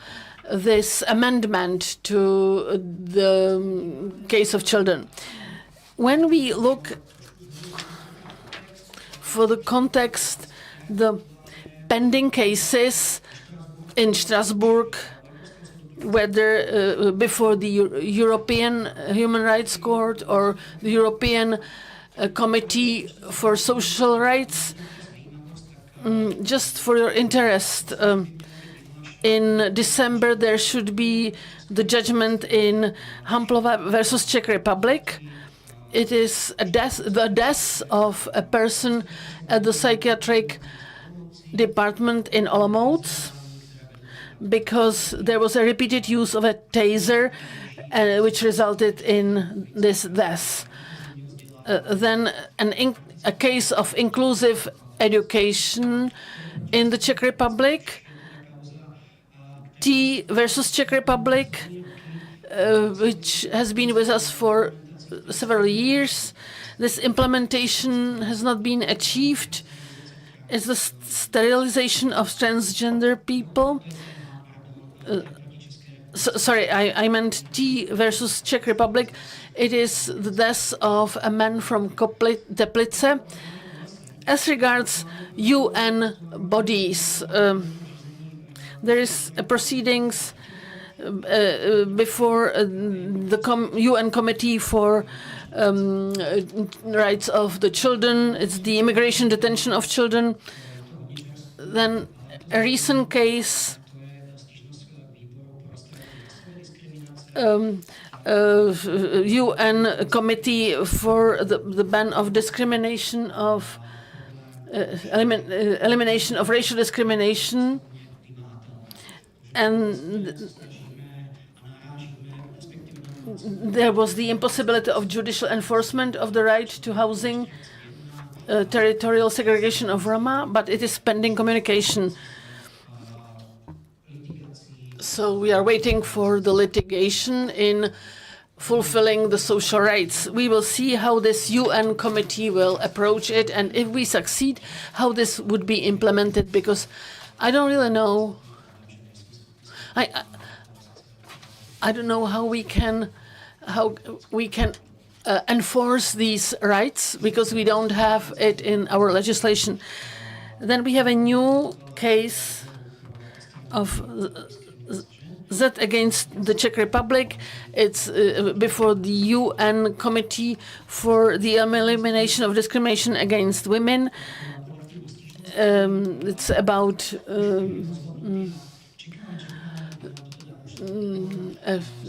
this amendment to the case of children. When we look for the context, the pending cases in Strasbourg, whether before the European Human Rights Court or the European Committee for Social Rights, just for your interest, in December there should be the judgment in Hamplova versus Czech Republic. It is the death of a person at the psychiatric department in Olomouc, because there was a repeated use of a taser, which resulted in this death. Then a case of inclusive education in the Czech Republic, T versus Czech Republic, which has been with us for several years. This implementation has not been achieved. It's the sterilization of transgender people. Sorry, I meant T versus Czech Republic. It is the death of a man from Teplice. As regards UN bodies, there is a proceedings before the UN Committee for Rights of the Children. It's the immigration detention of children. Then a recent case UN Committee for the ban of discrimination of elimination of racial discrimination, and there was the impossibility of judicial enforcement of the right to housing territorial segregation of Roma, but it is pending communication. So we are waiting for the litigation in fulfilling the social rights. We will see how this UN committee will approach it, and if we succeed, how this would be implemented, because I don't really know. I don't know how we can enforce these rights, because we don't have it in our legislation. Then we have a new case of Z against the Czech Republic. It's before the UN Committee for the Elimination of Discrimination Against Women. It's about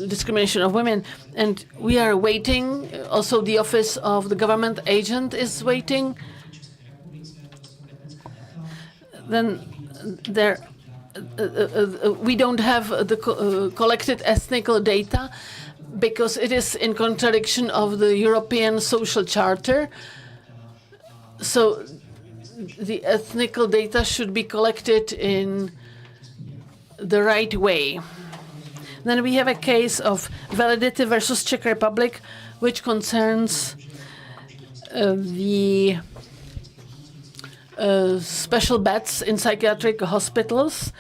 discrimination of women, and we are waiting. Also, the office of the government agent is waiting. Then there. We don't have the collected ethnical data because it is in contradiction of the European Social Charter. So the ethnical data should be collected in the right way. Then we have a case of validity versus Czech Republic, which concerns the special beds in psychiatric hospitals,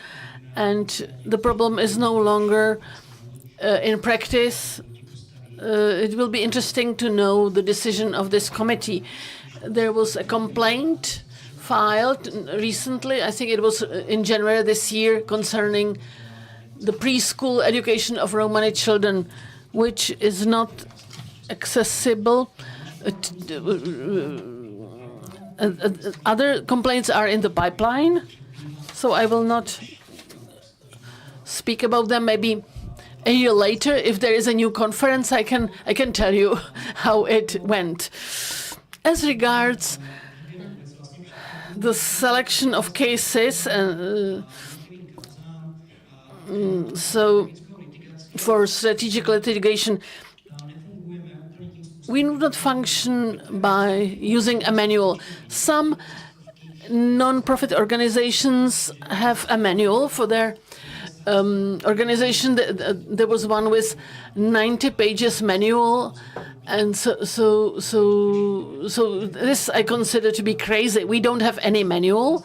and the problem is no longer in practice. It will be interesting to know the decision of this committee. There was a complaint filed recently, I think it was in January this year, concerning the preschool education of Romani children, which is not accessible. Other complaints are in the pipeline, so I will not speak about them. Maybe a year later, if there is a new conference, I can tell you how it went. As regards the selection of cases, so for strategic litigation, we do not function by using a manual. Some non-profit organizations have a manual for their organization. There was one with 90 pages manual, and so this I consider to be crazy. We don't have any manual.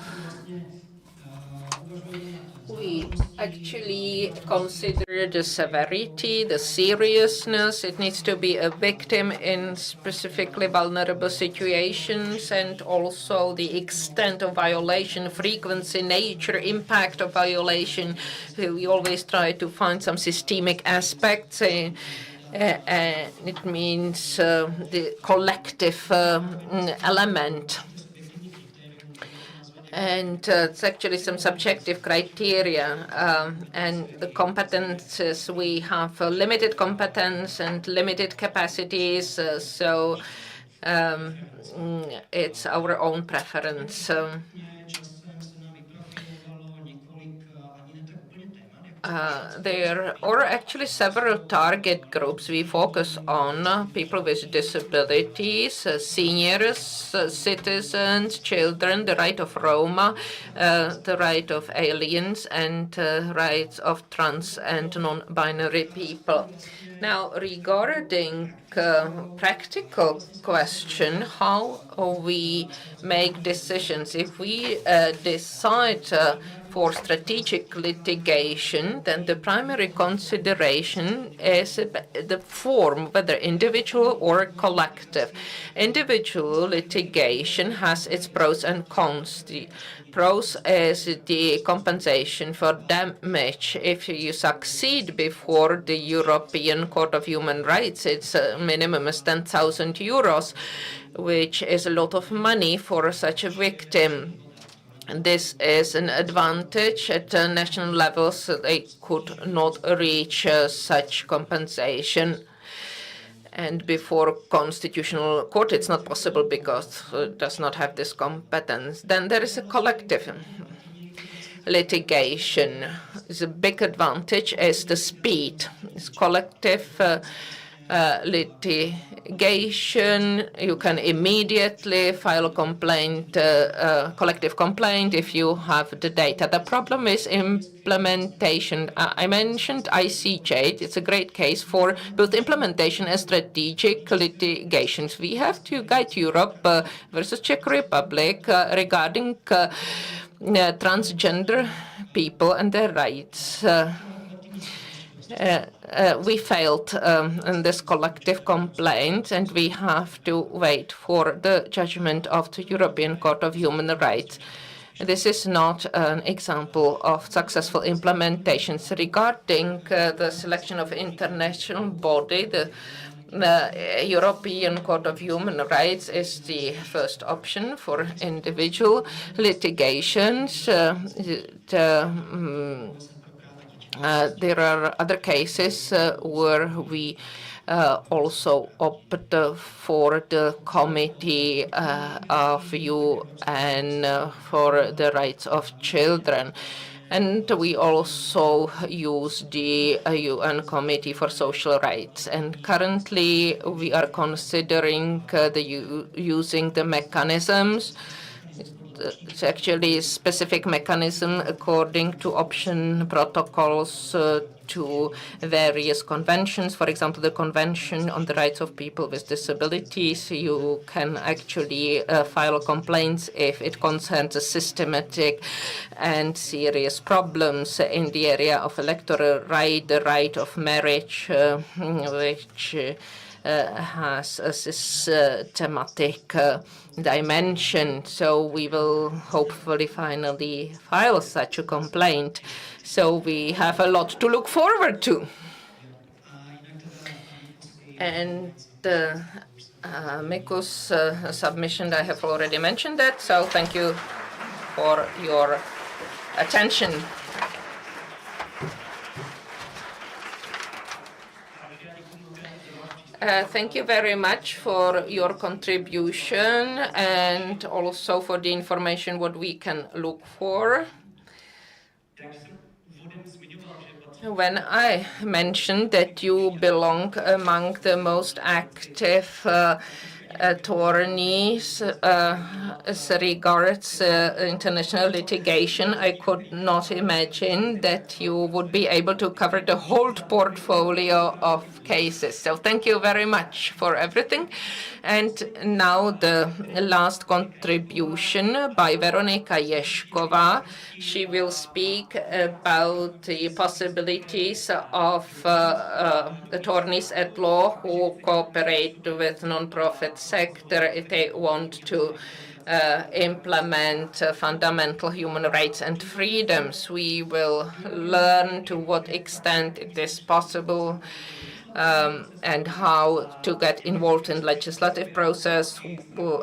We actually consider the severity, the seriousness. It needs to be a victim in specifically vulnerable situations, and also the extent of violation, frequency, nature, impact of violation. We always try to find some systemic aspects. It means the collective element. And it's actually some subjective criteria, and the competences, we have limited competence and limited capacities, so it's our own preference. There are actually several target groups we focus on: people with disabilities, seniors, citizens, children, the right of Roma, the right of aliens, and rights of trans and non-binary people. Now, regarding practical question, how we make decisions. If we decide for strategic litigation, then the primary consideration is the form, whether individual or collective. Individual litigation has its pros and cons. The pros is the compensation for damage. If you succeed before the European Court of Human Rights, its minimum is 10,000 euros, which is a lot of money for such a victim. This is an advantage at national level, so they could not reach such compensation. And before Constitutional Court, it's not possible because it does not have this competence. Then there is a collective litigation. The big advantage is the speed. It's collective litigation, you can immediately file a complaint, collective complaint if you have the data. The problem is implementation. I mentioned ICJ. It's a great case for both implementation and strategic litigations. We have to guide Europe versus Czech Republic regarding transgender people and their rights. We failed in this collective complaint, and we have to wait for the judgment of the European Court of Human Rights. This is not an example of successful implementations. Regarding the selection of international body, the European Court of Human Rights is the first option for individual litigations. There are other cases where we also opt for the Committee of UN for the Rights of Children. And we also use the UN Committee for Social Rights. And currently we are considering using the mechanisms. It's actually a specific mechanism according to option protocols to various conventions. For example, the Convention on the Rights of People with Disabilities. You can actually file complaints if it concerns a systematic and serious problems in the area of electoral right, the right of marriage, which has a systematic dimension. So we will hopefully finally file such a complaint. So we have a lot to look forward to. And Miku's submission, I have already mentioned that, so thank you for your attention. Thank you very much for your contribution and also for the information what we can look for. When I mentioned that you belong among the most active attorneys as regards international litigation, I could not imagine that you would be able to cover the whole portfolio of cases. So thank you very much for everything. And now the last contribution by Veronika Ježková. She will speak about the possibilities of attorneys at law who cooperate with non-profit sector if they want to implement fundamental human rights and freedoms. We will learn to what extent it is possible and how to get involved in legislative process,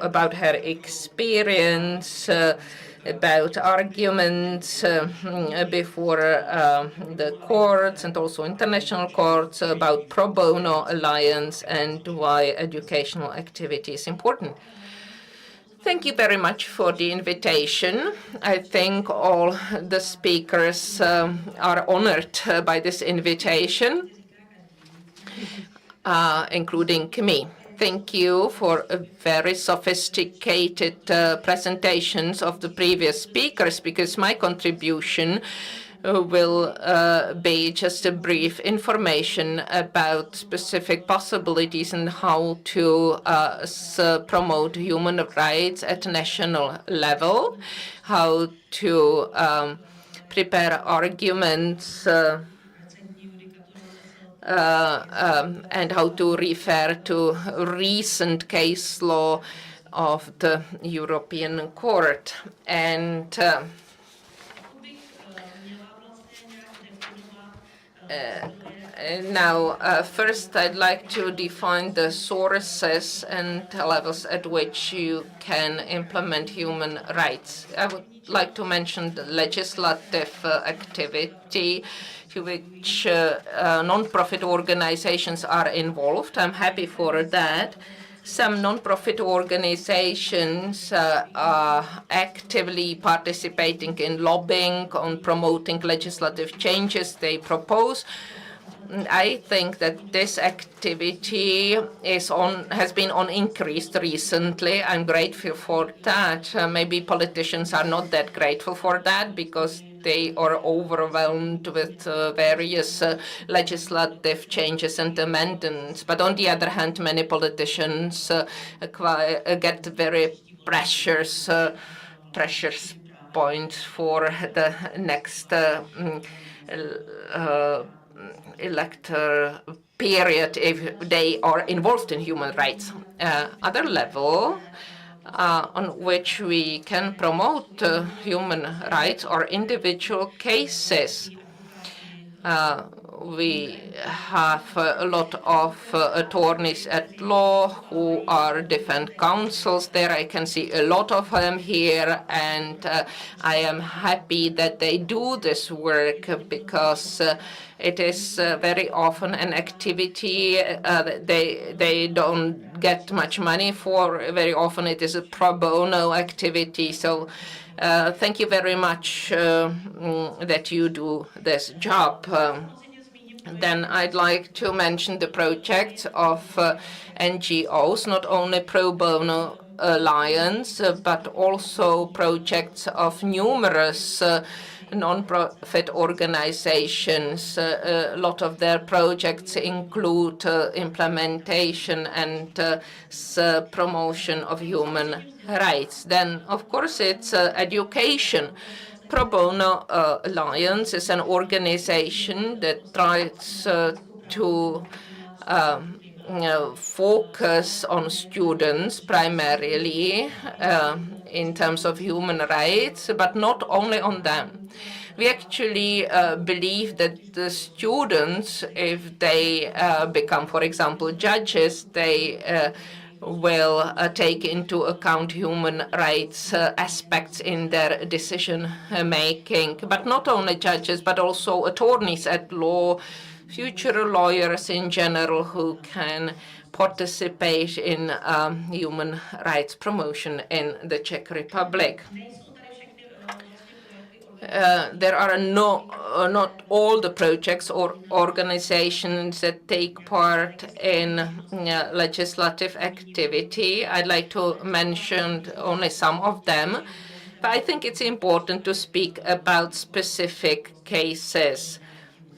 about her experience, about arguments before the courts and also international courts, about pro bono alliance and why educational activity is important. Thank you very much for the invitation. I think all the speakers are honored by this invitation, including me. Thank you for very sophisticated presentations of the previous speakers, because my contribution will be just a brief information about specific possibilities and how to promote human rights at national level, how to prepare arguments and how to refer to recent case law of the European Court. And now, first I'd like to define the sources and levels at which you can implement human rights. I would like to mention the legislative activity to which non-profit organizations are involved. I'm happy for that. Some non-profit organizations are actively participating in lobbying on promoting legislative changes they propose. I think that this activity has been on increase recently. I'm grateful for that. Maybe politicians are not that grateful for that because they are overwhelmed with various legislative changes and amendments. But on the other hand, many politicians get very precious points for the next electoral period if they are involved in human rights. Other level on which we can promote human rights or individual cases. We have a lot of attorneys at law who are defense counsels there. I can see a lot of them here, and I am happy that they do this work because it is very often an activity they don't get much money for. Very often it is a pro bono activity. So thank you very much that you do this job. Then I'd like to mention the projects of NGOs, not only Pro Bono Alliance, but also projects of numerous non-profit organizations. A lot of their projects include implementation and promotion of human rights. Then, of course, it's education. Pro Bono Alliance is an organization that tries to focus on students primarily in terms of human rights, but not only on them. We actually believe that the students, if they become, for example, judges, they will take into account human rights aspects in their decision making. But not only judges, but also attorneys at law, future lawyers in general who can participate in human rights promotion in the Czech Republic. There are not all the projects or organizations that take part in legislative activity. I'd like to mention only some of them, but I think it's important to speak about specific cases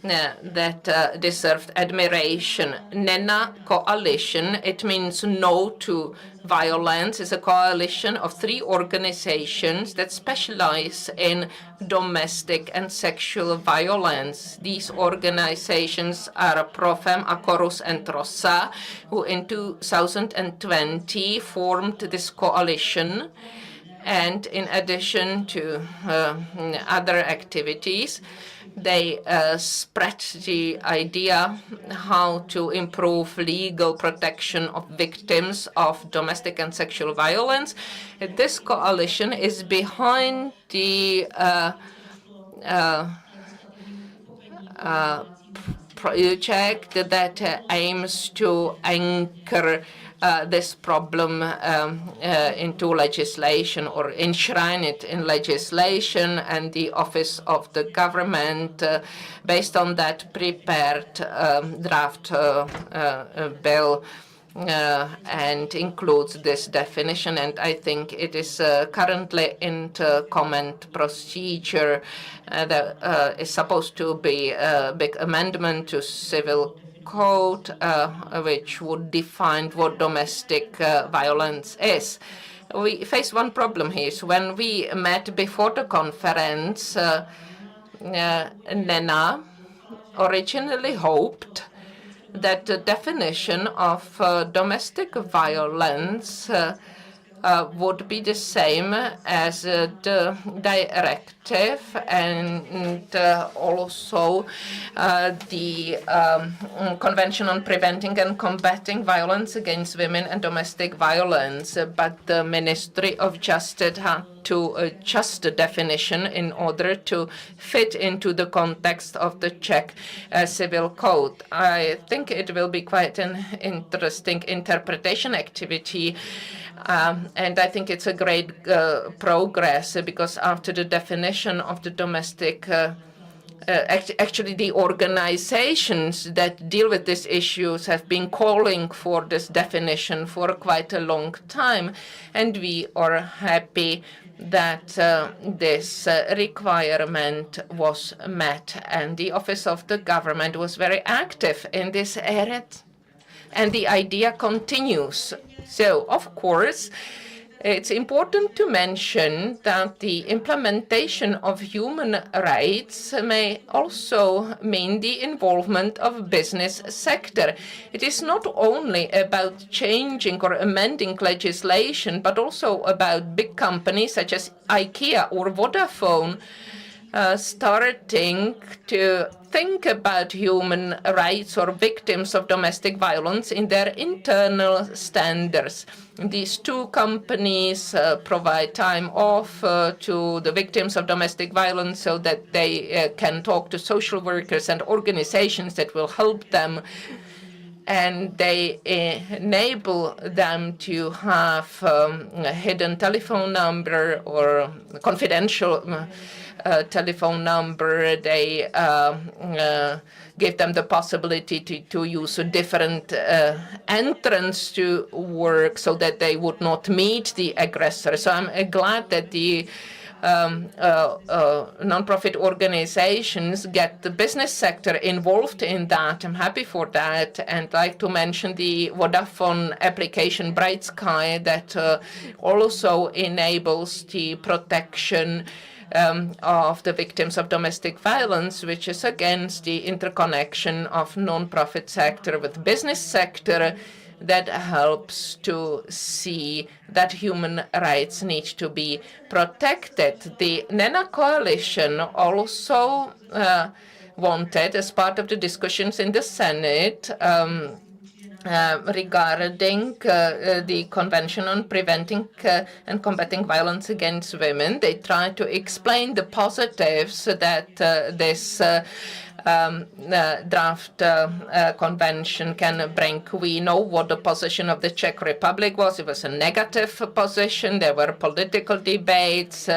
that deserved admiration. NENA Coalition, it means No to Violence, is a coalition of 3 organizations that specialize in domestic and sexual violence. These organizations are Profem, Acorus, and Rosa, who in 2020 formed this coalition. And in addition to other activities, they spread the idea how to improve legal protection of victims of domestic and sexual violence. This coalition is behind the project that aims to anchor this problem into legislation or enshrine it in legislation, and the Office of the Government, based on that, prepared draft bill and includes this definition, and I think it is currently in comment procedure. There is supposed to be a big amendment to civil code which would define what domestic violence is. We face one problem here. So when we met before the conference, NENA originally hoped that the definition of domestic violence would be the same as the directive and also the Convention on Preventing and Combating Violence Against Women and Domestic Violence. But the Ministry of Justice had to adjust the definition in order to fit into the context of the Czech Civil Code. I think it will be quite an interesting interpretation activity. And I think it's a great progress because after the definition of the domestic Actually, the organizations that deal with these issues have been calling for this definition for quite a long time, and we are happy that this requirement was met, and the Office of the Government was very active in this area, and the idea continues. So, of course, it's important to mention that the implementation of human rights may also mean the involvement of business sector. It is not only about changing or amending legislation, but also about big companies such as IKEA or Vodafone starting to think about human rights or victims of domestic violence in their internal standards. These two companies provide time off to the victims of domestic violence so that they can talk to social workers and organizations that will help them, and they enable them to have a hidden telephone number or confidential telephone number. They give them the possibility to use a different entrance to work so that they would not meet the aggressor. So I'm glad that the non-profit organizations get the business sector involved in that. I'm happy for that, and like to mention the Vodafone application Bright Sky that also enables the protection of the victims of domestic violence, which is against the interconnection of non-profit sector with business sector that helps to see that human rights need to be protected. The NENA coalition also wanted, as part of the discussions in the Senate, regarding the Convention on Preventing and Combating Violence Against Women. They tried to explain the positives that this draft convention can bring. We know what the position of the Czech Republic was. It was a negative position. There were political debates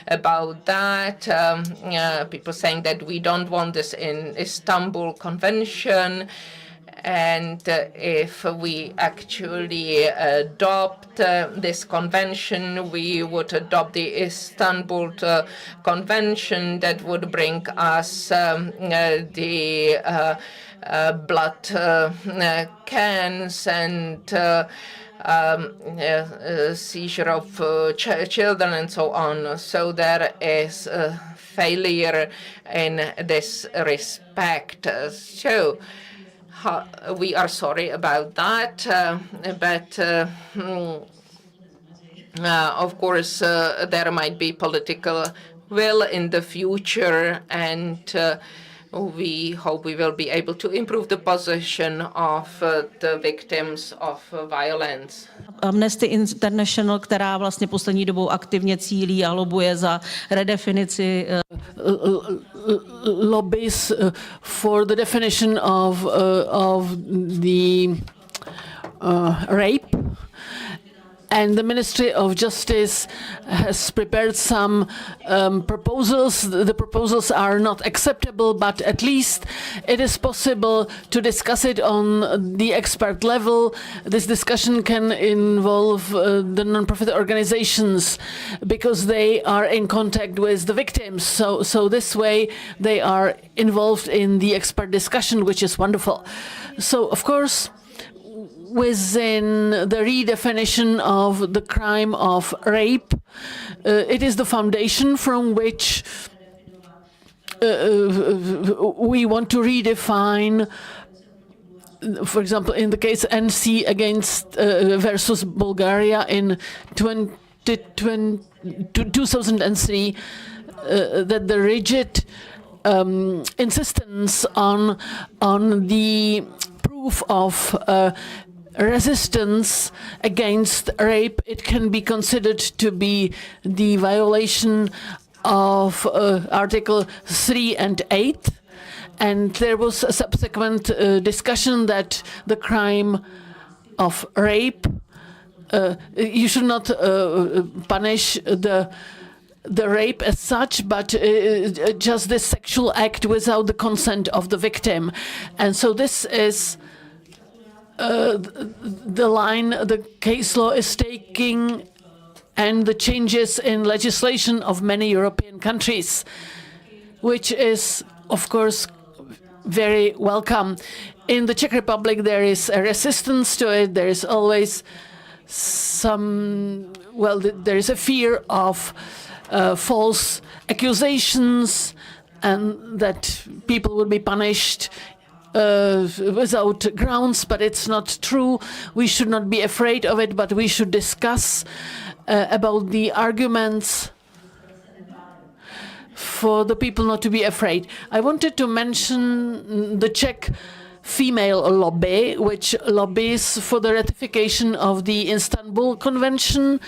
about that. People saying that we don't want this in Istanbul Convention. And if we actually adopt this convention, we would adopt the Istanbul Convention that would bring us the blood cans and seizure of children and so on. So there is a failure in this respect. So we are sorry about that, but of course there might be political will in the future, and we hope we will be able to improve the position of the victims of violence. Amnesty International, která vlastně poslední dobou aktivně cílí a lobuje za redefinici lobbies for the definition of the rape. And the Ministry of Justice has prepared some proposals. The proposals are not acceptable, but at least it is possible to discuss it on the expert level. This discussion can involve the non-profit organizations because they are in contact with the victims. So this way they are involved in the expert discussion, which is wonderful. So, of course, within the redefinition of the crime of rape, it is the foundation from which we want to redefine, for example, in the case NC against versus Bulgaria in 2003, that the rigid insistence on the proof of resistance against rape, it can be considered to be the violation of Article 3 and 8. And there was a subsequent discussion that the crime of rape, you should not punish the the rape as such, but just the sexual act without the consent of the victim. And so this is the line the case law is taking and the changes in legislation of many European countries, which is, of course, very welcome. In the Czech Republic, there is a resistance to it. There is always there is a fear of false accusations and that people will be punished without grounds, but it's not true. We should not be afraid of it, but we should discuss about the arguments for the people not to be afraid. I wanted to mention the Czech female lobby, which lobbies for the ratification of the Istanbul Convention,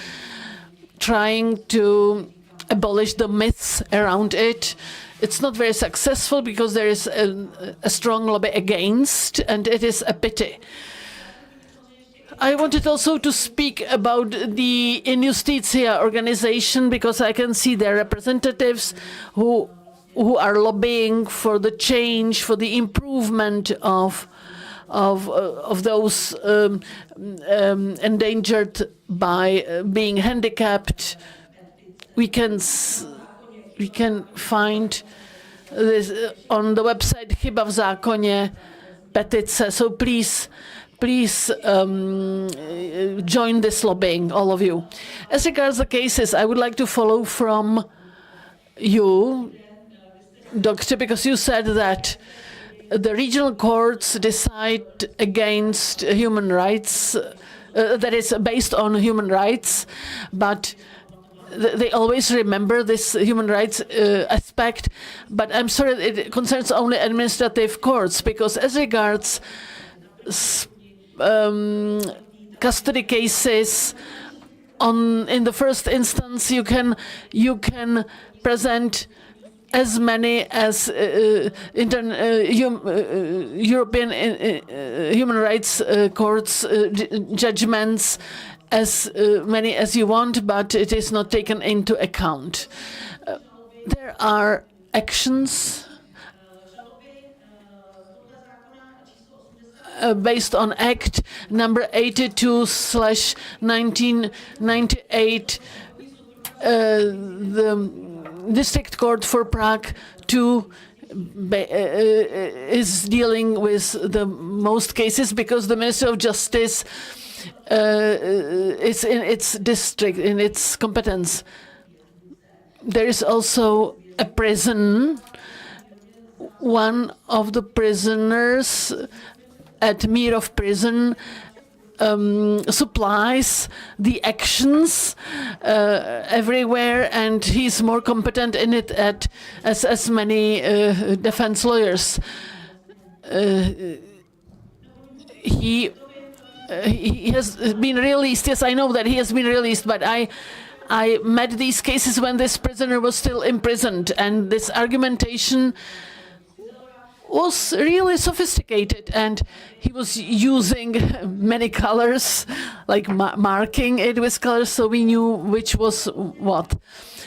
trying to abolish the myths around it. It's not very successful because there is a strong lobby against, and it is a pity. I wanted also to speak about the In Justitia organization, because I can see their representatives who are lobbying for the change, for the improvement of those endangered by being handicapped. We can find this on the website Chyba v zákoně petice. So please join this lobbying, all of you. As regards the cases, I would like to follow from you, Doctor, because you said that the regional courts decide against human rights, that is based on human rights, but they always remember this human rights aspect. But I'm sorry, it concerns only administrative courts, because as regards custody cases, in the first instance, you can present as many as European human rights courts judgments, as many as you want, but it is not taken into account. There are actions based on Act number 82/1998, the District Court for Prague 2 is dealing with the most cases because the Ministry of Justice is in its district, in its competence. There is also a prison. One of the prisoners at Mírov prison supplies the actions everywhere, and he's more competent in it as many defense lawyers. He has been released. Yes, I know that he has been released, but I met these cases when this prisoner was still imprisoned, and this argumentation was really sophisticated, and he was using many colors, like marking it with colors, so we knew which was what.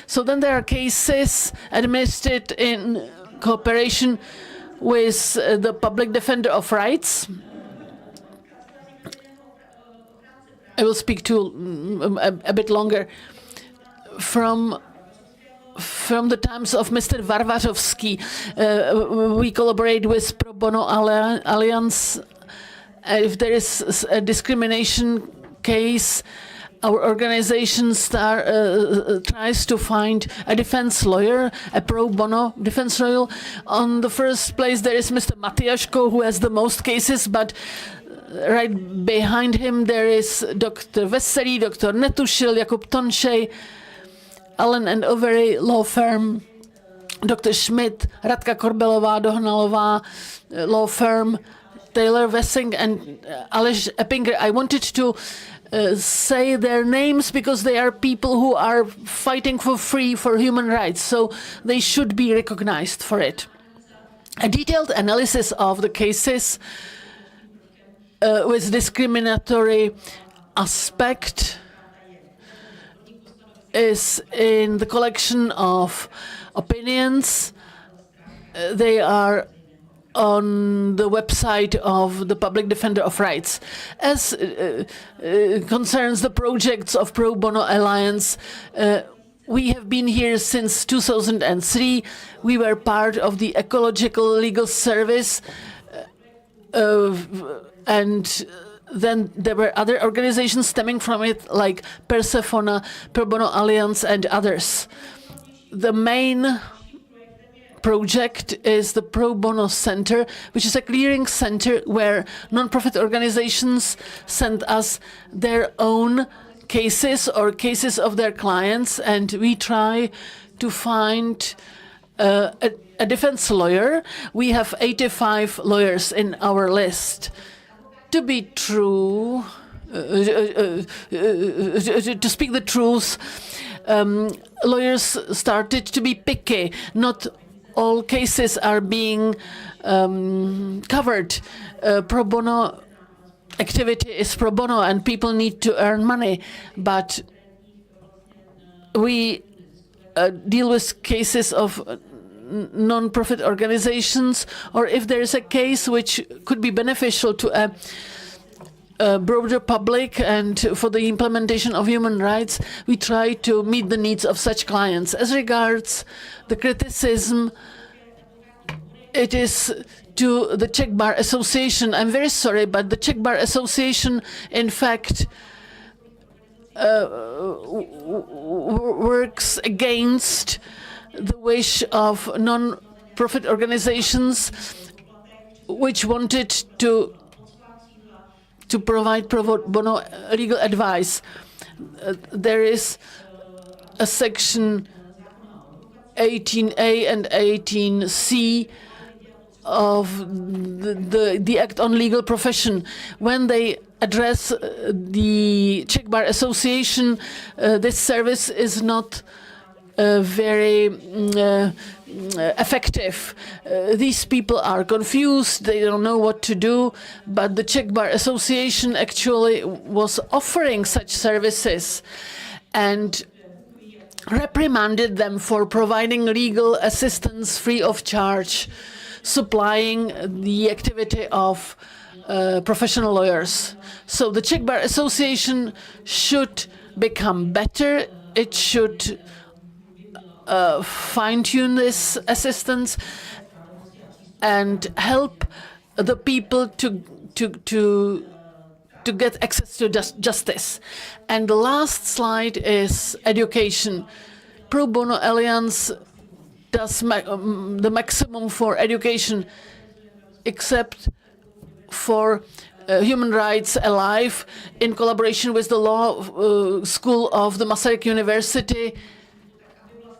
So then there are cases administered in cooperation with the Public Defender of Rights. I will speak to a bit longer. From the times of Mr. Varvařovský, we collaborate with Pro Bono Alliance. If there is a discrimination case, our organization tries to find a defense lawyer, a pro bono defense lawyer. On the first place, there is Mr. Matiaško, who has the most cases, but right behind him there is Dr. Veselý, Dr. Netušil, Jakub Tonšej, Allen and Ovey law firm, Dr. Schmidt, Radka Korbelová, Dohnalová law firm, Taylor Wessing and Aleš Eppinger. I wanted to say their names because they are people who are fighting for human rights, so they should be recognized for it. A detailed analysis of the cases with discriminatory aspect is in the collection of opinions. They are on the website of the Public Defender of Rights. As concerns the projects of Pro Bono Alliance, we have been here since 2003. We were part of the Ecological Legal Service, and then there were other organizations stemming from it, like Persefona, Pro Bono Alliance, and others. The main project is the Pro Bono Center, which is a clearing center where non-profit organizations send us their own cases or cases of their clients, and we try to find a defense lawyer. We have 85 lawyers in our list. To be true, to speak the truth, lawyers started to be picky. Not all cases are being covered. Pro bono activity is pro bono and people need to earn money, but we deal with cases of non-profit organizations, or if there is a case which could be beneficial to a broader public and for the implementation of human rights, we try to meet the needs of such clients. As regards the criticism, it is to the Czech Bar Association. I'm very sorry, but the Czech Bar Association, in fact, works against the wish of non-profit organizations which wanted to provide pro bono legal advice. There is a section 18A and 18C of the Act on Legal Profession. When they address the Czech Bar Association, this service is not very effective. These people are confused, they don't know what to do, but the Czech Bar Association actually was offering such services and reprimanded them for providing legal assistance free of charge, supplying the activity of professional lawyers. So the Czech Bar Association should become better. It should fine-tune this assistance and help the people to get access to justice. And the last slide is education. Pro Bono Alliance does the maximum for education, except for Human Rights Alive, in collaboration with the Law School of the Masaryk University,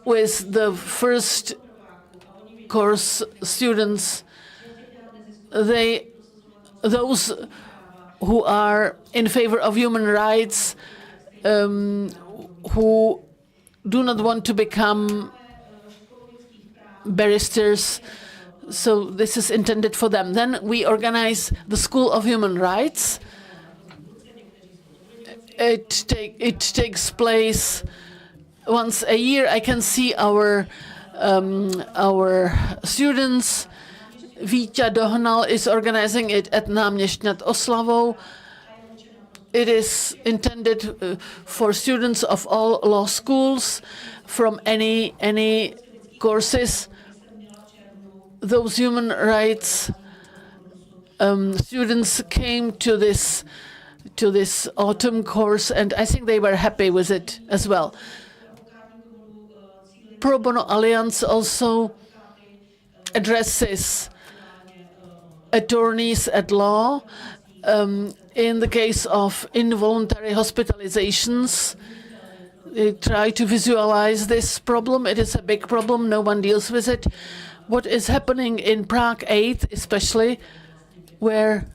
with the first course students. Those who are in favor of human rights, who do not want to become barristers, so this is intended for them. Then we organize the School of Human Rights. It takes place once a year. I can see our students. Víťa Dohnal is organizing it at Náměšť nad Oslavou. It is intended for students of all law schools from any courses. Those human rights students came to this autumn course, and I think they were happy with it as well. Pro Bono Alliance also addresses attorneys at law in the case of involuntary hospitalizations. They try to visualize this problem. It is a big problem. No one deals with it. What is happening in Prague 8, especially, where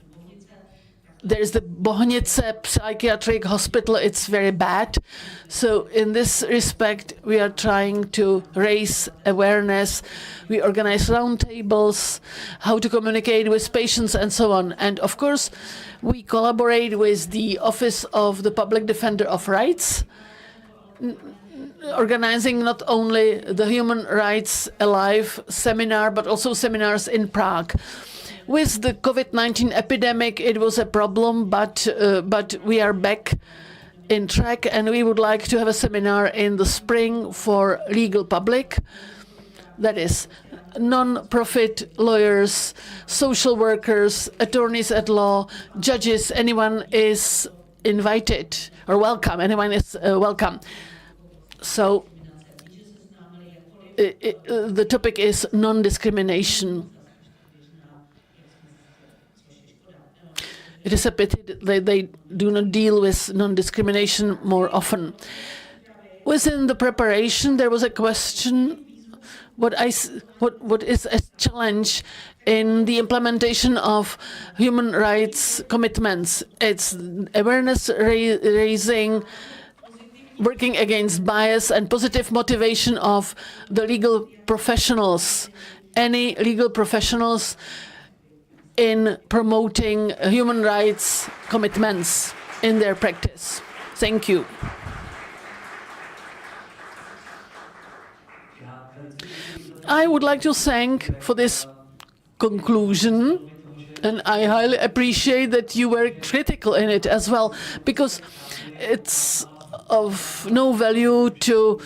there's the Bohnice psychiatric hospital, it's very bad. So in this respect, we are trying to raise awareness. We organize roundtables, how to communicate with patients and so on. And of course, we collaborate with the Office of the Public Defender of Rights. organizing not only the Human Rights Alive seminar, but also seminars in Prague. With the COVID-19 epidemic, it was a problem, but we are back in track, and we would like to have a seminar in the spring for legal public. That is non-profit lawyers, social workers, attorneys at law, judges. Anyone is invited or welcome. Anyone is welcome. So the topic is non-discrimination. It is a pity that they do not deal with non-discrimination more often. Within the preparation, there was a question: what is a challenge in the implementation of human rights commitments? It's awareness raising, working against bias, and positive motivation of the legal professionals. Any legal professionals in promoting human rights commitments in their practice. Thank you. I would like to thank for this conclusion, and I highly appreciate that you were critical in it as well, because it's of no value to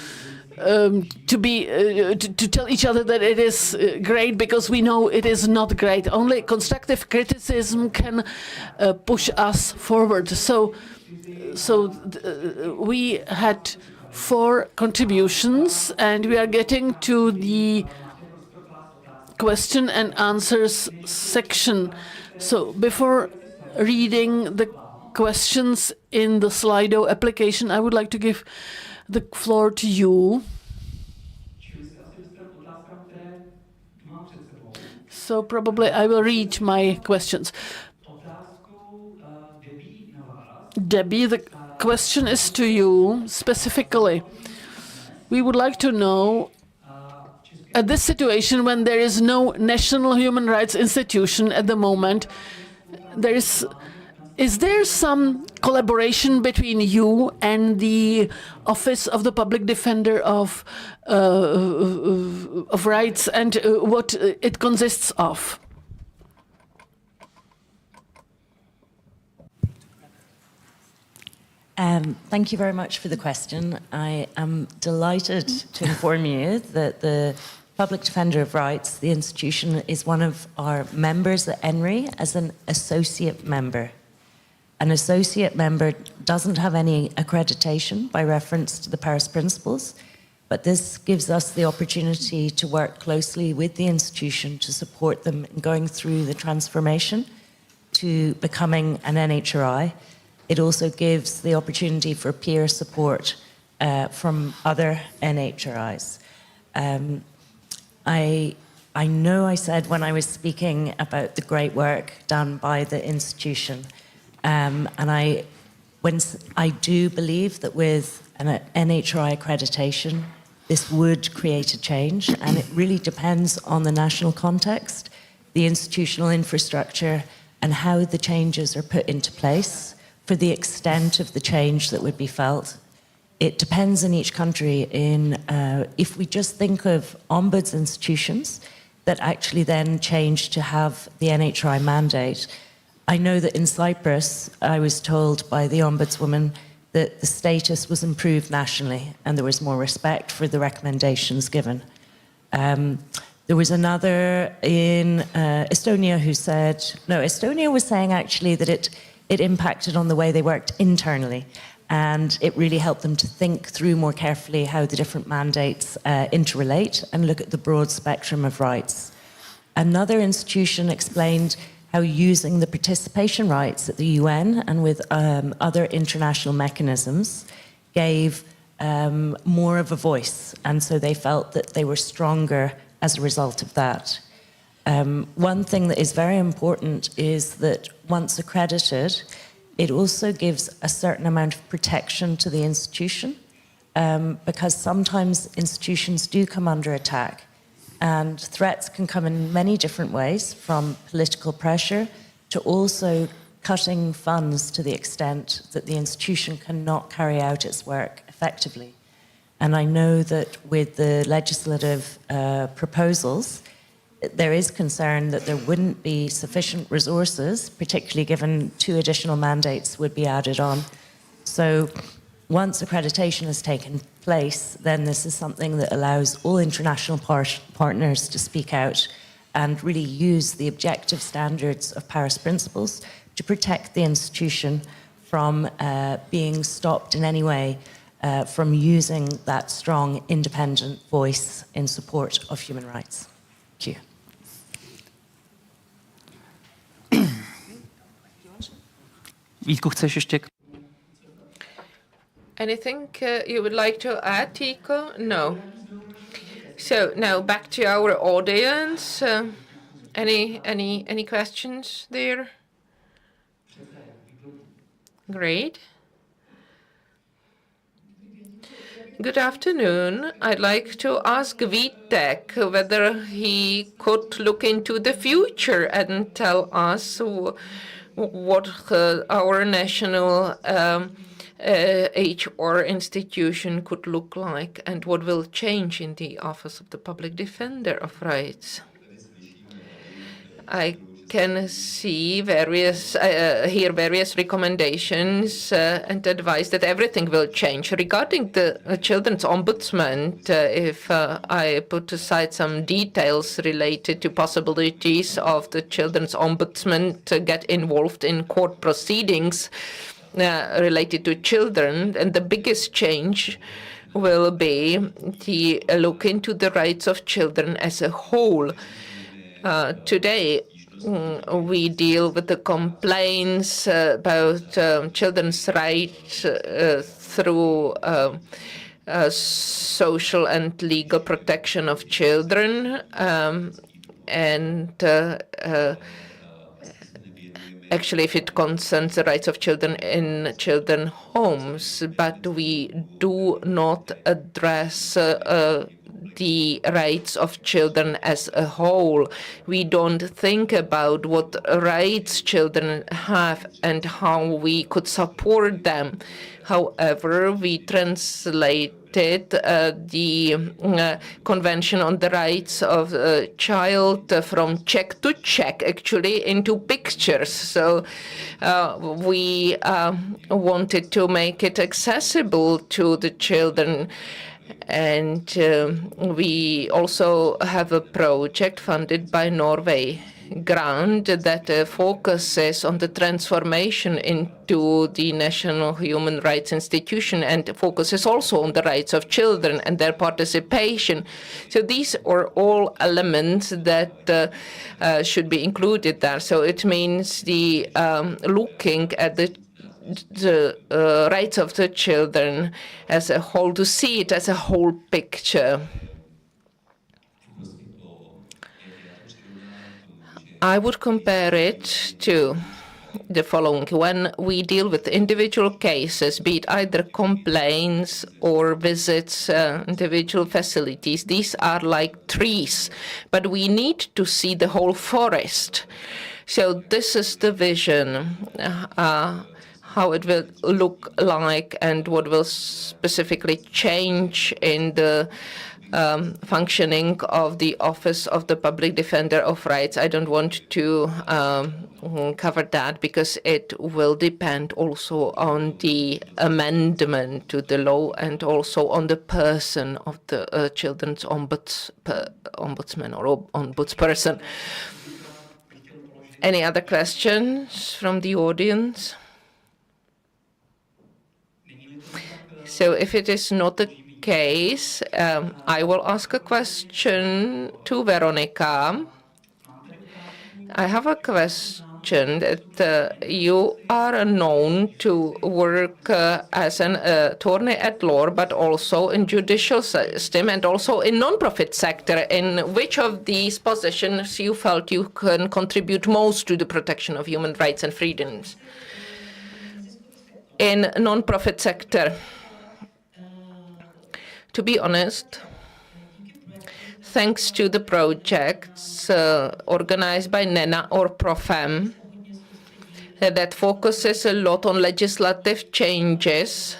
tell each other that it is great, because we know it is not great. Only constructive criticism can push us forward. So we had 4 contributions, and we are getting to the question and answers section. So before reading the questions in the Slido application, I would like to give the floor to you. So probably I will read my questions. Debbie, the question is to you specifically. We would like to know, at this situation when there is no national human rights institution at the moment, is there some collaboration between you and the Office of the Public Defender of Rights, and what it consists of? Thank you very much for the question. I am delighted to inform you that the Public Defender of Rights, the institution, is one of our members at ENRI as an associate member. An associate member doesn't have any accreditation by reference to the Paris Principles, but this gives us the opportunity to work closely with the institution to support them in going through the transformation to becoming an NHRI. It also gives the opportunity for peer support from other NHRIs. I know I said when I was speaking about the great work done by the institution, and I do believe that with an NHRI accreditation, this would create a change, and it really depends on the national context, the institutional infrastructure, and how the changes are put into place for the extent of the change that would be felt. It depends in each country. If we just think of ombuds institutions that actually then change to have the NHRI mandate, I know that in Cyprus, I was told by the ombudswoman that the status was improved nationally and there was more respect for the recommendations given. There was another in Estonia who said, no, Estonia was saying actually that it impacted on the way they worked internally, and it really helped them to think through more carefully how the different mandates interrelate and look at the broad spectrum of rights. Another institution explained how using the participation rights at the UN and with other international mechanisms gave more of a voice, and so they felt that they were stronger as a result of that. One thing that is very important is that once accredited, it also gives a certain amount of protection to the institution, because sometimes institutions do come under attack, and threats can come in many different ways, from political pressure to also cutting funds to the extent that the institution cannot carry out its work effectively. And I know that with the legislative proposals, there is concern that there wouldn't be sufficient resources, particularly given 2 additional mandates would be added on. So once accreditation has taken place, then this is something that allows all international partners to speak out and really use the objective standards of Paris principles to protect the institution from being stopped in any way from using that strong independent voice in support of human rights. Thank you. Vítku, chceš ještě? Anything you would like to add, Tico? No. So now back to our audience. Any questions there? Great. Good afternoon. I'd like to ask Vítek whether he could look into the future and tell us what our national HR institution could look like and what will change in the Office of the Public Defender of Rights. I can see hear various recommendations and advice that everything will change. Regarding the children's ombudsman, if I put aside some details related to possibilities of the children's ombudsman to get involved in court proceedings related to children, and the biggest change will be to look into the rights of children as a whole. Today, we deal with the complaints about children's rights through social and legal protection of children, and actually if it concerns the rights of children in children homes, but we do not address the rights of children as a whole. We don't think about what rights children have and how we could support them. However, we translated the Convention on the Rights of a Child from Czech to Czech, actually, into pictures. So we wanted to make it accessible to the children. And we also have a project funded by Norway grant that focuses on the transformation into the National Human Rights Institution and focuses also on the rights of children and their participation. So these are all elements that should be included there. So it means the looking at the rights of the children as a whole, to see it as a whole picture. I would compare it to the following. When we deal with individual cases, be it either complaints or visits, individual facilities, these are like trees, but we need to see the whole forest. So this is the vision, how it will look like and what will specifically change in the functioning of the Office of the Public Defender of Rights. I don't want to cover that because it will depend also on the amendment to the law and also on the person of the children's ombudsman or ombudsperson. Any other questions from the audience? So if it is not the case, I will ask a question to Veronika. I have a question that you are known to work as an attorney at law, but also in judicial system and also in non-profit sector. In which of these positions you felt you can contribute most to the protection of human rights and freedoms? In non-profit sector. To be honest, thanks to the projects organized by NENA or PROFEM that focuses a lot on legislative changes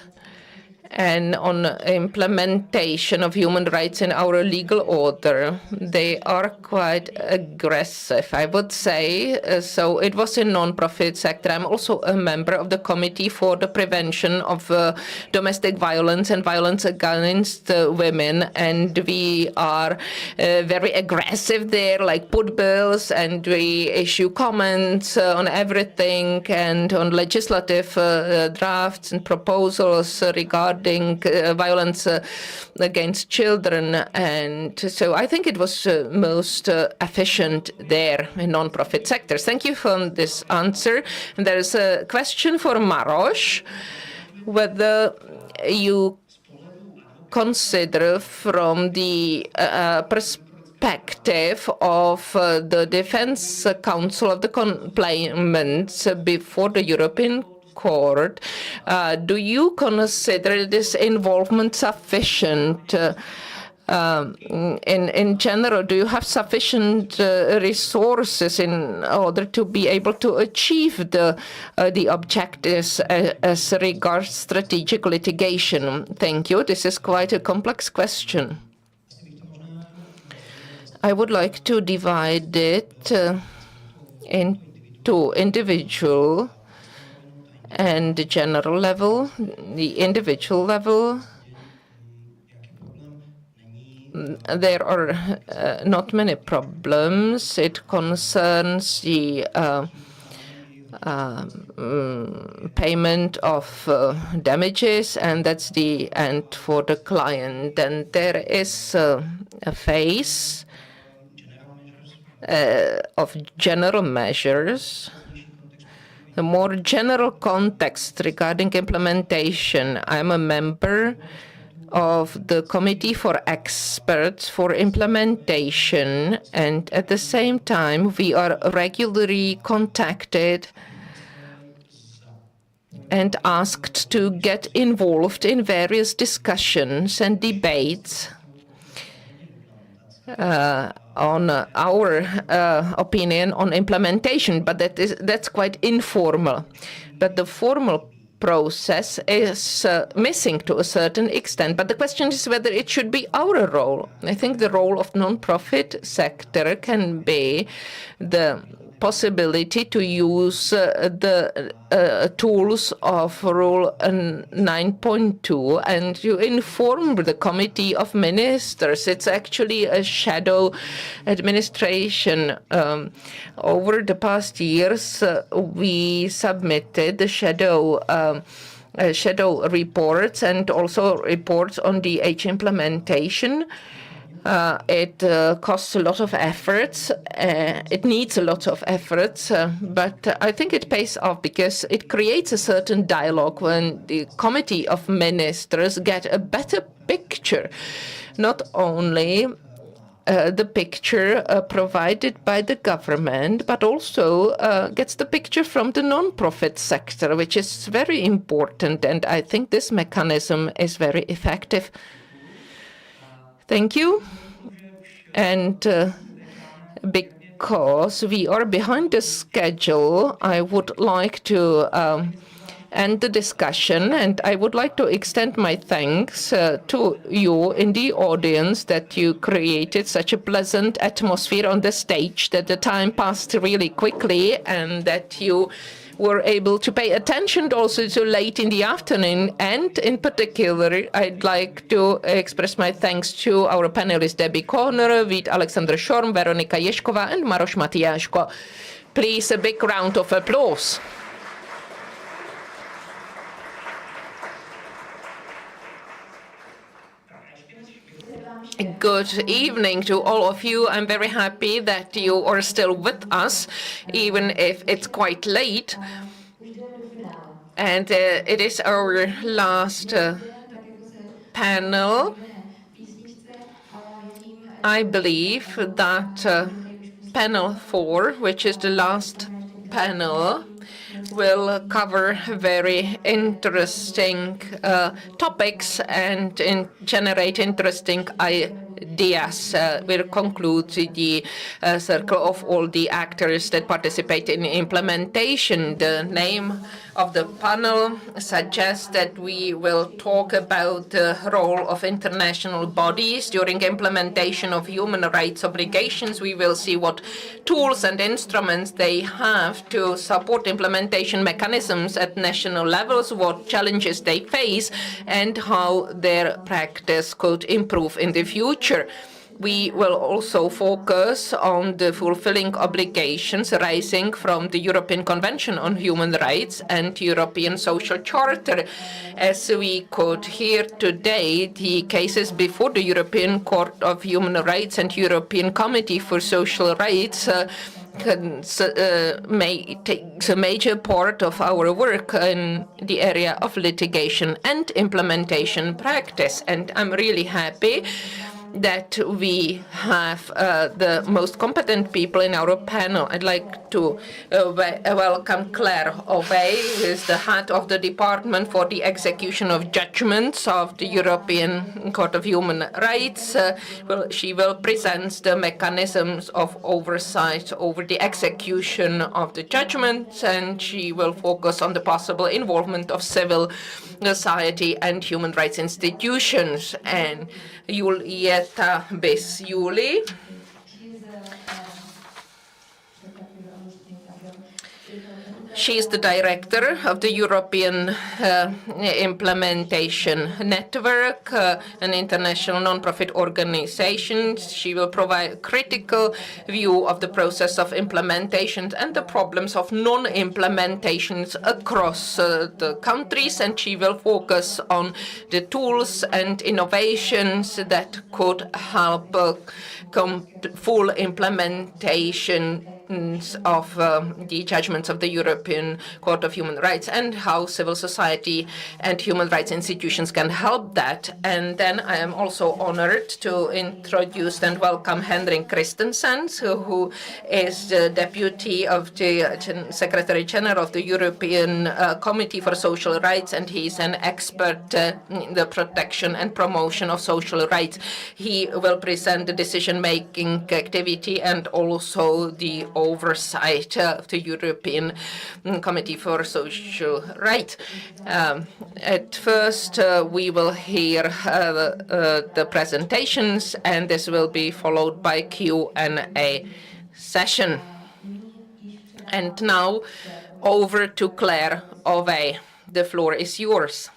and on implementation of human rights in our legal order. They are quite aggressive, I would say. So it was in non-profit sector. I'm also a member of the Committee for the Prevention of Domestic Violence and Violence Against Women, and we are very aggressive there, like put bills, and we issue comments on everything and on legislative drafts and proposals regarding violence against children. And so I think it was most efficient there in non-profit sectors. Thank you for this answer. And there is a question for Maroš, whether you consider from the perspective of the Defense Council of the complainants before the European Court, do you consider this involvement sufficient? In general, do you have sufficient resources in order to be able to achieve the objectives as regards strategic litigation? Thank you. This is quite a complex question. I would like to divide it into individual and the general level. The individual level, there are not many problems. It concerns the payment of damages, and that's the end for the client. And there is a phase of general measures, a more general context regarding implementation. I'm a member of the Committee for Experts for Implementation, and at the same time we are regularly contacted and asked to get involved in various discussions and debates on our opinion on implementation, but that's quite informal. But the formal process is missing to a certain extent. But the question is whether it should be our role. I think the role of non-profit sector can be the possibility to use the tools of Rule 9.2 and to inform the Committee of Ministers. It's actually a shadow administration. Over the past years, we submitted the shadow reports and also reports on DH implementation. It costs a lot of efforts. It needs a lot of efforts, but I think it pays off because it creates a certain dialogue when the Committee of Ministers get a better picture, not only the picture provided by the government, but also gets the picture from the non-profit sector, which is very important. And I think this mechanism is very effective. Thank you. And because we are behind the schedule, I would like to end the discussion, and I would like to extend my thanks to you in the audience that you created such a pleasant atmosphere on the stage, that the time passed really quickly, and that you were able to pay attention also to late in the afternoon. And in particular, I'd like to express my thanks to our panelists, Kohner, Alexander Schorm, Veronika, Ježková, and Maroš Matiaško. Please, a big round of applause. Good evening to all of you. I'm very happy that you are still with us, even if it's quite late. And it is our last panel. I believe that panel 4, which is the last panel, will cover very interesting topics and generate interesting ideas. We'll conclude the circle of all the actors that participate in implementation. The name of the panel suggests that we will talk about the role of international bodies during implementation of human rights obligations. We will see what tools and instruments they have to support implementation mechanisms at national levels, what challenges they face, and how their practice could improve in the future. We will also focus on the fulfilling obligations arising from the European Convention on Human Rights and European Social Charter. As we could hear today, the cases before the European Court of Human Rights and European Committee for Social Rights takes a major part of our work in the area of litigation and implementation practice. And I'm really happy that we have the most competent people in our panel. I'd like to welcome Clare Ovey, who is the head of the Department for the Execution of Judgments of the European Court of Human Rights. She will present the mechanisms of oversight over the execution of the judgments, and she will focus on the possible involvement of civil society and human rights institutions. And Ioulietta Bisiouli. She is the director of the European Implementation Network, an international non-profit organization. She will provide a critical view of the process of implementation and the problems of non-implementations across the countries, and she will focus on the tools and innovations that could help full implementation of the judgments of the European Court of Human Rights and how civil society and human rights institutions can help that. And then I am also honored to introduce and welcome Henrik Kristensen, who is the deputy of the Secretary General of the European Committee for Social Rights, and he's an expert in the protection and promotion of social rights. He will present the decision-making activity and also the oversight of the European Committee for Social Rights. At first, we will hear the presentations, and this will be followed by Q&A session. And now, over to Clare Ovey. The floor is yours.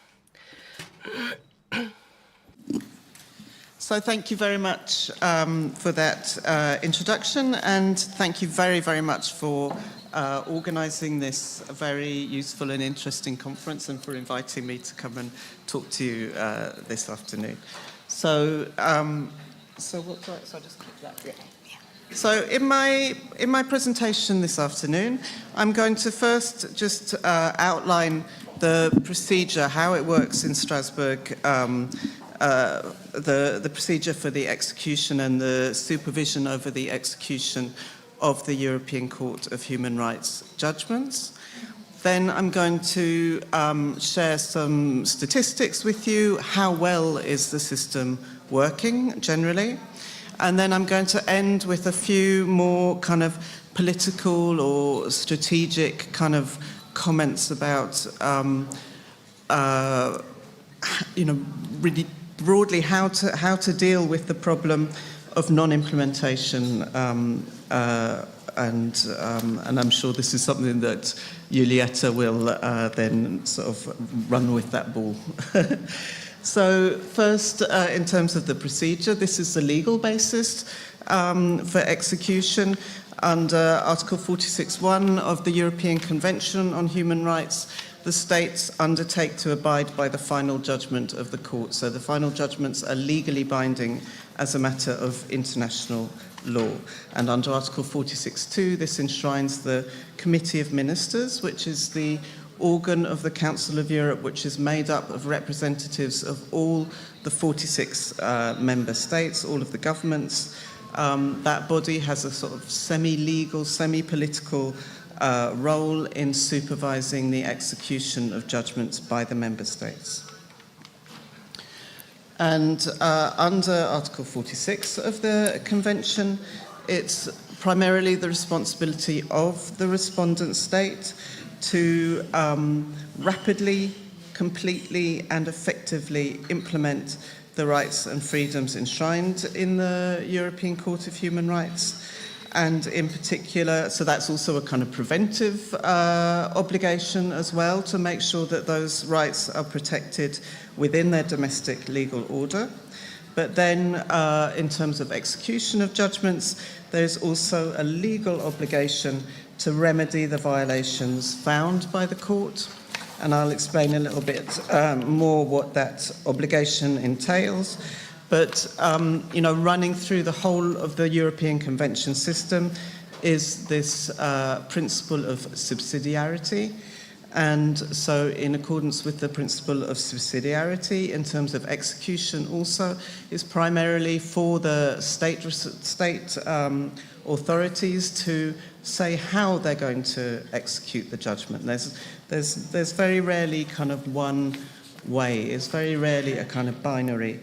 So thank you very much for that introduction, and thank you very, very much for organising this very useful and interesting conference, and for inviting me to come and talk to you this afternoon. So I'll just click that. Yeah. So in my presentation this afternoon, I'm going to first just outline the procedure, how it works in Strasbourg. The procedure for the execution and the supervision over the execution of the European Court of Human Rights judgments. Then I'm going to share some statistics with you. How well is the system working generally? And then I'm going to end with a few more kind of political or strategic kind of comments about, really broadly how to deal with the problem of non-implementation, and I'm sure this is something that Ioulietta will then sort of run with that ball. So first, in terms of the procedure, this is the legal basis for execution under Article 46.1 of the European Convention on Human Rights. The states undertake to abide by the final judgment of the court. So the final judgments are legally binding as a matter of international law. And under Article 46.2, this enshrines the Committee of Ministers, which is the organ of the Council of Europe, which is made up of representatives of all the 46 member states, all of the governments. That body has a sort of semi-legal, semi-political role in supervising the execution of judgments by the member states. And under Article 46 of the Convention, it's primarily the responsibility of the respondent state to rapidly, completely and effectively implement the rights and freedoms enshrined in the European Court of Human Rights. And in particular, so that's also a kind of preventive obligation as well, to make sure that those rights are protected within their domestic legal order. But then in terms of execution of judgments, there's also a legal obligation to remedy the violations found by the court. And I'll explain a little bit more what that obligation entails. But, you know, running through the whole of the European Convention system is this principle of subsidiarity. And so in accordance with the principle of subsidiarity, in terms of execution also, is primarily for the state authorities to say how they're going to execute the judgment. There's very rarely kind of one way. It's very rarely a kind of binary.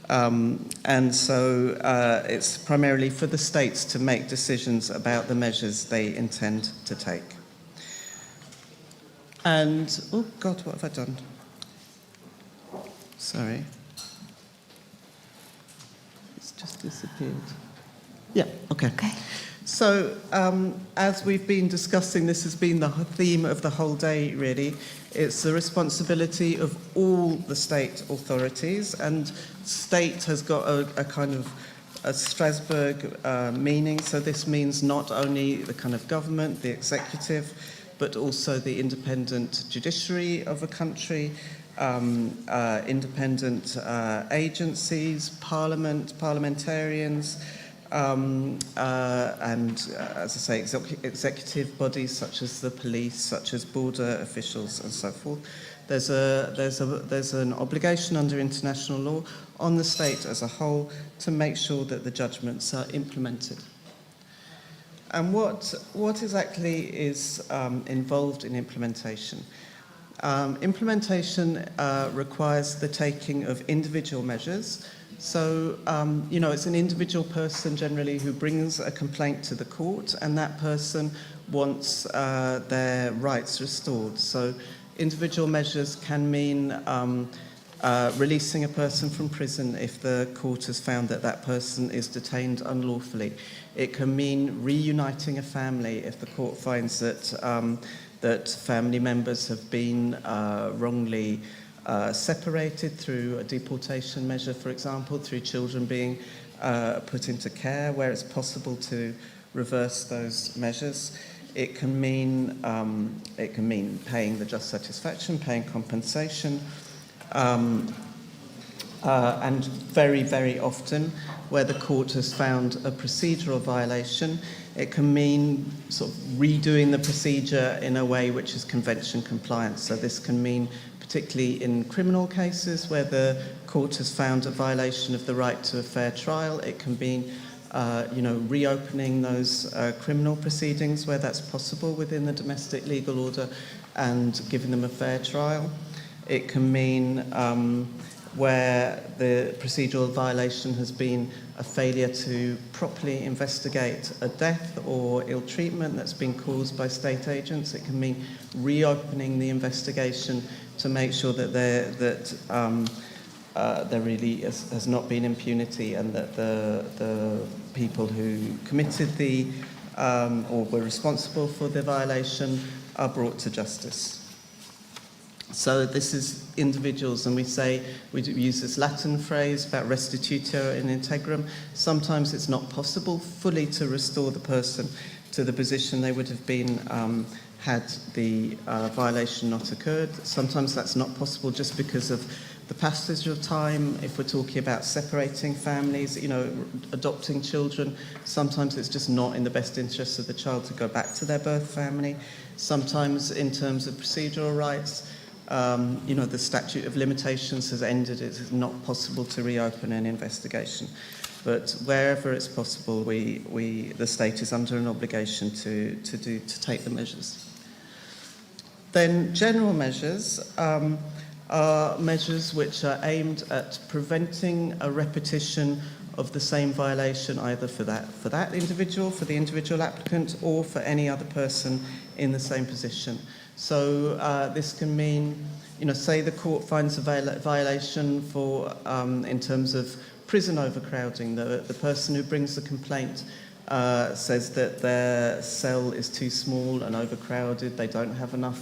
And so it's primarily for the states to make decisions about the measures they intend to take. And, oh God, what have I done? Sorry. It's just disappeared. Yeah, okay. So, as we've been discussing, this has been the theme of the whole day, really. It's the responsibility of all the state authorities, and state has got a kind of a Strasbourg meaning, so this means not only the kind of government, the executive, but also the independent judiciary of a country, independent agencies, parliamentarians, and as I say, executive bodies such as the police, such as border officials, and so forth. There's an obligation under international law on the state as a whole to make sure that the judgments are implemented. And what exactly is involved in implementation? Implementation requires the taking of individual measures. So, you know, it's an individual person generally who brings a complaint to the court, and that person wants their rights restored. So individual measures can mean releasing a person from prison if the court has found that that person is detained unlawfully. It can mean reuniting a family if the court finds that that family members have been wrongly separated through a deportation measure, for example, through children being put into care, where it's possible to reverse those measures. It can mean paying the just satisfaction, paying compensation, and very, very often, where the court has found a procedural violation, it can mean sort of redoing the procedure in a way which is convention compliant. So this can mean, particularly in criminal cases where the court has found a violation of the right to a fair trial, it can mean reopening those criminal proceedings where that's possible within the domestic legal order and giving them a fair trial. It can mean where the procedural violation has been a failure to properly investigate a death or ill treatment that's been caused by state agents. It can mean reopening the investigation to make sure that there really has not been impunity, and that the people who committed the or were responsible for the violation are brought to justice. So this is individuals, and we use this Latin phrase about restitutio in integrum. Sometimes it's not possible fully to restore the person to the position they would have been had the violation not occurred. Sometimes that's not possible just because of the passage of time. If we're talking about separating families, adopting children, sometimes it's just not in the best interest of the child to go back to their birth family. Sometimes in terms of procedural rights, the statute of limitations has ended. It is not possible to reopen an investigation. But wherever it's possible, the state is under an obligation to take the measures. Then general measures are measures which are aimed at preventing a repetition of the same violation, either for that individual, for the individual applicant, or for any other person in the same position. So this can mean, say the court finds a violation for, in terms of prison overcrowding. The person who brings the complaint says that their cell is too small and overcrowded, they don't have enough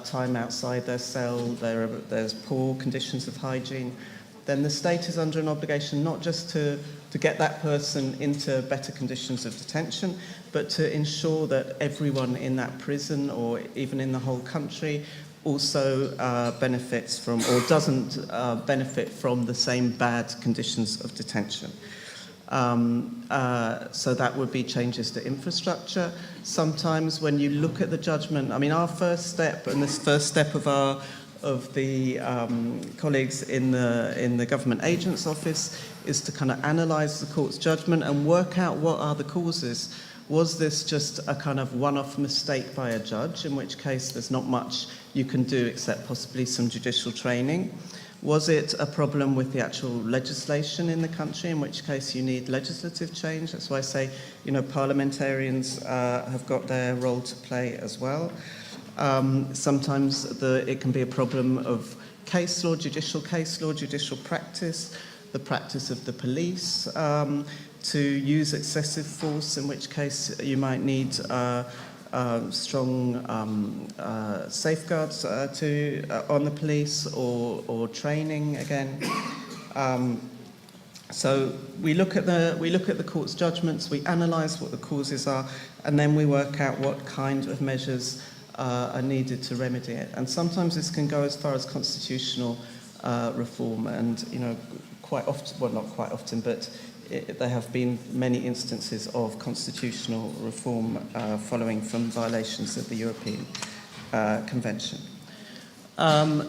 time outside their cell, there's poor conditions of hygiene. Then the state is under an obligation not just to get that person into better conditions of detention, but to ensure that everyone in that prison or even in the whole country also benefits from or doesn't benefit from the same bad conditions of detention. So that would be changes to infrastructure. Sometimes when you look at the judgment, I mean, our first step, and this first step of the colleagues in the government agent's office, is to kind of analyse the court's judgment and work out what are the causes. Was this just a kind of one-off mistake by a judge, in which case there's not much you can do except possibly some judicial training? Was it a problem with the actual legislation in the country, in which case you need legislative change? That's why I say, parliamentarians have got their role to play as well. Sometimes it can be a problem of case law, judicial practice, the practice of the police to use excessive force, in which case you might need strong safeguards on the police or training again. So we look at the court's judgments, we analyse what the causes are, and then we work out what kind of measures are needed to remedy it. And sometimes this can go as far as constitutional reform, and quite often, well, not quite often, but there have been many instances of constitutional reform following from violations of the European Convention.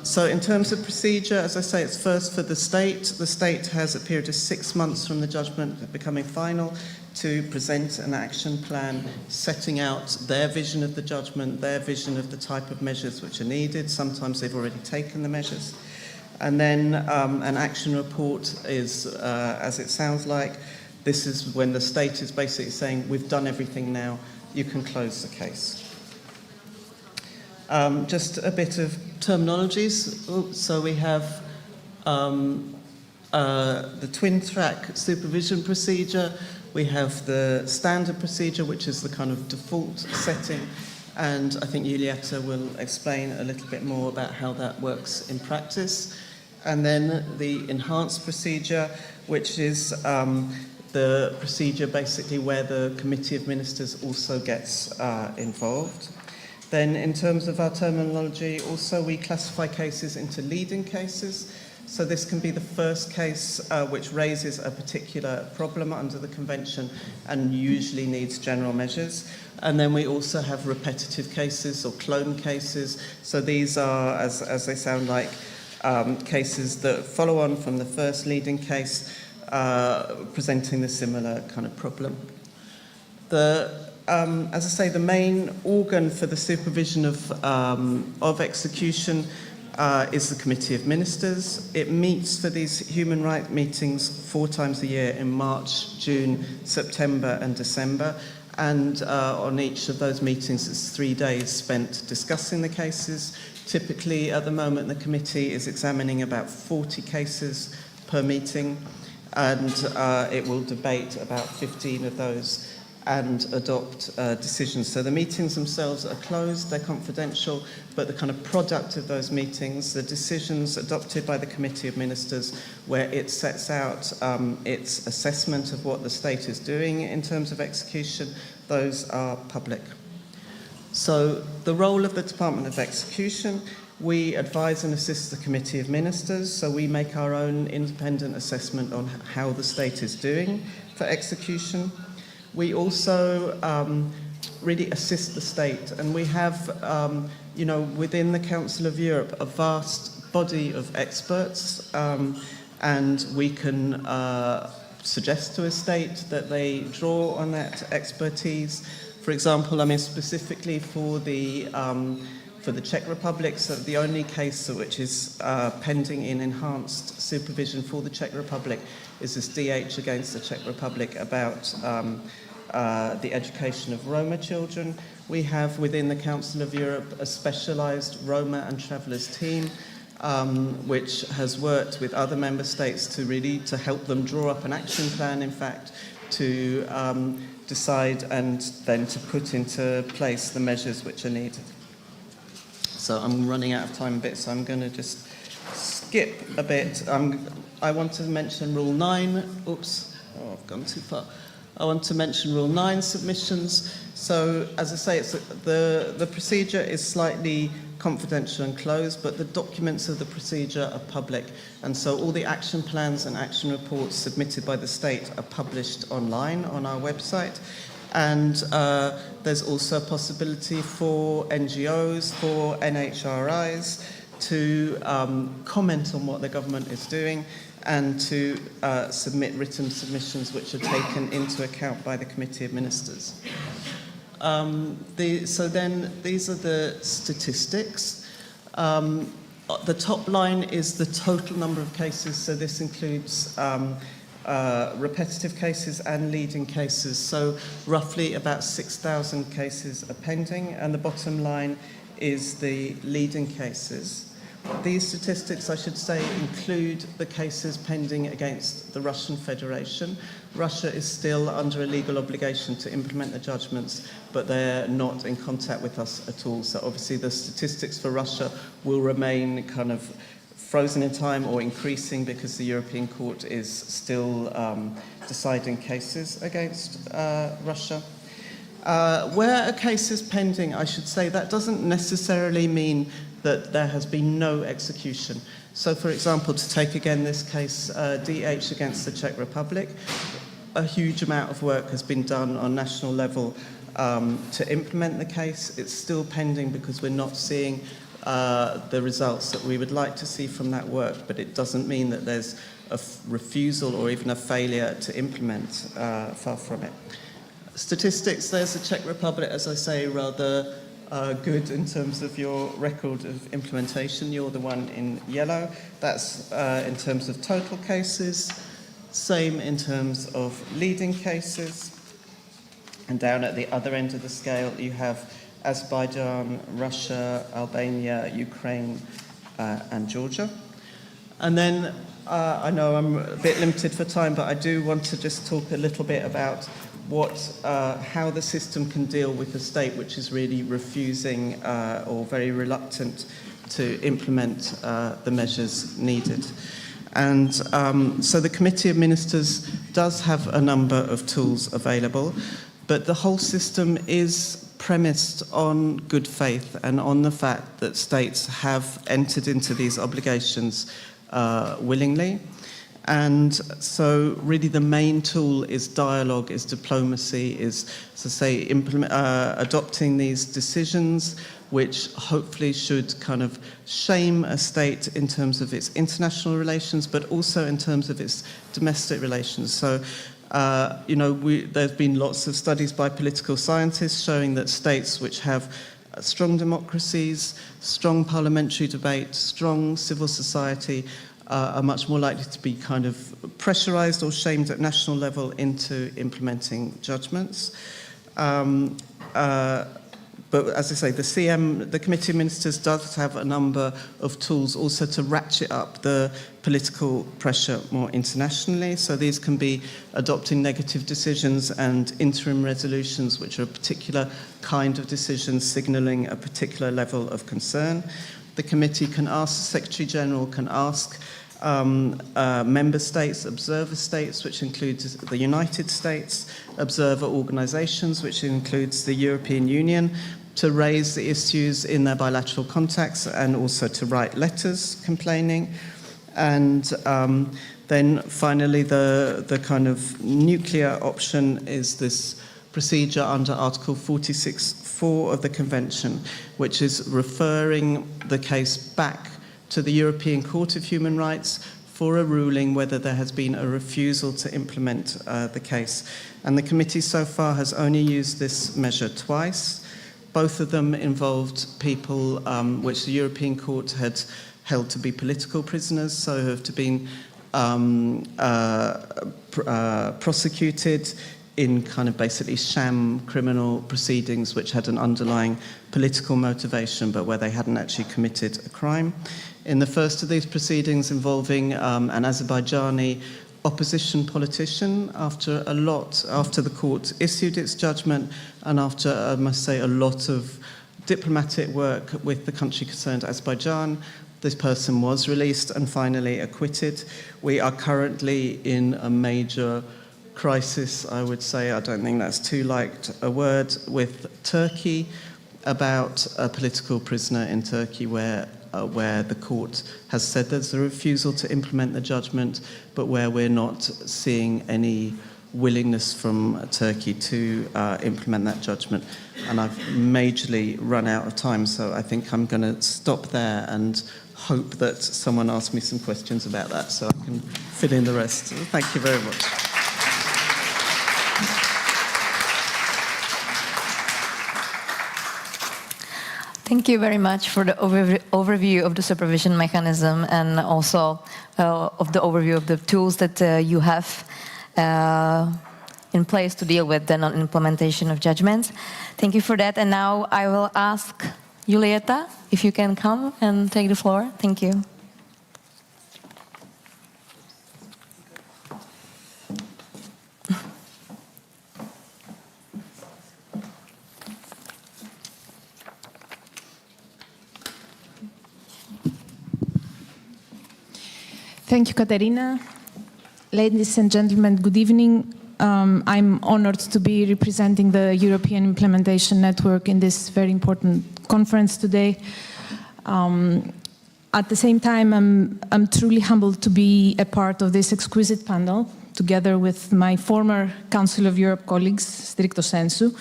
So in terms of procedure, as I say, it's first for the state. The state has a period of 6 months from the judgment becoming final to present an action plan setting out their vision of the judgment, their vision of the type of measures which are needed. Sometimes they've already taken the measures. And then an action report is, as it sounds like, this is when the state is basically saying, we've done everything now, you can close the case. Just a bit of terminologies. So we have the twin-track supervision procedure. We have the standard procedure, which is the kind of default setting. And I think Ioulietta will explain a little bit more about how that works in practice. And then the enhanced procedure, which is the procedure basically where the Committee of Ministers also gets involved. Then in terms of our terminology, also we classify cases into leading cases. So this can be the first case which raises a particular problem under the Convention and usually needs general measures. And then we also have repetitive cases or clone cases. So these are, as they sound like, cases that follow on from the first leading case, presenting the similar kind of problem. As I say, the main organ for the supervision of execution is the Committee of Ministers. It meets for these human rights meetings 4 times a year in March, June, September and December. And on each of those meetings, it's 3 days spent discussing the cases. Typically, at the moment, the committee is examining about 40 cases per meeting, and it will debate about 15 of those and adopt decisions. So the meetings themselves are closed, they're confidential, but the kind of product of those meetings, the decisions adopted by the Committee of Ministers, where it sets out its assessment of what the state is doing in terms of execution, those are public. So the role of the Department of Execution, we advise and assist the Committee of Ministers, so we make our own independent assessment on how the state is doing for execution. We also really assist the state, and we have, within the Council of Europe, a vast body of experts, and we can suggest to a state that they draw on that expertise. For example, I mean specifically for the Czech Republic, so the only case which is pending in enhanced supervision for the Czech Republic is this DH against the Czech Republic about the education of Roma children. We have within the Council of Europe a specialised Roma and travellers team which has worked with other member states to help them draw up an action plan, in fact, to decide and then to put into place the measures which are needed. So I'm running out of time a bit, so I'm going to just skip a bit. I want to mention Rule 9. Oops, I've gone too far. I want to mention Rule 9 submissions. So, as I say, the procedure is slightly confidential and closed, but the documents of the procedure are public. And so all the action plans and action reports submitted by the state are published online on our website. And there's also a possibility for NGOs, for NHRIs to comment on what the government is doing and to submit written submissions which are taken into account by the Committee of Ministers. So then these are the statistics. The top line is the total number of cases, so this includes repetitive cases and leading cases, so roughly about 6,000 cases are pending, and the bottom line is the leading cases. These statistics, I should say, include the cases pending against the Russian Federation. Russia is still under a legal obligation to implement the judgments, but they're not in contact with us at all. So obviously the statistics for Russia will remain kind of frozen in time or increasing because the European Court is still deciding cases against Russia. Where a case is pending, I should say, that doesn't necessarily mean that there has been no execution. So, for example, to take again this case, DH against the Czech Republic, a huge amount of work has been done on national level to implement the case. It's still pending because we're not seeing the results that we would like to see from that work, but it doesn't mean that there's a refusal or even a failure to implement, far from it. Statistics, there's the Czech Republic, as I say, rather good in terms of your record of implementation. You're the one in yellow. That's in terms of total cases. Same in terms of leading cases. And down at the other end of the scale, you have Azerbaijan, Russia, Albania, Ukraine, and Georgia. And then, I know I'm a bit limited for time, but I do want to just talk a little bit about how the system can deal with a state which is really refusing or very reluctant to implement the measures needed. And so the Committee of Ministers does have a number of tools available, but the whole system is premised on good faith and on the fact that states have entered into these obligations willingly. And so really the main tool is dialogue, is diplomacy, is, as I say, adopting these decisions which hopefully should kind of shame a state in terms of its international relations, but also in terms of its domestic relations. So, there's been lots of studies by political scientists showing that states which have strong democracies, strong parliamentary debate, strong civil society, are much more likely to be kind of pressurized or shamed at national level into implementing judgments. But as I say, the Committee of Ministers does have a number of tools also to ratchet up the political pressure more internationally. So these can be adopting negative decisions and interim resolutions, which are a particular kind of decision signalling a particular level of concern. The committee can ask, the Secretary General can ask member states, observer states, which includes the United States, observer organizations, which includes the European Union, to raise the issues in their bilateral contacts and also to write letters complaining. And then finally, the kind of nuclear option is this procedure under Article 46.4 of the Convention, which is referring the case back to the European Court of Human Rights for a ruling whether there has been a refusal to implement the case. And the committee so far has only used this measure twice. Both of them involved people which the European Court had held to be political prisoners, so have been prosecuted in kind of basically sham criminal proceedings which had an underlying political motivation but where they hadn't actually committed a crime. In the first of these proceedings involving an Azerbaijani opposition politician, after the court issued its judgment and after, I must say, a lot of diplomatic work with the country concerned, Azerbaijan, this person was released and finally acquitted. We are currently in a major crisis, I would say, I don't think that's too light a word, with Turkey about a political prisoner in Turkey where the court has said there's a refusal to implement the judgment, but where we're not seeing any willingness from Turkey to implement that judgment. And I've majorly run out of time, so I think I'm going to stop there and hope that someone asks me some questions about that so I can fill in the rest. Thank you very much. Thank you very much for the overview of the supervision mechanism and also of the overview of the tools that you have in place to deal with the non-implementation of judgments. Thank you for that. And now I will ask Ioulietta if you can come and take the floor. Thank you. Thank you, Kateřina. Ladies and gentlemen, good evening. I'm honored to be representing the European Implementation Network in this very important conference today. At the same time, I'm truly humbled to be a part of this exquisite panel, together with my former Council of Europe colleagues, stricto sensu,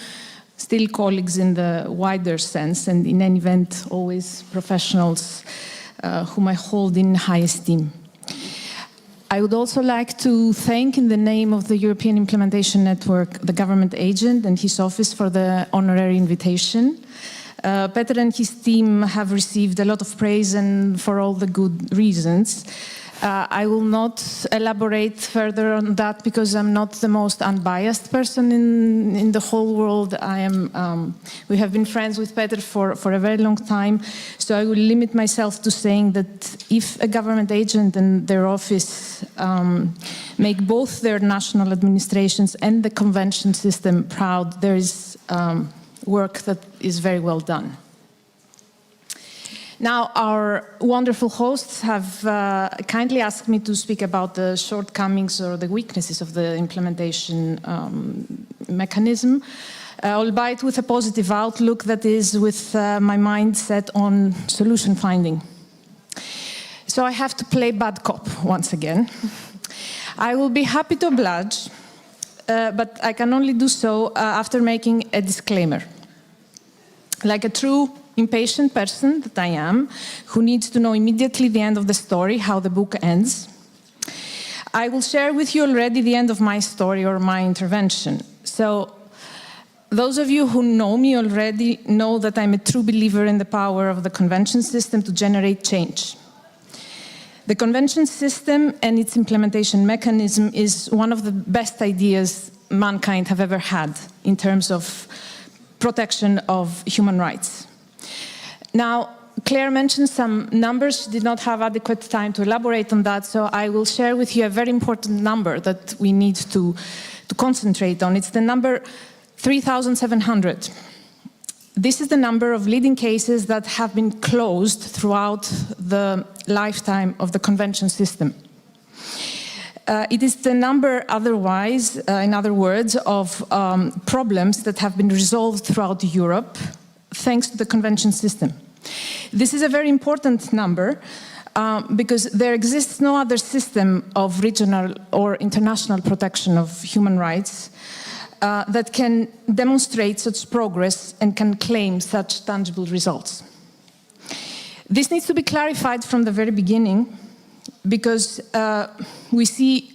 still colleagues in the wider sense, and in any event, always professionals whom I hold in high esteem. I would also like to thank, in the name of the European Implementation Network, the government agent and his office for the honorary invitation. Petr and his team have received a lot of praise and for all the good reasons. I will not elaborate further on that because I'm not the most unbiased person in the whole world. We have been friends with Petr for a very long time, so I will limit myself to saying that if a government agent and their office make both their national administrations and the convention system proud, there is work that is very well done. Now, our wonderful hosts have kindly asked me to speak about the shortcomings or the weaknesses of the implementation mechanism, albeit with a positive outlook that is with my mind set on solution finding. So I have to play bad cop once again. I will be happy to oblige, but I can only do so after making a disclaimer. Like a true impatient person that I am, who needs to know immediately the end of the story, how the book ends, I will share with you already the end of my story or my intervention. So those of you who know me already know that I'm a true believer in the power of the convention system to generate change. The convention system and its implementation mechanism is one of the best ideas mankind have ever had in terms of protection of human rights. Now, Claire mentioned some numbers. She did not have adequate time to elaborate on that, so I will share with you a very important number that we need to concentrate on. It's the number 3,700. This is the number of leading cases that have been closed throughout the lifetime of the convention system. It is the number otherwise, in other words, of problems that have been resolved throughout Europe thanks to the convention system. This is a very important number because there exists no other system of regional or international protection of human rights that can demonstrate such progress and can claim such tangible results. This needs to be clarified from the very beginning because we see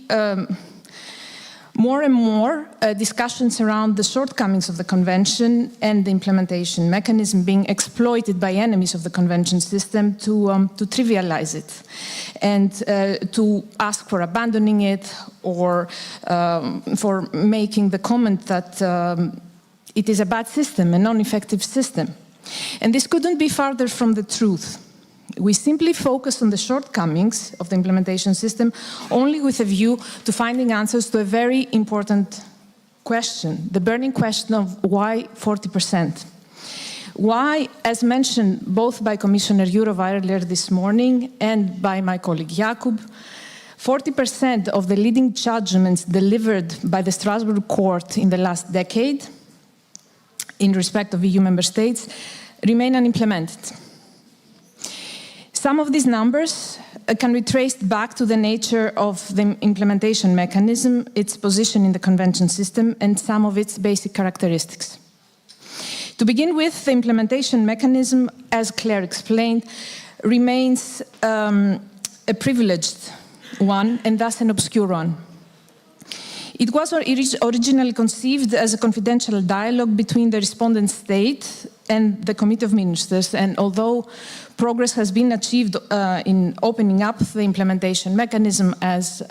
more and more discussions around the shortcomings of the convention and the implementation mechanism being exploited by enemies of the convention system to trivialize it and to ask for abandoning it or for making the comment that it is a bad system, a non-effective system. And this couldn't be farther from the truth. We simply focus on the shortcomings of the implementation system only with a view to finding answers to a very important question, the burning question of why 40%? Why, as mentioned both by Commissioner Jourová earlier this morning and by my colleague Jakub, 40% of the leading judgments delivered by the Strasbourg court in the last decade in respect of EU member states remain unimplemented. Some of these numbers can be traced back to the nature of the implementation mechanism, its position in the convention system, and some of its basic characteristics. To begin with, the implementation mechanism, as Clare explained, remains a privileged one and thus an obscure one. It was originally conceived as a confidential dialogue between the respondent state and the Committee of Ministers, and although progress has been achieved in opening up the implementation mechanism, as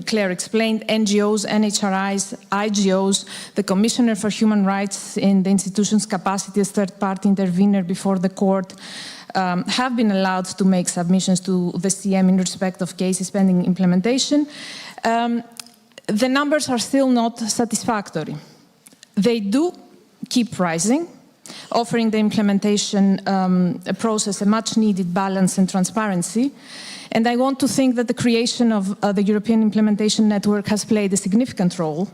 Clare explained, NGOs, NHRIs, IGOs, the Commissioner for Human Rights in the institution's capacity as third-party intervener before the court, have been allowed to make submissions to the CM in respect of cases pending implementation. The numbers are still not satisfactory. They do keep rising, offering the implementation process a much-needed balance and transparency. And I want to think that the creation of the European Implementation Network has played a significant role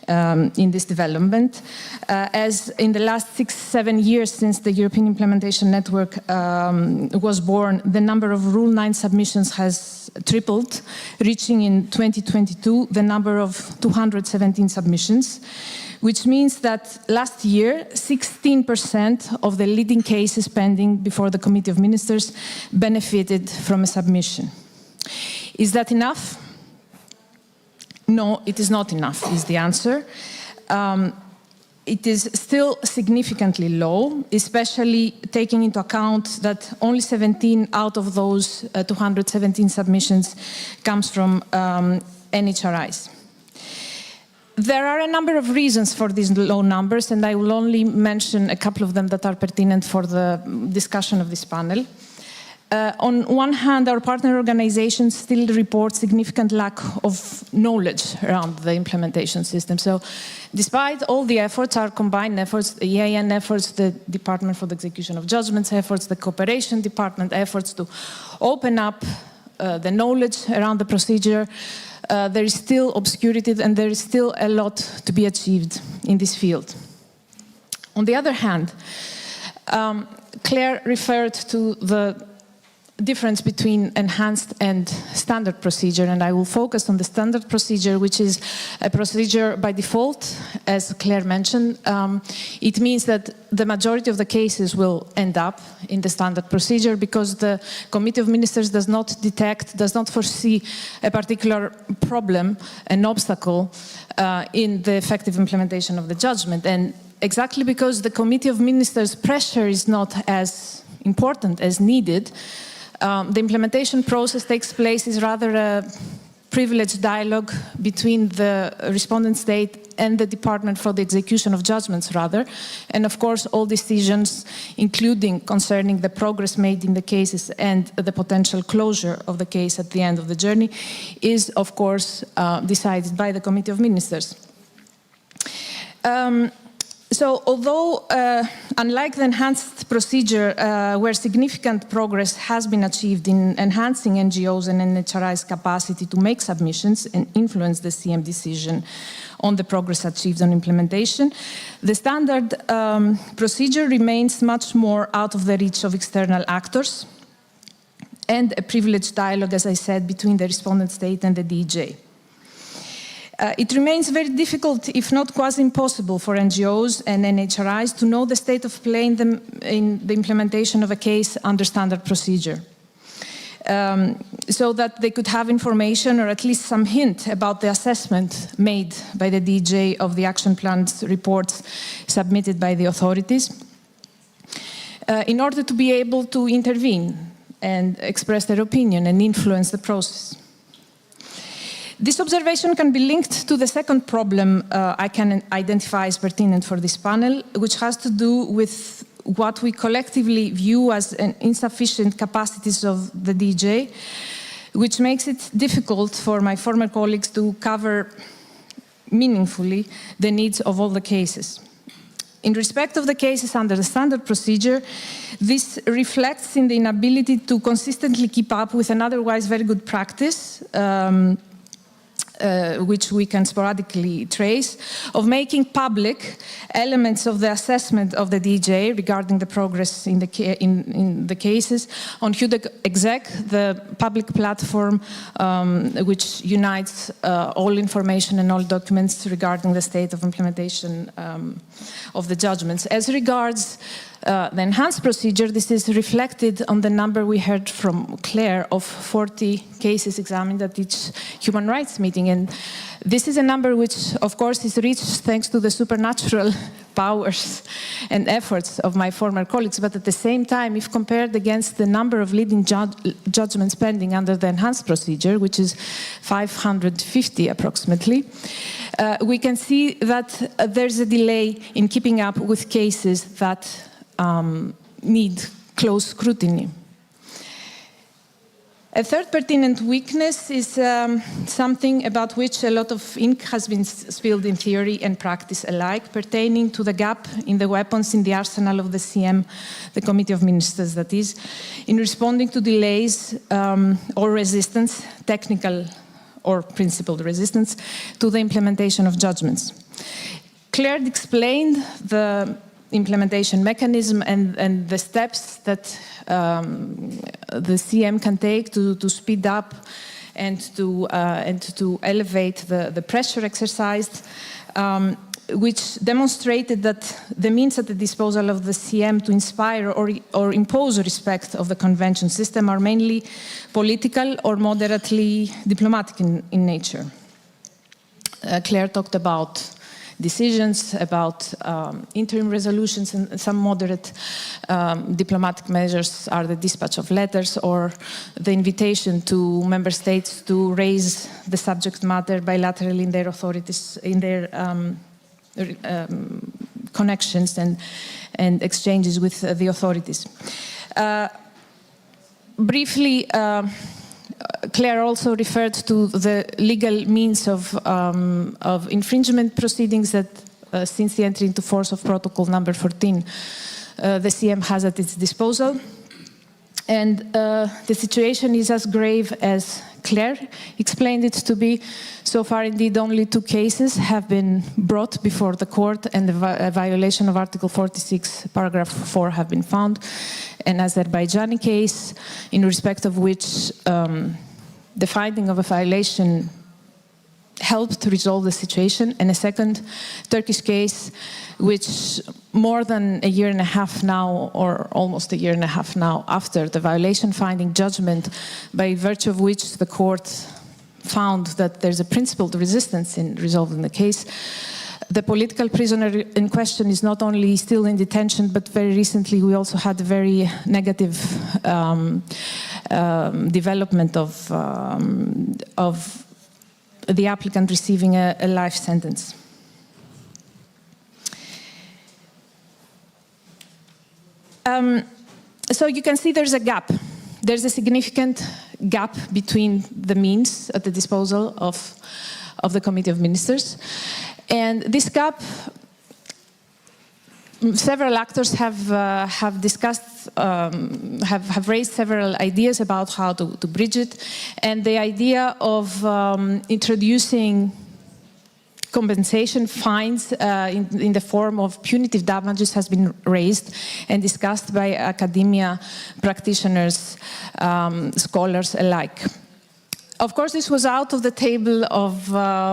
in this development, as in the last 6-7 years since the European Implementation Network was born, the number of Rule 9 submissions has tripled, reaching in 2022 the number of 217 submissions, which means that last year 16% of the leading cases pending before the Committee of Ministers benefited from a submission. Is that enough? No, it is not enough, is the answer. It is still significantly low, especially taking into account that only 17 out of those 217 submissions comes from NHRIs. There are a number of reasons for these low numbers, and I will only mention a couple of them that are pertinent for the discussion of this panel. On one hand, our partner organizations still report significant lack of knowledge around the implementation system. So despite all the efforts, our combined efforts, the EAN efforts, the Department for the Execution of Judgments efforts, the Cooperation Department efforts to open up the knowledge around the procedure, there is still obscurity and there is still a lot to be achieved in this field. On the other hand, Clare referred to the difference between enhanced and standard procedure, and I will focus on the standard procedure, which is a procedure by default, as Clare mentioned. It means that the majority of the cases will end up in the standard procedure because the Committee of Ministers does not detect, does not foresee a particular problem, an obstacle in the effective implementation of the judgment. And exactly because the Committee of Ministers' pressure is not as important as needed, the implementation process takes place is rather a privileged dialogue between the respondent state and the Department for the Execution of Judgments, rather. And of course, all decisions, including concerning the progress made in the cases and the potential closure of the case at the end of the journey, is of course decided by the Committee of Ministers. So although, unlike the enhanced procedure, where significant progress has been achieved in enhancing NGOs and NHRI's capacity to make submissions and influence the CM decision on the progress achieved on implementation, the standard procedure remains much more out of the reach of external actors and a privileged dialogue, as I said, between the respondent state and the DEJ. It remains very difficult, if not quasi impossible, for NGOs and NHRIs to know the state of play in the implementation of a case under standard procedure. so that they could have information or at least some hint about the assessment made by the DJ of the action plan's reports submitted by the authorities, in order to be able to intervene and express their opinion and influence the process. This observation can be linked to the second problem I can identify as pertinent for this panel, which has to do with what we collectively view as an insufficient capacities of the DJ, which makes it difficult for my former colleagues to cover meaningfully the needs of all the cases. In respect of the cases under the standard procedure, this reflects in the inability to consistently keep up with an otherwise very good practice, which we can sporadically trace, of making public elements of the assessment of the DJ regarding the progress in the cases on HUDEC, the public platform which unites all information and all documents regarding the state of implementation of the judgments. As regards the enhanced procedure, this is reflected on the number we heard from Clare of 40 cases examined at each human rights meeting. And this is a number which, of course, is reached thanks to the supernatural powers and efforts of my former colleagues. But at the same time, if compared against the number of leading judgments pending under the enhanced procedure, which is 550 approximately, we can see that there's a delay in keeping up with cases that need close scrutiny. A third pertinent weakness is something about which a lot of ink has been spilled in theory and practice alike, pertaining to the gap in the weapons in the arsenal of the CM, the Committee of Ministers, that is, in responding to delays or resistance, technical or principled resistance, to the implementation of judgments. Clare explained the implementation mechanism and the steps that the CM can take to speed up and to elevate the pressure exercised, which demonstrated that the means at the disposal of the CM to inspire or impose respect of the convention system are mainly political or moderately diplomatic in nature. Clare talked about decisions, about interim resolutions, and some moderate diplomatic measures are the dispatch of letters or the invitation to member states to raise the subject matter bilaterally in their authorities, in their connections and exchanges with the authorities. Briefly, Clare also referred to the legal means of infringement proceedings that since the entry into force of Protocol number 14, the CM has at its disposal. And the situation is as grave as Clare explained it to be. So far, indeed, only 2 cases have been brought before the court, and the violation of Article 46, paragraph 4 have been found. An Azerbaijani case, in respect of which the finding of a violation helped resolve the situation, and a second Turkish case, which more than a year and a half now, or almost a year and a half now, after the violation finding judgment, by virtue of which the court found that there's a principled resistance in resolving the case, the political prisoner in question is not only still in detention, but very recently we also had a very negative development of the applicant receiving a life sentence. So you can see there's a gap. There's a significant gap between the means at the disposal of the Committee of Ministers. And this gap, several actors have discussed, have raised several ideas about how to bridge it. And the idea of introducing compensation fines in the form of punitive damages has been raised and discussed by academia, practitioners, scholars alike. Of course, this was out of the table of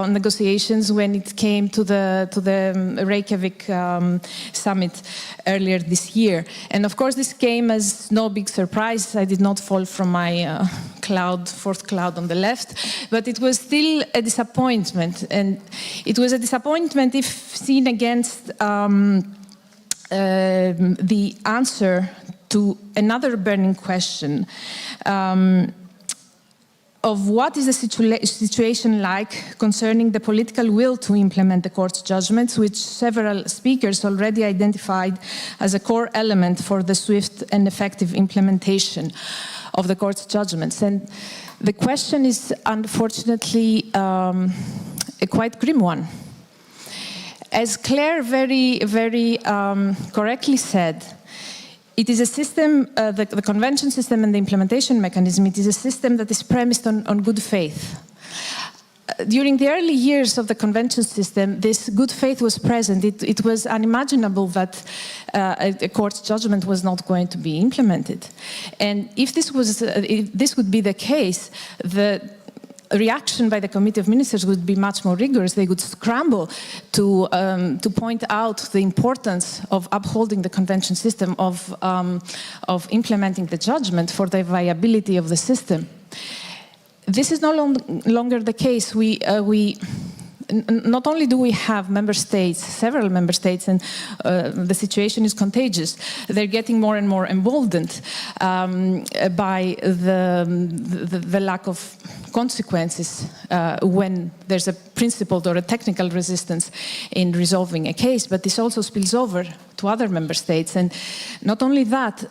negotiations when it came to the Reykjavik summit earlier this year. And of course, this came as no big surprise. I did not fall from my fourth cloud on the left, but it was still a disappointment. And it was a disappointment if seen against the answer to another burning question. Of what is the situation like concerning the political will to implement the court's judgments, which several speakers already identified as a core element for the swift and effective implementation of the court's judgments. And the question is unfortunately a quite grim one. As Clare very correctly said, it is a system, the convention system and the implementation mechanism, it is a system that is premised on good faith. During the early years of the convention system, this good faith was present. It was unimaginable that a court's judgment was not going to be implemented. And if this would be the case, the reaction by the Committee of Ministers would be much more rigorous. They would scramble to point out the importance of upholding the convention system, of implementing the judgment for the viability of the system. This is no longer the case. Not only do we have member states, several member states, and the situation is contagious, they're getting more and more emboldened by the lack of consequences when there's a principled or a technical resistance in resolving a case, but this also spills over to other member states. And not only that,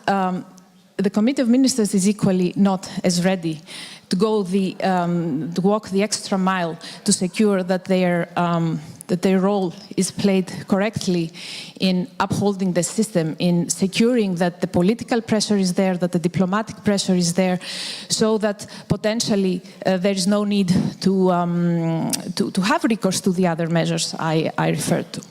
the Committee of Ministers is equally not as ready to go to walk the extra mile to secure that their role is played correctly in upholding the system, in securing that the political pressure is there, that the diplomatic pressure is there, so that potentially there is no need to have recourse to the other measures I referred to.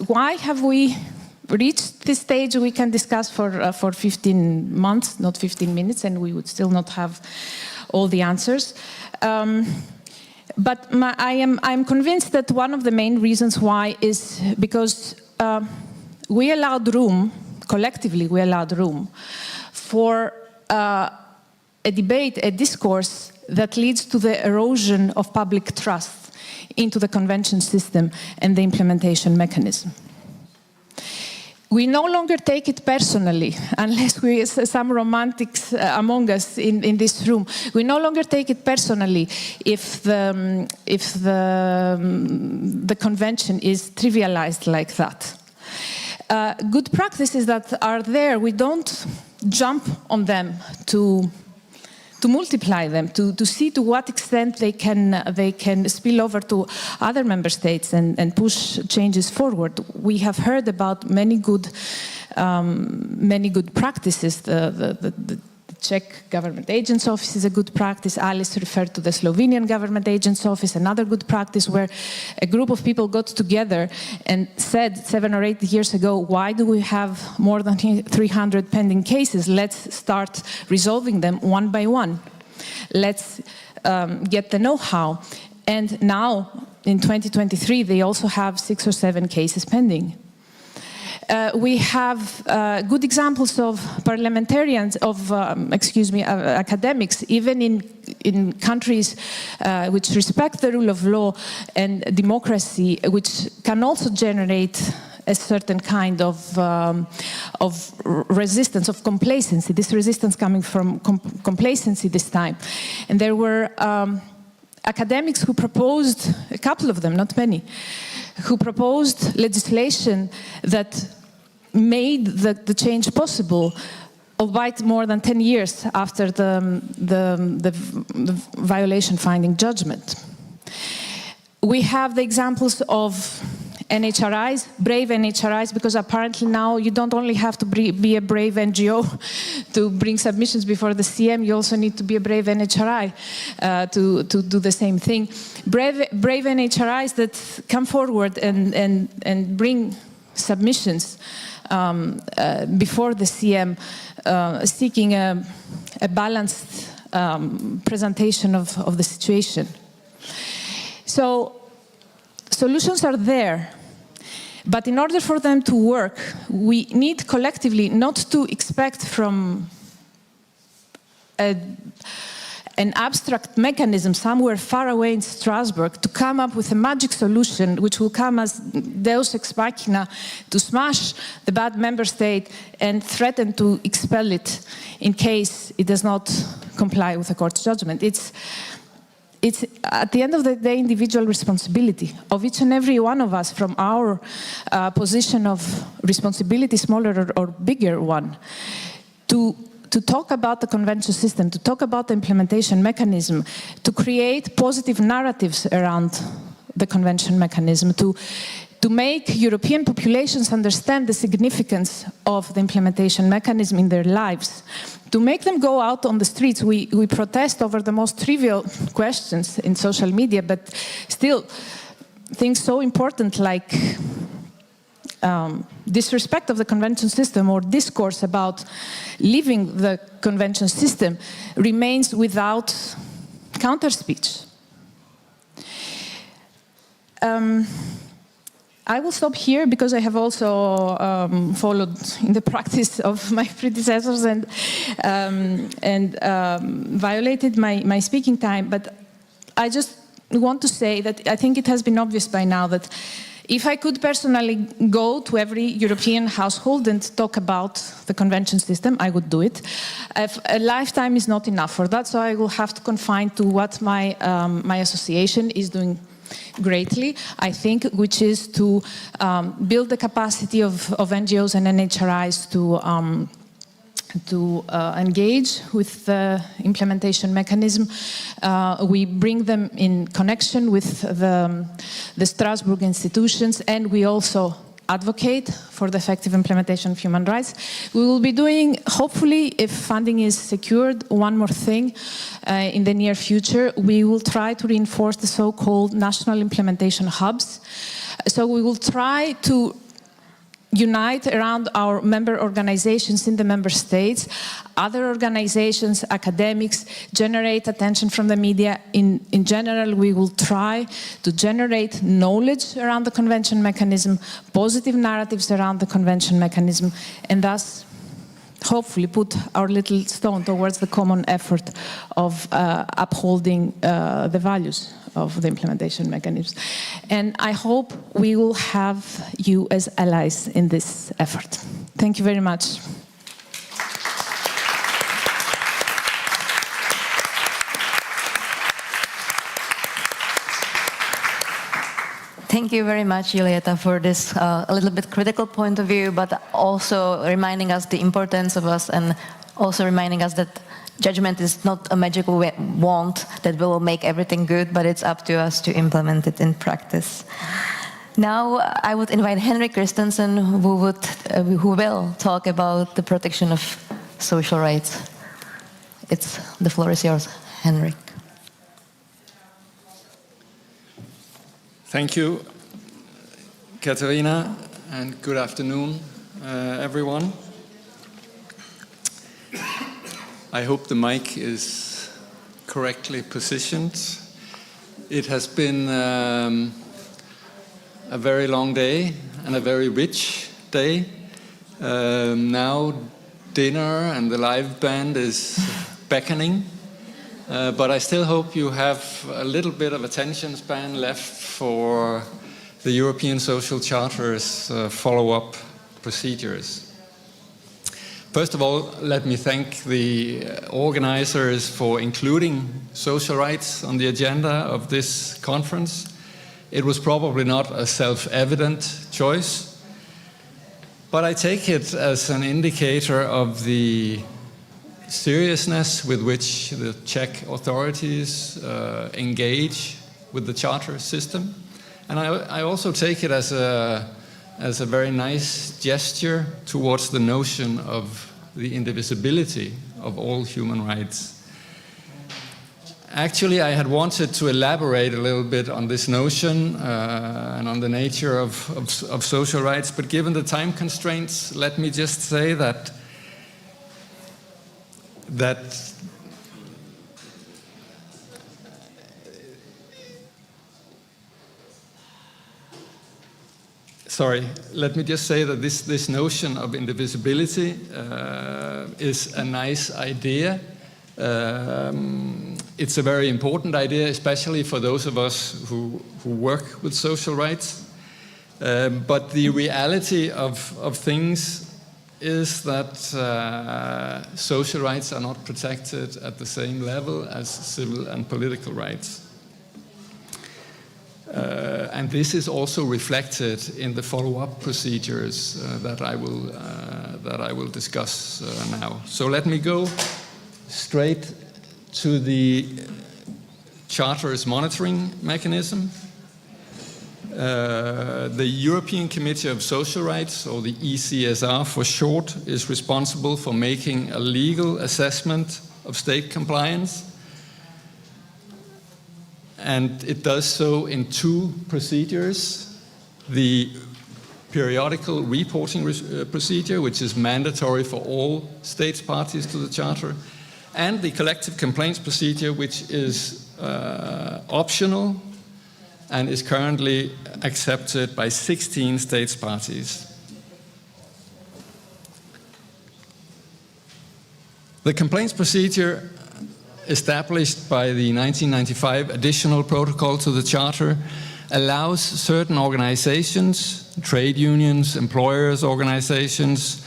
Why have we reached this stage? We can discuss for 15 months, not 15 minutes, and we would still not have all the answers. But I'm convinced that one of the main reasons why is because we allowed room, collectively we allowed room, for a debate, a discourse that leads to the erosion of public trust into the convention system and the implementation mechanism. We no longer take it personally, unless some romantics among us in this room. We no longer take it personally if the convention is trivialized like that. Good practices that are there, we don't jump on them to multiply them, to see to what extent they can spill over to other member states and push changes forward. We have heard about many good practices. The Czech government agent's office is a good practice. Alice referred to the Slovenian government agent's office, another good practice where a group of people got together and said 7 or 8 years ago, why do we have more than 300 pending cases? Let's start resolving them one by one. Let's get the know-how. And now, in 2023, they also have 6 or 7 cases pending. We have good examples of parliamentarians, academics, even in countries which respect the rule of law and democracy, which can also generate a certain kind of resistance, of complacency. This resistance coming from complacency this time. And there were academics who proposed, a couple of them, not many, who proposed legislation that made the change possible, albeit more than 10 years after the violation finding judgment. We have the examples of NHRIs, brave NHRIs, because apparently now you don't only have to be a brave NGO to bring submissions before the CM, you also need to be a brave NHRI to do the same thing. Brave NHRIs that come forward and bring submissions before the CM, seeking a balanced presentation of the situation. So solutions are there, but in order for them to work, we need collectively not to expect from an abstract mechanism somewhere far away in Strasbourg to come up with a magic solution which will come as Deus ex machina to smash the bad member state and threaten to expel it in case it does not comply with the court's judgment. It's at the end of the day individual responsibility of each and every one of us from our position of responsibility, smaller or bigger one, to talk about the convention system, to talk about the implementation mechanism, to create positive narratives around the convention mechanism, to make European populations understand the significance of the implementation mechanism in their lives, to make them go out on the streets. We protest over the most trivial questions in social media, but still things so important like disrespect of the convention system or discourse about leaving the convention system remains without counter-speech. I will stop here because I have also followed in the practice of my predecessors and violated my speaking time, but I just want to say that I think it has been obvious by now that if I could personally go to every European household and talk about the convention system, I would do it. A lifetime is not enough for that, so I will have to confine to what my association is doing greatly, I think, which is to build the capacity of NGOs and NHRIs to engage with the implementation mechanism. We bring them in connection with the Strasbourg institutions, and we also advocate for the effective implementation of human rights. We will be doing, hopefully, if funding is secured, one more thing in the near future. We will try to reinforce the so-called national implementation hubs. So we will try to unite around our member organizations in the member states, other organizations, academics, generate attention from the media. In general, we will try to generate knowledge around the convention mechanism, positive narratives around the convention mechanism, and thus hopefully put our little stone towards the common effort of upholding the values of the implementation mechanisms. And I hope we will have you as allies in this effort. Thank you very much. Thank you very much, Ioulietta, for this a little bit critical point of view, but also reminding us the importance of us and also reminding us that judgment is not a magical wand that will make everything good, but it's up to us to implement it in practice. Now I would invite Henrik Kristensen, who will talk about the protection of social rights. The floor is yours, Henrik. Thank you, Kateřina, and good afternoon, everyone. I hope the mic is correctly positioned. It has been a very long day and a very rich day. Now dinner and the live band is beckoning, but I still hope you have a little bit of attention span left for the European Social Charter's follow-up procedures. First of all, let me thank the organizers for including social rights on the agenda of this conference. It was probably not a self-evident choice, but I take it as an indicator of the seriousnness with which the Czech authorities engage with the charter system. And I also take it as a very nice gesture towards the notion of the indivisibility of all human rights. Actually, I had wanted to elaborate a little bit on this notion and on the nature of social rights, but given the time constraints, let me just say that this notion of indivisibility is a nice idea. It's a very important idea, especially for those of us who work with social rights. But the reality of things is that social rights are not protected at the same level as civil and political rights. And this is also reflected in the follow-up procedures that I will discuss now. So let me go straight to the Charter's monitoring mechanism. The European Committee of Social Rights, or the ECSR for short, is responsible for making a legal assessment of state compliance. And it does so in two procedures. The periodical reporting procedure, which is mandatory for all states parties to the Charter, and the collective complaints procedure, which is optional and is currently accepted by 16 states parties. The complaints procedure established by the 1995 additional protocol to the Charter allows certain organizations, trade unions, employers' organizations,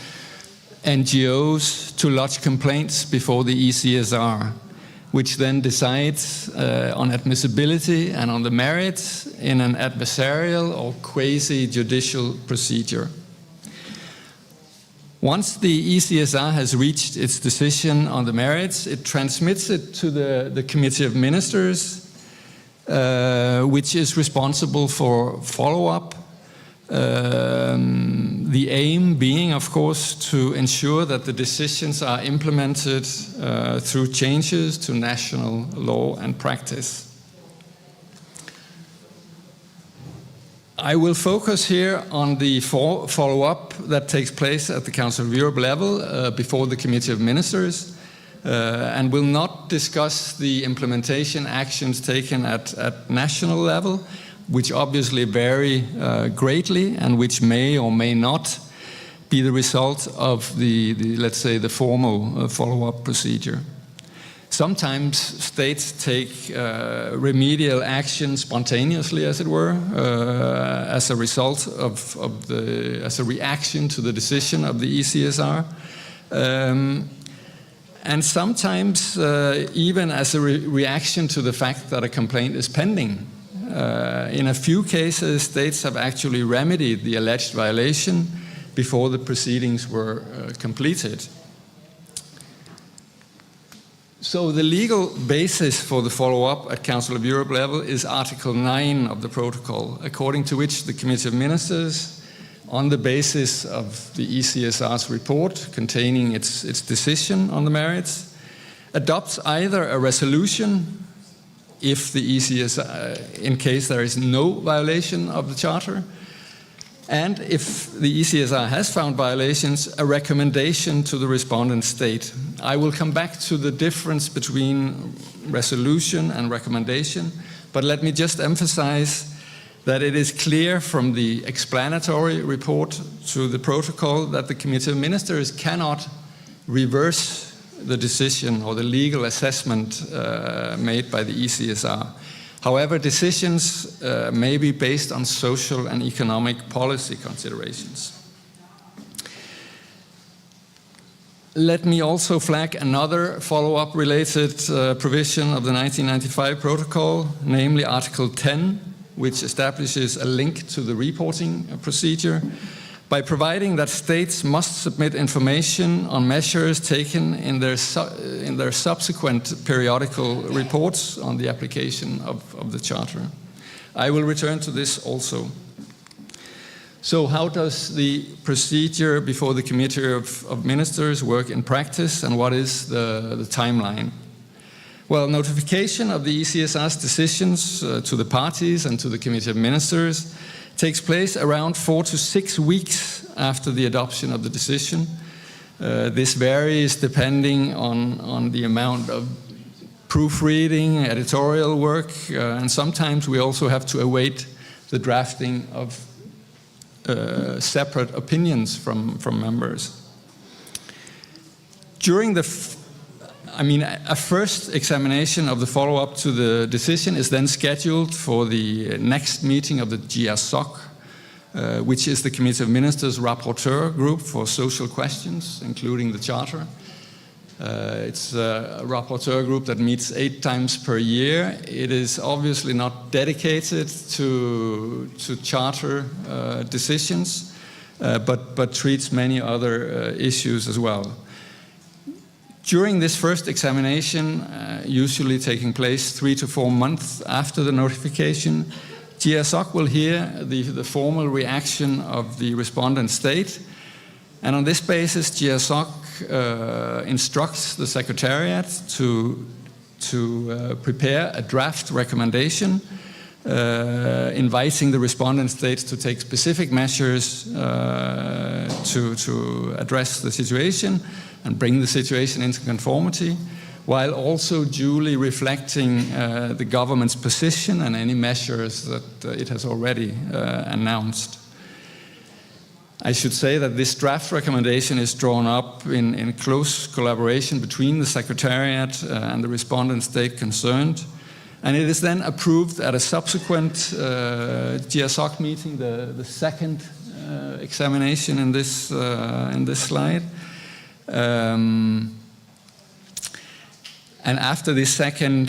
NGOs to lodge complaints before the ECSR, which then decides on admissibility and on the merits in an adversarial or quasi-judicial procedure. Once the ECSR has reached its decision on the merits, it transmits it to the Committee of Ministers, which is responsible for follow-up. The aim being, of course, to ensure that the decisions are implemented through changes to national law and practice. I will focus here on the follow-up that takes place at the Council of Europe level before the Committee of Ministers, and will not discuss the implementation actions taken at national level, which obviously vary greatly and which may or may not be the result of the let's say, the formal follow-up procedure. Sometimes states take remedial action spontaneously, as it were, as a result as a reaction to the decision of the ECSR. And sometimes even as a reaction to the fact that a complaint is pending. In a few cases, states have actually remedied the alleged violation before the proceedings were completed. So the legal basis for the follow-up at Council of Europe level is Article 9 of the protocol, according to which the Committee of Ministers, on the basis of the ECSR's report containing its decision on the merits, adopts either a resolution if the ECSR, in case there is no violation of the Charter, and if the ECSR has found violations, a recommendation to the respondent state. I will come back to the difference between resolution and recommendation, but let me just emphasize that it is clear from the explanatory report to the protocol that the Committee of Ministers cannot reverse the decision or the legal assessment made by the ECSR. However, decisions may be based on social and economic policy considerations. Let me also flag another follow-up related provision of the 1995 protocol, namely Article 10, which establishes a link to the reporting procedure by providing that states must submit information on measures taken in their subsequent periodical reports on the application of the Charter. I will return to this also. So how does the procedure before the Committee of Ministers work in practice, and what is the timeline? Well, notification of the ECSR's decisions to the parties and to the Committee of Ministers takes place around 4 to 6 weeks after the adoption of the decision. This varies depending on the amount of proofreading, editorial work, and sometimes we also have to await the drafting of separate opinions from members. During a first examination of the follow-up to the decision is then scheduled for the next meeting of the GSOC, which is the Committee of Ministers Rapporteur Group for Social Questions, including the Charter. It's a rapporteur group that meets 8 times per year. It is obviously not dedicated to Charter decisions, but treats many other issues as well. During this first examination, usually taking place 3 to 4 months after the notification, GSOC will hear the formal reaction of the respondent state, and on this basis, GSOC instructs the Secretariat to prepare a draft recommendation inviting the respondent states to take specific measures to address the situation and bring the situation into conformity, while also duly reflecting the government's position and any measures that it has already announced. I should say that this draft recommendation is drawn up in close collaboration between the Secretariat and the respondent state concerned, and it is then approved at a subsequent GSOC meeting, the second examination in this slide. And after this second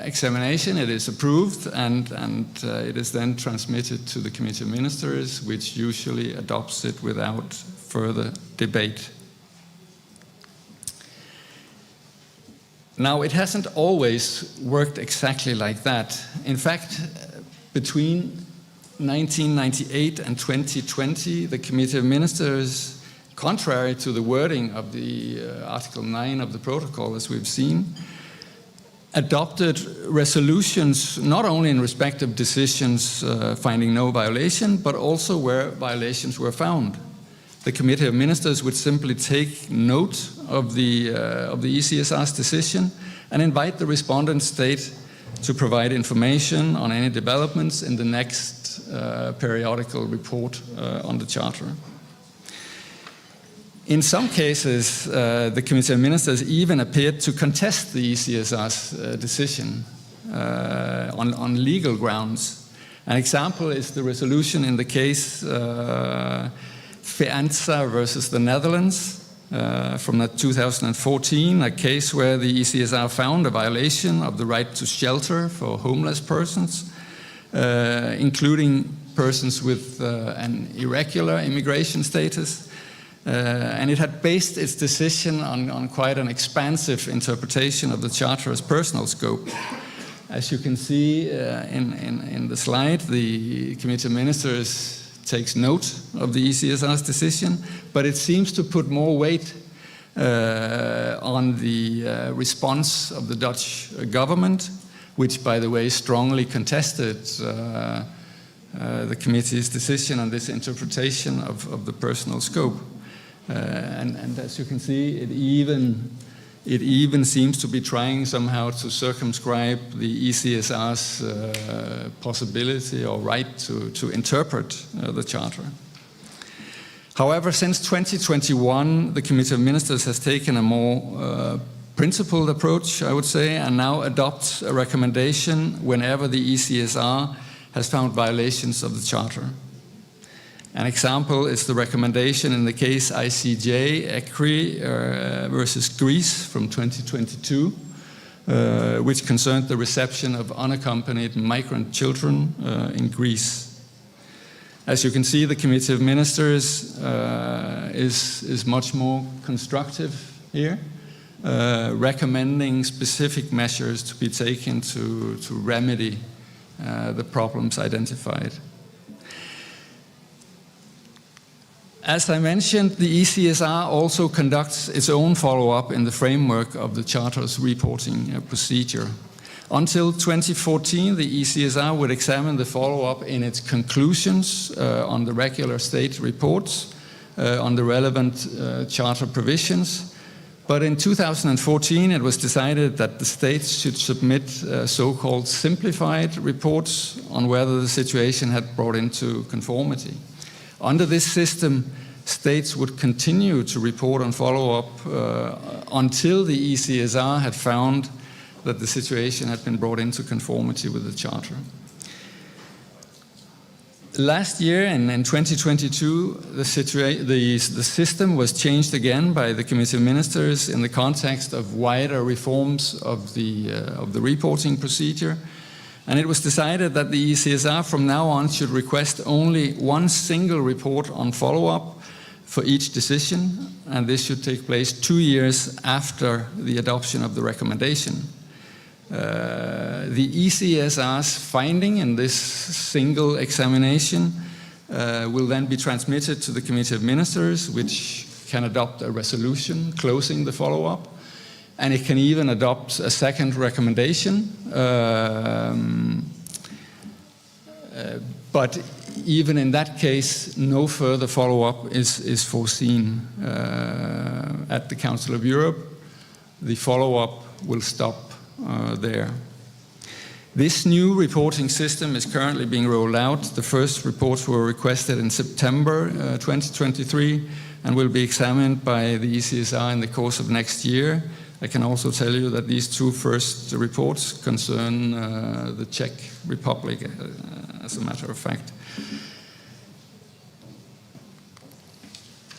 examination, it is approved and it is then transmitted to the Committee of Ministers, which usually adopts it without further debate. Now, it hasn't always worked exactly like that. In fact, between 1998 and 2020, the Committee of Ministers, contrary to the wording of the Article 9 of the protocol, as we've seen, adopted resolutions not only in respect of decisions finding no violation, but also where violations were found. The Committee of Ministers would simply take note of the ECSR's decision and invite the respondent state to provide information on any developments in the next periodical report on the Charter. In some cases, the Committee of Ministers even appeared to contest the ECSR's decision on legal grounds. An example is the resolution in the case Fianza versus the Netherlands from 2014, a case where the ECSR found a violation of the right to shelter for homeless persons, including persons with an irregular immigration status. And it had based its decision on quite an expansive interpretation of the Charter's personal scope. As you can see in the slide, the Committee of Ministers takes note of the ECSR's decision, but it seems to put more weight on the response of the Dutch government, which, by the way, strongly contested the committee's decision on this interpretation of the personal scope. And as you can see, it even seems to be trying somehow to circumscribe the ECSR's possibility or right to interpret the Charter. However, since 2021, the Committee of Ministers has taken a more principled approach, I would say, and now adopts a recommendation whenever the ECSR has found violations of the Charter. An example is the recommendation in the case ICJ ECRI versus Greece from 2022, which concerned the reception of unaccompanied migrant children in Greece. As you can see, the Committee of Ministers is much more constructive here, recommending specific measures to be taken to remedy the problems identified. As I mentioned, the ECSR also conducts its own follow-up in the framework of the Charter's reporting procedure. Until 2014, the ECSR would examine the follow-up in its conclusions on the regular state reports on the relevant Charter provisions. But in 2014, it was decided that the states should submit so-called simplified reports on whether the situation had brought into conformity. Under this system, states would continue to report on follow-up until the ECSR had found that the situation had been brought into conformity with the Charter. Last year, in 2022, the system was changed again by the Committee of Ministers in the context of wider reforms of the reporting procedure. And it was decided that the ECSR from now on should request only one single report on follow-up for each decision, and this should take place 2 years after the adoption of the recommendation. The ECSR's finding in this single examination will then be transmitted to the Committee of Ministers, which can adopt a resolution closing the follow-up. And it can even adopt a second recommendation. But even in that case, no further follow-up is foreseen at the Council of Europe. The follow-up will stop there. This new reporting system is currently being rolled out. The first reports were requested in September 2023 and will be examined by the ECSR in the course of next year. I can also tell you that these two first reports concern the Czech Republic, as a matter of fact.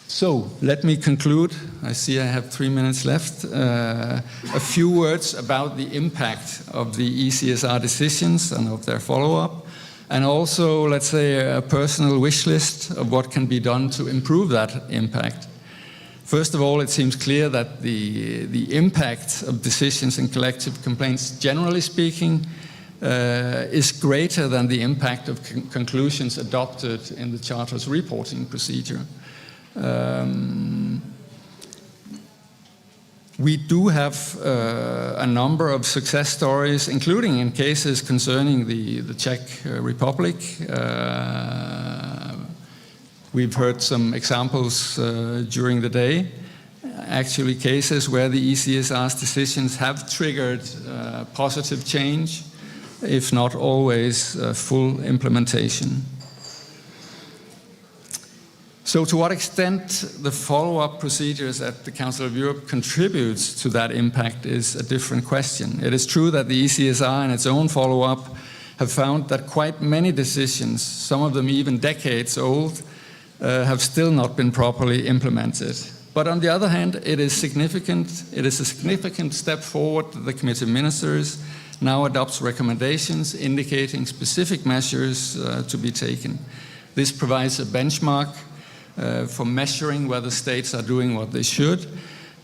So, let me conclude. I see I have 3 minutes left. A few words about the impact of the ECSR decisions and of their follow-up, and also, let's say, a personal wish list of what can be done to improve that impact. First of all, it seems clear that the impact of decisions and collective complaints, generally speaking, is greater than the impact of conclusions adopted in the Charter's reporting procedure. We do have a number of success stories, including in cases concerning the Czech Republic. We've heard some examples during the day, actually cases where the ECSR's decisions have triggered positive change, if not always full implementation. So to what extent the follow-up procedures at the Council of Europe contributes to that impact is a different question. It is true that the ECSR in its own follow-up have found that quite many decisions, some of them even decades old, have still not been properly implemented. But on the other hand, it is a significant step forward that the Committee of Ministers now adopts recommendations indicating specific measures to be taken. This provides a benchmark for measuring whether states are doing what they should,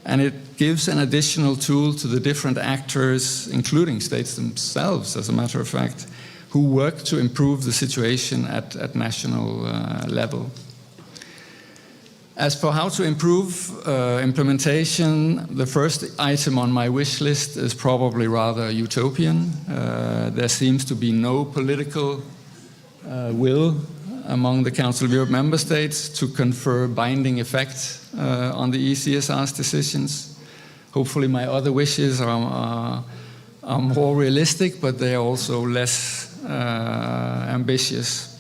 and it gives an additional tool to the different actors, including states themselves, as a matter of fact, who work to improve the situation at national level. As for how to improve implementation, the first item on my wish list is probably rather utopian. There seems to be no political will among the Council of Europe member states to confer binding effect on the ECSR's decisions. Hopefully my other wishes are more realistic, but they are also less ambitious.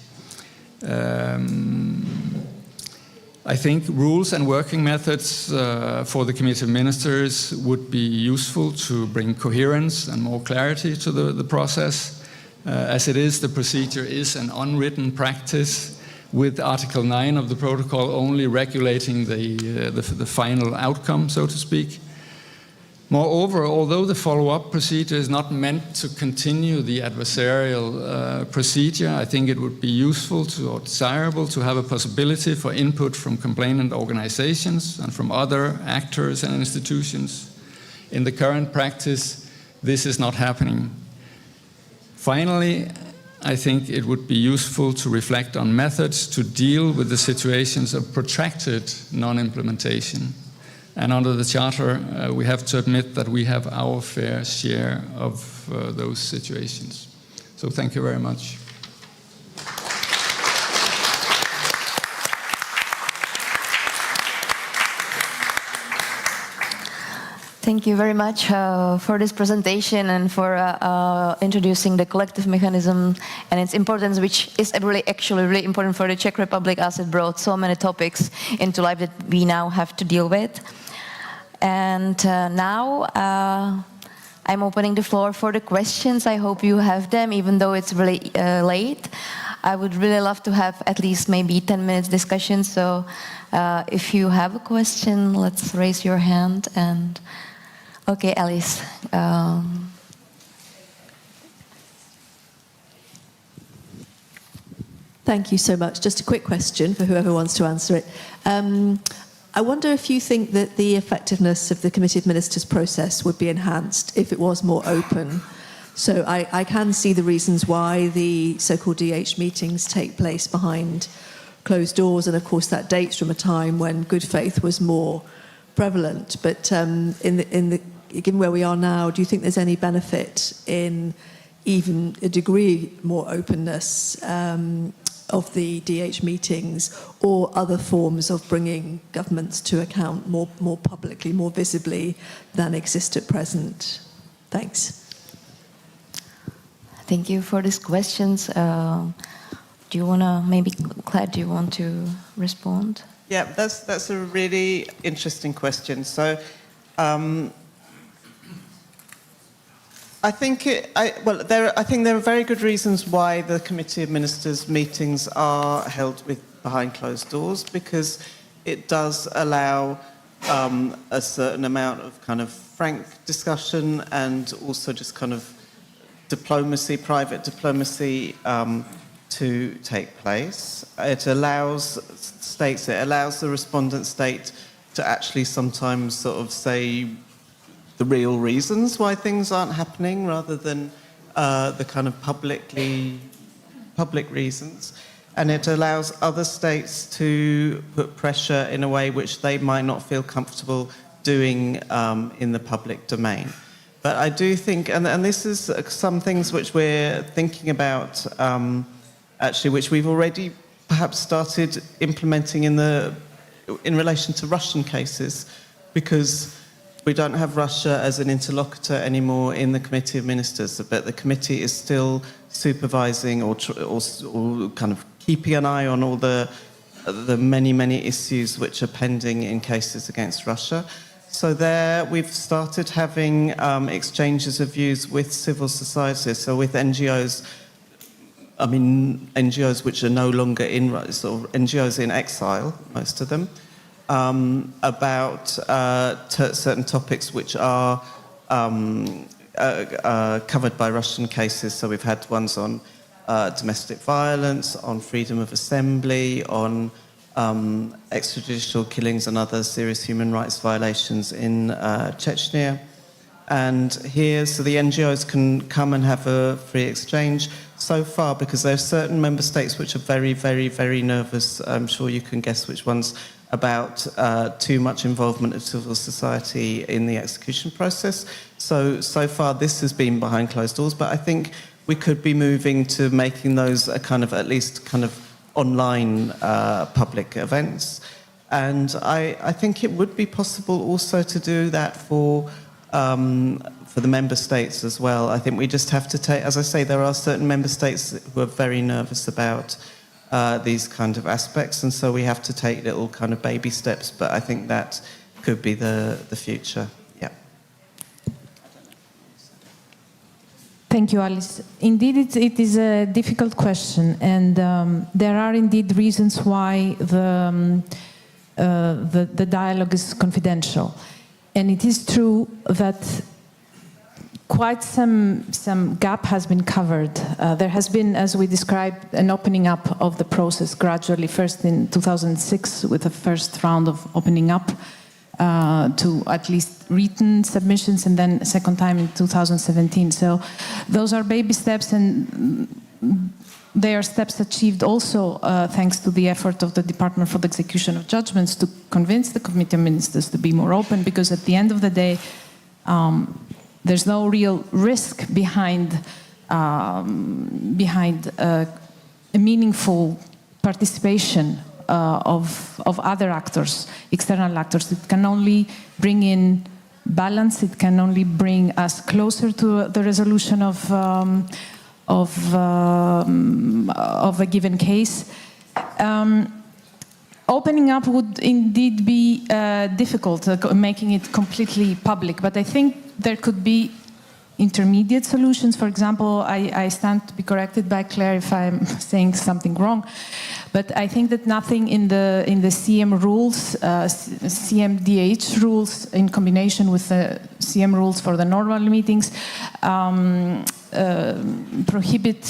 I think rules and working methods for the Committee of Ministers would be useful to bring coherence and more clarity to the process. As it is, the procedure is an unwritten practice with Article 9 of the protocol only regulating the final outcome, so to speak. Moreover, although the follow-up procedure is not meant to continue the adversarial procedure, I think it would be useful or desirable to have a possibility for input from complainant organizations and from other actors and institutions. In the current practice, this is not happening. Finally, I think it would be useful to reflect on methods to deal with the situations of protracted non-implementation. And under the Charter, we have to admit that we have our fair share of those situations. So thank you very much. Thank you very much for this presentation and for introducing the collective mechanism and its importance, which is actually really important for the Czech Republic, as it brought so many topics into life that we now have to deal with. And now I'm opening the floor for the questions. I hope you have them, even though it's really late. I would really love to have at least maybe 10 minutes discussion. So if you have a question, let's raise your hand. And okay, Alice. Thank you so much. Just a quick question for whoever wants to answer it. I wonder if you think that the effectiveness of the Committee of Ministers process would be enhanced if it was more open. So I can see the reasons why the so-called DH meetings take place behind closed doors, and of course that dates from a time when good faith was more prevalent. But given where we are now, do you think there's any benefit in even a degree more openness of the DH meetings or other forms of bringing governments to account more publicly, more visibly than exist at present? Thanks. Thank you for these questions. Do you want to, maybe, Clare, do you want to respond? Yeah, that's a really interesting question. So I think there are very good reasons why the Committee of Ministers meetings are held behind closed doors, because it does allow a certain amount of kind of frank discussion and also just kind of diplomacy, private diplomacy, to take place. It allows the respondent state to actually sometimes sort of say the real reasons why things aren't happening, rather than the kind of public reasons. And it allows other states to put pressure in a way which they might not feel comfortable doing in the public domain. But I do think, and this is some things which we're thinking about, actually, which we've already perhaps started implementing in relation to Russian cases, because we don't have Russia as an interlocutor anymore in the Committee of Ministers, but the committee is still supervising or kind of keeping an eye on all the many issues which are pending in cases against Russia. So there we've started having exchanges of views with civil society, so with NGOs. I mean, NGOs which are no longer sort of NGOs in exile, most of them, about certain topics which are covered by Russian cases. So we've had ones on domestic violence, on freedom of assembly, on extrajudicial killings and other serious human rights violations in Chechnya. And here, so the NGOs can come and have a free exchange. So far, because there are certain member states which are very, very, very nervous, I'm sure you can guess which ones, about too much involvement of civil society in the execution process. So far this has been behind closed doors, but I think we could be moving to making those a kind of, at least kind of online public events. And I think it would be possible also to do that for the member states as well. I think we just have to take, as I say, there are certain member states who are very nervous about these kind of aspects, and so we have to take little kind of baby steps, but I think that could be the future. Yeah. Thank you, Alice. Indeed, it is a difficult question, and there are indeed reasons why the dialogue is confidential. And it is true that quite some gap has been covered. There has been, as we described, an opening up of the process gradually, first in 2006 with the first round of opening up to at least written submissions, and then a second time in 2017. So those are baby steps, and they are steps achieved also thanks to the effort of the Department for the Execution of Judgments to convince the Committee of Ministers to be more open, because at the end of the day, there's no real risk behind a meaningful participation of other actors, external actors. It can only bring in balance. It can only bring us closer to the resolution of a given case. Opening up would indeed be difficult, making it completely public, but I think there could be intermediate solutions. For example, I stand to be corrected by Clare if I'm saying something wrong, but I think that nothing in the CM rules, CMDH rules, in combination with the CM rules for the normal meetings, prohibit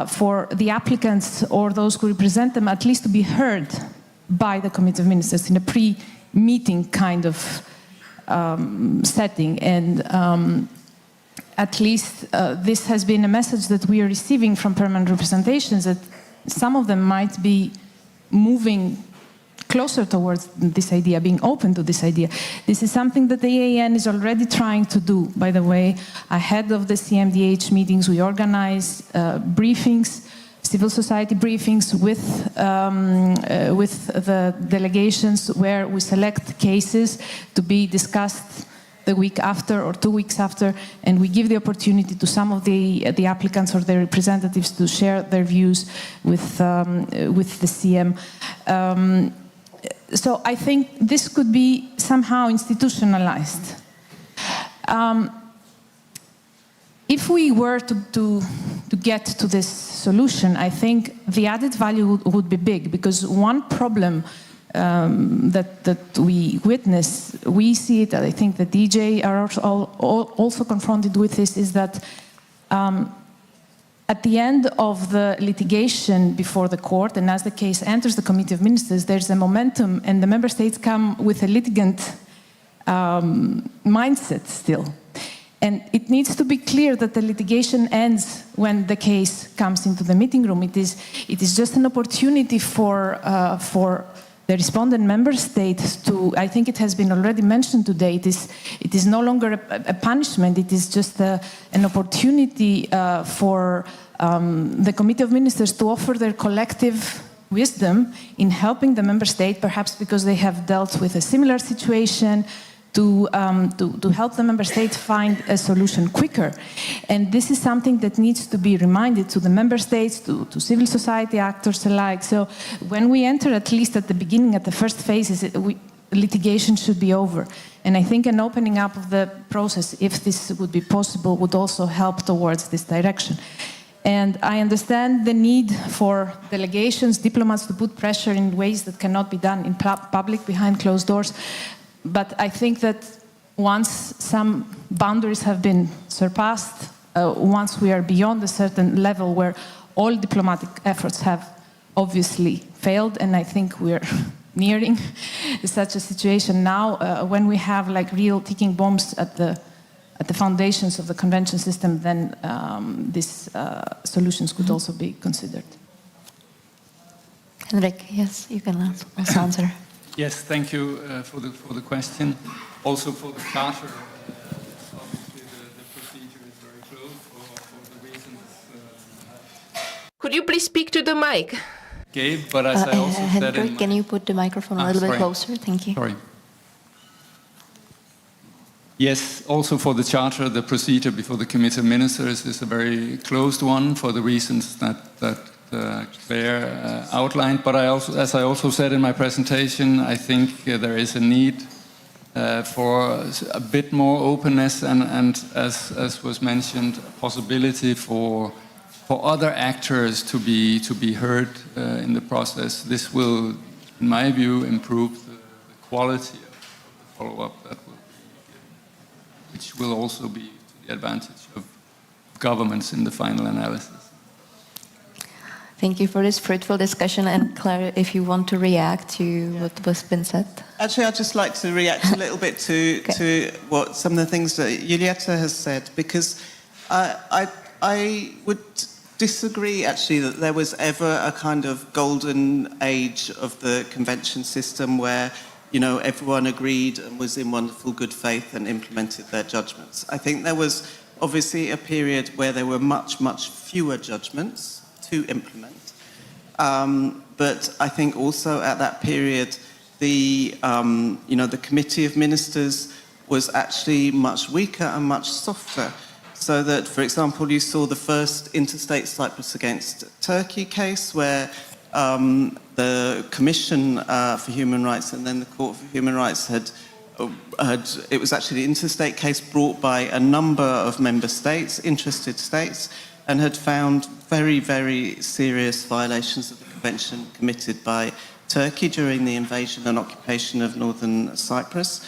for the applicants or those who represent them at least to be heard by the Committee of Ministers in a pre-meeting kind of setting. And at least this has been a message that we are receiving from permanent representations, that some of them might be moving closer towards this idea, being open to this idea. This is something that the AAN is already trying to do, by the way. Ahead of the CMDH meetings, we organize briefings, civil society briefings with the delegations, where we select cases to be discussed the week after or 2 weeks after, and we give the opportunity to some of the applicants or their representatives to share their views with the CM. So I think this could be somehow institutionalized. If we were to get to this solution, I think the added value would be big, because one problem that we witness, we see it, I think the DJ are also confronted with this, is that at the end of the litigation before the court, and as the case enters the Committee of Ministers, there's a momentum, and the member states come with a litigant mindset still. And it needs to be clear that the litigation ends when the case comes into the meeting room. It is just an opportunity for the respondent member state to, I think it has been already mentioned today, it is no longer a punishment, it is just an opportunity for the Committee of Ministers to offer their collective wisdom in helping the member state, perhaps because they have dealt with a similar situation, to help the member state find a solution quicker. And this is something that needs to be reminded to the member states, to civil society actors alike. So when we enter, at least at the beginning, at the first phases, litigation should be over. And I think an opening up of the process, if this would be possible, would also help towards this direction. And I understand the need for delegations, diplomats to put pressure in ways that cannot be done in public behind closed doors. But I think that once some boundaries have been surpassed, once we are beyond a certain level where all diplomatic efforts have obviously failed, and I think we're nearing such a situation now, when we have like real ticking bombs at the foundations of the convention system, then these solutions could also be considered. Henrik, yes, you can also answer. Yes, thank you for the question. Also for the charter, obviously the procedure is very close for the reasons. Could you please speak to the mic? Okay, but as I also said Henrik, can you put the microphone a little bit closer? Thank you. Sorry. Yes, also for the charter, the procedure before the Committee of Ministers is a very closed one for the reasons that Clare outlined, but as I also said in my presentation, I think there is a need for a bit more openness and as was mentioned, a possibility for other actors to be heard in the process. This will, in my view, improve the quality of the follow-up that will be given, which will also be to the advantage of governments in the final analysis. Thank you for this fruitful discussion. And Clare, if you want to react to what was been said. Actually, I'd just like to react a little bit to what some of the things that Ioulietta has said, because I would disagree actually that there was ever a kind of golden age of the convention system where, you know, everyone agreed and was in wonderful good faith and implemented their judgments. I think there was obviously a period where there were much, much fewer judgments to implement. But I think also at that period, the Committee of Ministers was actually much weaker and much softer. So that, for example, you saw the first interstate Cyprus against Turkey case where the Commission for Human Rights and then the Court for Human Rights it was actually the interstate case brought by a number of member states, interested states, and had found very, very serious violations of the convention committed by Turkey during the invasion and occupation of northern Cyprus.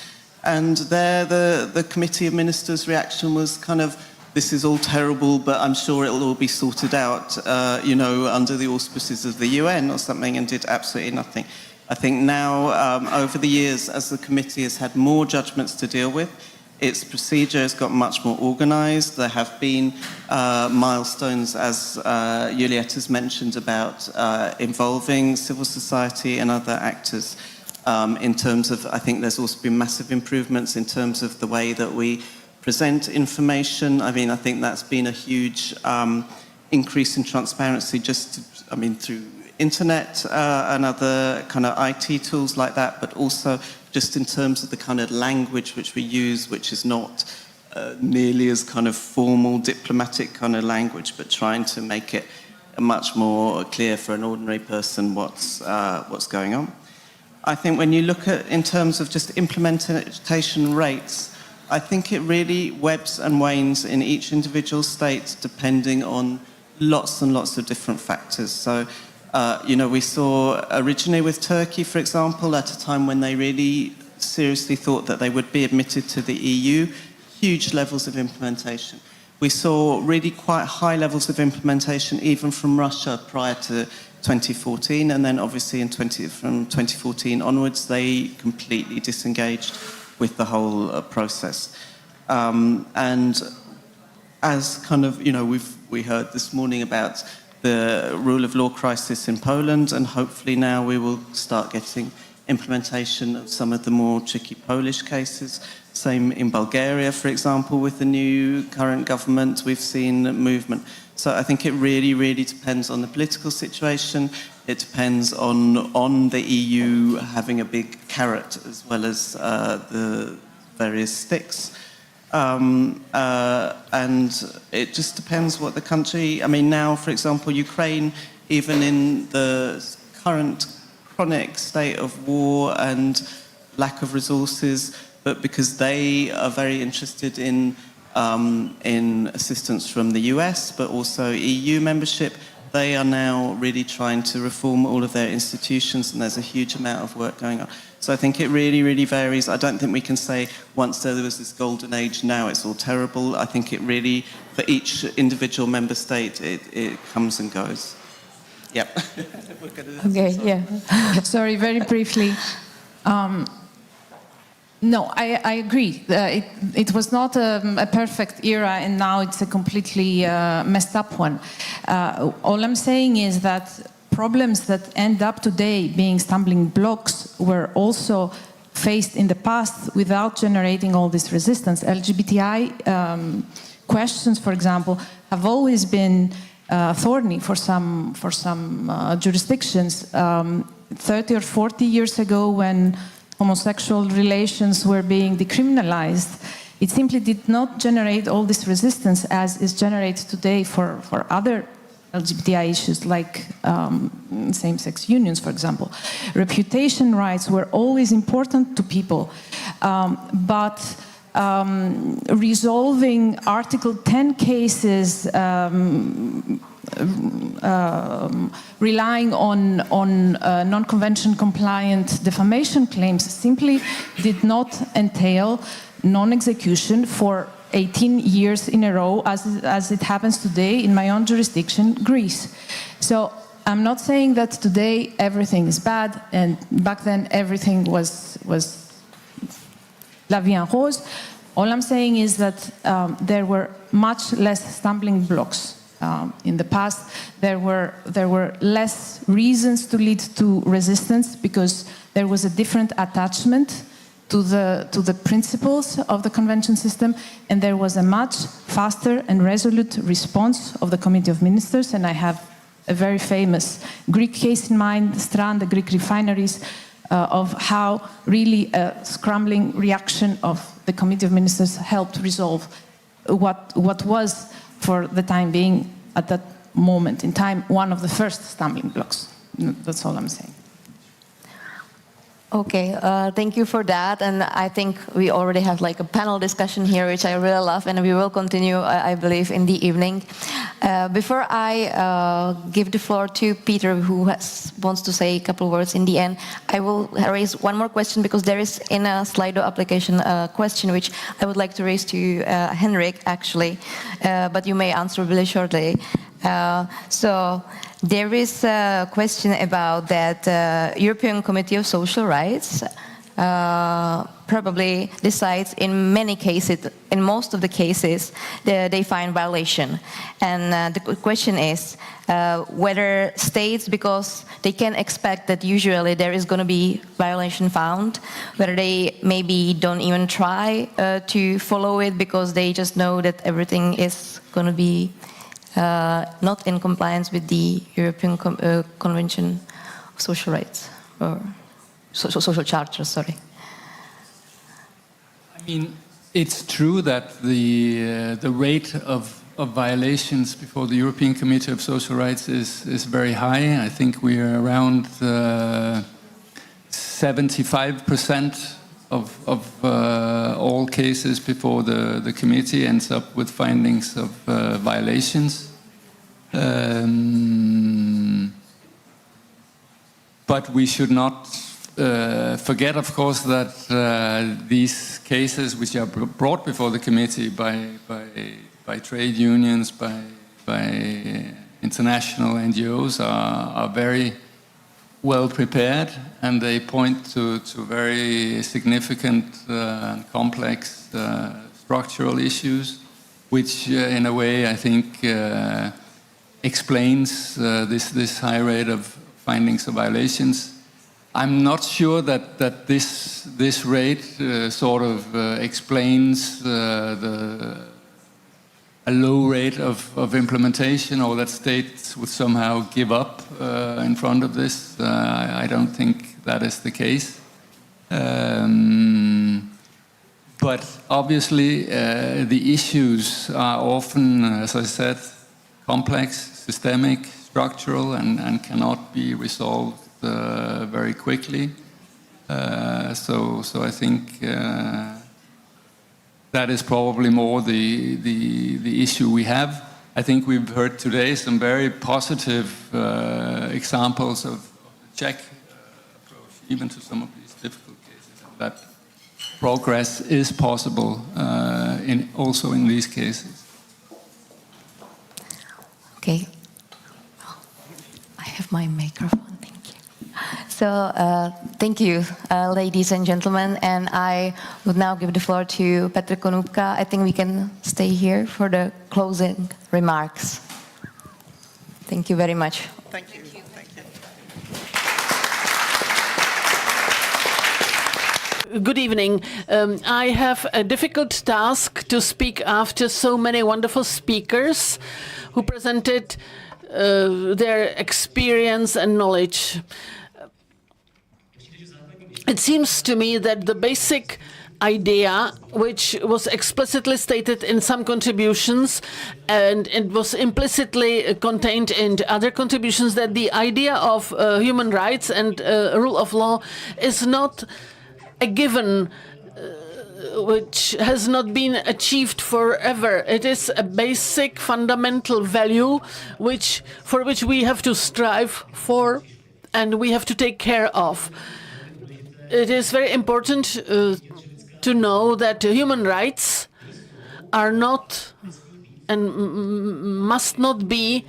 And there the Committee of Ministers' reaction was kind of, this is all terrible, but I'm sure it'll all be sorted out, under the auspices of the UN or something, and did absolutely nothing. I think now, over the years, as the committee has had more judgments to deal with, its procedure has got much more organised. There have been milestones, as Ioulietta has mentioned, about involving civil society and other actors. In terms of, I think there's also been massive improvements in terms of the way that we present information. I mean, I think that's been a huge increase in transparency through internet and other kind of IT tools like that, but also just in terms of the kind of language which we use, which is not nearly as kind of formal diplomatic kind of language, but trying to make it much more clear for an ordinary person what's going on. I think when you look at, in terms of just implementation rates, I think it really webs and wanes in each individual state depending on lots and lots of different factors. So, we saw originally with Turkey, for example, at a time when they really seriously thought that they would be admitted to the EU, huge levels of implementation. We saw really quite high levels of implementation even from Russia prior to 2014, and then obviously from 2014 onwards, they completely disengaged with the whole process. And as kind of, we heard this morning about the rule of law crisis in Poland, and hopefully now we will start getting implementation of some of the more tricky Polish cases. Same in Bulgaria, for example, with the new current government, we've seen movement. So I think it really, really depends on the political situation. It depends on the EU having a big carrot as well as the various sticks. And it just depends what the country... I mean, now, for example, Ukraine, even in the current chronic state of war and lack of resources, but because they are very interested in assistance from the US, but also EU membership, they are now really trying to reform all of their institutions, and there's a huge amount of work going on. So I think it really, really varies. I don't think we can say once there was this golden age, now it's all terrible. I think it really, for each individual member state, it comes and goes. Yep. Okay, yeah. Sorry, very briefly. No, I agree. It was not a perfect era, and now it's a completely messed up one. All I'm saying is that problems that end up today being stumbling blocks were also faced in the past without generating all this resistance. LGBTI questions, for example, have always been thorny for some jurisdictions. 30 or 40 years ago, when homosexual relations were being decriminalized, it simply did not generate all this resistance as is generated today for other LGBTI issues like same-sex unions, for example. Reputation rights were always important to people, but resolving Article 10 cases, relying on non-convention compliant defamation claims simply did not entail non-execution for 18 years in a row, as it happens today in my own jurisdiction, Greece. So I'm not saying that today everything is bad, and back then everything was la vie en rose. All I'm saying is that there were much less stumbling blocks in the past, there were less reasons to lead to resistance because there was a different attachment to the principles of the convention system, and there was a much faster and resolute response of the Committee of Ministers. And I have a very famous Greek case in mind, Stran, the Greek refineries, of how really a scrambling reaction of the Committee of Ministers helped resolve what was, for the time being, at that moment in time, one of the first stumbling blocks. That's all I'm saying. Okay, thank you for that. And I think we already have like a panel discussion here, which I really love, and we will continue, I believe, in the evening. Before I give the floor to Peter, who wants to say a couple words in the end, I will raise one more question because there is in a Slido application a question which I would like to raise to Henrik, actually, but you may answer really shortly. So there is a question about that European Committee of Social Rights probably decides in many cases, in most of the cases, they find violation. And the question is whether states, because they can expect that usually there is going to be violation found, whether they maybe don't even try to follow it because they just know that everything is going to be not in compliance with the European Convention of Social Rights, or Social Charter, sorry. I mean, it's true that the rate of violations before the European Committee of Social Rights is very high. I think we are around 75% of all cases before the committee ends up with findings of violations. But we should not forget, of course, that these cases which are brought before the committee by trade unions, by international NGOs are very well prepared, and they point to very significant and complex structural issues, which in a way I think explains this high rate of findings of violations. I'm not sure that this rate sort of explains a low rate of implementation, or that states would somehow give up in front of this. I don't think that is the case. But obviously the issues are often, as I said, complex, systemic, structural, and cannot be resolved very quickly. So I think that is probably more the issue we have. I think we've heard today some very positive examples of the Czech approach, even to some of these difficult cases, that progress is possible also in these cases. Okay. I have my microphone. So thank you, ladies and gentlemen, and I would now give the floor to Petr Konůpka. I think we can stay here for the closing remarks. Thank you very much. Thank you. Thank you. Good evening. I have a difficult task to speak after so many wonderful speakers who presented their experience and knowledge. It seems to me that the basic idea, which was explicitly stated in some contributions and it was implicitly contained in other contributions, that the idea of human rights and rule of law is not a given which has not been achieved forever. It is a basic fundamental value for which we have to strive for and we have to take care of. It is very important to know that human rights are not and must not be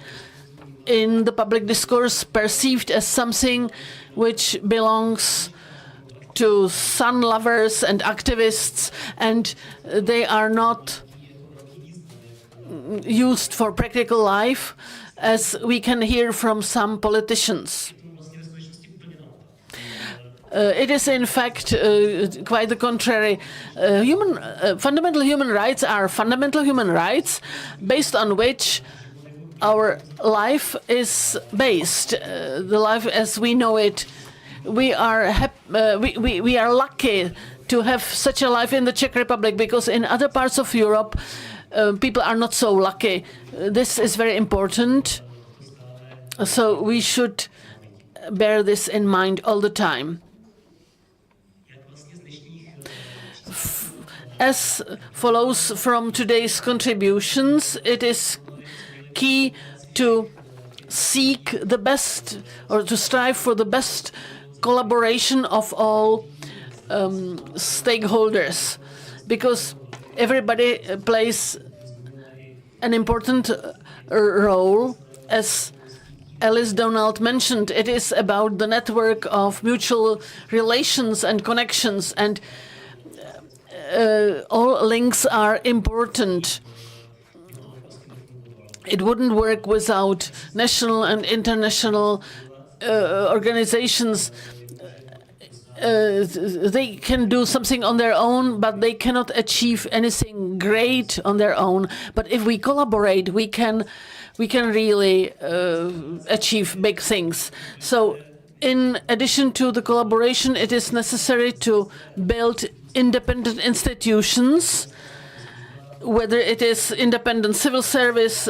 in the public discourse perceived as something which belongs to sun lovers and activists, and they are not used for practical life, as we can hear from some politicians. It is, in fact, quite the contrary. Fundamental human rights are fundamental human rights based on which our life is based, the life as we know it. We are lucky to have such a life in the Czech Republic, because in other parts of Europe, people are not so lucky. This is very important. So we should bear this in mind all the time. As follows from today's contributions, it is key to seek the best, or to strive for the best collaboration of all stakeholders, because everybody plays an important role. As Alice Donald mentioned, it is about the network of mutual relations and connections, and all links are important. It wouldn't work without national and international organizations. They can do something on their own, but they cannot achieve anything great on their own. But if we collaborate, we can really achieve big things. So in addition to the collaboration, it is necessary to build independent institutions, whether it is independent civil service,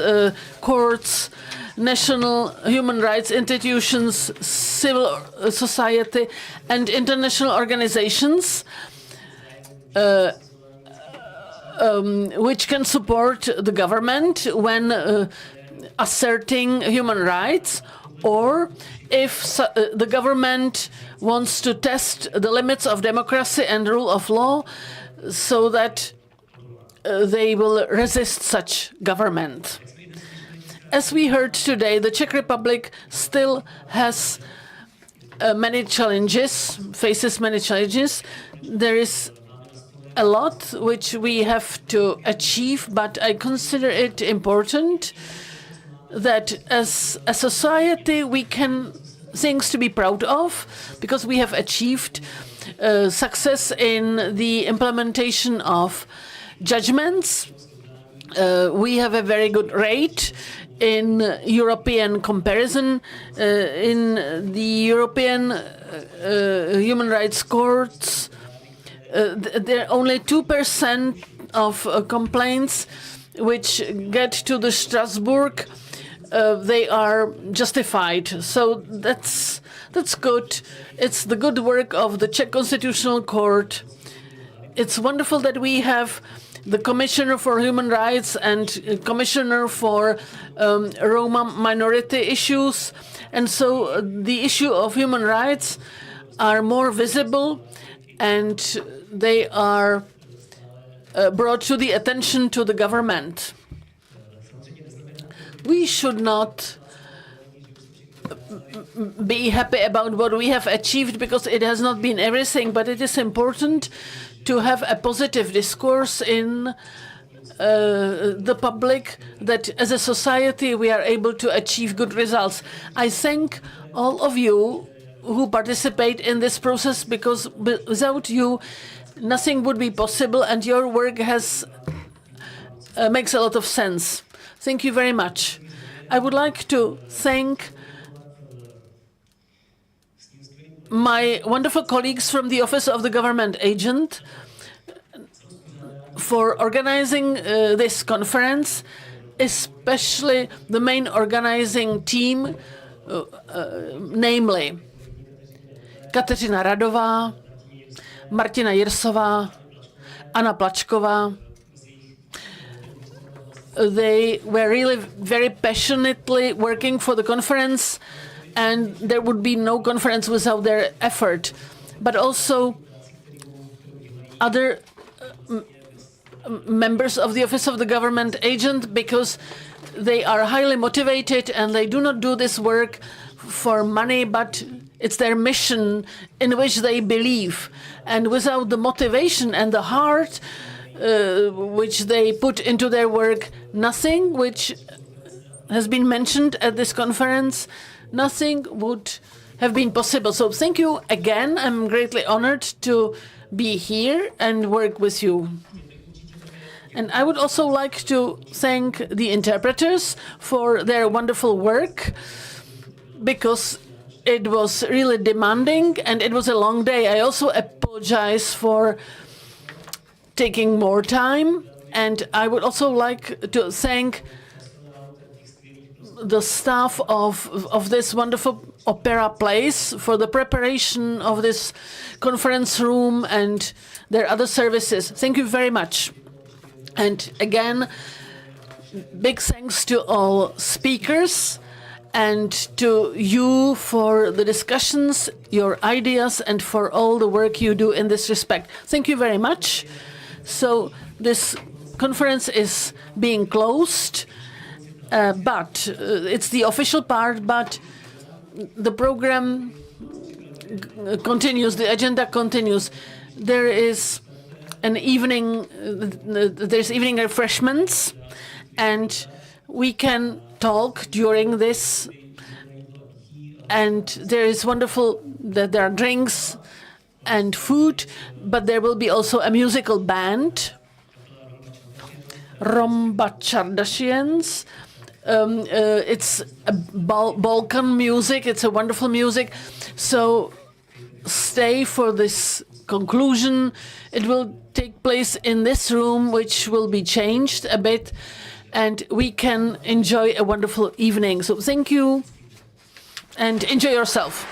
courts, national human rights institutions, civil society, and international organizations, which can support the government when asserting human rights, or if the government wants to test the limits of democracy and rule of law, so that they will resist such government. As we heard today, the Czech Republic still has many challenges, faces many challenges. There is a lot which we have to achieve, but I consider it important that as a society we can things to be proud of, because we have achieved success in the implementation of judgments. We have a very good rate in European comparison. In the European human rights courts, there are only 2% of complaints which get to the Strasbourg. They are justified. So that's good. It's the good work of the Czech Constitutional Court. It's wonderful that we have the Commissioner for Human Rights and Commissioner for Roma minority issues. And so the issue of human rights are more visible, and they are brought to the attention to the government. We should not be happy about what we have achieved, because it has not been everything, but it is important to have a positive discourse in the public, that as a society we are able to achieve good results. I thank all of you who participate in this process, because without you nothing would be possible, and your work makes a lot of sense. Thank you very much. I would like to thank my wonderful colleagues from the Office of the Government Agent for organizing this conference, especially the main organizing team, namely Kateřina Radová, Martina Jirsová, Anna Plačková. They were really very passionately working for the conference, and there would be no conference without their effort. But also other members of the Office of the Government Agent, because they are highly motivated and they do not do this work for money, but it's their mission in which they believe. And without the motivation and the heart, which they put into their work. Nothing which has been mentioned at this conference, nothing would have been possible. So thank you again. I'm greatly honored to be here and work with you. And I would also like to thank the interpreters for their wonderful work, because it was really demanding and it was a long day. I also apologize for taking more time, and I would also like to thank the staff of this wonderful opera place for the preparation of this conference room and their other services. Thank you very much. And again, big thanks to all speakers and to you for the discussions, your ideas, and for all the work you do in this respect. Thank you very much. So this conference is being closed, but it's the official part, but the program continues, the agenda continues. There is an evening, there's evening refreshments, and we can talk during this, and there is wonderful that there are drinks and food, but there will be also a musical band, Romba Chardashians. It's a Balkan music, it's a wonderful music, so stay for this conclusion. It will take place in this room, which will be changed a bit, and we can enjoy a wonderful evening. So thank you, and enjoy yourself.